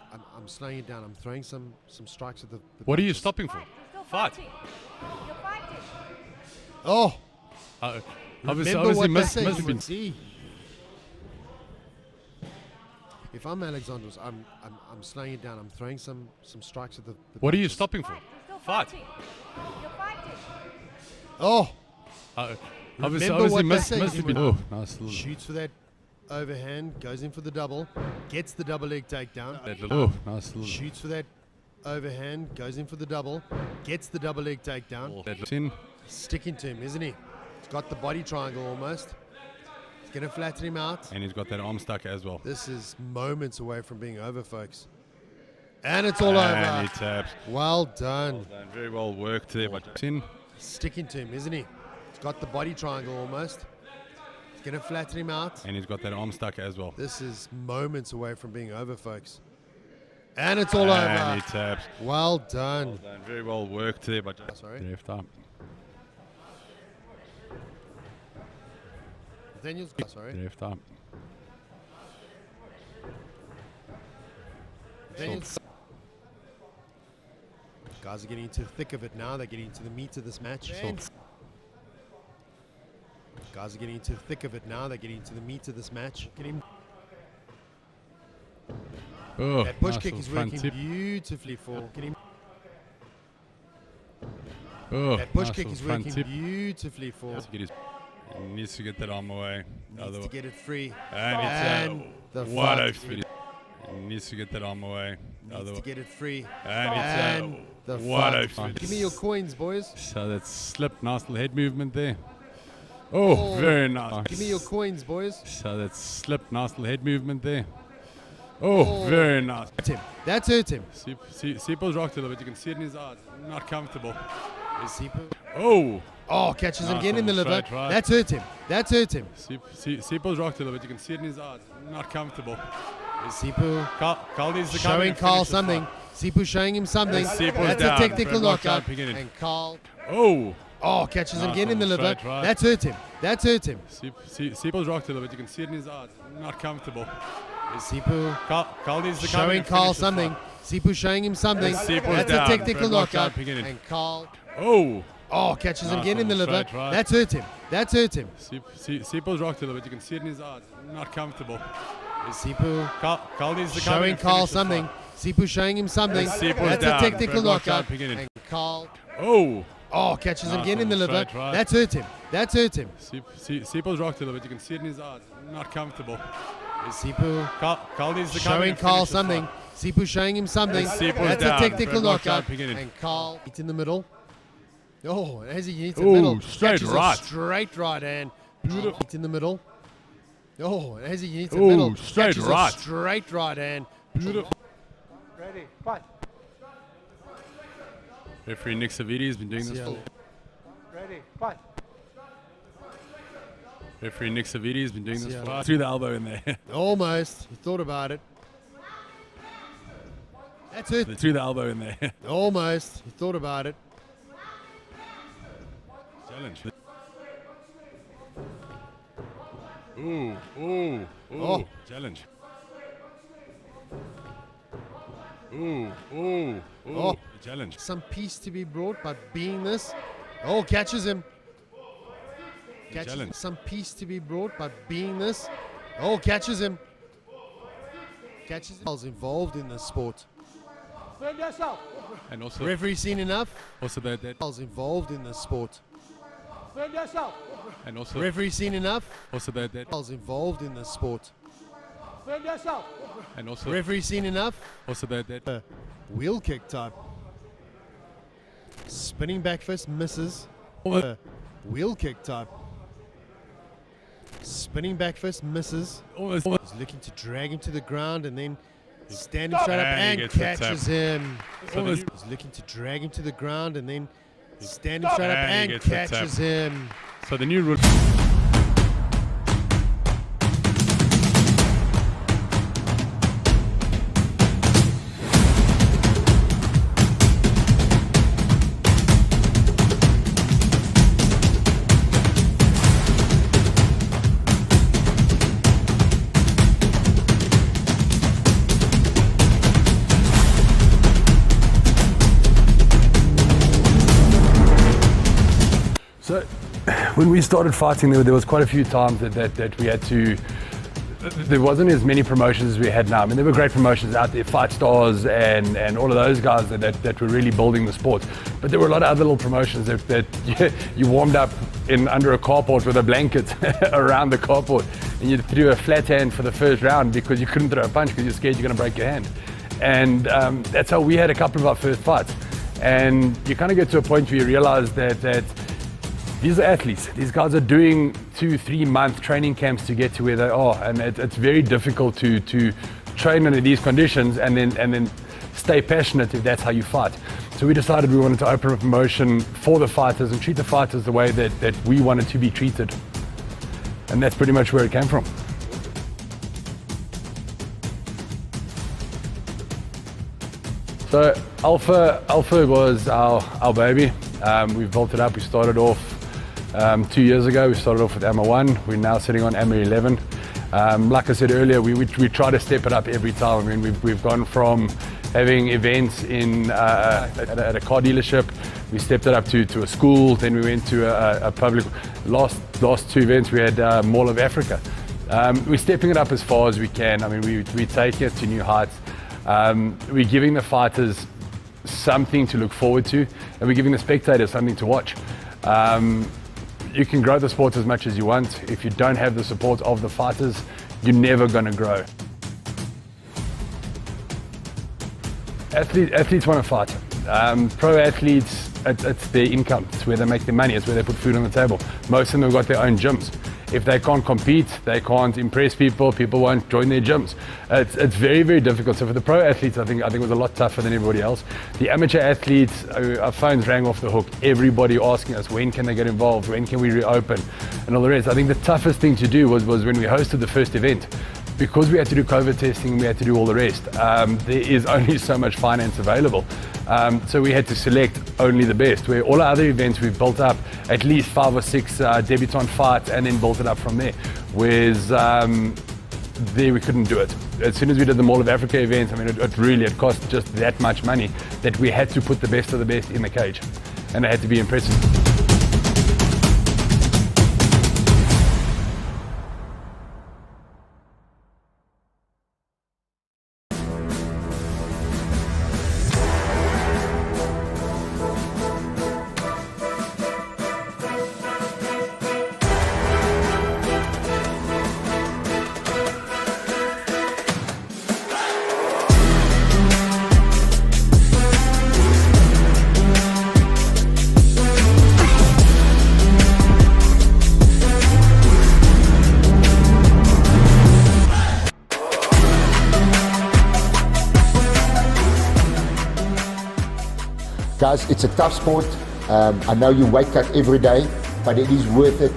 slowing it down. I'm throwing some strikes at the. What are you stopping for? Fight. You're fighting. Oh. Obviously, must have been. See. If I'm Alexander's, I'm slowing it down. I'm throwing some strikes at the. What are you stopping for? Fight. You're fighting. Oh. Obviously, must have been. Oh, nice little. Shoots for that overhand, goes in for the double, gets the double leg takedown. Oh, nice little. Shoots for that overhand, goes in for the double, gets the double leg takedown. In. Sticking to him, isn't he? He's got the body triangle almost. He's going to flatten him out. And he's got that arm stuck as well. This is moments away from being over, folks. And it's all And over. he taps. Well done. Very well worked there, but in. Sticking to him, isn't he? He's got the body triangle almost. He's going to flatten him out. And he's got that arm stuck as well. This is moments away from being over, folks. And it's all And over. he taps. Well done. Very well worked there, but Sorry. left up. Daniel's sorry. Left up. Daniel's guys are getting into the thick of it now. They're getting into the meat of this match. Guys are getting into the thick of it now. They're getting into the meat of this match. Get him. Oh, That push nice kick little is front working tip. beautifully for. Get him. Oh, That push nice kick little is front working tip. beautifully for. He needs to get that arm away. Needs to get it free. And it's the wide fight. open. He needs to get that arm away. Needs to get it free. And it's the wide fight. open. Give me your coins, boys. So that slip, nice little head movement there. Oh, very nice. Give me your coins, boys. So that slip, nice little head movement there. Oh, very nice. That's hurt him. Sipo's rocked a little bit. You can see it in his eyes. Not comfortable. Sipo. Oh, Catches him Nice again in the little liver. straight right. That's hurt him. That's hurt him. Sipo's rocked a little bit. You can see it in his eyes. Not comfortable. Sipo Carl needs to come in showing and Carl finish the something. fight. Sipo showing him something. Sipo's That's down a technical for a knockout knockout. beginning. And Carl catches him Nice again in the little liver. straight right. That's hurt him. That's hurt him. Sipo's rocked a little bit. You can see it in his eyes. Not comfortable. Sipo Carl needs to come in showing and Carl finish the something. fight. Sipo showing him something. Sipo's That's down a for technical a knockout knockout. beginning. And Carl catches him Nice again in the little liver. straight right. That's hurt him. That's hurt him. Sipo's rocked a little bit. You can see it in his eyes. Not comfortable. Sipo Carl needs to come in showing and Carl finish the something. fight. Sipo showing him something. Sipo's That's a down technical for a knockout knockout. beginning. And Carl catches him Nice again in the little liver. straight right. That's hurt him. That's hurt him. Sipo's rocked a little bit. You can see it in his eyes. Not comfortable. Sipu Carl needs to come in showing and Carl finish this something. one. Sipu showing him something. Sipu's That's down. a technical Brett Lockhart knockout. picking it. And Carl it's in the middle. Oh, as he hits the Ooh, middle. straight catches right. A straight right hand. Beautiful. It's in the middle. Oh, as he hits the Ooh, middle. straight catches right. A straight right hand. Beautiful. Ready, fight. Referee Nick Savidi has been doing this Yeah. for. Ready, fight. Referee Nick Savidi has been doing this Yeah. for. Threw the elbow in there. Almost. He thought about it. That's it. They threw the elbow in there. Almost. He thought about it. Challenge. Ooh, ooh, ooh. Oh. Challenge. Ooh, ooh, ooh. Oh. Challenge. Some peace to be brought by being this. Oh, catches him. Catches challenge. some peace to be brought by being this. Oh, catches him. Catches him. Involved in the sport. Defend yourself. And also, Referee seen enough. also that Involved in the sport. Defend yourself. and also Referee seen enough. also that Involved in the sport. Defend yourself. and also Referee seen enough. also that Wheel kick type. Spinning back fist misses. Wheel kick type. Spinning back fist misses. almost He's looking to drag him to the ground and then standing straight up And he and gets the catches tap. him. So the new- He's looking to drag him to the ground and then standing straight up And he and gets the tap. catches him. so the new rule. So when we started fighting, there was quite a few times that we had to. There wasn't as many promotions as we had now. I mean, there were great promotions out there, Fight Stars and all of those guys that were really building the sport. But there were a lot of other little promotions that you warmed up in under a carport with a blanket around the carport, and you threw a flat hand for the first round because you couldn't throw a punch because you're scared you're going to break your hand. And that's how we had a couple of our first fights. And you kind of get to a point where you realize that these are athletes. These guys are doing 2-3 month training camps to get to where they are, and it's very difficult to train under these conditions and then stay passionate if that's how you fight. So we decided we wanted to open a promotion for the fighters and treat the fighters the way that we wanted to be treated, and that's pretty much where it came from. So Alpha was our baby. We've built it up. We started off 2 years ago. We started off with AMA 1. We're now sitting on AMA 11. Like I said earlier, we try to step it up every time. I mean, we've gone from having events at a car dealership. We stepped it up to a school. Then we went to a public. Last 2 events we had Mall of Africa. We're stepping it up as far as we can. I mean, we're taking it to new heights. We're giving the fighters something to look forward to, and we're giving the spectators something to watch. You can grow the sport as much as you want. If you don't have the support of the fighters, you're never going to grow. Athletes want to fight. Pro athletes, it's their income. It's where they make their money. It's where they put food on the table. Most of them have got their own gyms. If they can't compete, they can't impress people, people won't join their gyms. It's very, very difficult. So for the pro athletes, I think it was a lot tougher than everybody else. The amateur athletes, our phones rang off the hook. Everybody asking us, when can they get involved? When can we reopen? And all the rest. I think the toughest thing to do was when we hosted the first event. Because we had to do COVID testing, we had to do all the rest. There is only so much finance available. So we had to select only the best. Where all our other events, we've built up at least 5 or 6 debutante fights and then built it up from there. Whereas there we couldn't do it. As soon as we did the Mall of Africa event, I mean, it cost just that much money that we had to put the best of the best in the cage. And it had to be impressive. Guys, it's a tough sport. I know you weight cut every day, but it is worth it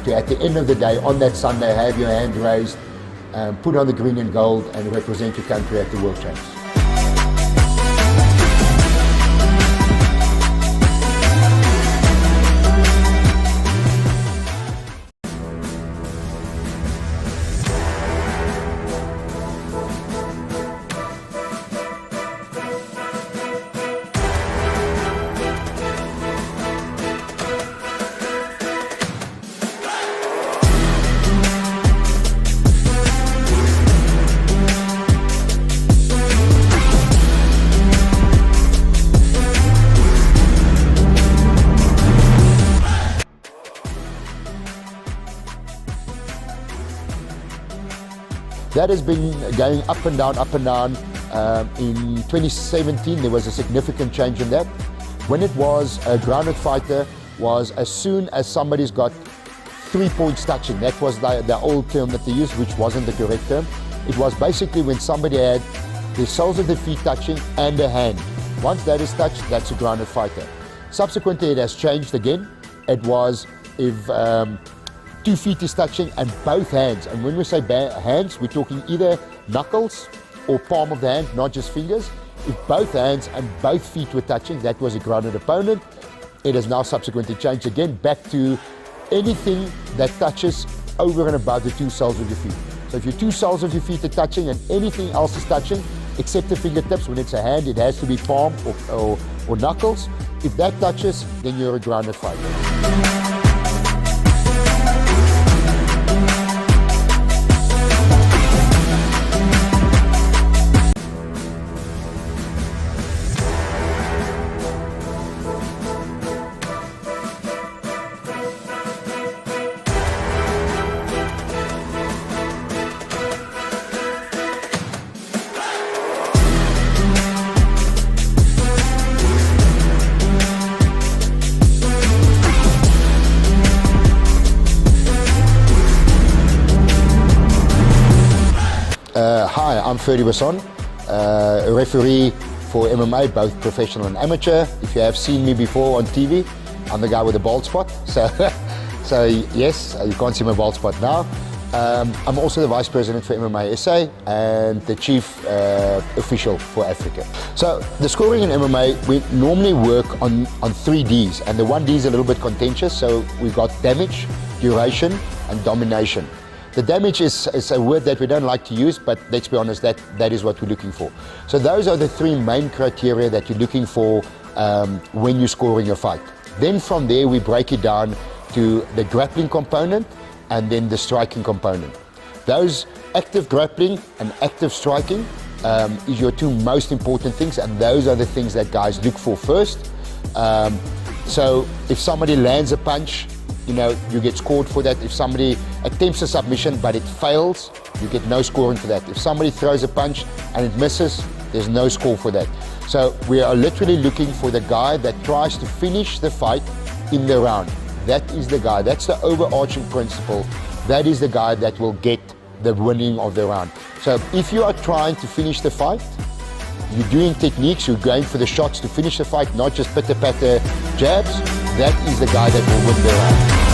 to, at the end of the day, on that Sunday, have your hand raised, put on the green and gold, and represent your country at the World Champs. That has been going up and down, up and down. In 2017, there was a significant change in that. When it was a grounded fighter, was as soon as somebody's got 3 points touching. That was the old term that they used, which wasn't the correct term. It was basically when somebody had the soles of the feet touching and a hand. Once that is touched, that's a grounded fighter. Subsequently, it has changed again. It was if 2 feet is touching and both hands. And when we say hands, we're talking either knuckles or palm of the hand, not just fingers. If both hands and both feet were touching, that was a grounded opponent. It has now subsequently changed again back to anything that touches over and above the 2 soles of your feet. So if your 2 soles of your feet are touching and anything else is touching, except the fingertips, when it's a hand, it has to be palm or knuckles. If that touches, then you're a grounded fighter. Hi, I'm Ferdy Basson, a referee for MMA, both professional and amateur. If you have seen me before on TV, I'm the guy with the bald spot. So yes, you can't see my bald spot now. I'm also the Vice President for MMASA and the Chief Official for Africa. So the scoring in MMA, we normally work on 3 Ds, and the 1 D is a little bit contentious. So we've got damage, duration, and domination. The damage is a word that we don't like to use, but let's be honest, that is what we're looking for. So those are the 3 main criteria that you're looking for when you're scoring a fight. Then from there, we break it down to the grappling component and then the striking component. Those active grappling and active striking is your 2 most important things, and those are the things that guys look for first. So if somebody lands a punch, you know, you get scored for that. If somebody attempts a submission but it fails, you get no scoring for that. If somebody throws a punch and it misses, there's no score for that. So we are literally looking for the guy that tries to finish the fight in the round. That is the guy, that's the overarching principle. That is the guy that will get the winning of the round. So if you are trying to finish the fight, you're doing techniques, you're going for the shots to finish the fight, not just pitter-patter jabs, that is the guy that will win the round.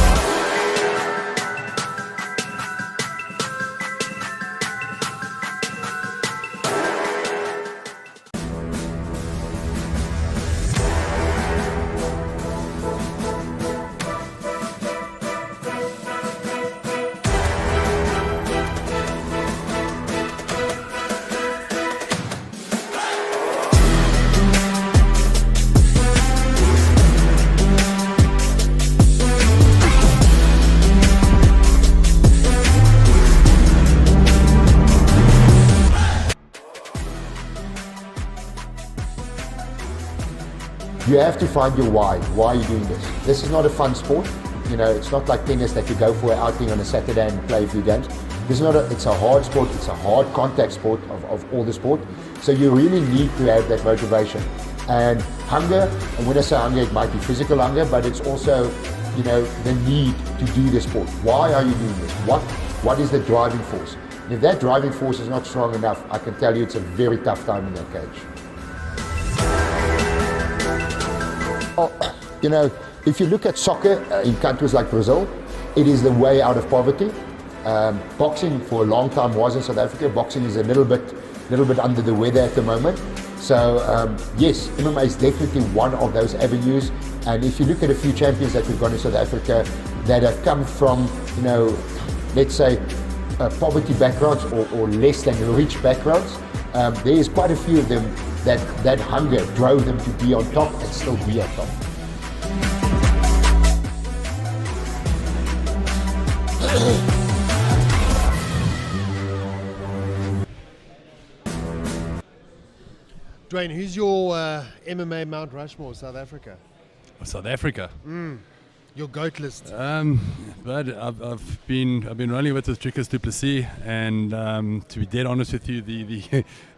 You have to find your why. Why are you doing this? This is not a fun sport. You know, it's not like tennis that you go for an outing on a Saturday and play a few games. This is not it's a hard sport. It's a hard contact sport of all the sport. So you really need to have that motivation and hunger. And when I say hunger, it might be physical hunger, but it's also, you know, the need to do the sport. Why are you doing this? What is the driving force? And if that driving force is not strong enough, I can tell you it's a very tough time in that cage. You know, if you look at soccer in countries like Brazil, it is the way out of poverty. Boxing for a long time was in South Africa. Boxing is a little bit under the weather at the moment. So yes, MMA is definitely one of those avenues. And if you look at a few champions that we've got in South Africa that have come from, you know, let's say poverty backgrounds or less than rich backgrounds, there is quite a few of them that hunger drove them to be on top and still be on top. Dwayne, who's your MMA Mount Rushmore, South Africa? South Africa. Your GOAT list. But I've been running with the Dricus du Plessis, and to be dead honest with you,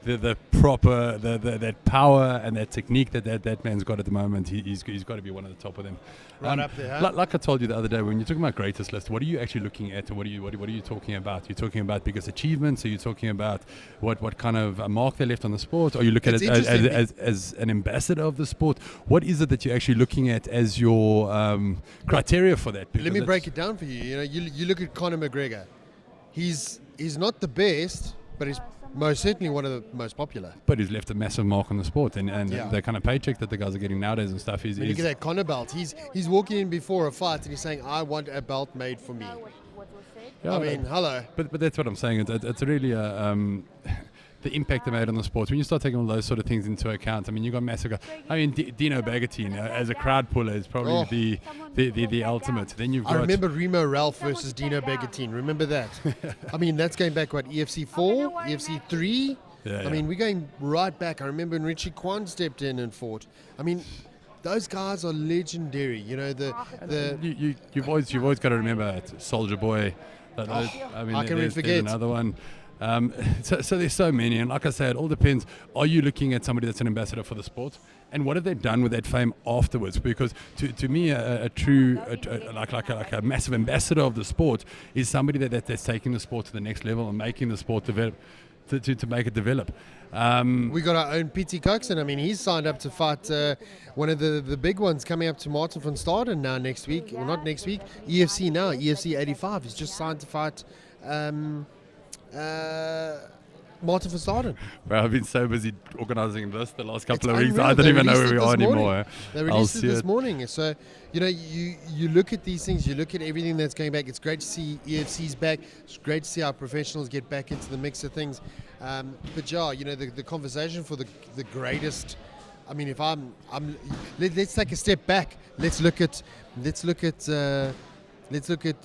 the proper that power and that technique that man's got at the moment, he's got to be one of the top of them. Right up there, huh? Like I told you the other day, when you're talking about greatest list, what are you actually looking at? What are you talking about? You're talking about biggest achievements? Are you talking about what kind of a mark they left on the sport? Or you look at it as an ambassador of the sport? What is it that you're actually looking at as your criteria for that? Let me break it down for you. You know, you look at Conor McGregor. He's not the best, but he's most certainly one of the most popular. But he's left a massive mark on the sport, and the kind of paycheck that the guys are getting nowadays and stuff is. Look at that Conor belt. He's walking in before a fight and he's saying, "I want a belt made for me." Yeah, I mean, hello. But that's what I'm saying. It's really the impact they made on the sport. When you start taking all those sort of things into account, I mean, you got massive guys. I mean, Dino Bagatine as a crowd puller is probably the ultimate. Then you've got. I remember Remo Ralph versus Dino Bagatine. Remember that? I mean, that's going back what, EFC 4, EFC 3. I mean, we're going right back. I remember when Richie Kwan stepped in and fought. I mean, those guys are legendary. You know, you've always got to remember Soldier Boy. I mean, there's another one. So there's so many, and like I say, it all depends. Are you looking at somebody that's an ambassador for the sport, and what have they done with that fame afterwards? Because to me, a true like a massive ambassador of the sport is somebody that's taking the sport to the next level and making the sport develop to make it develop. We got our own Pietie Coxon. I mean, he's signed up to fight one of the big ones coming up to Martin van Staden now next week. Well, not next week. EFC now, EFC 85. He's just signed to fight Martin van Staden. Well, I've been so busy organising this the last couple of weeks. I don't even know where we are anymore. They released it this morning. So, you know, you look at these things, you look at everything that's going back. It's great to see EFC's back. It's great to see our professionals get back into the mix of things. But yeah, you know, the conversation for the greatest. I mean, if let's take a step back. Let's look at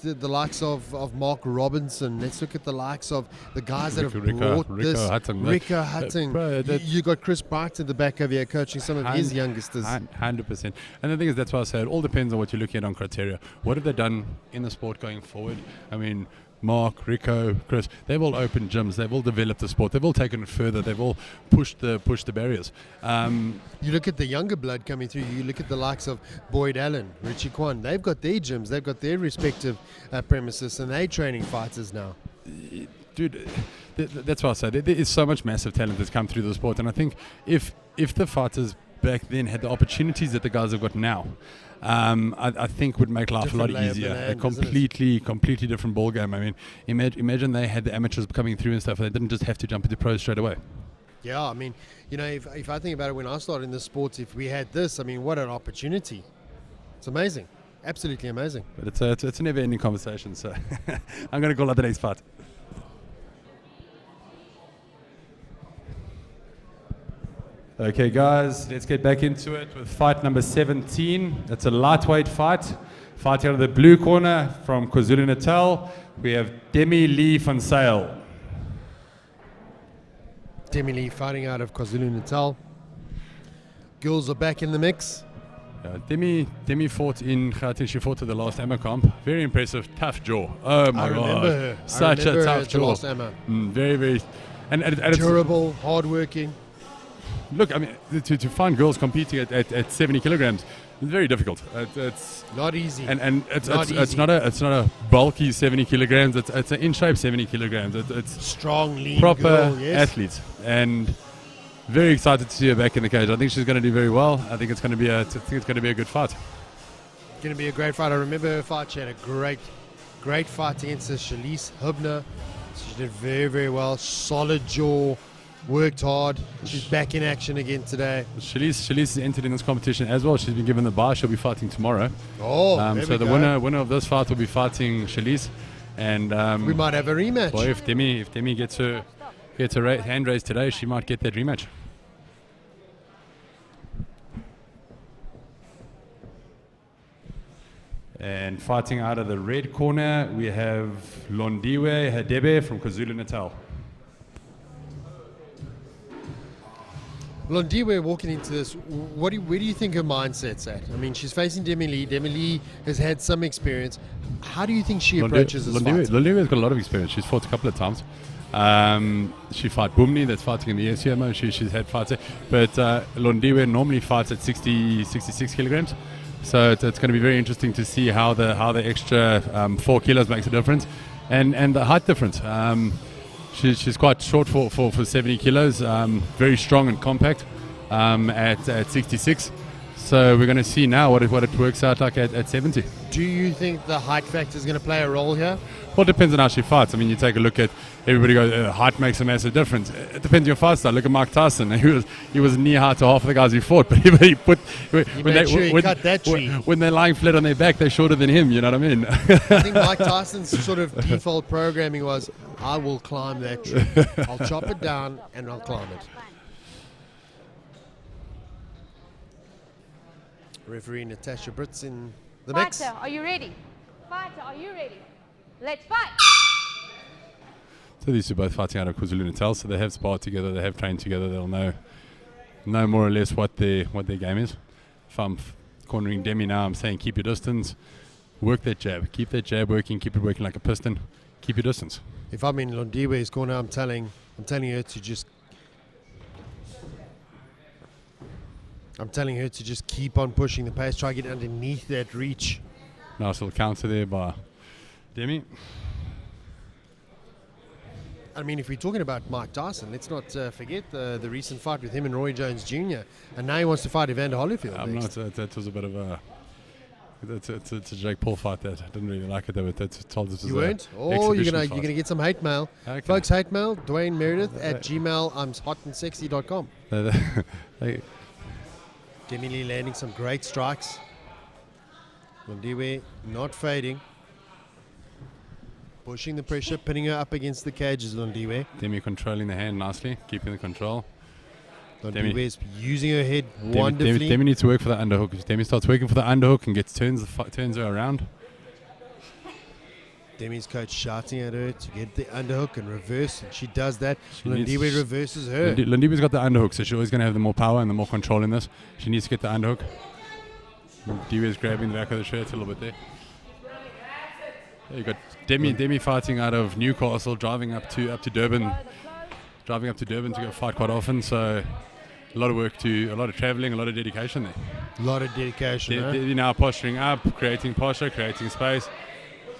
the likes of Mark Robinson. Let's look at the likes of the guys that have brought this. Rico Hutton. You got Chris Bright at the back over here coaching some of his youngsters. 100%. And the thing is, that's why I say it all depends on what you're looking at on criteria. What have they done in the sport going forward? I mean, Mark, Rico, Chris, they've all opened gyms, they've all developed the sport, they've all taken it further, they've all pushed the barriers. You look at the younger blood coming through, you look at the likes of Boyd Allen, Richie Kwan, they've got their gyms, they've got their respective premises, and they're training fighters now. Dude, that's why I say there is so much massive talent that's come through the sport, and I think if the fighters back then had the opportunities that the guys have got now, I think would make life a lot easier. A completely different ball game. I mean, imagine they had the amateurs coming through and stuff. They didn't just have to jump into pros straight away. Yeah, I mean, you know, if I think about it, when I started in the sports, if we had this, I mean, what an opportunity! It's amazing, absolutely amazing. But it's a never-ending conversation. So I'm going to call out the next fight. Okay, guys, let's get back into it with fight number 17. It's a lightweight fight. Fighting out of the blue corner from KwaZulu-Natal, we have Demi Lee van Sail. Demi Lee fighting out of KwaZulu-Natal. Girls are back in the mix. Demi fought in Gauteng. She fought at the last AMA comp. Very impressive, tough jaw. Oh my God. Remember her. Such a tough jaw. Last AMA. Very, very. And durable, hardworking. Look, I mean, to find girls competing at 70 kilograms, it's very difficult. It's not easy. And it's not a bulky 70 kilograms. It's an in shape 70 kilograms. It's strong, lean, proper girl, yes. athletes. And very excited to see her back in the cage. I think she's going to do very well. I think it's going to be a good fight. Going to be a great fight. I remember her fight. She had a great fight against Shalise Hubner. She did very, very well. Solid jaw. Worked hard. She's back in action again today. Shalise has entered in this competition as well. She's been given the bye. She'll be fighting tomorrow. Oh, so the winner of this fight will be fighting Shalise, and we might have a rematch. Boy, if Demi gets her hand raised today, she might get that rematch. And fighting out of the red corner, we have Londiwe Hadebe from KwaZulu-Natal. Londiwe walking into this, where do you think her mindset's at? I mean, she's facing Demi Lee. Demi Lee has had some experience. How do you think she approaches this fight? Londiwe's got a lot of experience. She's fought a couple of times. She fought Bumni, that's fighting in the SUMO. She's had fights there. But Londiwe normally fights at 66 kilograms. So it's going to be very interesting to see how the extra 4 kilos makes a difference. And the height difference. She's quite short for 70 kilos, very strong and compact at 66. So we're going to see now what it works out like at 70. Do you think the height factor is going to play a role here? Well, it depends on how she fights. I mean, you take a look at everybody goes, height makes a massive difference. It depends on your fight style. Look at Mike Tyson. He was knee high to half of the guys he fought, but he cut that tree. When they're lying flat on their back, they're shorter than him. You know what I mean? I think Mike Tyson's sort of default programming was, I will climb that tree. I'll chop it down and I'll climb it. Referee Natasha Brits in the mix. Fighter, are you ready? Fighter, are you ready? Let's fight! So these two both fighting out of KwaZulu-Natal, so they have sparred together, they have trained together, they'll know more or less what their game is. If I'm cornering Demi now, I'm saying keep your distance, work that jab, keep that jab working, keep it working like a piston, keep your distance. If I'm in Londiwe's corner, I'm telling her to just keep on pushing the pace, try to get underneath that reach. Nice little counter there by Demi. I mean, if we're talking about Mike Tyson, let's not forget the recent fight with him and Roy Jones Jr. And now he wants to fight Evander Holyfield. That was a bit of a... It's a Jake Paul fight that I didn't really like it. They told us you weren't? Oh, you're gonna get some hate mail. Okay. Folks, hate mail, Dwayne Meredith at gmail, imhotandsexy.com. Demi Lee landing some great strikes. Londiwe not fading. Pushing the pressure, pinning her up against the cages, Londiwe. Demi controlling the hand nicely, keeping the control. Londiwe is using her head wonderfully. Demi needs to work for the underhook. If Demi starts working for the underhook and turns her around. Demi's coach shouting at her to get the underhook and reverse, and she does that. Londiwe reverses her. Londiwe's got the underhook, so she's always going to have the more power and the more control in this. She needs to get the underhook. Londiwe is grabbing the back of the shirt a little bit there. You got Demi fighting out of Newcastle, driving up to Durban to go fight quite often. So a lot of work, a lot of traveling, a lot of dedication there. A lot of dedication. They're now posturing up, creating posture, creating space,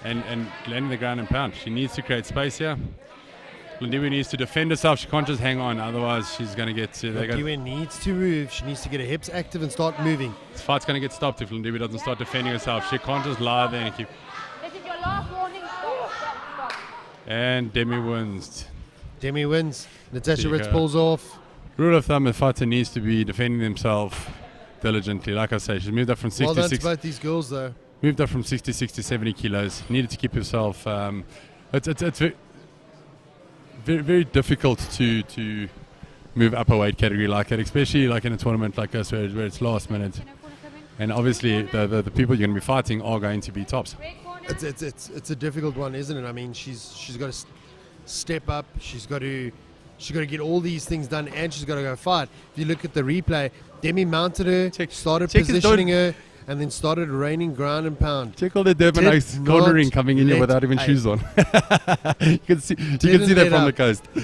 and landing the ground and pound. She needs to create space here. Londiwe needs to defend herself. She can't just hang on, otherwise she's going to get to... Londiwe needs to move. She needs to get her hips active and start moving. This fight's going to get stopped if Londiwe doesn't start defending herself. She can't just lie there and keep... This is your last warning. Stop. And Demi wins. Demi wins. Natasha Ritz pulls off. Rule of thumb, a fighter needs to be defending themselves diligently. Like I say, she's moved up from 66... Well done to both these girls, though. Moved up from 66 to 70 kilos. Needed to keep herself... It's very, very difficult to move up a weight category like that, especially like in a tournament like this where it's last minute. And obviously the people you're going to be fighting are going to be tops. It's a difficult one, isn't it? I mean, she's got to step up. She's got to get all these things done, and she's got to go fight. If you look at the replay, Demi mounted her, started positioning her, and then started raining ground and pound. Check all the Durbanite cornering coming in here without even shoes on. You can see that from the coast. You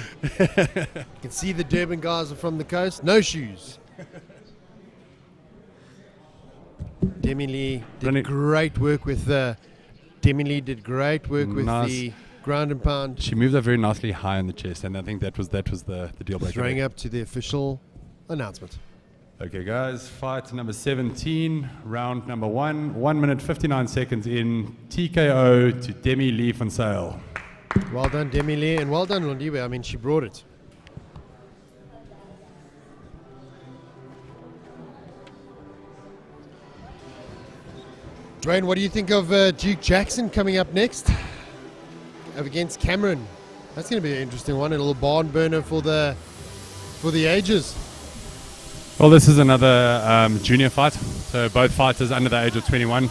can see the Durban guys are from the coast, no shoes. Demi Lee did great work with the ground and pound. She moved up very nicely high on the chest, and I think that was the deal breaker. Throwing up to the official announcement. Okay, guys, fight number 17, round number 1, 1 minute 59 seconds in, TKO to Demi Lee van Sale. Well done, Demi Lee, and well done, Londiwe. I mean, she brought it. Dwayne, what do you think of Duke Jackson coming up next against Cameron? That's going to be an interesting one, a little barn burner for the ages. Well, this is another junior fight, so both fighters under the age of 21,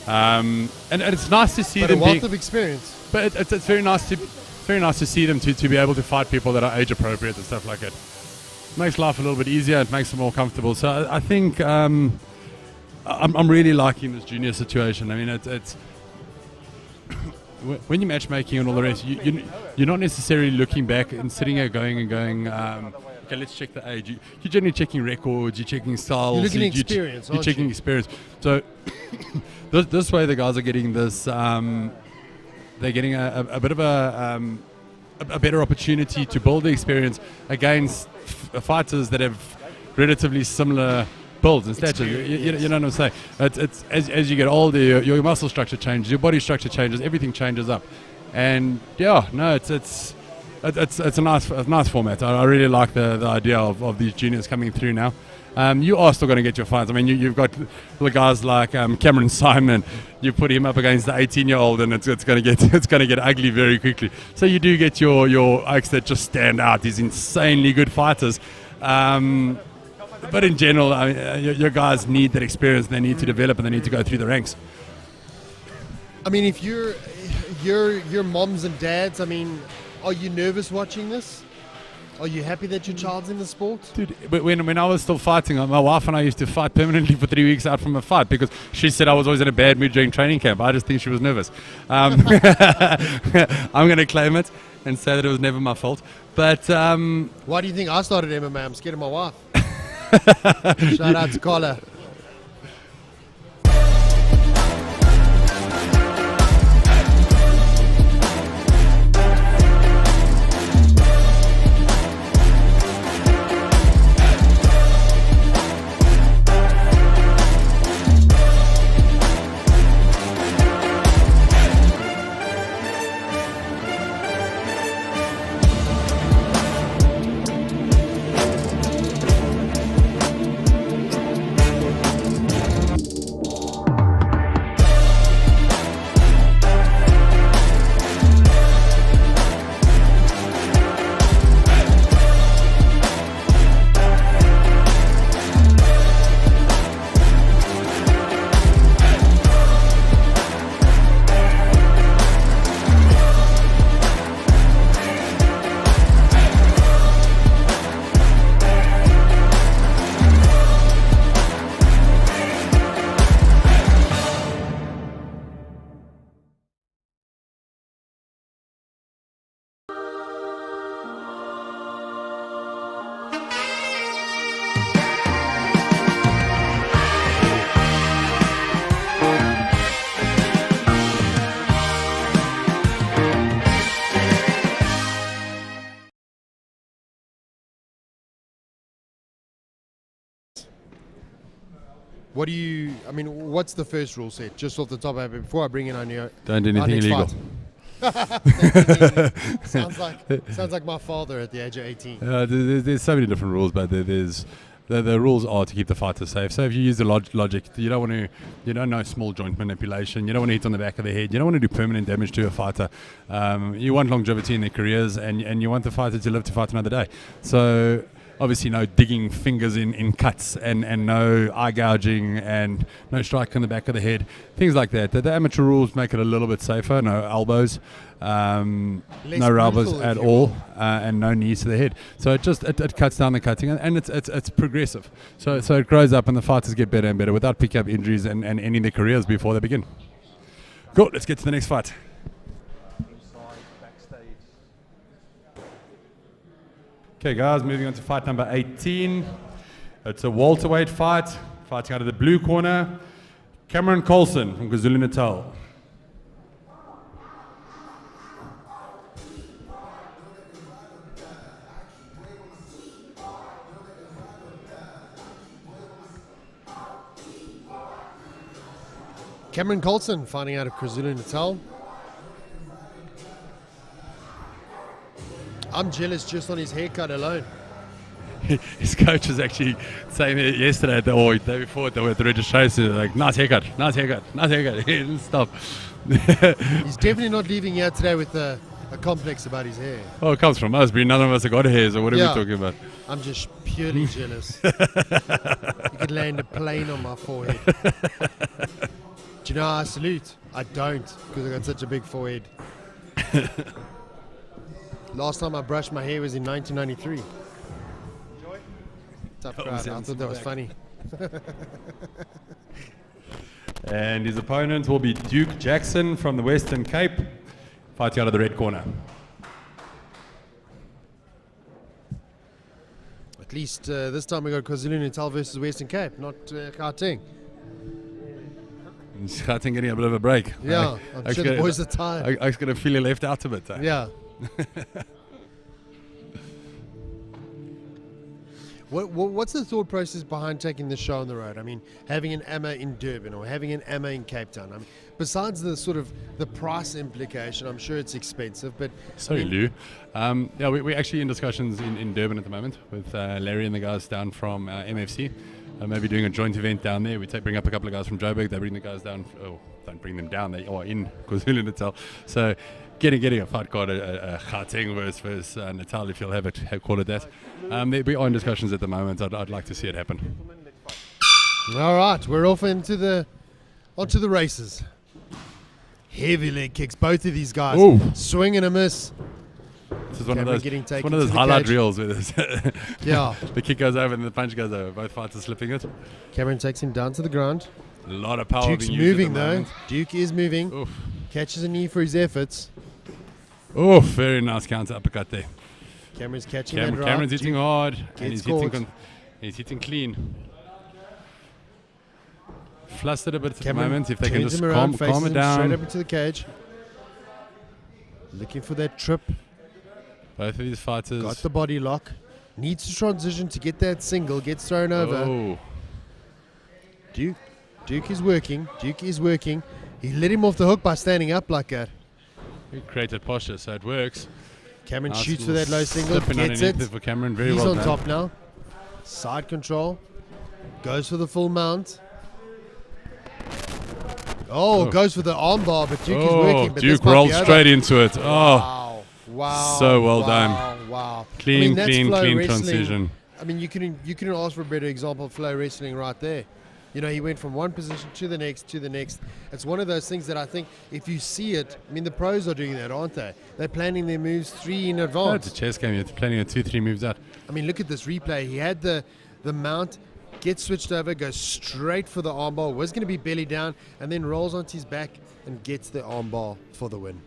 and it's nice to see but them. A wealth of experience. But it's very nice to see them to be able to fight people that are age appropriate and stuff like that. It makes life a little bit easier. It makes them more comfortable. So I think I'm really liking this junior situation. I mean, it's when you're matchmaking and all the rest, you're not necessarily looking back and sitting here going. Okay, let's check the age. You're generally checking records, you're checking styles. You're looking at experience, you're checking experience. So this way the guys are getting this, they're getting a bit of a better opportunity to build the experience against fighters that have relatively similar builds and stature. You know what I'm saying? It's as you get older, your muscle structure changes, your body structure changes, everything changes up. And yeah, no, it's a nice format. I really like the idea of these juniors coming through now. You are still going to get your fights. I mean, you've got the guys like Cameron Simon. You put him up against the 18-year-old, and it's going to get ugly very quickly. So you do get your oaks that just stand out. These insanely good fighters. But in general, I mean, your guys need that experience. They need to develop, and they need to go through the ranks. I mean, if your moms and dads, I mean, are you nervous watching this? Are you happy that your child's in the sport? Dude, but when I was still fighting, my wife and I used to fight permanently for 3 weeks out from a fight because she said I was always in a bad mood during training camp. I just think she was nervous. I'm going to claim it and say that it was never my fault. But why do you think I started MMA? I'm scared of my wife. Shout out to Carla. What do you? I mean, what's the first rule set? Just off the top of it, before I bring in our new. Don't do anything illegal. Sounds like my father at the age of 18. There's so many different rules, but there's the rules are to keep the fighter safe. So if you use the logic, you don't know small joint manipulation. You don't want to hit on the back of the head. You don't want to do permanent damage to a fighter. You want longevity in their careers, and you want the fighter to live to fight another day. So obviously no digging fingers in cuts and no eye gouging and no strike on the back of the head, things like that. The amateur rules make it a little bit safer. No elbows, no elbows at all, and no knees to the head. So it cuts down the cutting, and it's progressive. So it grows up, and the fighters get better and better without picking up injuries and ending their careers before they begin. Cool, let's get to the next fight. Okay, guys, moving on to fight number 18. It's a welterweight fight. Fighting out of the blue corner, Cameron Colson from KwaZulu-Natal. Cameron Coulson finding out of KwaZulu-Natal. I'm jealous just on his haircut alone. His coach was actually saying it yesterday or the day before at the registration, like, nice haircut, nice haircut, nice haircut. He didn't stop. He's definitely not leaving here today with a complex about his hair. Oh, it comes from us. None of us have got hairs, or what are we talking about? I'm just purely jealous. You could land a plane on my forehead. Do you know how I salute? I don't, because I got such a big forehead. Last time I brushed my hair was in 1993. Tough crowd. I thought that was funny. And his opponent will be Duke Jackson from the Western Cape, fighting out of the red corner. At least this time we got KwaZulu-Natal versus Western Cape, not Gauteng. Gauteng getting a bit of a break. Yeah, I'm sure the boys are tired. I was going to feel left out of it. Yeah. What's the thought process behind taking the show on the road? I mean, having an AMA in Durban or having an AMA in Cape Town. I mean, besides the sort of the price implication, I'm sure it's expensive. But sorry, Lou. Yeah, we're actually in discussions in Durban at the moment with Larry and the guys down from MFC. Maybe doing a joint event down there. We bring up a couple of guys from Joburg. They bring the guys down. Oh, don't bring them down. They are in KwaZulu-Natal. So getting a fight card, a Gauteng versus Natal, if you'll have it, call it that. We are in discussions at the moment. I'd like to see it happen. All right, we're off onto the races. Heavy leg kicks, both of these guys. Ooh. Swing and a miss. This is one of those highlight reels with this. Yeah. The kick goes over and the punch goes over. Both fighters slipping it. Cameron takes him down to the ground. A lot of power Duke's being used moving at the though. moment. Duke is moving. Oof. Catches a knee for his efforts. Oh, very nice counter uppercut there. Cameron's catching that right. Cameron's hitting hard and he's caught. hitting clean. Flustered a bit at the Cameron moment. If they can turns just him around, calm faces it him down. straight up into the cage. Looking for that trip. Both of these fighters Got the body lock. Needs to transition to get that single. Gets thrown over. Oh. Duke is working. He let him off the hook by standing up like that. He created posture, so it works. Cameron Nice shoots for that low single. slipping Gets it. underneath for Cameron. Very He's well on done. top now. Side control. Goes for the full mount. Oh, goes for the armbar, but Duke is working. But Duke this might rolled be over. straight into it. Oh, Wow. So well done. Wow. Clean that's flow wrestling. transition. I mean, you couldn't ask for a better example of flow wrestling right there. You know, he went from one position to the next, It's one of those things that I think if you see it, I mean, the pros are doing that, aren't they? They're planning their moves 3 in advance. It's a chess game. You're planning on 2-3 moves out. I mean, look at this replay. He had the mount, gets switched over, goes straight for the armbar, was going to be belly down, and then rolls onto his back and gets the armbar for the win.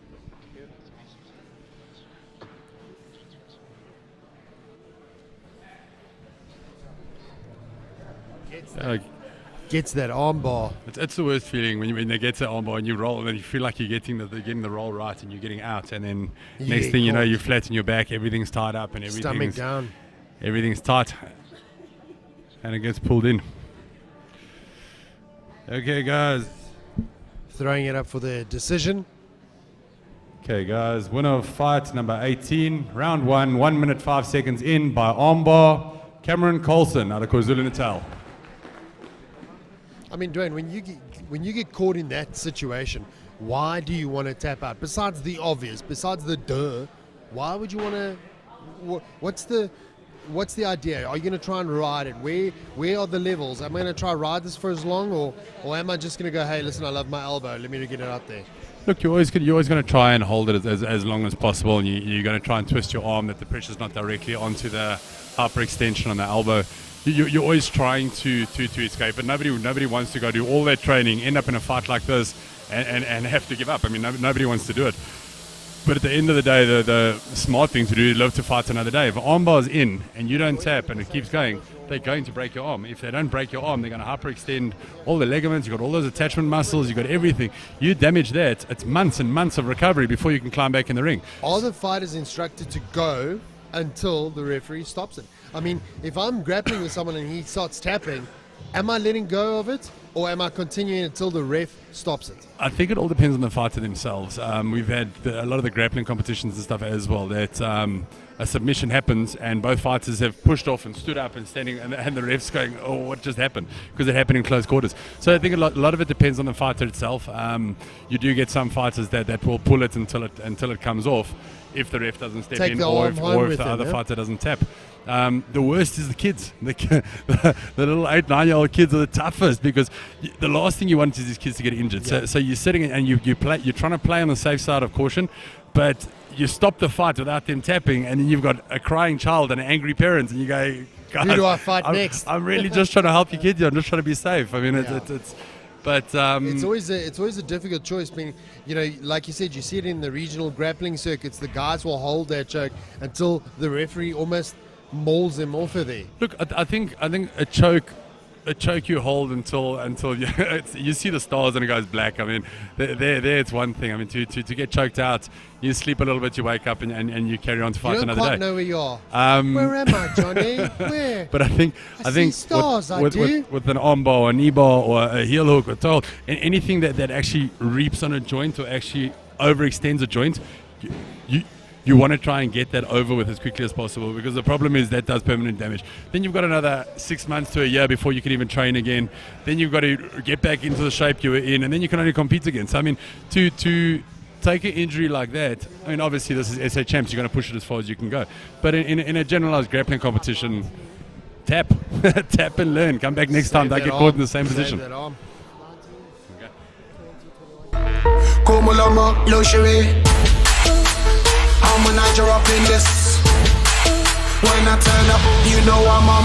Gets that armbar. It's the worst feeling when they get the armbar and you roll, and then you feel like you're getting the roll right and you're getting out, and then next thing you know, you're flat in your back, everything's tied up and Stomach down. Everything's tight, and it gets pulled in. Okay, guys. Throwing it up for the decision. Okay, guys. Winner of fight number 18, round 1, 1 minute 5 seconds in by armbar, Cameron Coulson out of KwaZulu-Natal. I mean, Dwayne, when you get caught in that situation, why do you want to tap out? Besides the obvious, besides the duh, why would you want to? What's the idea? Are you going to try and ride it? Where are the levels? Am I going to try ride this for as long, or am I just going to go, hey, listen, I love my elbow, let me get it out there? Look, you're always going to try and hold it as long as possible, and you're going to try and twist your arm that the pressure's not directly onto the hyperextension on the elbow. You're always trying to escape, but nobody wants to go do all that training, end up in a fight like this, and have to give up. I mean, nobody wants to do it. But at the end of the day, the smart thing to do is live to fight another day. If an armbar's in and you don't tap and it keeps going, they're going to break your arm. If they don't break your arm, they're going to hyperextend all the ligaments. You've got all those attachment muscles. You've got everything. You damage that, it's months and months of recovery before you can climb back in the ring. Are the fighters instructed to go until the referee stops it? I mean, if I'm grappling with someone and he starts tapping, am I letting go of it, or am I continuing until the ref stops it? I think it all depends on the fighter themselves. We've had a lot of the grappling competitions and stuff as well that a submission happens and both fighters have pushed off and stood up and standing and the ref's going, oh, what just happened? Because it happened in close quarters. So I think a lot of it depends on the fighter itself. You do get some fighters that will pull it until it comes off if the ref doesn't step in or if the other fighter doesn't tap. The worst is the kids. The little 8-9-year-old kids are the toughest because the last thing you want is these kids to get injured. Yeah. So you're sitting and you're trying to play on the safe side of caution, but you stop the fight without them tapping, and then you've got a crying child and angry parents, and you go, guys, who do I fight next? I'm really just trying to help your kid here. I'm just trying to be safe. I mean, but it's always a difficult choice. Being, like you said, you see it in the regional grappling circuits. The guys will hold their choke until the referee almost mauls them off of there. Look, I think a choke you hold until you see the stars and it goes black. I mean, there it's one thing. I mean, to get choked out, you sleep a little bit, you wake up and you carry on to fight another day. You don't quite know where you are. Where am I, Johnny? Where? But I think stars, with an arm bar or a knee bar or a heel hook or toe, and anything that actually reaps on a joint or actually overextends a joint, you want to try and get that over with as quickly as possible, because the problem is that does permanent damage. Then you've got another 6 months to a year before you can even train again. Then you've got to get back into the shape you were in, and then you can only compete again. So I mean, to take an injury like that, I mean, obviously this is SA Champs, you're going to push it as far as you can go. But in a generalized grappling competition, tap and learn. Come back next time, don't get caught in the same position. I'm a Niger up in this. When I turn up, you know I'm on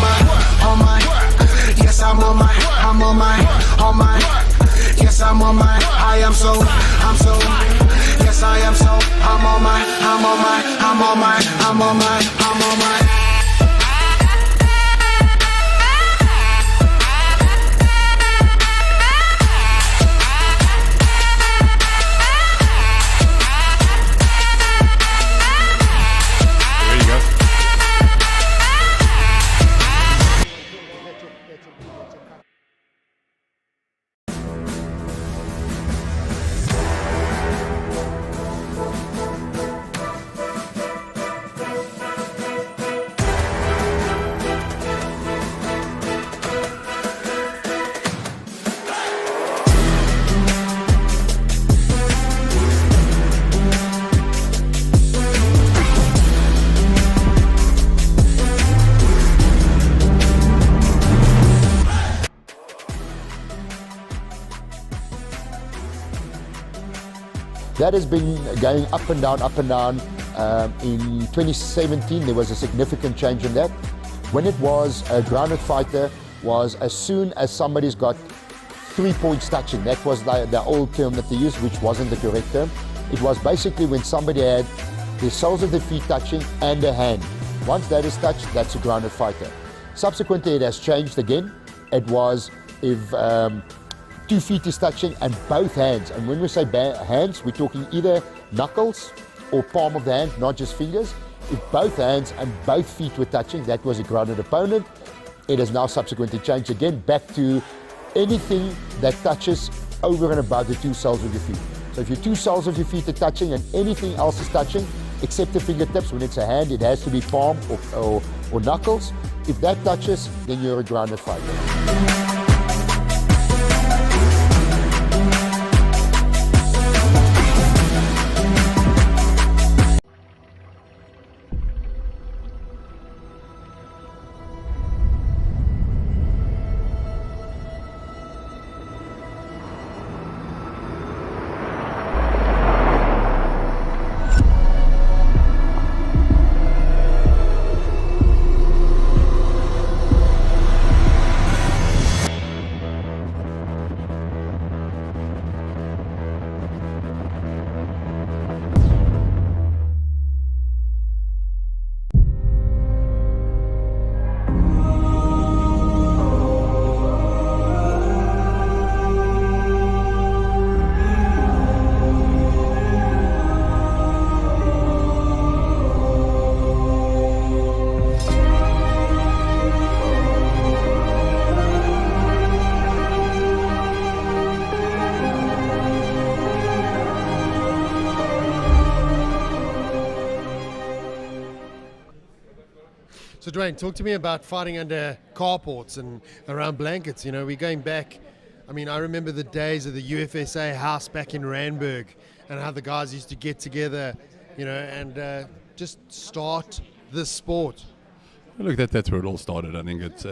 my. Yes, I'm on my. Yes, I'm on my. I'm so. Yes, I am so. I'm on my. That has been going up and down. In 2017, there was a significant change in that. When it was a grounded fighter, was as soon as somebody's got 3 points touching. That was the old term that they used, which wasn't the correct term. It was basically when somebody had the soles of their feet touching and a hand. Once that is touched, that's a grounded fighter. Subsequently, it has changed again. It was if 2 feet is touching and both hands. And when we say hands, we're talking either knuckles or palm of the hand, not just fingers. If both hands and both feet were touching, that was a grounded opponent. It has now subsequently changed again back to anything that touches over and above the 2 soles of your feet. So if your 2 soles of your feet are touching and anything else is touching, except the fingertips, when it's a hand, it has to be palm or knuckles. If that touches, then you're a grounded fighter. So Dwayne, talk to me about fighting under carports and around blankets. You know, we're going back. I mean, I remember the days of the UFSA house back in Randburg and how the guys used to get together, you know, and just start this sport. Look, that's where it all started. I think it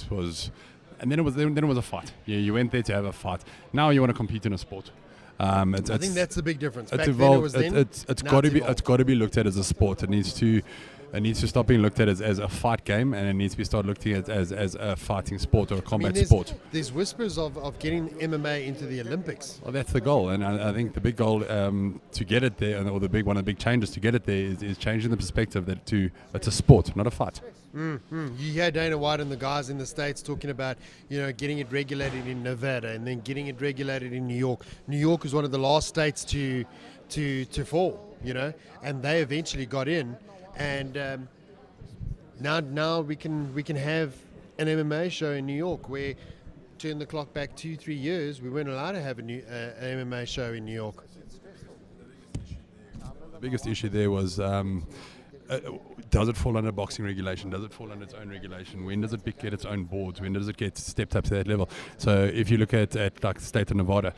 was, and then it was a fight. You went there to have a fight. Now you want to compete in a sport. I think that's the big difference. It's Back evolved. then it was It's got to be looked at as a sport. It needs to stop being looked at as a fight game, and it needs to be started looking at as a fighting sport or a combat sport. There's whispers of getting MMA into the Olympics. Well, that's the goal, and I think the big goal to get it there, or one of the big changes to get it there, is changing the perspective that it's a sport, not a fight. You hear Dana White and the guys in the States talking about, you know, getting it regulated in Nevada and then getting it regulated in New York. New York was one of the last states to fall, you know, and they eventually got in. And now we can have an MMA show in New York, where, turn the clock back 2-3 years, we weren't allowed to have an MMA show in New York. The biggest issue there was, does it fall under boxing regulation? Does it fall under its own regulation? When does it get its own boards? When does it get stepped up to that level? So if you look at like the state of Nevada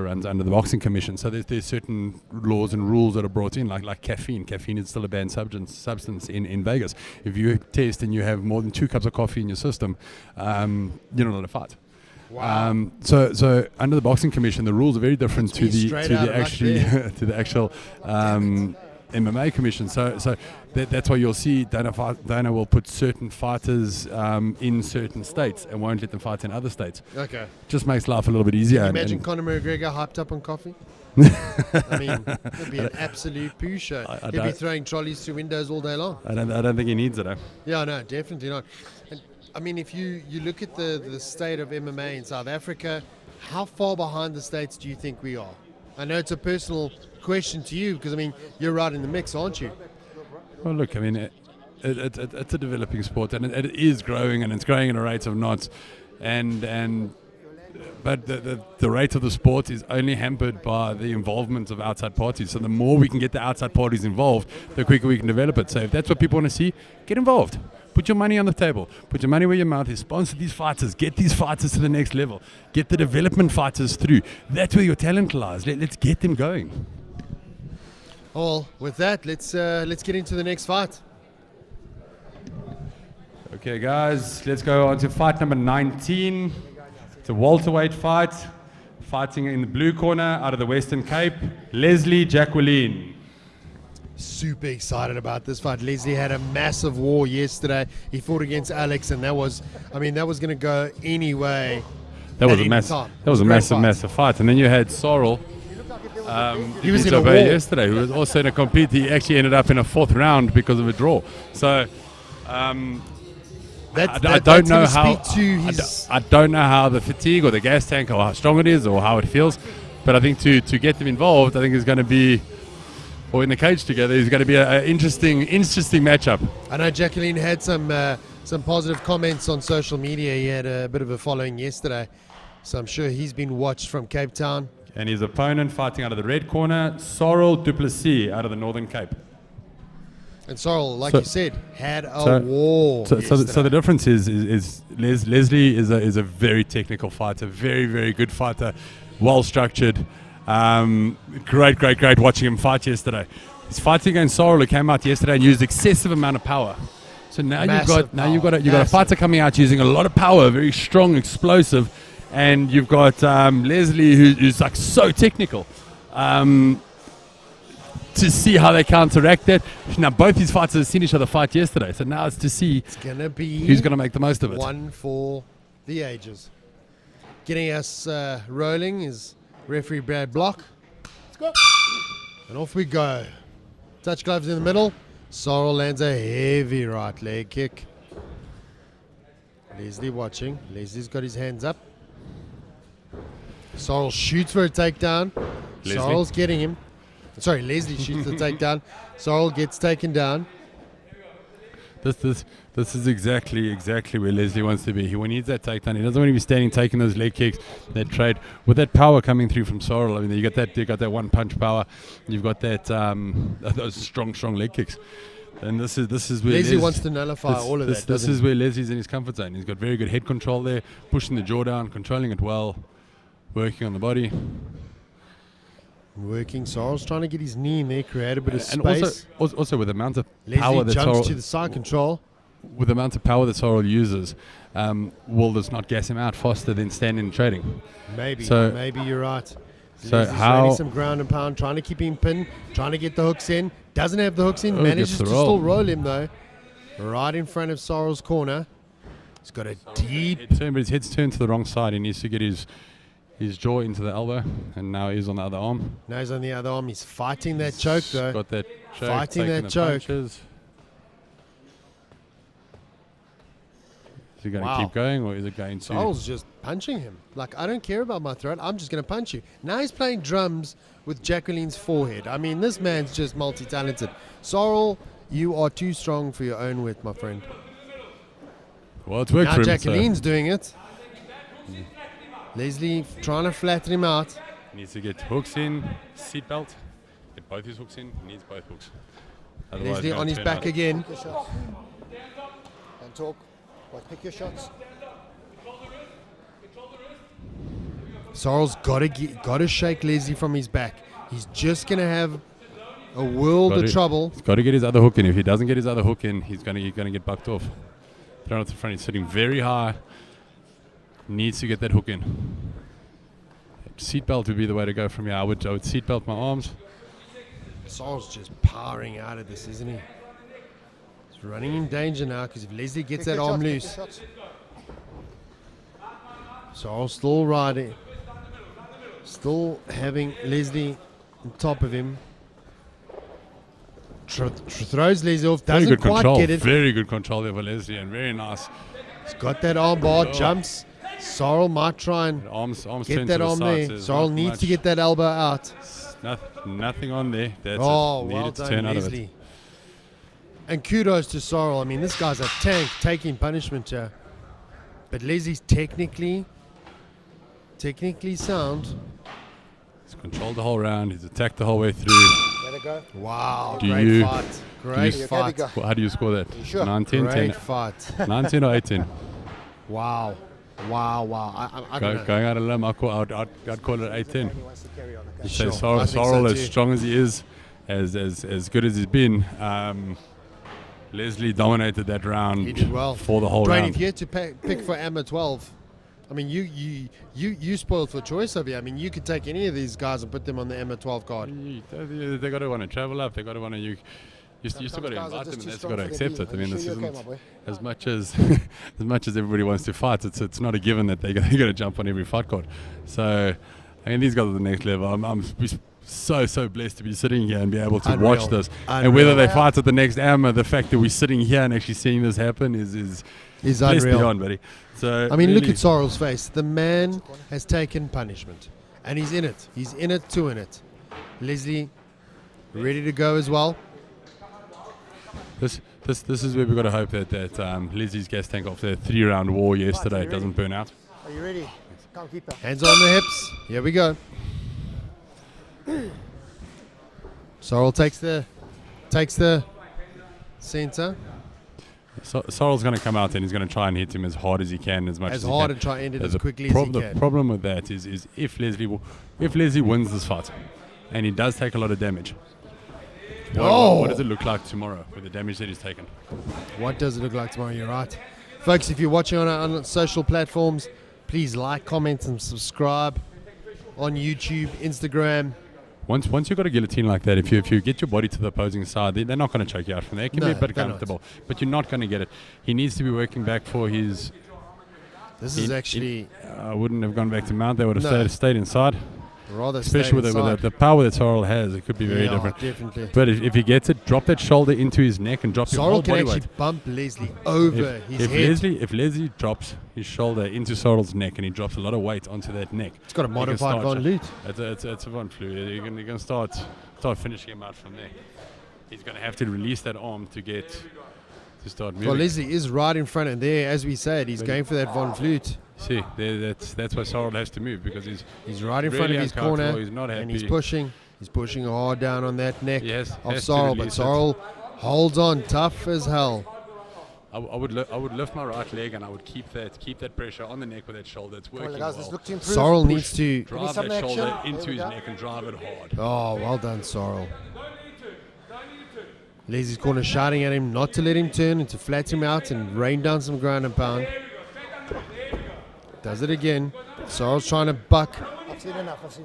runs under the boxing commission. So there's certain laws and rules that are brought in, like caffeine. Caffeine is still a banned substance in Vegas. If you test and you have more than 2 cups of coffee in your system, you're not allowed to fight. Wow. So under the boxing commission, the rules are very different to the actual MMA commission. So that's why you'll see Dana will put certain fighters in certain states and won't let them fight in other states. Okay. Just makes life a little bit easier. Can you imagine Conor McGregor hyped up on coffee? I mean, it'd be an absolute poo show. He'd be throwing trolleys through windows all day long. I don't think he needs it. Yeah, no, definitely not. And, I mean, if you look at the state of MMA in South Africa, how far behind the States do you think we are? I know it's a personal question to you, because, I mean, you're right in the mix, aren't you? Well, look, I mean, it's a developing sport, and it is growing, and it's growing at a rate of knots. But the rate of the sport is only hampered by the involvement of outside parties. So the more we can get the outside parties involved, the quicker we can develop it. So if that's what people want to see, get involved. Put your money on the table. Put your money where your mouth is. Sponsor these fighters. Get these fighters to the next level. Get the development fighters through. That's where your talent lies. Let's get them going. Well, with that, let's get into the next fight. Okay, guys, let's go on to fight number 19. It's a welterweight fight. Fighting in the blue corner out of the Western Cape, Leslie Jacqueline. Super excited about this fight. Leslie had a massive war yesterday. He fought against Alex, and that was going to go anyway. That was a massive fight. And then you had Sorrel. He was in a war yesterday. Who was also in a compete. He actually ended up in a 4th round because of a draw. So I don't know how the fatigue or the gas tank, or how strong it is, or how it feels. But I think to get them involved, I think is going to be, or in the cage together, is going to be an interesting matchup. I know Jacqueline had some positive comments on social media. He had a bit of a following yesterday, so I'm sure he's been watched from Cape Town. And his opponent fighting out of the red corner, Sorrel Duplessis out of the Northern Cape. And Sorrel, like you said, had a war. So the difference is Leslie is a very technical fighter, very, very good fighter, well structured. Great watching him fight yesterday. He's fighting against Sorrel, who came out yesterday and used excessive amount of power. So now you've got a fighter coming out using a lot of power, very strong, explosive, and you've got Leslie who's like so technical. To see how they counteract that. Now both these fighters have seen each other fight yesterday, so now it's to see who's going to make the most of it. One for the ages. Getting us rolling is referee Brad Block. Let's go. And off we go. Touch gloves in the middle. Sorrel lands a heavy right leg kick. Leslie watching. Leslie's got his hands up. Sorrel shoots for a takedown. Sorrel's getting him. Sorry, Leslie shoots the takedown. Sorrel gets taken down. This is exactly where Leslie wants to be. He needs that takedown. He doesn't want to be standing taking those leg kicks, that trade. With that power coming through from Sorrel, I mean, you got that one punch power. You've got that those strong leg kicks. And this is where Leslie wants to nullify all of that. This is where Leslie's in his comfort zone. He's got very good head control there, pushing the jaw down, controlling it well, working on the body. Working. Sorrel's trying to get his knee in there, create a bit of And space. also with the amount of Leslie power that jumps Sorrel, to the side control. with the amount of power that Sorrel uses, will this not gas him out faster than standing and trading? Maybe you're right. So Leslie's raining some ground and pound, trying to keep him pinned, trying to get the hooks in. Doesn't have the hooks in, manages to still roll him though. Right in front of Sorrel's corner. He's got a deep turn, but his head's turned to the wrong side. He needs to get his jaw into the elbow, and now he's on the other arm. Now he's on the other arm. He's fighting that choke though. Got that choke. Fighting taking that the choke. punches. Is he going to Wow. keep going, or is it going to? Sorrel's just punching him. Like, I don't care about my throat. I'm just going to punch you. Now he's playing drums with Jacqueline's forehead. I mean, this man's just multi-talented. Sorrel, you are too strong for your own wit, my friend. Well, it's worked Now for him. Jacqueline's doing it. Leslie trying to flatten him out. Needs to get hooks in, seatbelt. Get both his hooks in. He needs both hooks. Otherwise Leslie it's on gonna his turn back out. again. Pick your shots. And talk. Like, pick your shots. Sorrel's got to shake Leslie from his back. He's just going to have a world of trouble. He's got to get his other hook in. If he doesn't get his other hook in, he's gonna get bucked off. Thrown out the front. He's sitting very high. Needs to get that hook in. Seatbelt would be the way to go from here. I would seatbelt my arms. Sorrel's just powering out of this, isn't he? He's running in danger now because if Leslie gets that arm loose, Sorrel's still riding, still having Leslie on top of him. Throws Leslie off, Very doesn't good quite control. get it. Very good control there for Leslie, and very nice. He's got that arm bar, jumps. Sorrel might try and Arms get turned that to the arm side, there. so there's Sorrel not needs much. to get that elbow out. Nothing on there. That's Oh, it. Needed well to done, turn out of it. Leslie. And kudos to Sorrel. I mean, this guy's a tank taking punishment here. But Leslie's technically sound. He's controlled the whole round. He's attacked the whole way through. Let it go. Wow, Do great you- fight. Great fight. Well, how do you score that? You sure? 19, Great 10, fight. 19 or 18? Wow. I don't know. Going out of limb, I'd call it 18. He wants to carry on. Okay. You say Sure, Sorrel, I think so Sorrel too. as strong as he is, as good as he's been. Leslie dominated that round. He did well. For the whole Dwayne, round. if you had to pick for AMA 12, I mean, you spoiled for choice over here. I mean, you could take any of these guys and put them on the AMA 12 card. They got to want to travel up. They got to want to you still got to guys are invite them, just and too they've strong got to for accept their it. I mean, being. this Are you okay, isn't my boy? as much as as much as everybody wants to fight. It's not a given that they're going to jump on every fight card. So, I mean, these guys are the next level. I'm so blessed to be sitting here and be able to Unreal. watch this. Unreal. And whether they fight at the next AMA, the fact that we're sitting here and actually seeing this happen is blessed unreal. beyond, buddy. So I mean, look really- at Sorrel's face. The man has taken punishment, and he's in it. He's in it to win it. Leslie, ready to go as well. This is where we've got to hope that Leslie's gas tank after that 3-round war yesterday you doesn't burn out. Are you ready? Come keeper. Hands on the hips. Here we go. Sorrel takes the center. Sorrel's going to come out and he's going to try and hit him as hard as he can, as much as he hard can. and try and end it as The quickly as he The can. problem with that is if Leslie wins this fight, and he does take a lot of damage, what does it look like tomorrow with the damage that he's taken? What does it look like tomorrow? You're right. Folks, if you're watching on social platforms, please like, comment, and subscribe on YouTube, Instagram. Once you've got a guillotine like that, if you get your body to the opposing side, they're not going to choke you out from there. It can be a No, bit they're not. comfortable, but you're not going to get it. He needs to be working back for his... This is actually I wouldn't have gone back to mount. They would have No. stayed inside. rather Especially stay with inside. the power that Sorrel has, it could be very Yeah, different. definitely. But if he gets it, drop that shoulder into his neck and drop your Sorrel whole can body actually weight. bump Leslie over his if head. if Leslie drops his shoulder into Sorrel's neck and he drops a lot of weight onto that neck, It's got a he can modified start- Von Lute. It's a Von Flute. You're going to start finishing him out from there. He's going to have to release that arm to start moving. Well, Leslie is right in front, and there, as we said, he's going for that Von Flute. See, that's why Sorrel has to move, because He's right in front really of his uncomfortable, corner, he's not happy. and he's pushing hard down on that neck He has of to Sorrel. But release it. Sorrel Holds on, tough as hell. I would lift my right leg and I would keep that pressure on the neck with that shoulder. It's working guys, well. let's look to improve. Sorrel needs to drive some that shoulder action. into There we his go. neck and drive it hard. Oh, well done, Sorrel. Leslie's corner shouting at him not to let him turn and to flatten him out and rain down some ground and pound. Does it again. Sorrel's trying to buck. I've seen enough.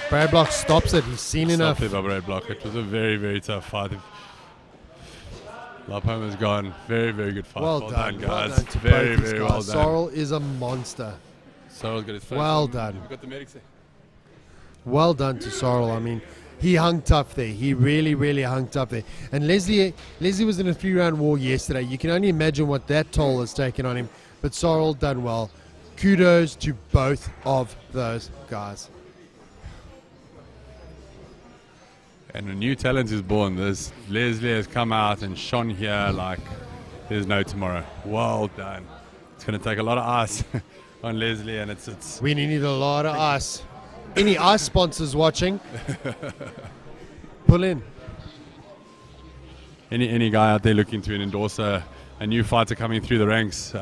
Brad Block stops it. He's seen enough. Stopped it by Brad Block. It was a very, very tough fight. Laphoma's gone. Very, very good fight. Well done, guys. well done to Very, both these very guys. well done. Sorrel is a monster. Sorrel's got his face. Well on. done. We've got the medics there. Well done to Sorrel. I mean, he hung tough there. He really, really hung tough there. And Leslie was in a 3-round war yesterday. You can only imagine what that toll has taken on him. But Sorrel done well. Kudos to both of those guys. And a new talent is born. Leslie has come out and shone here like there's no tomorrow. Well done. It's going to take a lot of ice on Leslie, and it's. We need a lot of ice. Any ice sponsors watching? Pull in. Any guy out there looking to endorse a new fighter coming through the ranks,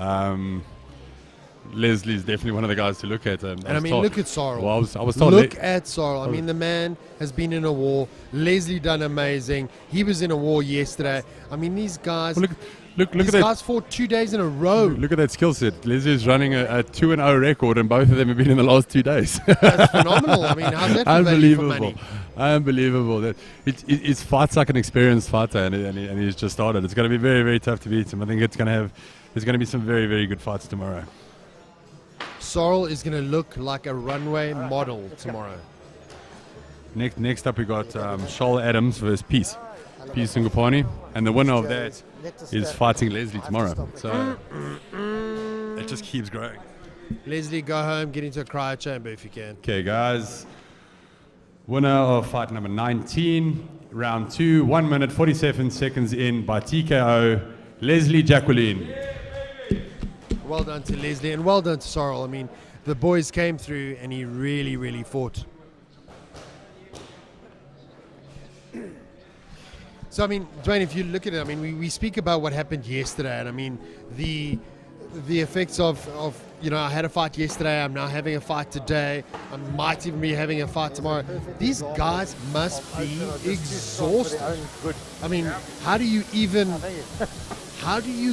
Leslie's definitely one of the guys to look at. And I mean, look at Sorrel. Well, I was told. Look at Sorrel. I mean, the man has been in a war. Leslie done amazing. He was in a war yesterday. I mean, these guys. Well, look these at that. guys fought 2 days in a row. Look at that skill set. Leslie's running a 2-0 record, and both of them have been in the last 2 days. That's phenomenal. I mean, how's that for value for money? Unbelievable. That it fights like an experienced fighter, and he's just started. It's going to be very, very tough to beat him. I think there's going to be some very, very good fights tomorrow. Sorrel is going to look like a runway model tomorrow. Next up, we got Shoal Adams versus Peace Singapani, and the winner of that is fighting Leslie tomorrow. So it just keeps growing. Leslie, go home, get into a cryo chamber if you can. Okay, guys. Winner of fight number 19, round 2, 1 minute 47 seconds in by TKO, Leslie Jacqueline. Well done to Leslie and well done to Sorrel. I mean, the boys came through and he really, really fought. So, I mean, Dwayne, if you look at it, I mean, we speak about what happened yesterday, and I mean, the effects of, you know, I had a fight yesterday, I'm now having a fight today, I might even be having a fight tomorrow. These guys must be exhausted. I mean, how do you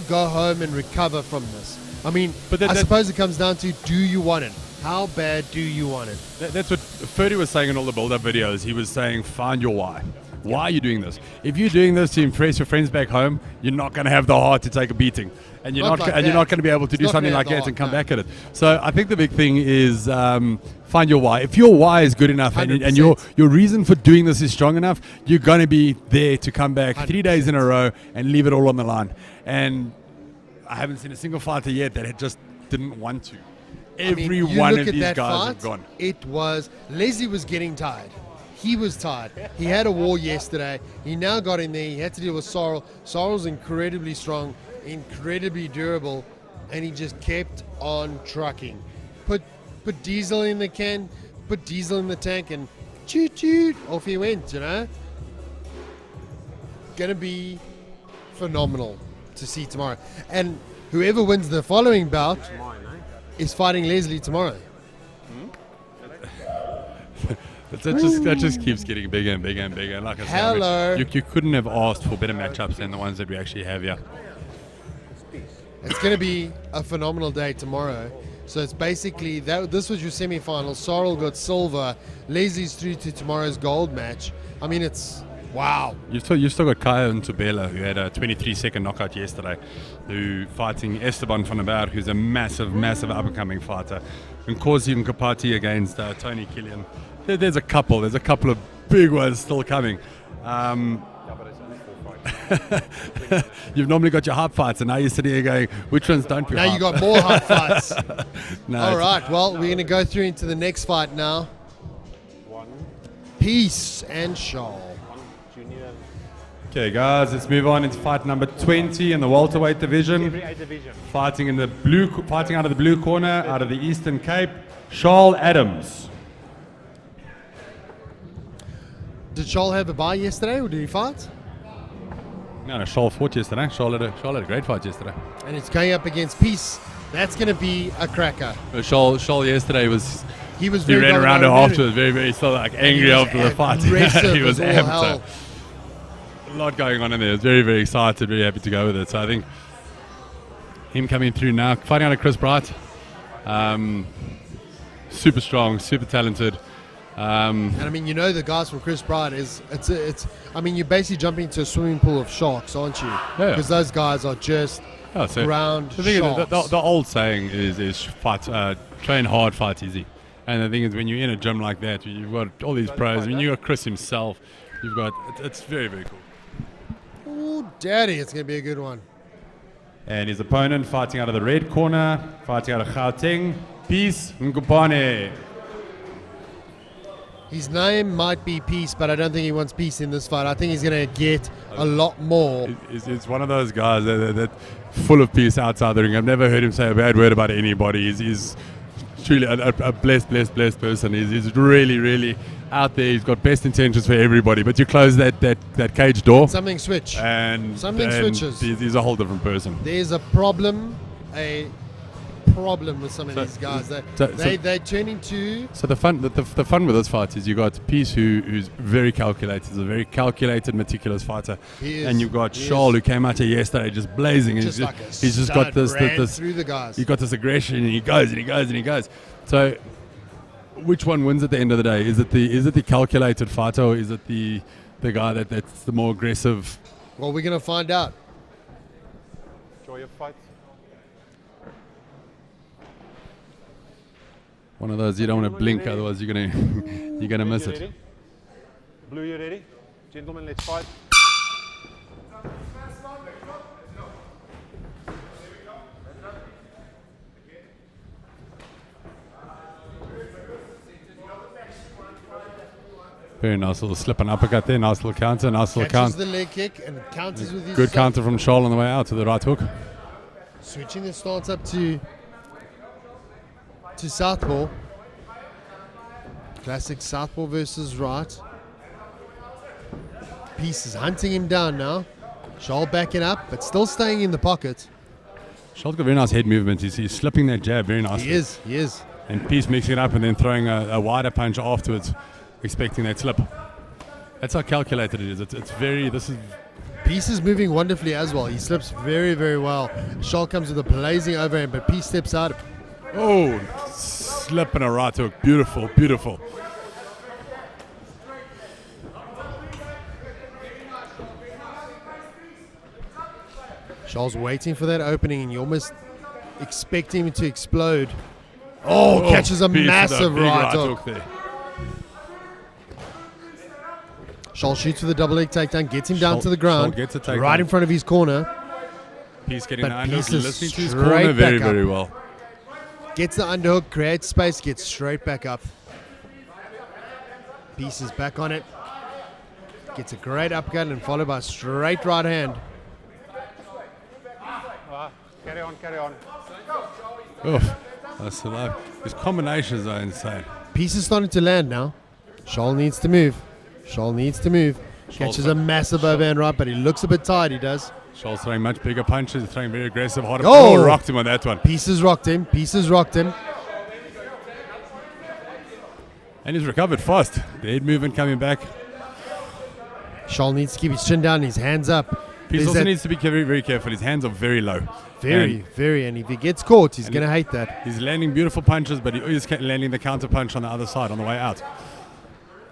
go home and recover from this? I mean, I suppose it comes down to, do you want it? How bad do you want it? That's what Ferdy was saying in all the build-up videos. He was saying, find your why. Why are you doing this? If you're doing this to impress your friends back home, you're not going to have the heart to take a beating, and you're not going to be able to do something like that and come back at it. So I think the big thing is find your why. If your why is good enough and your reason for doing this is strong enough, you're going to be there to come back 3 days in a row and leave it all on the line. And I haven't seen a single fighter yet that just didn't want to. Every one of these guys have gone. It was, Leslie was getting tired. He was tired. He had a war yesterday. He now got in there. He had to deal with Sorrel. Sorrel's incredibly strong, incredibly durable, and he just kept on trucking. Put diesel in the can, put diesel in the tank, and toot toot, off he went, you know? Gonna be phenomenal to see tomorrow. And whoever wins the following bout is fighting Leslie tomorrow. That just keeps getting bigger and bigger and bigger. Like I said, you couldn't have asked for better matchups than the ones that we actually have here. It's going to be a phenomenal day tomorrow. So it's basically this was your semi-final. Sorrel got silver. Leslie's through to tomorrow's gold match. I mean, it's wow. You've still got Kaya Ntubela, who had a 23-second knockout yesterday, who fighting Esteban van der Berg, who's a massive, massive up-and-coming fighter, and Kosi Nkapati against Tony Killian. There's a couple of big ones still coming. You've normally got your hard fights, and now you're sitting here going, which ones don't we? Now you got more hard fights. No, all right, well, we're going to go through into the next fight now. Peace and Shoal. Okay, guys, let's move on into fight number 20 in the welterweight division. Fighting out of the blue corner, out of the Eastern Cape, Shoal Adams. Did Shoal have a bye yesterday, or did he fight? No, Shaul fought yesterday. Shaul had a great fight yesterday. And it's going up against Peace. That's going to be a cracker. Shaul yesterday was... He ran around her afterwards, very, very still like angry after the fight. He was amped. A lot going on in there. He was very, very excited, very happy to go with it. So I think him coming through now, fighting under Chris Bright, super strong, super talented. And I mean, you know, the guys from Chris Bright I mean, you're basically jumping into a swimming pool of sharks, aren't you? Yeah. Because those guys are just ground sharks. The old saying is fight, train hard, fight easy. And the thing is, when you're in a gym like that, you've got all these pros. I mean, you've got Chris himself. You've got it's very, very cool. Oh, daddy, it's going to be a good one. And his opponent fighting out of the red corner, fighting out of Gauteng, Peace Ngubane. His name might be Peace, but I don't think he wants peace in this fight. I think he's going to get a lot more. It's one of those guys that full of peace outside the ring. I've never heard him say a bad word about anybody. He's truly a blessed person. He's really, really out there. He's got best intentions for everybody. But you close that cage door, something switches. He's a whole different person. There's a problem with some of these guys. They turn into... So the fun with this fight is you got Peace who's very calculated. He's a very calculated, meticulous fighter. And you've got Shaul who came out here yesterday just blazing. He's just got this through the guys. He's got this aggression and he goes. So which one wins at the end of the day? Is it the calculated fighter, or is it the guy that's the more aggressive? Well, we're going to find out. Enjoy your fight. One of those you don't want to blink, otherwise you're gonna miss it. Blue, you ready? Gentlemen, let's fight. Very nice little slip and uppercut there, nice little counter, nice little counter. Catches the leg kick and counters with his... Good counter from Shaul on the way out to the right hook. Switching the stance up to southpaw. Classic southpaw versus right. Peace is hunting him down now. Shaul backing up, but still staying in the pocket. Shaul's got very nice head movement. He's slipping that jab very nicely. He is. And Peace mixing it up and then throwing a wider punch afterwards, expecting that slip. That's how calculated it is. Peace is moving wonderfully as well. He slips very, very well. Shaul comes with a blazing overhand, but Peace steps out. Oh, slip and a right hook. Beautiful, beautiful. Shaul's waiting for that opening, and you almost expect him to explode. Oh, catches a massive right hook. There. Shaul shoots for the double leg takedown, gets him down to the ground, gets a takedown. right in front of his corner. Peace getting the underhook, listening to his straight corner very, back up. very well. Gets the underhook, creates space, gets straight back up. Peace is back on it. Gets a great uppercut and followed by a straight right hand. Carry on. Oof, that's alive. His combinations are insane. Peace is starting to land now. Shaul needs to move. Catches a massive overhand right, but he looks a bit tired, he does. Shaul's throwing much bigger punches, throwing very aggressive, harder. Oh! Rocked him on that one. Peace has rocked him. And he's recovered fast. The head movement coming back. Shaul needs to keep his chin down, his hands up. Peace also needs to be very, very careful. His hands are very low. Very. And if he gets caught, he's going to hate that. He's landing beautiful punches, but he is landing the counter punch on the other side on the way out.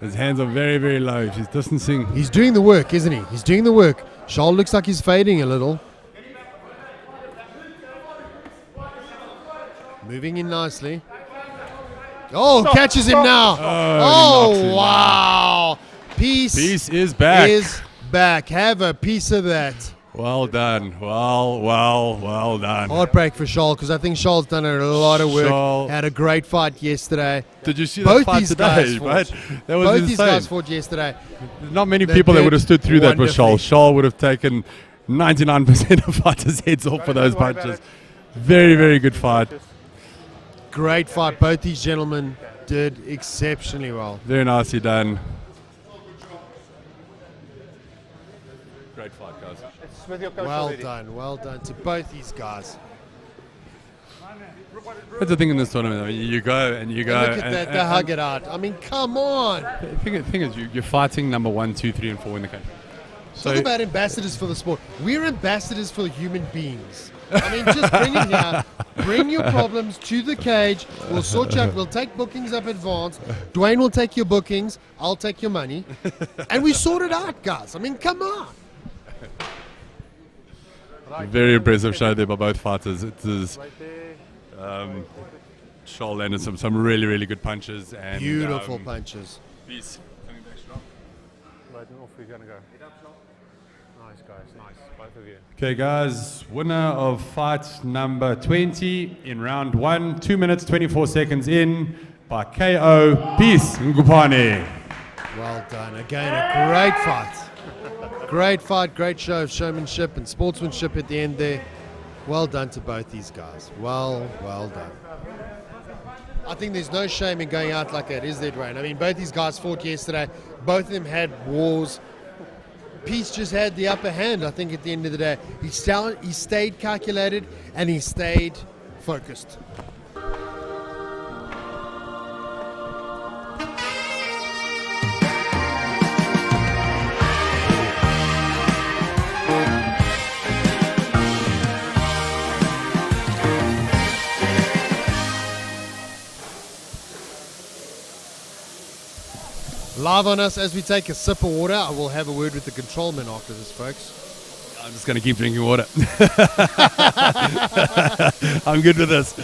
His hands are very, very low. He's distancing. He's doing the work, isn't he? He's doing the work. Shaul looks like he's fading a little. Moving in nicely. Oh, catches him now. Oh, wow. Peace is back. Have a piece of that. Well done. Well done. Heartbreak for Shaul, because I think Shaul's done a lot of work. Had a great fight yesterday. Did you see the fight today? Right? That was insane. These guys fought yesterday. Not many people that would have stood through that with Shaul. Shaul would have taken 99% of fighters' heads off for those punches. Very, very good fight. Great fight. Both these gentlemen did exceptionally well. Very nicely done. Great fight, guys. It's with your coach Well already. done to both these guys. That's the thing in this tournament. I mean, you go and you go. And look at that, they hug it out. I mean, come on. The thing is, you're fighting number 1, 2, 3, and 4 in the country. Talk about ambassadors for the sport. We're ambassadors for human beings. I mean, just bring it here. Bring your problems to the cage. We'll sort you out. We'll take bookings up advance. Dwayne will take your bookings. I'll take your money. And we sort it out, guys. I mean, come on. Very impressive show there by both fighters. It is. Shoal landed some really, really good punches. And, Beautiful punches. Peace. Right, off we're going to go. Nice, guys. Nice. Both of you. Okay, guys. Winner of fight number 20 in round 1, 2 minutes, 24 seconds in by KO. Peace, Ngupane. Well done. Again, a great fight. Great fight, great show of showmanship and sportsmanship at the end there. Well done to both these guys. Well done. I think there's no shame in going out like that, is there, Dwayne? I mean, both these guys fought yesterday. Both of them had wars. Peace just had the upper hand, I think, at the end of the day. He stayed calculated and he stayed focused. Live on us as we take a sip of water. I will have a word with the control man after this, folks. I'm just going to keep drinking water. I'm good with this.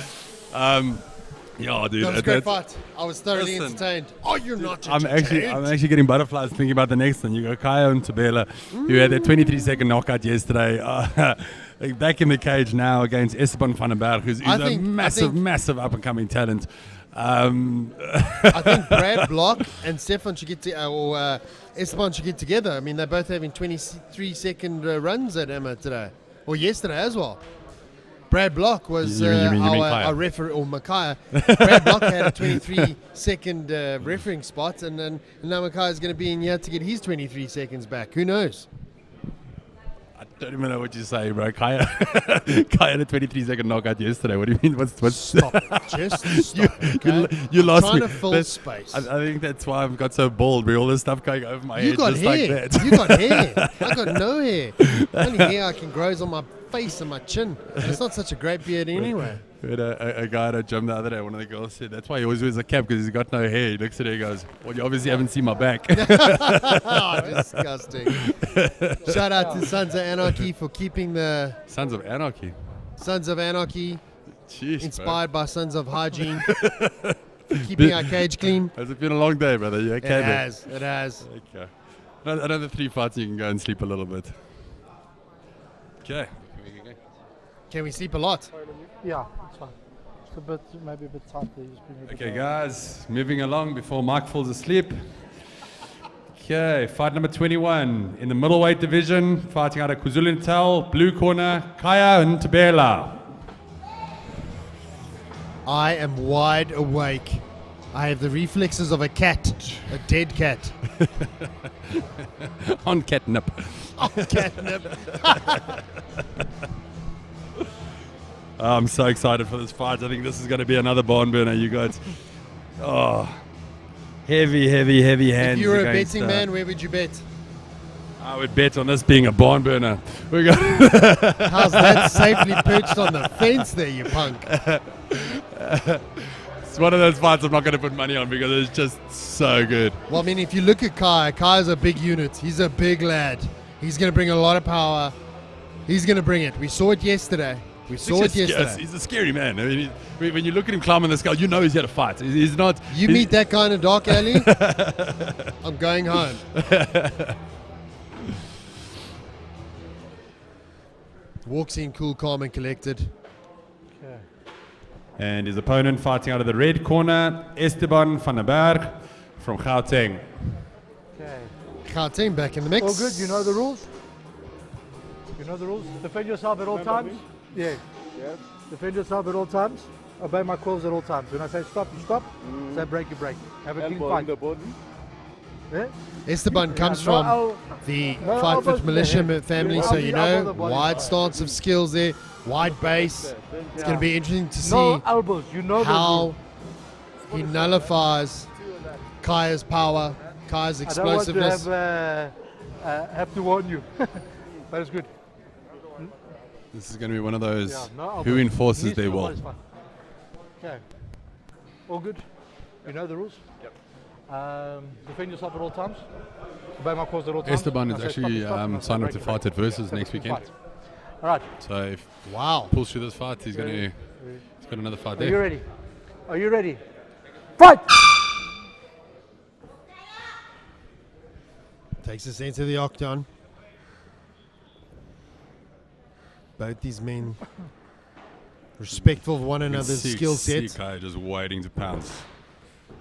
Yeah, dude. That was a great fight. I was thoroughly entertained. Oh, you're not entertained. I'm actually getting butterflies thinking about the next one. You got Kaya and Tabela, who had their 23-second knockout yesterday. Back in the cage now against Esteban van den Berg, who's a massive up-and-coming talent. I think Brad Block and Stefan should get Esteban should get together. I mean, they're both having 23-second runs at Emma today, or yesterday as well. Brad Block was our referee, or Makaya. Brad Block had a 23-second refereeing spot, and now Makaya is going to be in here to get his 23 seconds back. Who knows? I don't even know what you say, bro. Kaya had a 23-second knockout yesterday. What do you mean? What's Stop it. Just stop it, okay? You lost trying me. to fill space. I think that's why I've got so bald. All this stuff going over my You head got just hair. like that. You got hair. I got no hair. The only hair I can grow is on my face and my chin. It's not such a great beard anyway. We had a guy at a gym the other day. One of the girls said that's why he always wears a cap, because he's got no hair. He looks at it and goes, well, you obviously haven't seen my back. Oh, disgusting. Shout out to Sons of Anarchy for keeping the Sons of Anarchy. Jeez, inspired by Sons of Hygiene. Keeping our cage clean. Has it been a long day, brother? You okay? It has. Okay. Another 3 fights, you can go and sleep a little bit. Okay. Can we sleep a lot? Yeah, it's fine. It's maybe a bit tight there. Just bring it a bit Okay, down. guys, moving along before Mike falls asleep. Okay, fight number 21 in the middleweight division, fighting out of KwaZulu-Natal, blue corner, Kaya Ntabela. I am wide awake. I have the reflexes of a cat, a dead cat. On catnip. On catnip. I'm so excited for this fight. I think this is going to be another barn burner, you guys. Oh, heavy hands. If you were a against, betting man, where would you bet? I would bet on this being a barn burner. We got How's that safely perched on the fence there, you punk? It's one of those fights I'm not going to put money on because it's just so good. Well, I mean, if you look at Kai's a big unit. He's a big lad. He's going to bring a lot of power. He's going to bring it. We saw it yesterday. He's a scary man. I mean, when you look at him climbing the scale, you know he's here to fight. He's not. You meet that guy in a dark alley, I'm going home. Walks in cool, calm, and collected. Okay. And his opponent fighting out of the red corner, Esteban van den Berg from Gauteng. Okay. Gauteng back in the mix. All good. You know the rules? You know the rules? Defend yourself at all times? Yeah. Yes. Defend yourself at all times. Obey my calls at all times. When I say stop, you stop. Say break, you break. Have a clean Elbow fight. in the body. Yeah? Esteban comes no from the no Fight elbows Fit militia to the head. family, so you know, wide stance of skills there, wide base. It's going to be interesting to see No elbows, you know how he nullifies Kaya's power, Kaya's explosiveness. I don't want to have to warn you, but it's good. This is going to be one of those no who elbows. enforces Knees to their the will. body's fine. Okay, all good. You know the rules. Yep. Defend yourself at all times. Obey my calls at all times. Esteban is I say actually stop, stop, signed up break to it, fight break at it. Versus next weekend. Fight. All right. So if pulls through this fight, he's got another fight there. Are you ready? Are you ready? Fight! Takes us into the octagon. Both these men respectful of one another's skill sets. Kaya just waiting to pounce.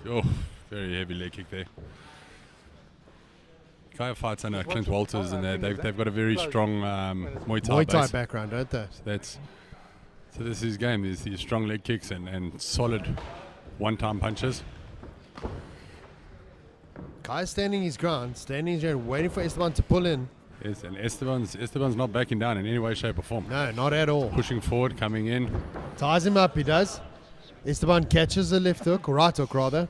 Oh, very heavy leg kick there. Kaya fights under Clint Walters, and they've got a very strong Muay Thai base. Background, don't they? So this is his game. These strong leg kicks and solid one-time punches. Kaya's standing his ground, waiting for Esteban to pull in. Yes, and Esteban's not backing down in any way, shape or form. No, not at all. Pushing forward, coming in. Ties him up, he does. Esteban catches the left hook, or right hook rather.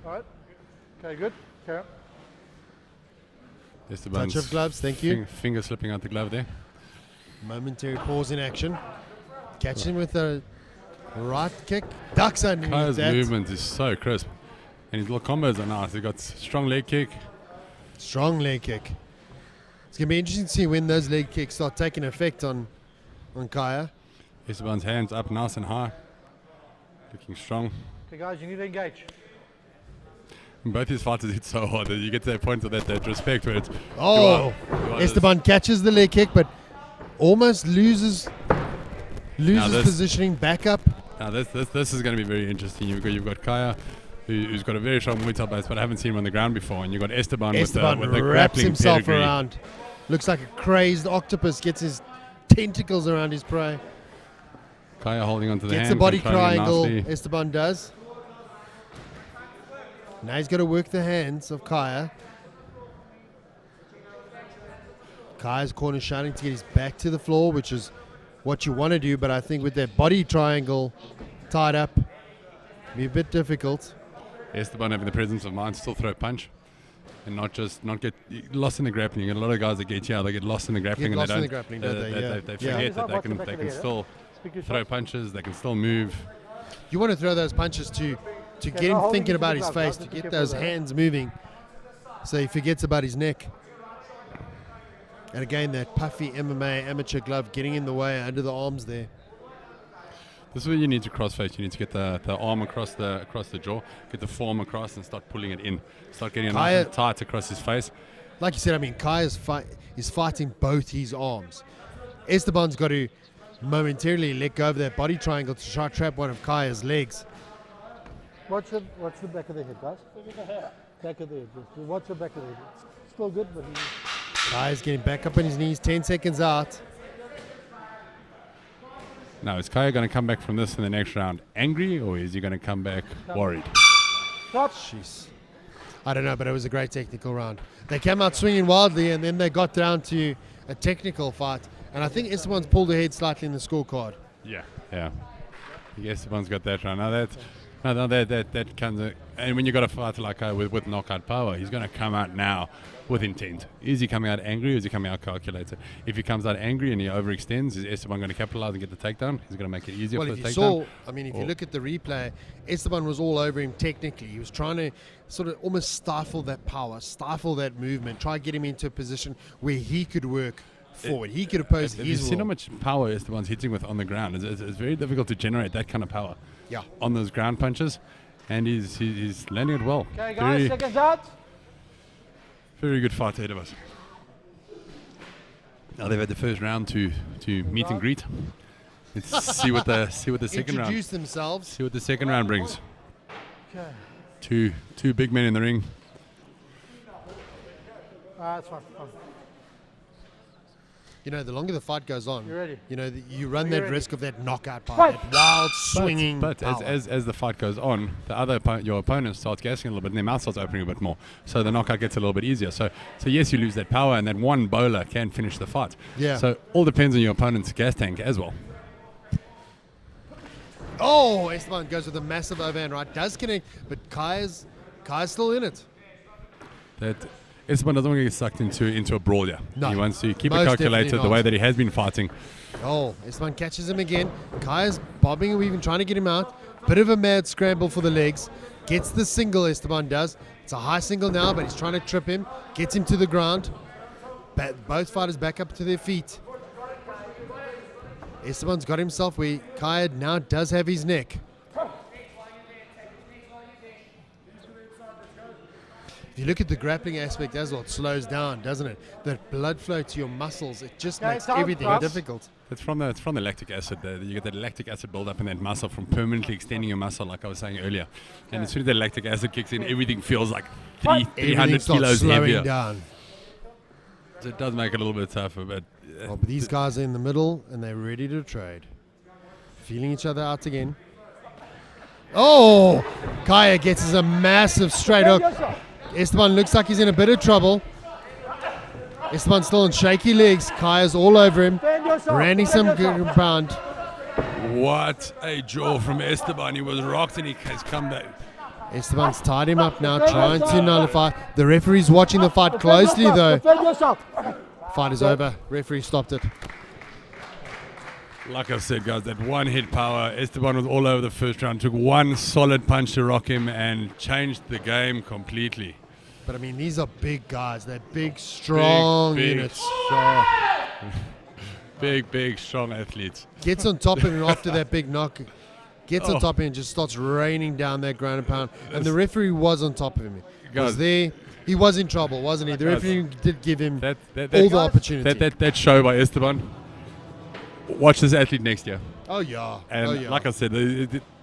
All right. Okay, good. Okay. Esteban's touch of gloves, thank you. Finger slipping out the glove there. Momentary pause in action. Catching him with a right kick. Ducks underneath Kaya's that. movement is so crisp. And his little combos are nice. He's got strong leg kick. Strong leg kick. It's going to be interesting to see when those leg kicks start taking effect on Kaya. Esteban's hands up nice and high. Looking strong. Okay, guys, you need to engage. And both his fighters hit so hard that you get to that point of that respect where it's... Esteban catches the leg kick, but almost loses positioning back up. Now this is going to be very interesting. You've got Kaya, who's got a very strong Muay Thai base, but I haven't seen him on the ground before. And you've got Esteban with the wraps grappling himself pedigree. around. Looks like a crazed octopus. Gets his tentacles around his prey. Kaya holding onto the Gets hand. the body controlling it triangle. nicely. Esteban does. Now he's got to work the hands of Kaya. Kaya's corner shouting to get his back to the floor, which is what you want to do. But I think with that body triangle tied up, be a bit difficult. Esteban having the presence of mind to still throw a punch and not get lost in the grappling. You get a lot of guys that get they get lost in the grappling Get and lost they in don't. the grappling, don't they? Yeah. They forget that they can still throw punches. They can still move. You want to throw those punches to get him thinking about his face, to get those hands moving, so he forgets about his neck. And again, that puffy MMA amateur glove getting in the way under the arms there. This is where you need to crossface. You need to get the arm across the jaw, get the forearm across, and start pulling it in. Start getting it nice and tight across his face. Like you said, I mean, Kaya is fighting both his arms. Esteban's got to momentarily let go of that body triangle to try to trap one of Kaya's legs. What's the back of the head, guys? Back of the head. What's the back of the head? It's still good, but... Kaya's getting back up on his knees, 10 seconds out. Now, is Kaya going to come back from this in the next round angry, or is he going to come back worried? Jeez. I don't know, but it was a great technical round. They came out swinging wildly, and then they got down to a technical fight. And I think Esteban's pulled ahead slightly in the scorecard. Yeah. Esteban's got that round. Now that comes... And when you got a fighter like Kaya with knockout power, he's going to come out now with intent. Is he coming out angry, or is he coming out calculated? If he comes out angry and he overextends, is Esteban going to capitalize and get the takedown? He's going to make it easier for the takedown. If you look at the replay, Esteban was all over him technically. He was trying to sort of almost stifle that power, stifle that movement, try to get him into a position where he could work forward. He could oppose his will. You've seen how much power Esteban's hitting with on the ground. It's very difficult to generate that kind of power on those ground punches, and he's landing it well. Okay, guys, seconds out. Very good fight ahead of us. Now they've had the first round to meet and greet. Let's see what the second round. Introduce themselves. See what the second round brings. Okay. Two big men in the ring. That's fine. you know, the longer the fight goes on, You ready? you know, you run that risk of that knockout power, Fight. that wild swinging But power. as the fight goes on, your opponent starts gassing a little bit, and their mouth starts opening a bit more. So the knockout gets a little bit easier. So yes, you lose that power, and that one bowler can finish the fight. Yeah. So all depends on your opponent's gas tank as well. Oh, Esteban goes with a massive overhand right, does connect, but Kaya's still in it. That Esteban doesn't want to get sucked into a brawl. Yeah. No. He wants to keep Most it calculated definitely the way not. that he has been fighting. Oh, Esteban catches him again. Kaya's bobbing and weaving, trying to get him out. Bit of a mad scramble for the legs. Gets the single, Esteban does. It's a high single now, but he's trying to trip him. Gets him to the ground. Both fighters back up to their feet. Esteban's got himself where Kaya now does have his neck. If you look at the grappling aspect as well, it slows down, doesn't it? That blood flow to your muscles, it just makes everything difficult. It's from the lactic acid. You get that lactic acid buildup in that muscle from permanently extending your muscle, like I was saying earlier. And as soon as that lactic acid kicks in, everything feels like 300 kilos heavier. Down. So it does make it a little bit tougher. But But these guys are in the middle and they're ready to trade. Feeling each other out again. Oh! Kaya gets us a massive straight hook. Esteban looks like he's in a bit of trouble. Esteban's still on shaky legs. Kaya's all over him. Randy some good ground. What a jaw from Esteban. He was rocked and he has come back. Esteban's tied him up now, trying to nullify. The referee's watching the fight closely though. Fight is over. Referee stopped it. Like I said, guys, that one hit power. Esteban was all over the first round. Took one solid punch to rock him and changed the game completely. But I mean, these are big guys. They're big, strong units. Big, strong athletes. Gets on top of him after that big knock. Gets on top of him and just starts raining down that ground and pound. And the referee was on top of him. He was there. He was in trouble, wasn't he? The referee did give him all the opportunity. That show by Esteban. Watch this athlete next year. Oh, yeah. And like I said,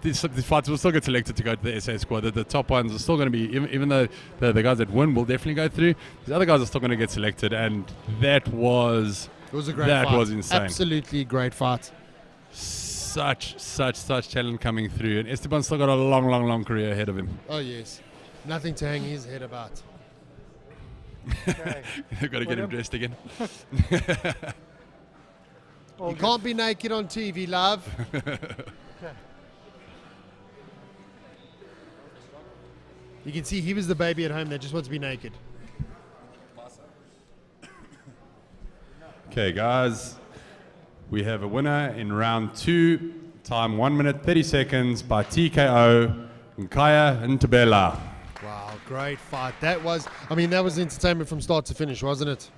these fights will still get selected to go to the SA squad. The top ones are still going to be, even though the guys that win will definitely go through, the other guys are still going to get selected. And that was... It was a great fight. That was insane. Absolutely great fight. Such talent coming through. And Esteban's still got a long career ahead of him. Oh, yes. Nothing to hang his head about. Okay. They've got to get him dressed again. You can't be naked on TV, love. You can see he was the baby at home that just wants to be naked. Okay, guys. We have a winner in round 2. Time 1 minute 30 seconds by TKO. Nkaya Ntabela. Wow, great fight. That was entertainment from start to finish, wasn't it?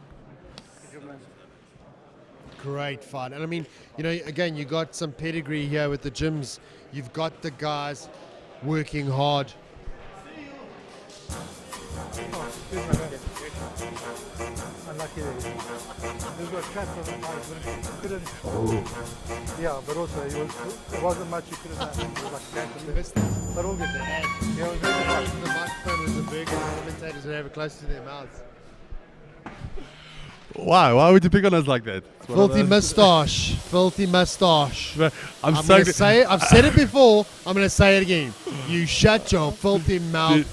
Great fight. And I mean, again, you got some pedigree here with the gyms. You've got the guys working hard. Unlucky there. He's got trapped on the fight. Couldn't. Yeah, but also it wasn't much you could have done. It was like that. But all good. Yeah, it was very good. The microphone was a burger. The commentators would have it close to their mouths. Why would you pick on us like that? Filthy mustache. Filthy mustache. I'm going to say it. I've said it before. I'm going to say it again. You shut your filthy mouth.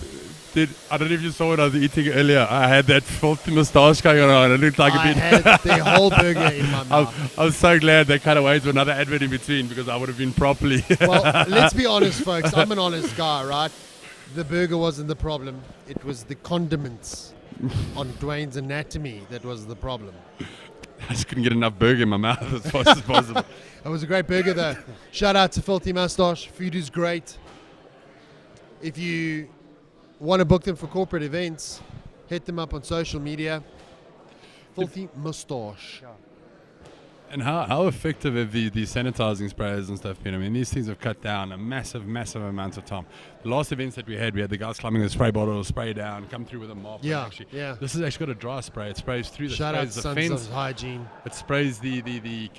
I don't know if you saw what I was eating earlier. I had that filthy moustache going on. It looked like I had the whole burger in my mouth. I was so glad they cut away to another advert in between because I would have been properly. Well, let's be honest, folks. I'm an honest guy, right? The burger wasn't the problem. It was the condiments on Dwayne's anatomy that was the problem. I just couldn't get enough burger in my mouth as fast as possible. It was a great burger, though. Shout out to Filthy Mustache. Food is great. If you want to book them for corporate events, hit them up on social media. Filthy Mustache. And how effective have these sanitizing sprays and stuff been? I mean, these things have cut down a massive amount of time. last events that we had the guys climbing the spray bottle, spray down, come through with a mop. Yeah, actually, yeah. This has actually got a dry spray. It sprays through the Shout out sprays the Sons fence. of Hygiene. It sprays the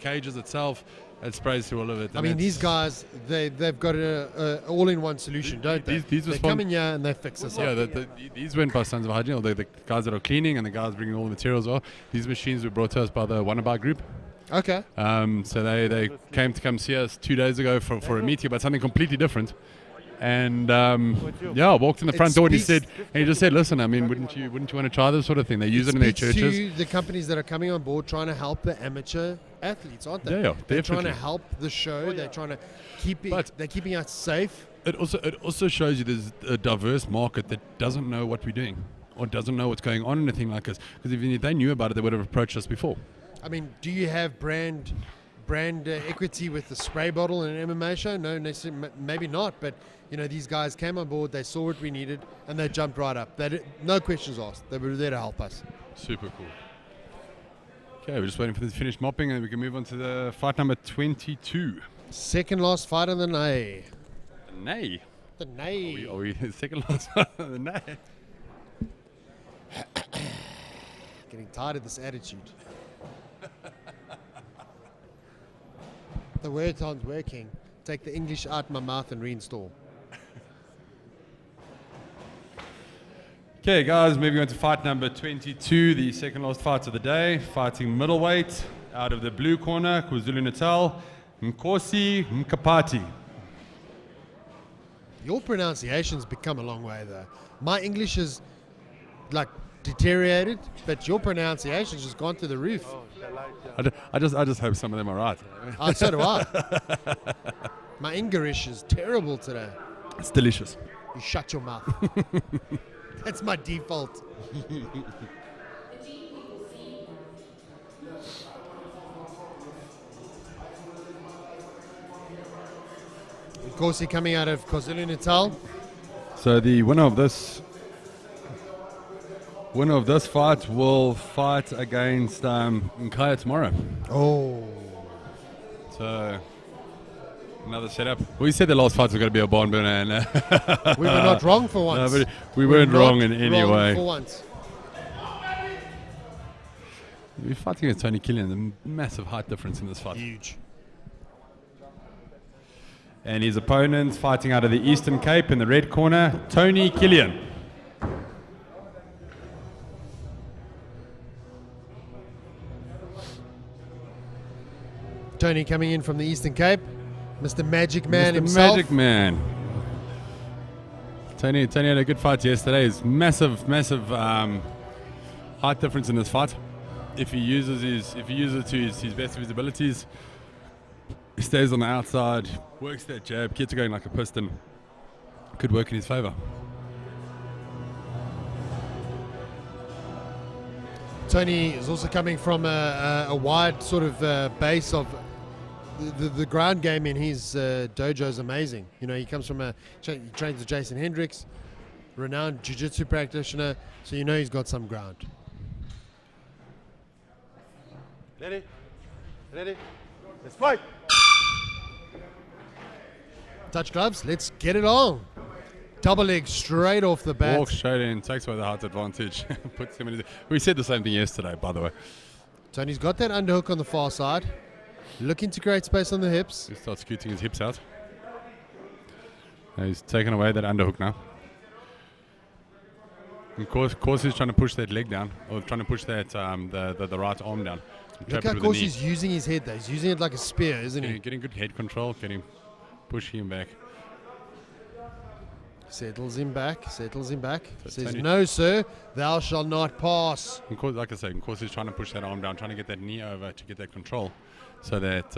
cages itself. It sprays through all of it. I mean, these guys, they've got a all-in-one solution, don't they? These they come in here and they fix us Yeah, up. these went by Sons of Hygiene, or the guys that are cleaning and the guys bringing all the materials are. These machines were brought to us by the Wannaby group. Okay. So they came to come see us 2 days ago for a meeting about something completely different. And I walked in the front door and he just said, listen, I mean, wouldn't you want to try this sort of thing? They use it in their churches. To the companies that are coming on board trying to help the amateur athletes, aren't they? Yeah, they're definitely. trying to help the show. They're trying to keep it. They're keeping us safe. It also shows you there's a diverse market that doesn't know what we're doing or doesn't know what's going on, anything like this. Because if they knew about it, they would have approached us before. I mean, do you have brand equity with the spray bottle and an MMA show? No, maybe not. But these guys came on board, they saw what we needed, and they jumped right up. No questions asked. They were there to help us. Super cool. Okay, we're just waiting for them to finish mopping, and we can move on to the fight number 22. Second last fight of the night. The nay. The nay. Are we second last fight of the nay? Getting tired of this attitude. The word aren't working. Take the English out my mouth and reinstall. Okay, guys, moving on to fight number 22, the second last fight of the day. Fighting middleweight out of the blue corner, KwaZulu-Natal, Nkosi Mkapati. Your pronunciation's become a long way, though. My English is deteriorated, but your pronunciation's just gone through the roof. I just hope some of them are right. So do I. My English is terrible today. It's delicious. You shut your mouth. That's my default. Of course, he's coming out of KwaZulu-Natal. So the winner of this fight will fight against Nkaya tomorrow. Oh. So another setup. We said the last fight was going to be a barn burner, and we were not wrong for once. No, but we weren't wrong in any way. For once. We're fighting against Tony Killian. A massive height difference in this fight. Huge. And his opponent fighting out of the Eastern Cape in the red corner, Tony Killian. Tony coming in from the Eastern Cape. Mr. Magic Man himself. Magic Man. Tony had a good fight yesterday. It's massive height difference in this fight. If he uses it to his best of his abilities, he stays on the outside, works that jab, gets it going like a piston. Could work in his favour. Tony is also coming from a wide sort of base of the ground game in his dojo is amazing. He comes from he trains with Jason Hendricks, renowned jiu-jitsu practitioner, so he's got some ground. Ready? Let's fight! Touch gloves, let's get it on. Double leg straight off the bat. Walk straight in, takes away the height advantage. Puts him in. We said the same thing yesterday, by the way. Tony's got that underhook on the far side. Looking to create space on the hips. He starts scooting his hips out. Now he's taken away that underhook now. Of course he's trying to push that leg down, or trying to push that the right arm down. Look how course he's using his head though. He's using it like a spear, isn't he? Getting good head control, pushing him back. Settles him back. So Says, Tony, no, sir, thou shalt not pass. Of course, like I say, of course he's trying to push that arm down, trying to get that knee over to get that control, so that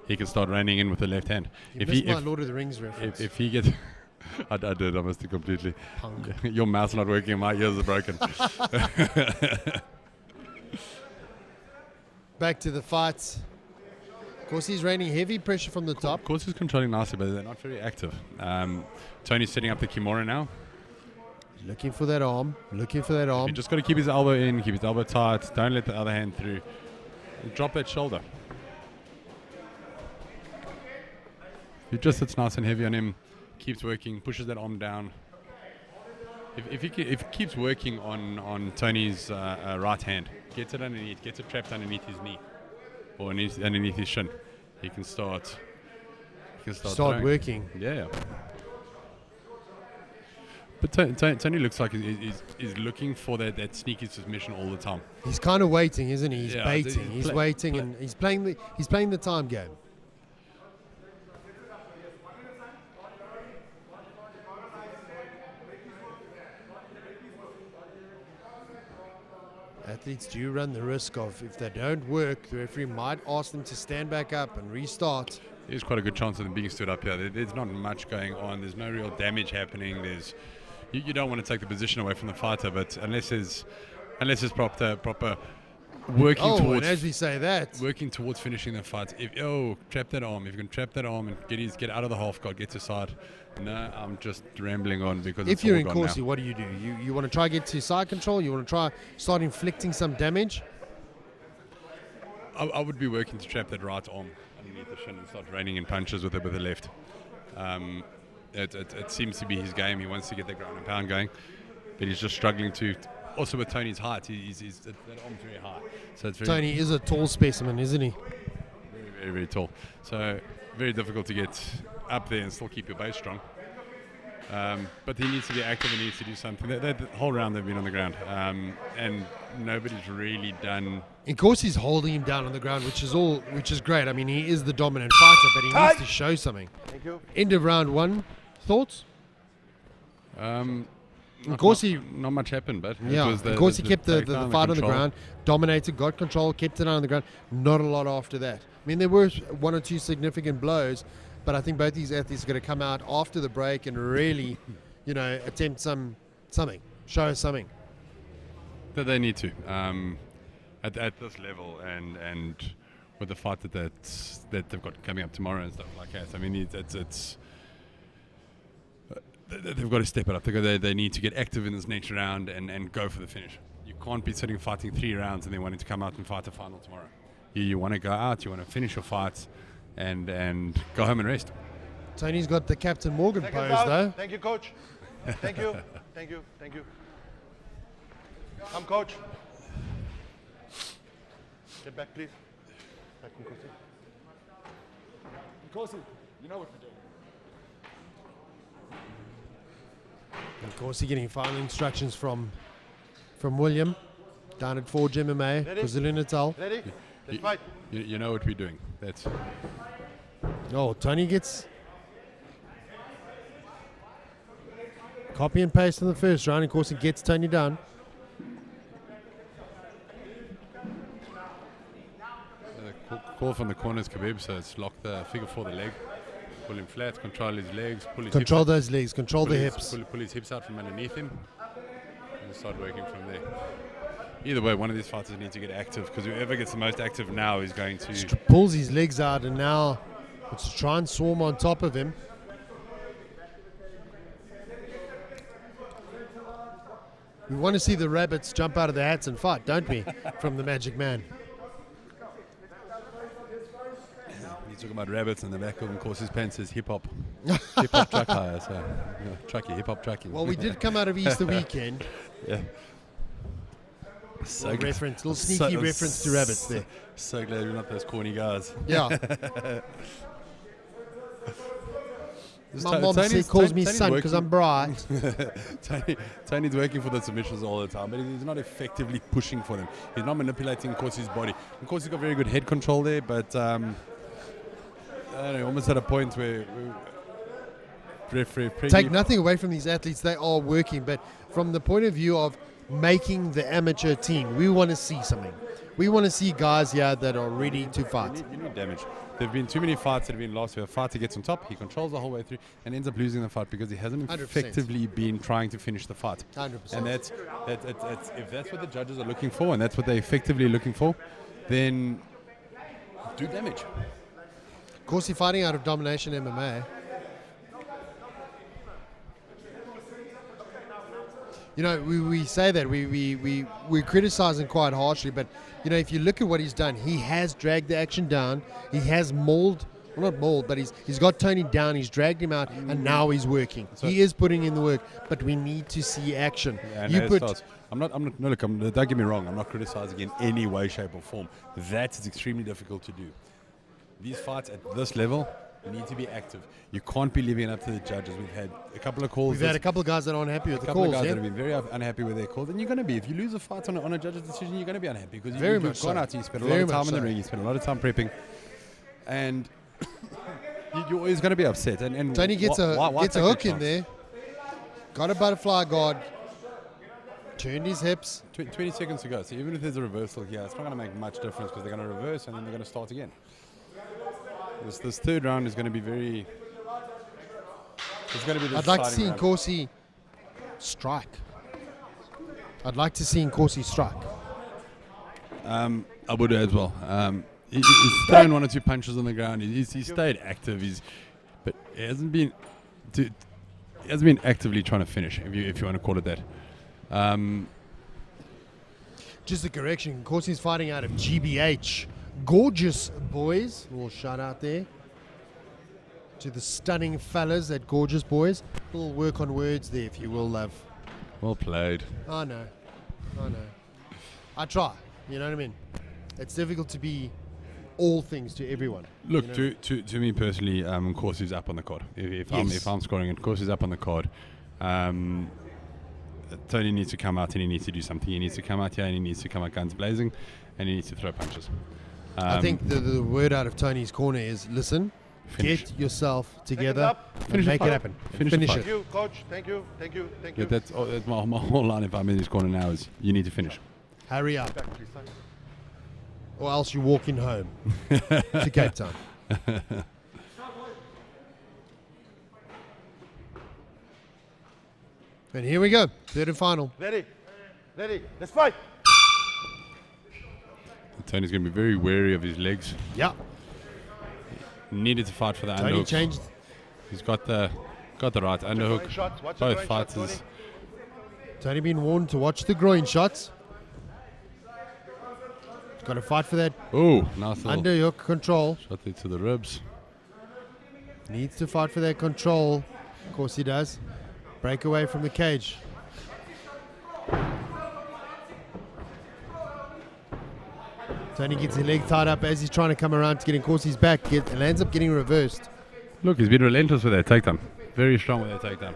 he can start running in with the left hand. You missed my Lord of the Rings reference. If he gets... I did, I missed it completely. Punk. Your mouth's not working, my ears are broken. Back to the fight. Of course, he's raining heavy pressure from the top. Of course, he's controlling nicely, but they're not very active. Tony's setting up the Kimura now. Looking for that arm. You just got to keep his elbow in, keep his elbow tight. Don't let the other hand through. Drop that shoulder. He just sits nice and heavy on him. keeps working, pushes that arm down. If he keeps working on Tony's right hand, gets it underneath, gets it trapped underneath his knee or underneath his shin, he can start throwing. Working. Yeah. But Tony looks like he's looking for that sneaky submission all the time. He's kind of waiting, isn't he? He's Yeah, baiting. He's waiting, and he's playing the time game. Athletes do run the risk of, if they don't work, the referee might ask them to stand back up and restart. There's quite a good chance of them being stood up here. There's not much going on. There's no real damage happening. You don't want to take the position away from the fighter, but unless there's proper working towards. And as we say that, working towards finishing the fight. Trap that arm. If you can trap that arm and get out of the half guard, get to side. No, I'm just rambling on because if it's you're all in gone Corsi, now. what do? You want to try get to side control? You want to try start inflicting some damage? I would be working to trap that right arm underneath the shin and start raining in punches with the left. It seems to be his game. He wants to get that ground and pound going, but he's just struggling to. Also with Tony's height, that arm's very high. So it's very Tony is a tall specimen, isn't he? Very, very, very tall. So very difficult to get up there and still keep your base strong. But he needs to be active and needs to do something. The whole round they've been on the ground, and nobody's really done. Of course, he's holding him down on the ground, which is great. I mean, he is the dominant fighter, but he needs to show something. Thank you. End of round one. Thoughts? Of course, not much happened, but of course he kept the fight on the ground, dominated, got control, kept it on the ground. Not a lot after that. I mean, there were one or two significant blows, but I think both these athletes are going to come out after the break and really, attempt something, show us something. That they need to at this level and with the fight that they've got coming up tomorrow and stuff like that. I mean, it's they've got to step it up. They need to get active in this next round and go for the finish. You can't be sitting fighting 3 rounds and then wanting to come out and fight a final tomorrow. You want to go out, you want to finish your fights and go home and rest. Tony's got the Captain Morgan Second pose bout. though. Thank you, coach. Thank you. Thank you. Thank you. Come, coach. Get back, please. Back, Nkosi. Nkosi, you know what we're doing. Of course, he's getting final instructions from William down at Forge MMA, KwaZulu-Natal. Ready? Let's fight. You know what we're doing. That's. Oh, Tony gets copy and paste in the first round. Of course, he gets Tony down. Call from the corners, Khabib, so it's lock the figure 4 the leg. Pull him flat, control his legs, pull his Control hips those out, legs, control the hips. pull his hips out from underneath him, and start working from there. Either way, one of these fighters needs to get active because whoever gets the most active now is going to. Pulls his legs out and now let's try and swarm on top of him. We want to see the rabbits jump out of their hats and fight, don't we? From the Magic Man. He's talking about rabbits and the back of him, of course, his pants says hip hop. Hip hop truck hire, so truckie, hip hop trucking. Well, we did come out of Easter weekend. Yeah. So little sneaky reference to rabbits there. So glad we're not those corny guys. Yeah. My mom calls me son because I'm bright. Tony's working for the submissions all the time, but he's not effectively pushing for them. He's not manipulating, of course, his body. Of course, he's got very good head control there, but I don't know, almost at a point where take nothing away from these athletes. They are working, but from the point of view of making the amateur team, we want to see something. We want to see guys here that are ready to fight. You need damage. There have been too many fights that have been lost where a fighter gets on top, he controls the whole way through, and ends up losing the fight because he hasn't 100%. effectively been trying to finish the fight. 100%. And that's if that's what the judges are looking for, and that's what they're effectively looking for, then do damage. Of course, he's fighting out of Domination MMA. You know, we say that we criticize him quite harshly, but you know, if you look at what he's done, he has dragged the action down. He has mauled well, not mauled, but he's got Tony down. He's dragged him out, and now he's working. He is putting in the work, but we need to see action. Yeah, You no, put. no, look, don't get me wrong. I'm not criticizing in any way, shape, or form. That is extremely difficult to do. These fights at this level need to be active. You can't be leaving it up to the judges. We've had a couple of calls. We've had a couple of guys that aren't happy with the couple calls. of guys Yeah? that have been very unhappy with their calls, and you're going to be. If you lose a fight on a judge's decision, you're going to be unhappy because Very you've much gone so. out, you spent a Very lot of time much in the so. ring, you spent a lot of time prepping, and you're always going to be upset. And Tony gets why a take that hook in chance? there. Got a butterfly guard. Turned his hips. 20 seconds to go. So even if there's a reversal here, it's not going to make much difference because they're going to reverse and then they're going to start again. This third round is going to be very. It's going to be. I'd like to see Nkosi strike. I'd like to see Nkosi strike. I would as well. He's thrown one or two punches on the ground. He's stayed active. But he hasn't been. He hasn't been actively trying to finish. If you want to call it that. Just a correction. Nkosi's fighting out of GBH. Gorgeous boys. A little shout out there to the stunning fellas at Gorgeous Boys. A little work on words there, if you will, love. Well played. I know. I try. You know what I mean? It's difficult to be all things to everyone. Look, you know? to me personally, Nkosi's up on the card. If I'm scoring, Nkosi's up on the card. Tony needs to come out and he needs to do something. He needs to come out here and he needs to come out guns blazing, and he needs to throw punches. I think the word out of Tony's corner is, listen, Finish. get yourself together and Finish make the it fight. happen. Finish the Finish fight. it. Thank you, coach. Thank you. Yeah, that's my whole line. If I'm in his corner now, is you need to finish. Hurry up. Or else you're walking home to Cape Town. And here we go. Third and final. Ready. Let's fight. Tony's going to be very wary of his legs. Yeah. Needed to fight for the Tony underhooks. changed. He's got the right underhook. Shots. Watch the Both groin shots, fighters. Tony been warned to watch the groin shots. He's got to fight for that Oh, nice little underhook control. shot there to the ribs. Needs to fight for that control. Of course he does. Break away from the cage. Tony gets his leg tied up as he's trying to come around to get Nkosi's back. And ends up getting reversed. Look, he's been relentless with that takedown. Very strong with that takedown.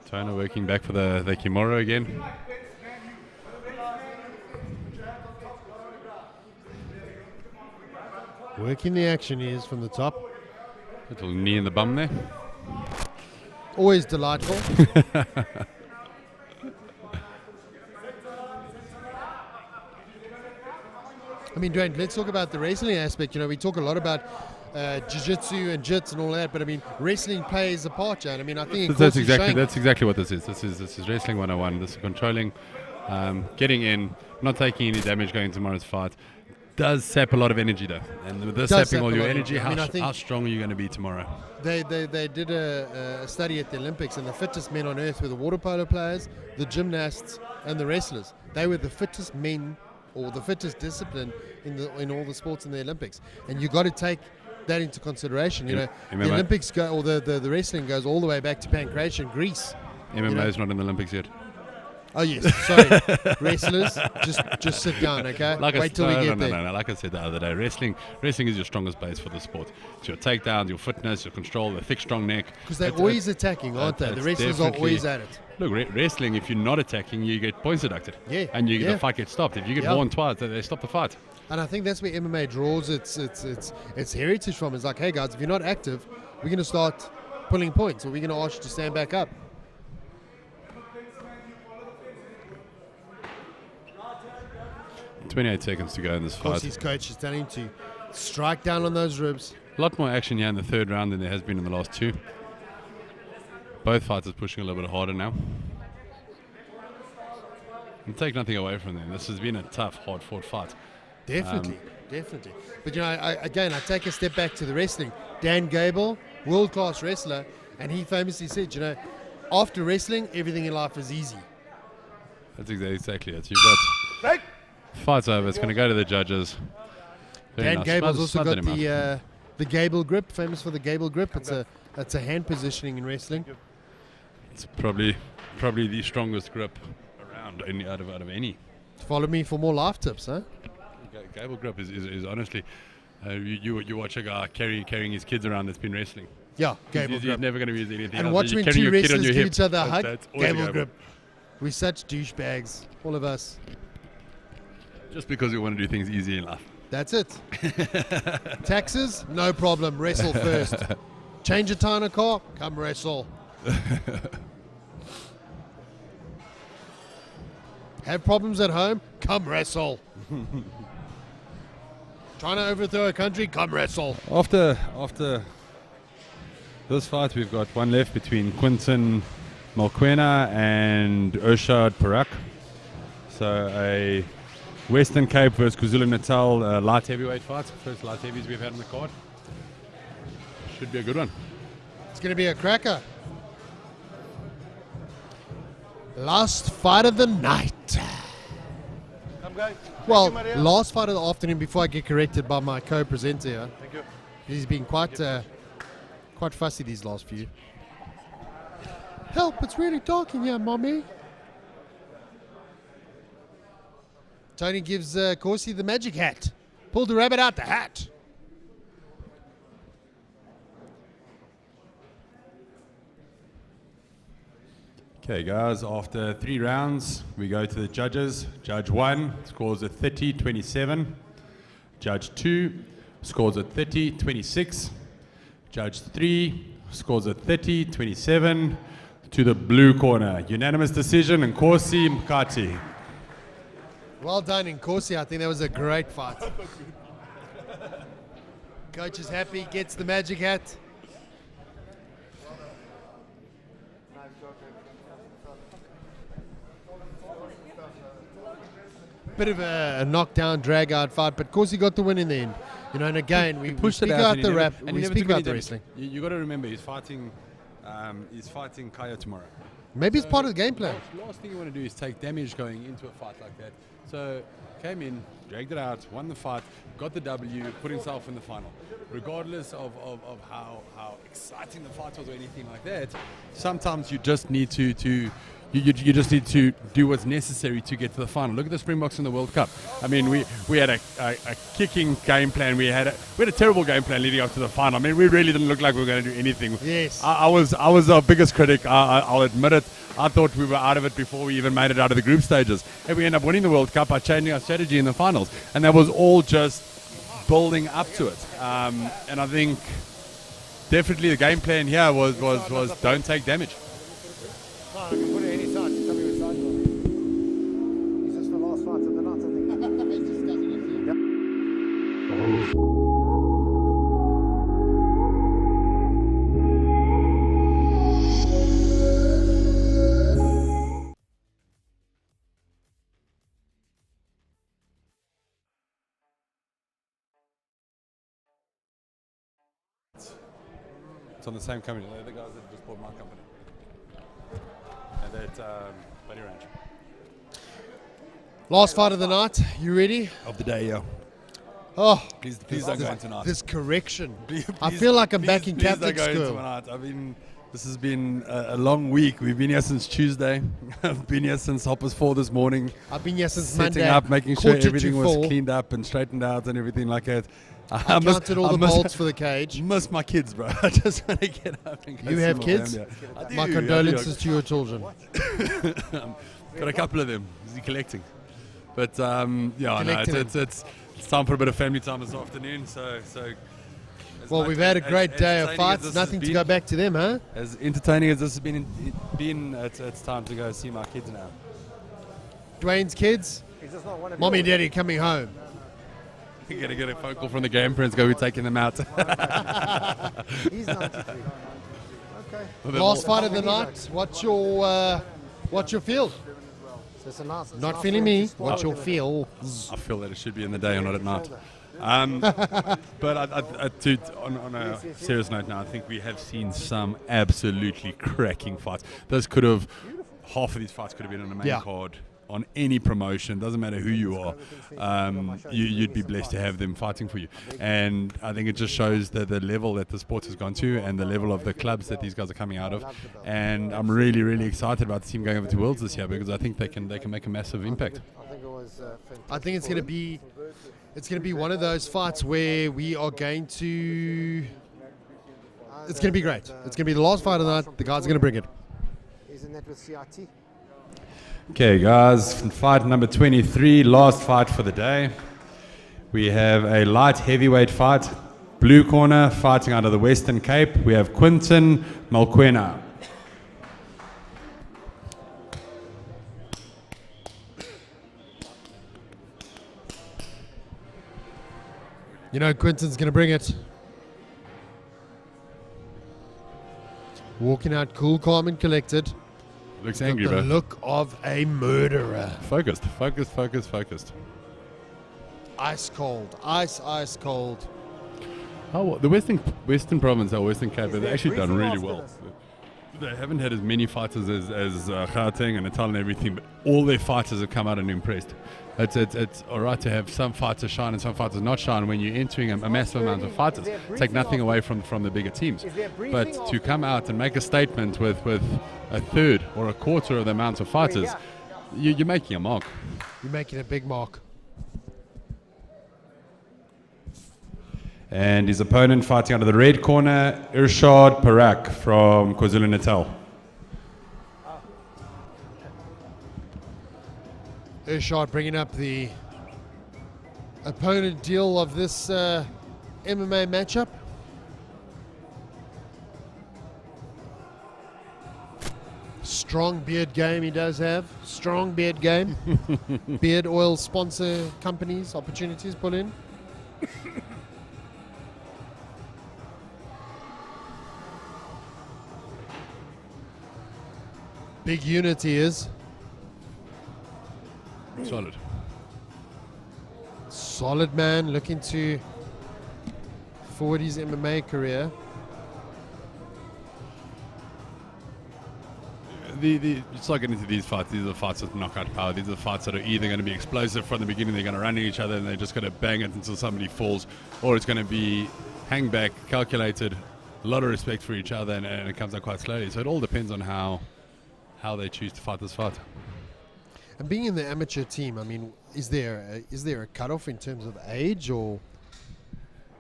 Tony working back for the Kimura again. Working the action is from the top. Little knee in the bum there. Always delightful. I mean, Dwayne, let's talk about the wrestling aspect. You know, we talk a lot about jiu-jitsu and jits and all that, but I mean, wrestling plays a part, Jan. I mean, I think That's exactly what this is. This is wrestling 101. This is controlling, getting in, not taking any damage going into tomorrow's fight. Does sap a lot of energy though, and with this sapping all your energy, how strong are you going to be tomorrow? They did a study at the Olympics, and the fittest men on earth were the water polo players, the gymnasts, and the wrestlers. They were the fittest men, or the fittest discipline in all the sports in the Olympics, and you got to take that into consideration. You know, the Olympics go, or the wrestling goes all the way back to Pancratius in Greece. MMA is not in the Olympics yet. Oh yes, sorry, wrestlers, just sit down, okay? Wait till we get there. No. Like I said the other day, wrestling is your strongest base for the sport. It's your takedowns, your fitness, your control, the thick, strong neck. Because they're always attacking, aren't they? The wrestlers are always at it. Look, wrestling, if you're not attacking, you get points deducted. Yeah. And the fight gets stopped. If you get warned twice, they stop the fight. And I think that's where MMA draws its heritage from. It's like, hey guys, if you're not active, we're going to start pulling points, or we're going to ask you to stand back up. $28 seconds to go in this Of course, fight. his coach is telling him to strike down on those ribs. A lot more action here in the third round than there has been in the last two. Both fighters pushing a little bit harder now. And take nothing away from them. This has been a tough, hard-fought fight. Definitely. But I take a step back to the wrestling. Dan Gable, world-class wrestler, and he famously said, after wrestling, everything in life is easy. That's exactly it. You've got fight's over. It's going to go to the judges. Very Dan nice. Gable's also Smothered got him up. the Gable grip, famous for the Gable grip. It's a hand positioning in wrestling. It's probably the strongest grip around out of any. Follow me for more life tips, huh? Gable grip is honestly, you watch a guy carrying his kids around that's been wrestling. Yeah, Gable He's grip. never going to use anything And else. watch You're when carrying two your kid on wrestlers your give hip. each other a hug. That's always a Gable Gable. grip. We're such douchebags, all of us. Just because we want to do things easy in life. That's it. Taxes? No problem. Wrestle first. Change a tire in a car? Come wrestle. Have problems at home? Come wrestle. Trying to overthrow a country? Come wrestle. After this fight, we've got one left between Quinton Malquena and Urshad Parak. So a Western Cape versus KwaZulu-Natal light heavyweight fight. First light heavies we've had on the card. Should be a good one. It's going to be a cracker. Last fight of the night. Come, guys. Well, Thank you, Maria. last fight of the afternoon before I get corrected by my co-presenter here. Thank you. He's been quite fussy these last few. Help, it's really dark in here, mommy. Tony gives Corsi the magic hat. Pulled the rabbit out the hat. Okay, guys, after 3 rounds, we go to the judges. Judge 1 scores at 30-27. Judge 2 scores at 30-26. Judge 3 scores at 30-27 to the blue corner. Unanimous decision, and Corsi Mkati. Well done in Corsi. I think that was a great fight. Coach is happy, gets the magic hat. Bit of a knockdown, drag-out fight, but Corsi got the win in the end. And again, we speak out the rap, we speak out the wrestling. You got to remember, he's fighting Kaya tomorrow. Maybe it's part of the game plan. Last thing you want to do is take damage going into a fight like that. So came in, dragged it out, won the fight, got the W, put himself in the final. Regardless of how exciting the fight was or anything like that, sometimes you just need to you just need to do what's necessary to get to the final. Look at the Springboks in the World Cup. I mean, we had a kicking game plan. We had a terrible game plan leading up to the final. I mean, we really didn't look like we were going to do anything. Yes. I was our biggest critic. I'll admit it. I thought we were out of it before we even made it out of the group stages. And we ended up winning the World Cup by changing our strategy in the finals. And that was all just building up to it. And I think definitely the game plan here was don't take damage. I can put it any side. Tell me which side you want. Is this the last fight of the night, I think? Yep. It's on the same company. They're the guys that just bought my company. And that Bunny Ranch. Last fight of the night. You ready? Of the day, yeah. Oh, Please don't go into tonight. This correction. I feel like I'm back in Catholic don't go into school. tonight. I mean, this has been a long week. We've been here since Tuesday. I've been here since Hoppers 4 this morning. I've been here since setting Monday. up, making sure 1:45. everything was cleaned up and straightened out and everything like that. I counted all the bolts for the cage. Miss my kids, bro. I just want to get up and go You see have my kids? family. I do, My I do. condolences to your children. Got a couple of them. Is he collecting? But yeah, no, Collecting it's time for a bit of family time this afternoon. So Well, we've had a great day of fights. Nothing to go back to them, huh? As entertaining as this has been, it's time to go see my kids now. Dwayne's kids. Is this not one of Mommy and yours? Daddy coming home. You're going to get a phone call from the grandparents, go, we're taking them out. He's 93. Okay. Last fight of the night. What's your field? So it's a nice, Not feeling me. What's your feel? I feel that it should be in the day and not at night. But on a serious note now, I think we have seen some absolutely cracking fights. Half of these fights could have been on the main card on any promotion. Doesn't matter who you are. You'd be blessed to have them fighting for you. And I think it just shows that the level that the sport has gone to and the level of the clubs that these guys are coming out of. And I'm really, really excited about the team going over to Worlds this year because I think they can make a massive impact. I think it's going to be one of those fights where we are going to. It's going to be great. It's going to be the last fight of the night. The guys are going to bring it. Isn't that with CRT? Okay, guys, fight number 23, last fight for the day. We have a light heavyweight fight. Blue corner, fighting out of the Western Cape, we have Quinton Malquena. You know, Quinton's going to bring it. Walking out cool, calm, and collected. Looks angry, the bro. Look of a murderer. Focused. Ice cold. Ice cold. Oh, the Western Province, or Western Cape, they've actually done really well. They haven't had as many fighters as Gauteng and Natal and everything, but all their fighters have come out and impressed. It's all right to have some fighters shine and some fighters not shine when you're entering a massive amount of fighters. Take nothing away from the bigger teams. But to come out and make a statement with a third or a quarter of the amount of fighters, you're making a mark. You're making a big mark. And his opponent fighting out of the red corner, Irshad Parak from KwaZulu-Natal. Irshad bringing up the opponent deal of this MMA matchup. Strong beard game he does have. Strong beard game. Beard oil sponsor companies, opportunities put in. Big unit he is. Solid man looking to forward his MMA career. It's like getting into these fights. These are the fights with knockout power. These are the fights that are either going to be explosive from the beginning, they're going to run at each other and they're just going to bang it until somebody falls, or it's going to be hang back, calculated, a lot of respect for each other, and it comes out quite slowly. So it all depends on how they choose to fight this fight. And being in the amateur team, I mean, is there a cutoff in terms of age or?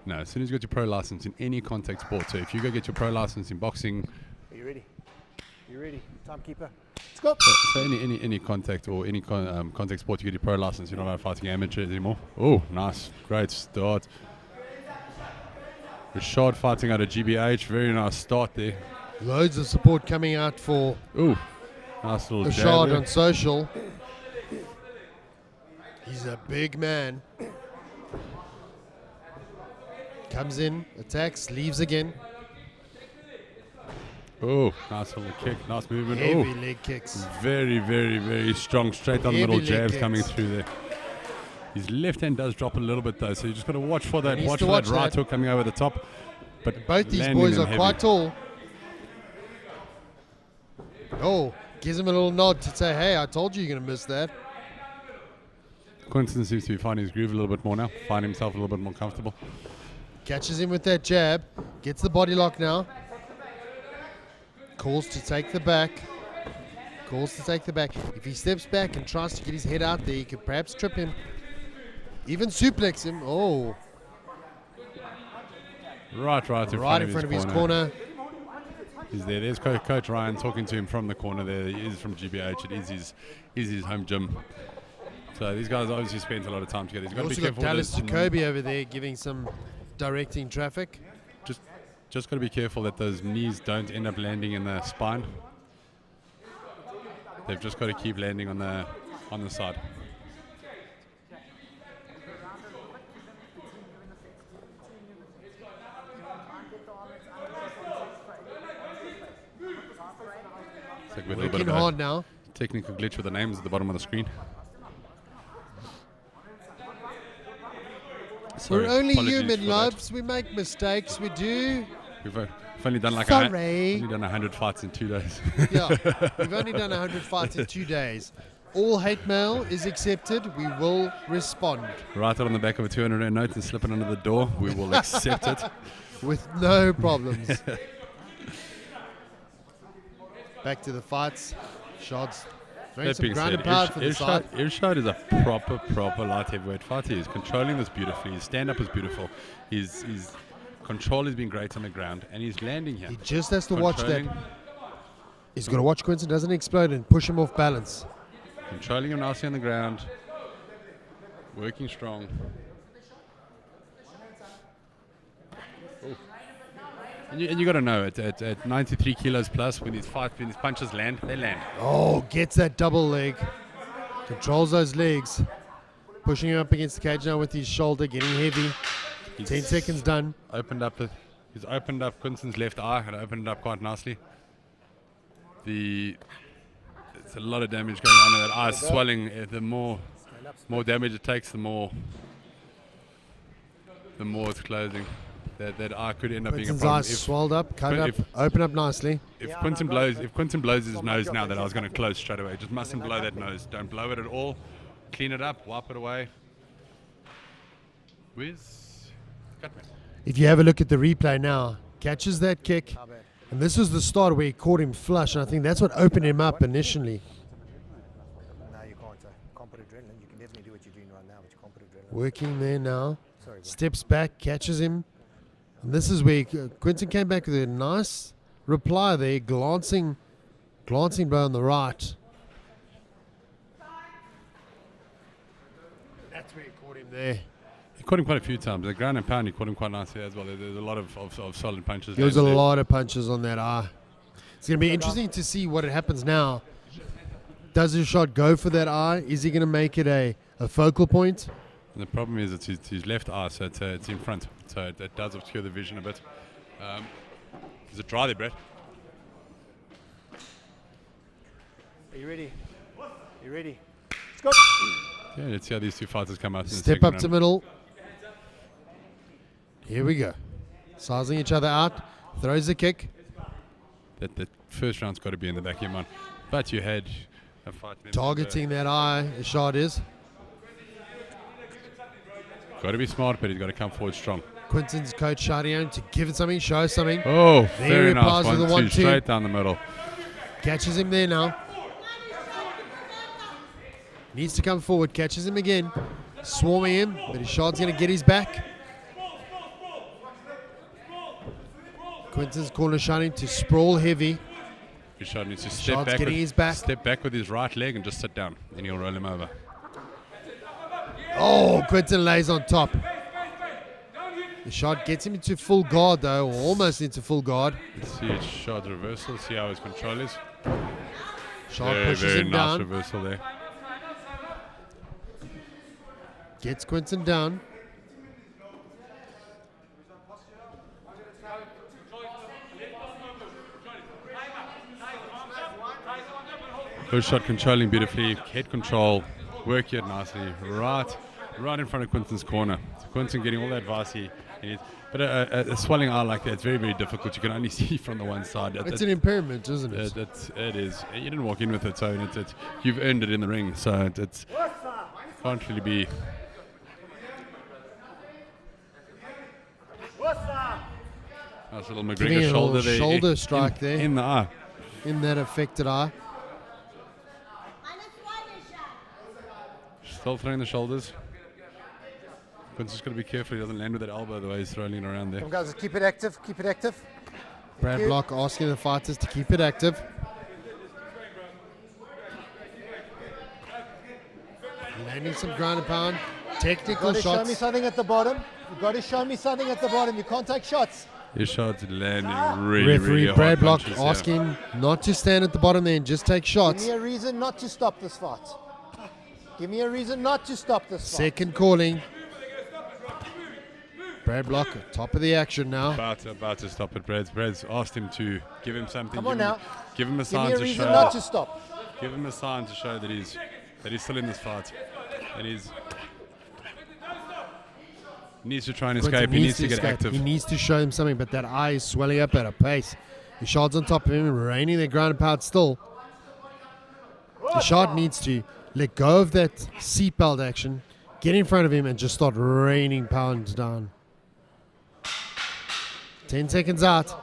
No, as soon as you get your pro license in any contact sport, so if you go get your pro license in boxing. Are you ready? You ready? Timekeeper. Let's go. So any contact or any contact sport, you get your pro license. You're not allowed fighting amateurs anymore. Oh, nice, great start. Rashad fighting out of GBH, very nice start there. Loads of support coming out for. Ooh, nice little Rashad on social. He's a big man. Comes in, attacks, leaves again. Oh, nice little kick, nice movement. Heavy leg kicks. Very, very, very strong, straight down the middle jabs coming through there. His left hand does drop a little bit though, so you just got to watch for that. Watch for that right hook coming over the top. But both these boys are quite tall. Oh, gives him a little nod to say, hey, I told you you're going to miss that. Quinton seems to be finding his groove a little bit more now, finding himself a little bit more comfortable. Catches him with that jab, gets the body lock now. Calls to take the back. If he steps back and tries to get his head out there, he could perhaps trip him. Even suplex him. Oh. Right in front of his corner. He's there. There's Coach Ryan talking to him from the corner there. He is from GBH. It is his home gym. So these guys obviously spent a lot of time together. He's got to be careful. Dallas Jacoby over there giving some directing traffic. Just got to be careful that those knees don't end up landing in the spine. They've just got to keep landing on the side. Working hard now. Technical glitch with the names at the bottom of the screen. Sorry, We're only apologies human, for that. loves. We make mistakes. We do. We've only done like Sorry. only done 100 fights in 2 days. Yeah, we've only done 100 fights in 2 days. All hate mail is accepted. We will respond. Write it on the back of a 200 note and slip it under the door. We will accept it. With no problems. Back to the fights. Shots. Throwing That some being ground said, and pound for the side. Irshad is a proper light heavyweight fighter. He's controlling this beautifully. His stand-up is beautiful. His control has been great on the ground, and he's landing here. He just has to watch that. Controlling- He's got to watch Quinton doesn't explode and push him off balance. Controlling him nicely on the ground. Working strong. And you got to know, at 93 kilos plus, when these punches land, they land. Oh, gets that double leg. Controls those legs. Pushing him up against the cage now with his shoulder, getting heavy. 10 seconds done. He's opened up Quinton's left eye and opened it up quite nicely. It's a lot of damage going on. That eye is swelling. The more damage it takes, the more it's closing. That eye could end up being a Quinton's problem. eyes swelled up, cut up, open up nicely. If Quinton blows his nose now, that I was going to close straight away. Just mustn't blow that nose. Don't blow it at all. Clean it up, wipe it away. Where's Cutman? If you have a look at the replay now, catches that kick. And this was the start where he caught him flush. And I think that's what opened him up initially. No, you can't. Can't put adrenaline. You can definitely do what you're doing right now, but you can't put adrenaline. Working there now. Sorry, bro. Steps back, catches him. And this is where Quinton came back with a nice reply there, glancing blow on the right. That's where he caught him there. He caught him quite a few times. The ground and pound, he caught him quite nicely as well. There's a lot of solid punches. There was a lot of punches on that eye. It's going to be interesting to see what happens now. Does his shot go for that eye? Is he going to make it a focal point? And the problem is it's his left eye, so it's in front. So it does obscure the vision a bit. Is it dry there, Brett? Are you ready? You ready? Let's go. Yeah, let's see how these two fighters come out in the Step second up to round. middle. Here we go. Sizing each other out. Throws a kick. That first round's got to be in the back of your mind. But you had a fight. Targeting that eye, the shot is. Got to be smart, but he's got to come forward strong. Quinton's coach shouting at him to give it something, show something. Oh, there very he nice. replies with a 1-2 1-2. straight down the middle. Catches him there now. Needs to come forward, catches him again. Swarming him, but his shot's going to get his back. Quinton's corner shouting to sprawl heavy. Irshad needs to Shot's getting his back. Step back with his right leg and just sit down, and he'll roll him over. Oh, Quinton lays on top. The shot gets him into full guard though, or almost into full guard. Let's see Irshad's reversal, see how his control is. Shot Very, pushes very him nice down. reversal there. Gets Quinton down. Irshad controlling beautifully, head control, work it nicely, right in front of Quinton's corner. So Quinton getting all the advice he needs. But a swelling eye like that, it's very, very difficult. You can only see from the one side. It's an impairment, isn't it? It is. You didn't walk in with it, so you've earned it in the ring. So it can't really be. Nice little Giving it McGregor a shoulder little there. shoulder strike there. In the eye. In that affected eye. Still throwing the shoulders. Quinton's got to be careful he doesn't land with that elbow the way he's throwing it around there. Come guys, keep it active. Keep it active. Brad Block asking the fighters to keep it active. Landing some ground and pound. Technical You've got to show me shots. something at the bottom. You've got to show me something at the bottom. You can't take shots. Irshad's landing really, Referee really hard Brad Block punches here. asking not to stand at the bottom there and just take Give shots. me a reason not to stop this fight. Give me a reason not to stop this fight. Second calling. Brad Block, top of the action now. About to stop it. Brad's asked him to give him something. Come on now. Give him a Give sign me a to reason show. not to stop. Give him a sign to show that he's still in this fight. And he needs to try and escape. He needs to get active. He needs to show him something, but that eye is swelling up at a pace. Ishad's on top of him, raining their ground and pound still. Ishad needs to let go of that seatbelt action, get in front of him, and just start raining pounds down. 10 seconds out.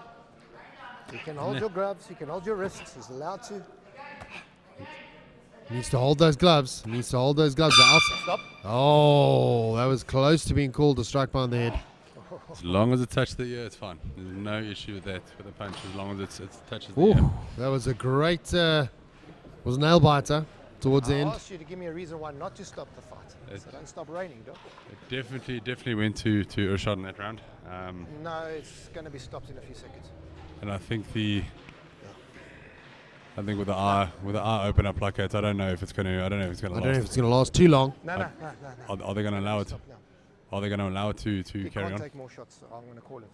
You can hold your gloves, you can hold your wrists, he's allowed to. He needs to hold those gloves. He needs to hold those gloves. Stop. Oh, that was close to being called a strike behind the head. As long as it touches the ear, it's fine. There's no issue with that, with the punch, as long as it touches the ear. That was a great, was a nail biter towards the I end. asked you to give me a reason why not to stop the fight. So don't stop raining, dog. It definitely went to Urshad in that round. No, it's going to be stopped in a few seconds. And I think with the eye open up like that, I don't know if it's going to last too long. No. Are they going to allow it? Are they going to allow it to carry on? Can't take more shots, so I'm going to call it.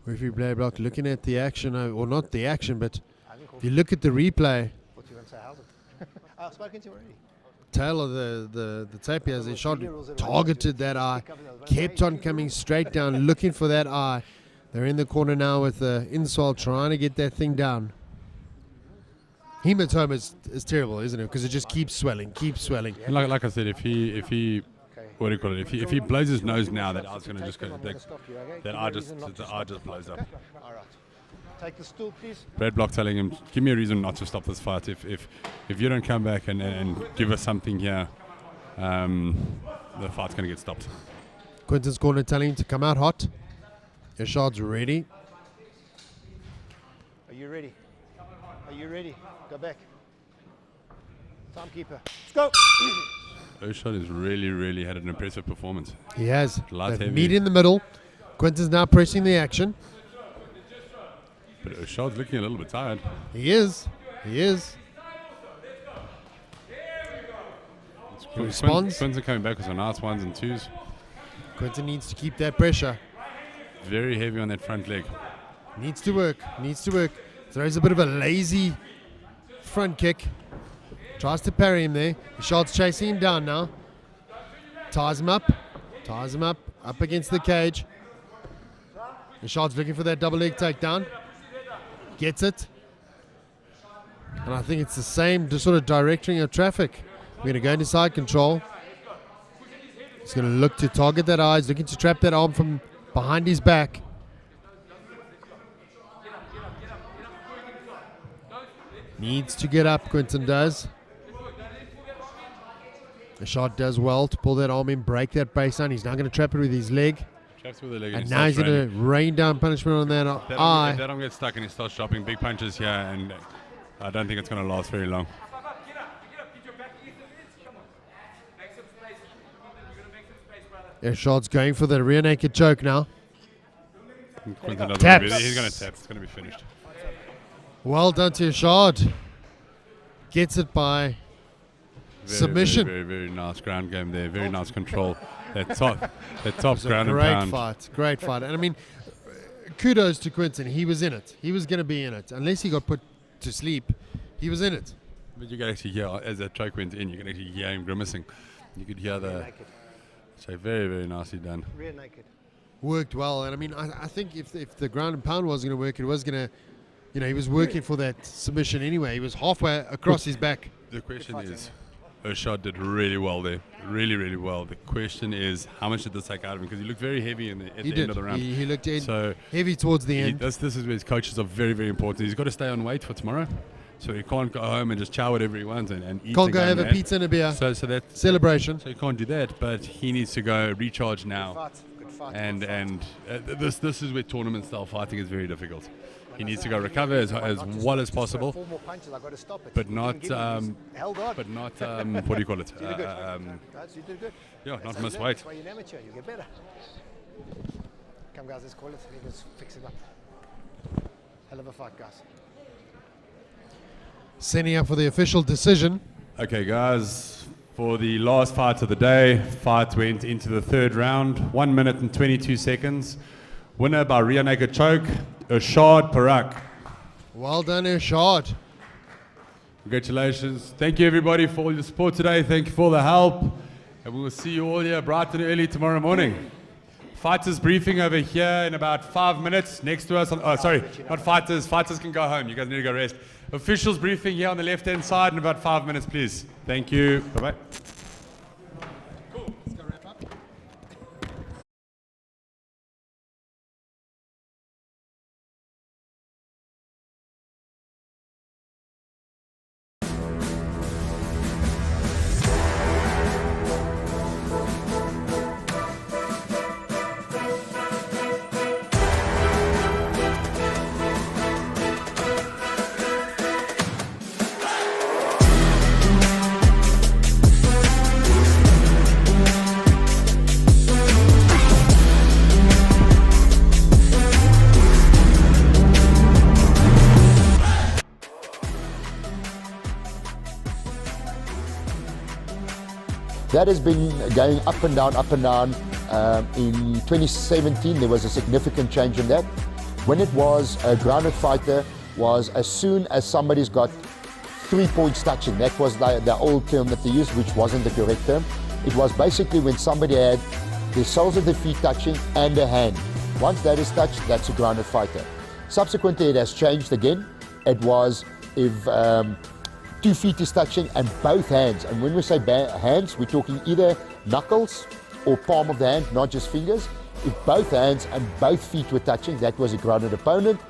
Referee Blair Block looking at the action, or not the action, but if you look at the replay, What you going to say, how's it? I've spoken to you already. tail of the tape here, as shot targeted that eye, kept on coming straight down, looking for that eye. They're in the corner now with Inswell trying to get that thing down. Hematoma is terrible, isn't it? Because it just keeps swelling. And like I said, if he what do you call it? If he blows his nose now, that eye's going to just go. The eye just blows up. All right. Take the stool, please. Brad Block telling him, give me a reason not to stop this fight. If you don't come back and give us something here, the fight's going to get stopped. Quinton's corner telling him to come out hot. Irshad's ready. Are you ready? Are you ready? Go back. Timekeeper. Let's go. Irshad has really had an impressive performance. He has. Light They've heavy. meet in the middle. Quinton's now pressing the action. But Irshad's looking a little bit tired. He is. Responds. Quinton coming back with some nice ones and twos. Quinton needs to keep that pressure. Very heavy on that front leg. Needs to work. Throws a bit of a lazy front kick. Tries to parry him there. Irshad's chasing him down now. Ties him up. Up against the cage. Irshad's looking for that double leg takedown. Gets it. And I think it's the same sort of directing of traffic. We're going to go into side control. He's going to look to target that eye. He's looking to trap that arm from behind his back. Needs to get up, Quinton does. The shot does well to pull that arm in, break that baseline. He's now going to trap it with his leg. Traps with the leg And now he's going to rain down punishment on that eye. That arm gets stuck and he starts dropping big punches here, and I don't think it's going to last very long. Irshad's going for the rear naked choke now. Quinton doesn't Taps. really, he's going to tap. It's going to be finished. Well done to Irshad. Gets it by submission. Very nice ground game there. Very nice control. That top ground and pound. Great fight. And I mean, kudos to Quinton. He was in it. He was going to be in it. Unless he got put to sleep, he was in it. But you can actually hear, as that choke went in, you can actually hear him grimacing. You could hear the... So very nicely done. Rear naked. Worked well. And I mean, I think if the ground and pound was going to work, it was going to, he was working for that submission anyway. He was halfway across his back. The question is, Irshad did really well there. Really well. The question is, how much did this take out of him? Because he looked very heavy at the end of the round. He looked heavy towards the end. This is where his coaches are very important. He's got to stay on weight for tomorrow. So he can't go home and just chow whatever he wants and eat. Can't go have a pizza and a beer. So that celebration. So he can't do that, but he needs to go recharge now. Good fight. And this is where tournament style fighting is very difficult. He needs to go recover as well as possible, Four more punches, I got to stop it. but not held on. but not what do you call it? You did good. Guys, you did good. Yeah, That's not how miss you weight. That's why you're an amateur. You get better. Come, guys, let's call it. Let's fix it up. Hell of a fight, guys. Sending up for the official decision. Okay, guys, for the last fight of the day, fight went into the third round, 1 minute and 22 seconds. Winner by rear naked choke, Irshad Parak. Well done, Irshad. Congratulations. Thank you, everybody, for all your support today. Thank you for all the help. And we will see you all here bright and early tomorrow morning. Fighters briefing over here in about 5 minutes. Next to us, oh, sorry, not fighters. Fighters can go home. You guys need to go rest. Officials briefing here on the left-hand side in about 5 minutes, please. Thank you. Bye-bye. That has been going up and down, up and down. In 2017, there was a significant change in that. When it was a grounded fighter, was as soon as somebody's got 3 points touching. That was the old term that they used, which wasn't the correct term. It was basically when somebody had the soles of the feet touching and a hand. Once that is touched, that's a grounded fighter. Subsequently, it has changed again. It was if 2 feet is touching and both hands. And when we say hands, we're talking either knuckles or palm of the hand, not just fingers. If both hands and both feet were touching, that was a grounded opponent.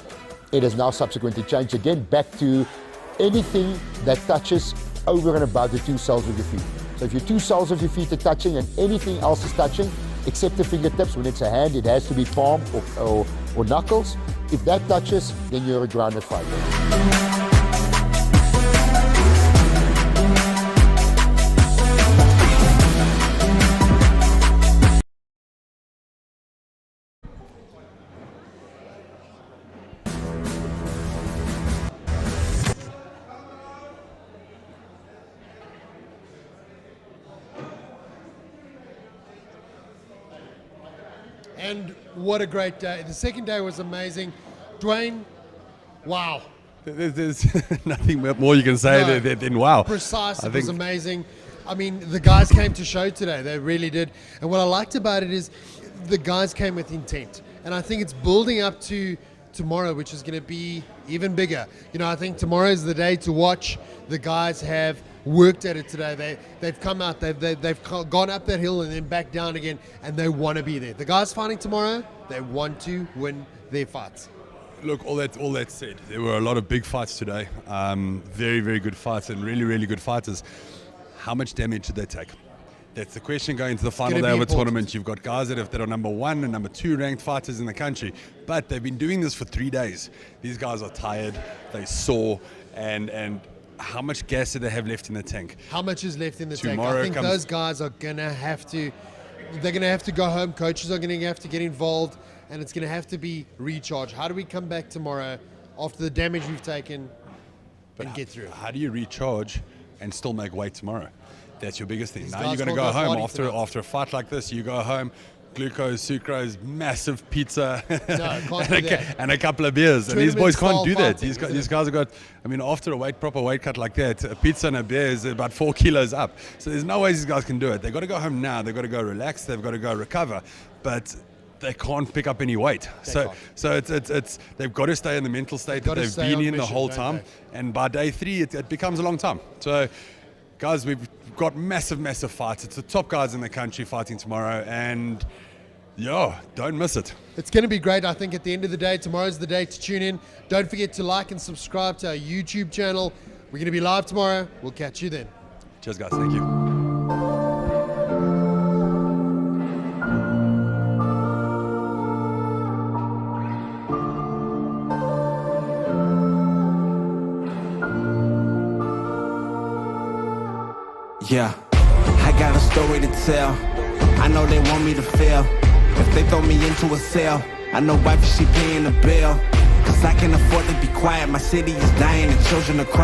It has now subsequently changed again back to anything that touches over and above the 2 soles of your feet. So if your 2 soles of your feet are touching and anything else is touching, except the fingertips, when it's a hand, it has to be palm or knuckles. If that touches, then you're a grounded fighter. And what a great day. The second day was amazing. Dwayne, wow. There's nothing more you can say than wow. Precise, it was amazing. I mean, the guys came to show today. They really did. And what I liked about it is the guys came with intent. And I think it's building up to tomorrow, which is going to be even bigger. You know, I think tomorrow is the day to watch. The guys have worked at it today. They've come out, they've gone up that hill and then back down again, and they want to be there. The guys fighting tomorrow, they want to win their fights. Look, all that said, there were a lot of big fights today. Very, very good fights and really, really good fighters. How much damage did they take? That's the question going into the final day of a tournament. You've got guys that are number 1 and number 2 ranked fighters in the country, but they've been doing this for 3 days. These guys are tired, they sore, and how much gas do they have left in the tank? How much is left in the tank? I think those guys are going to have to, they're going to have to go home. Coaches are going to have to get involved, and it's going to have to be recharged. How do we come back tomorrow after the damage we've taken and get through? How do you recharge and still make weight tomorrow? That's your biggest thing. Now you're going to go home after a fight like this. You go home, glucose, sucrose, massive pizza, and a couple of beers. And these boys can't do that. These guys have got, I mean, after a proper weight cut like that, a pizza and a beer is about 4 kilos up. So there's no way these guys can do it. They've got to go home now. They've got to go relax. They've got to go recover. But they can't pick up any weight. So it's they've got to stay in the mental state that they've been in the whole time. And by day 3, it becomes a long time. So, guys, we've got massive fights. It's the top guys in the country fighting tomorrow, and yeah, don't miss it. It's going to be great. I think at the end of the day, tomorrow's the day to tune in. Don't forget to like and subscribe to our YouTube channel. We're going to be live tomorrow. We'll catch you then. Cheers, guys. Thank you. Yeah, I got a story to tell. I know they want me to fail. If they throw me into a cell, I know wife she paying the bill. Cause I can afford to be quiet. My city is dying and children are crying.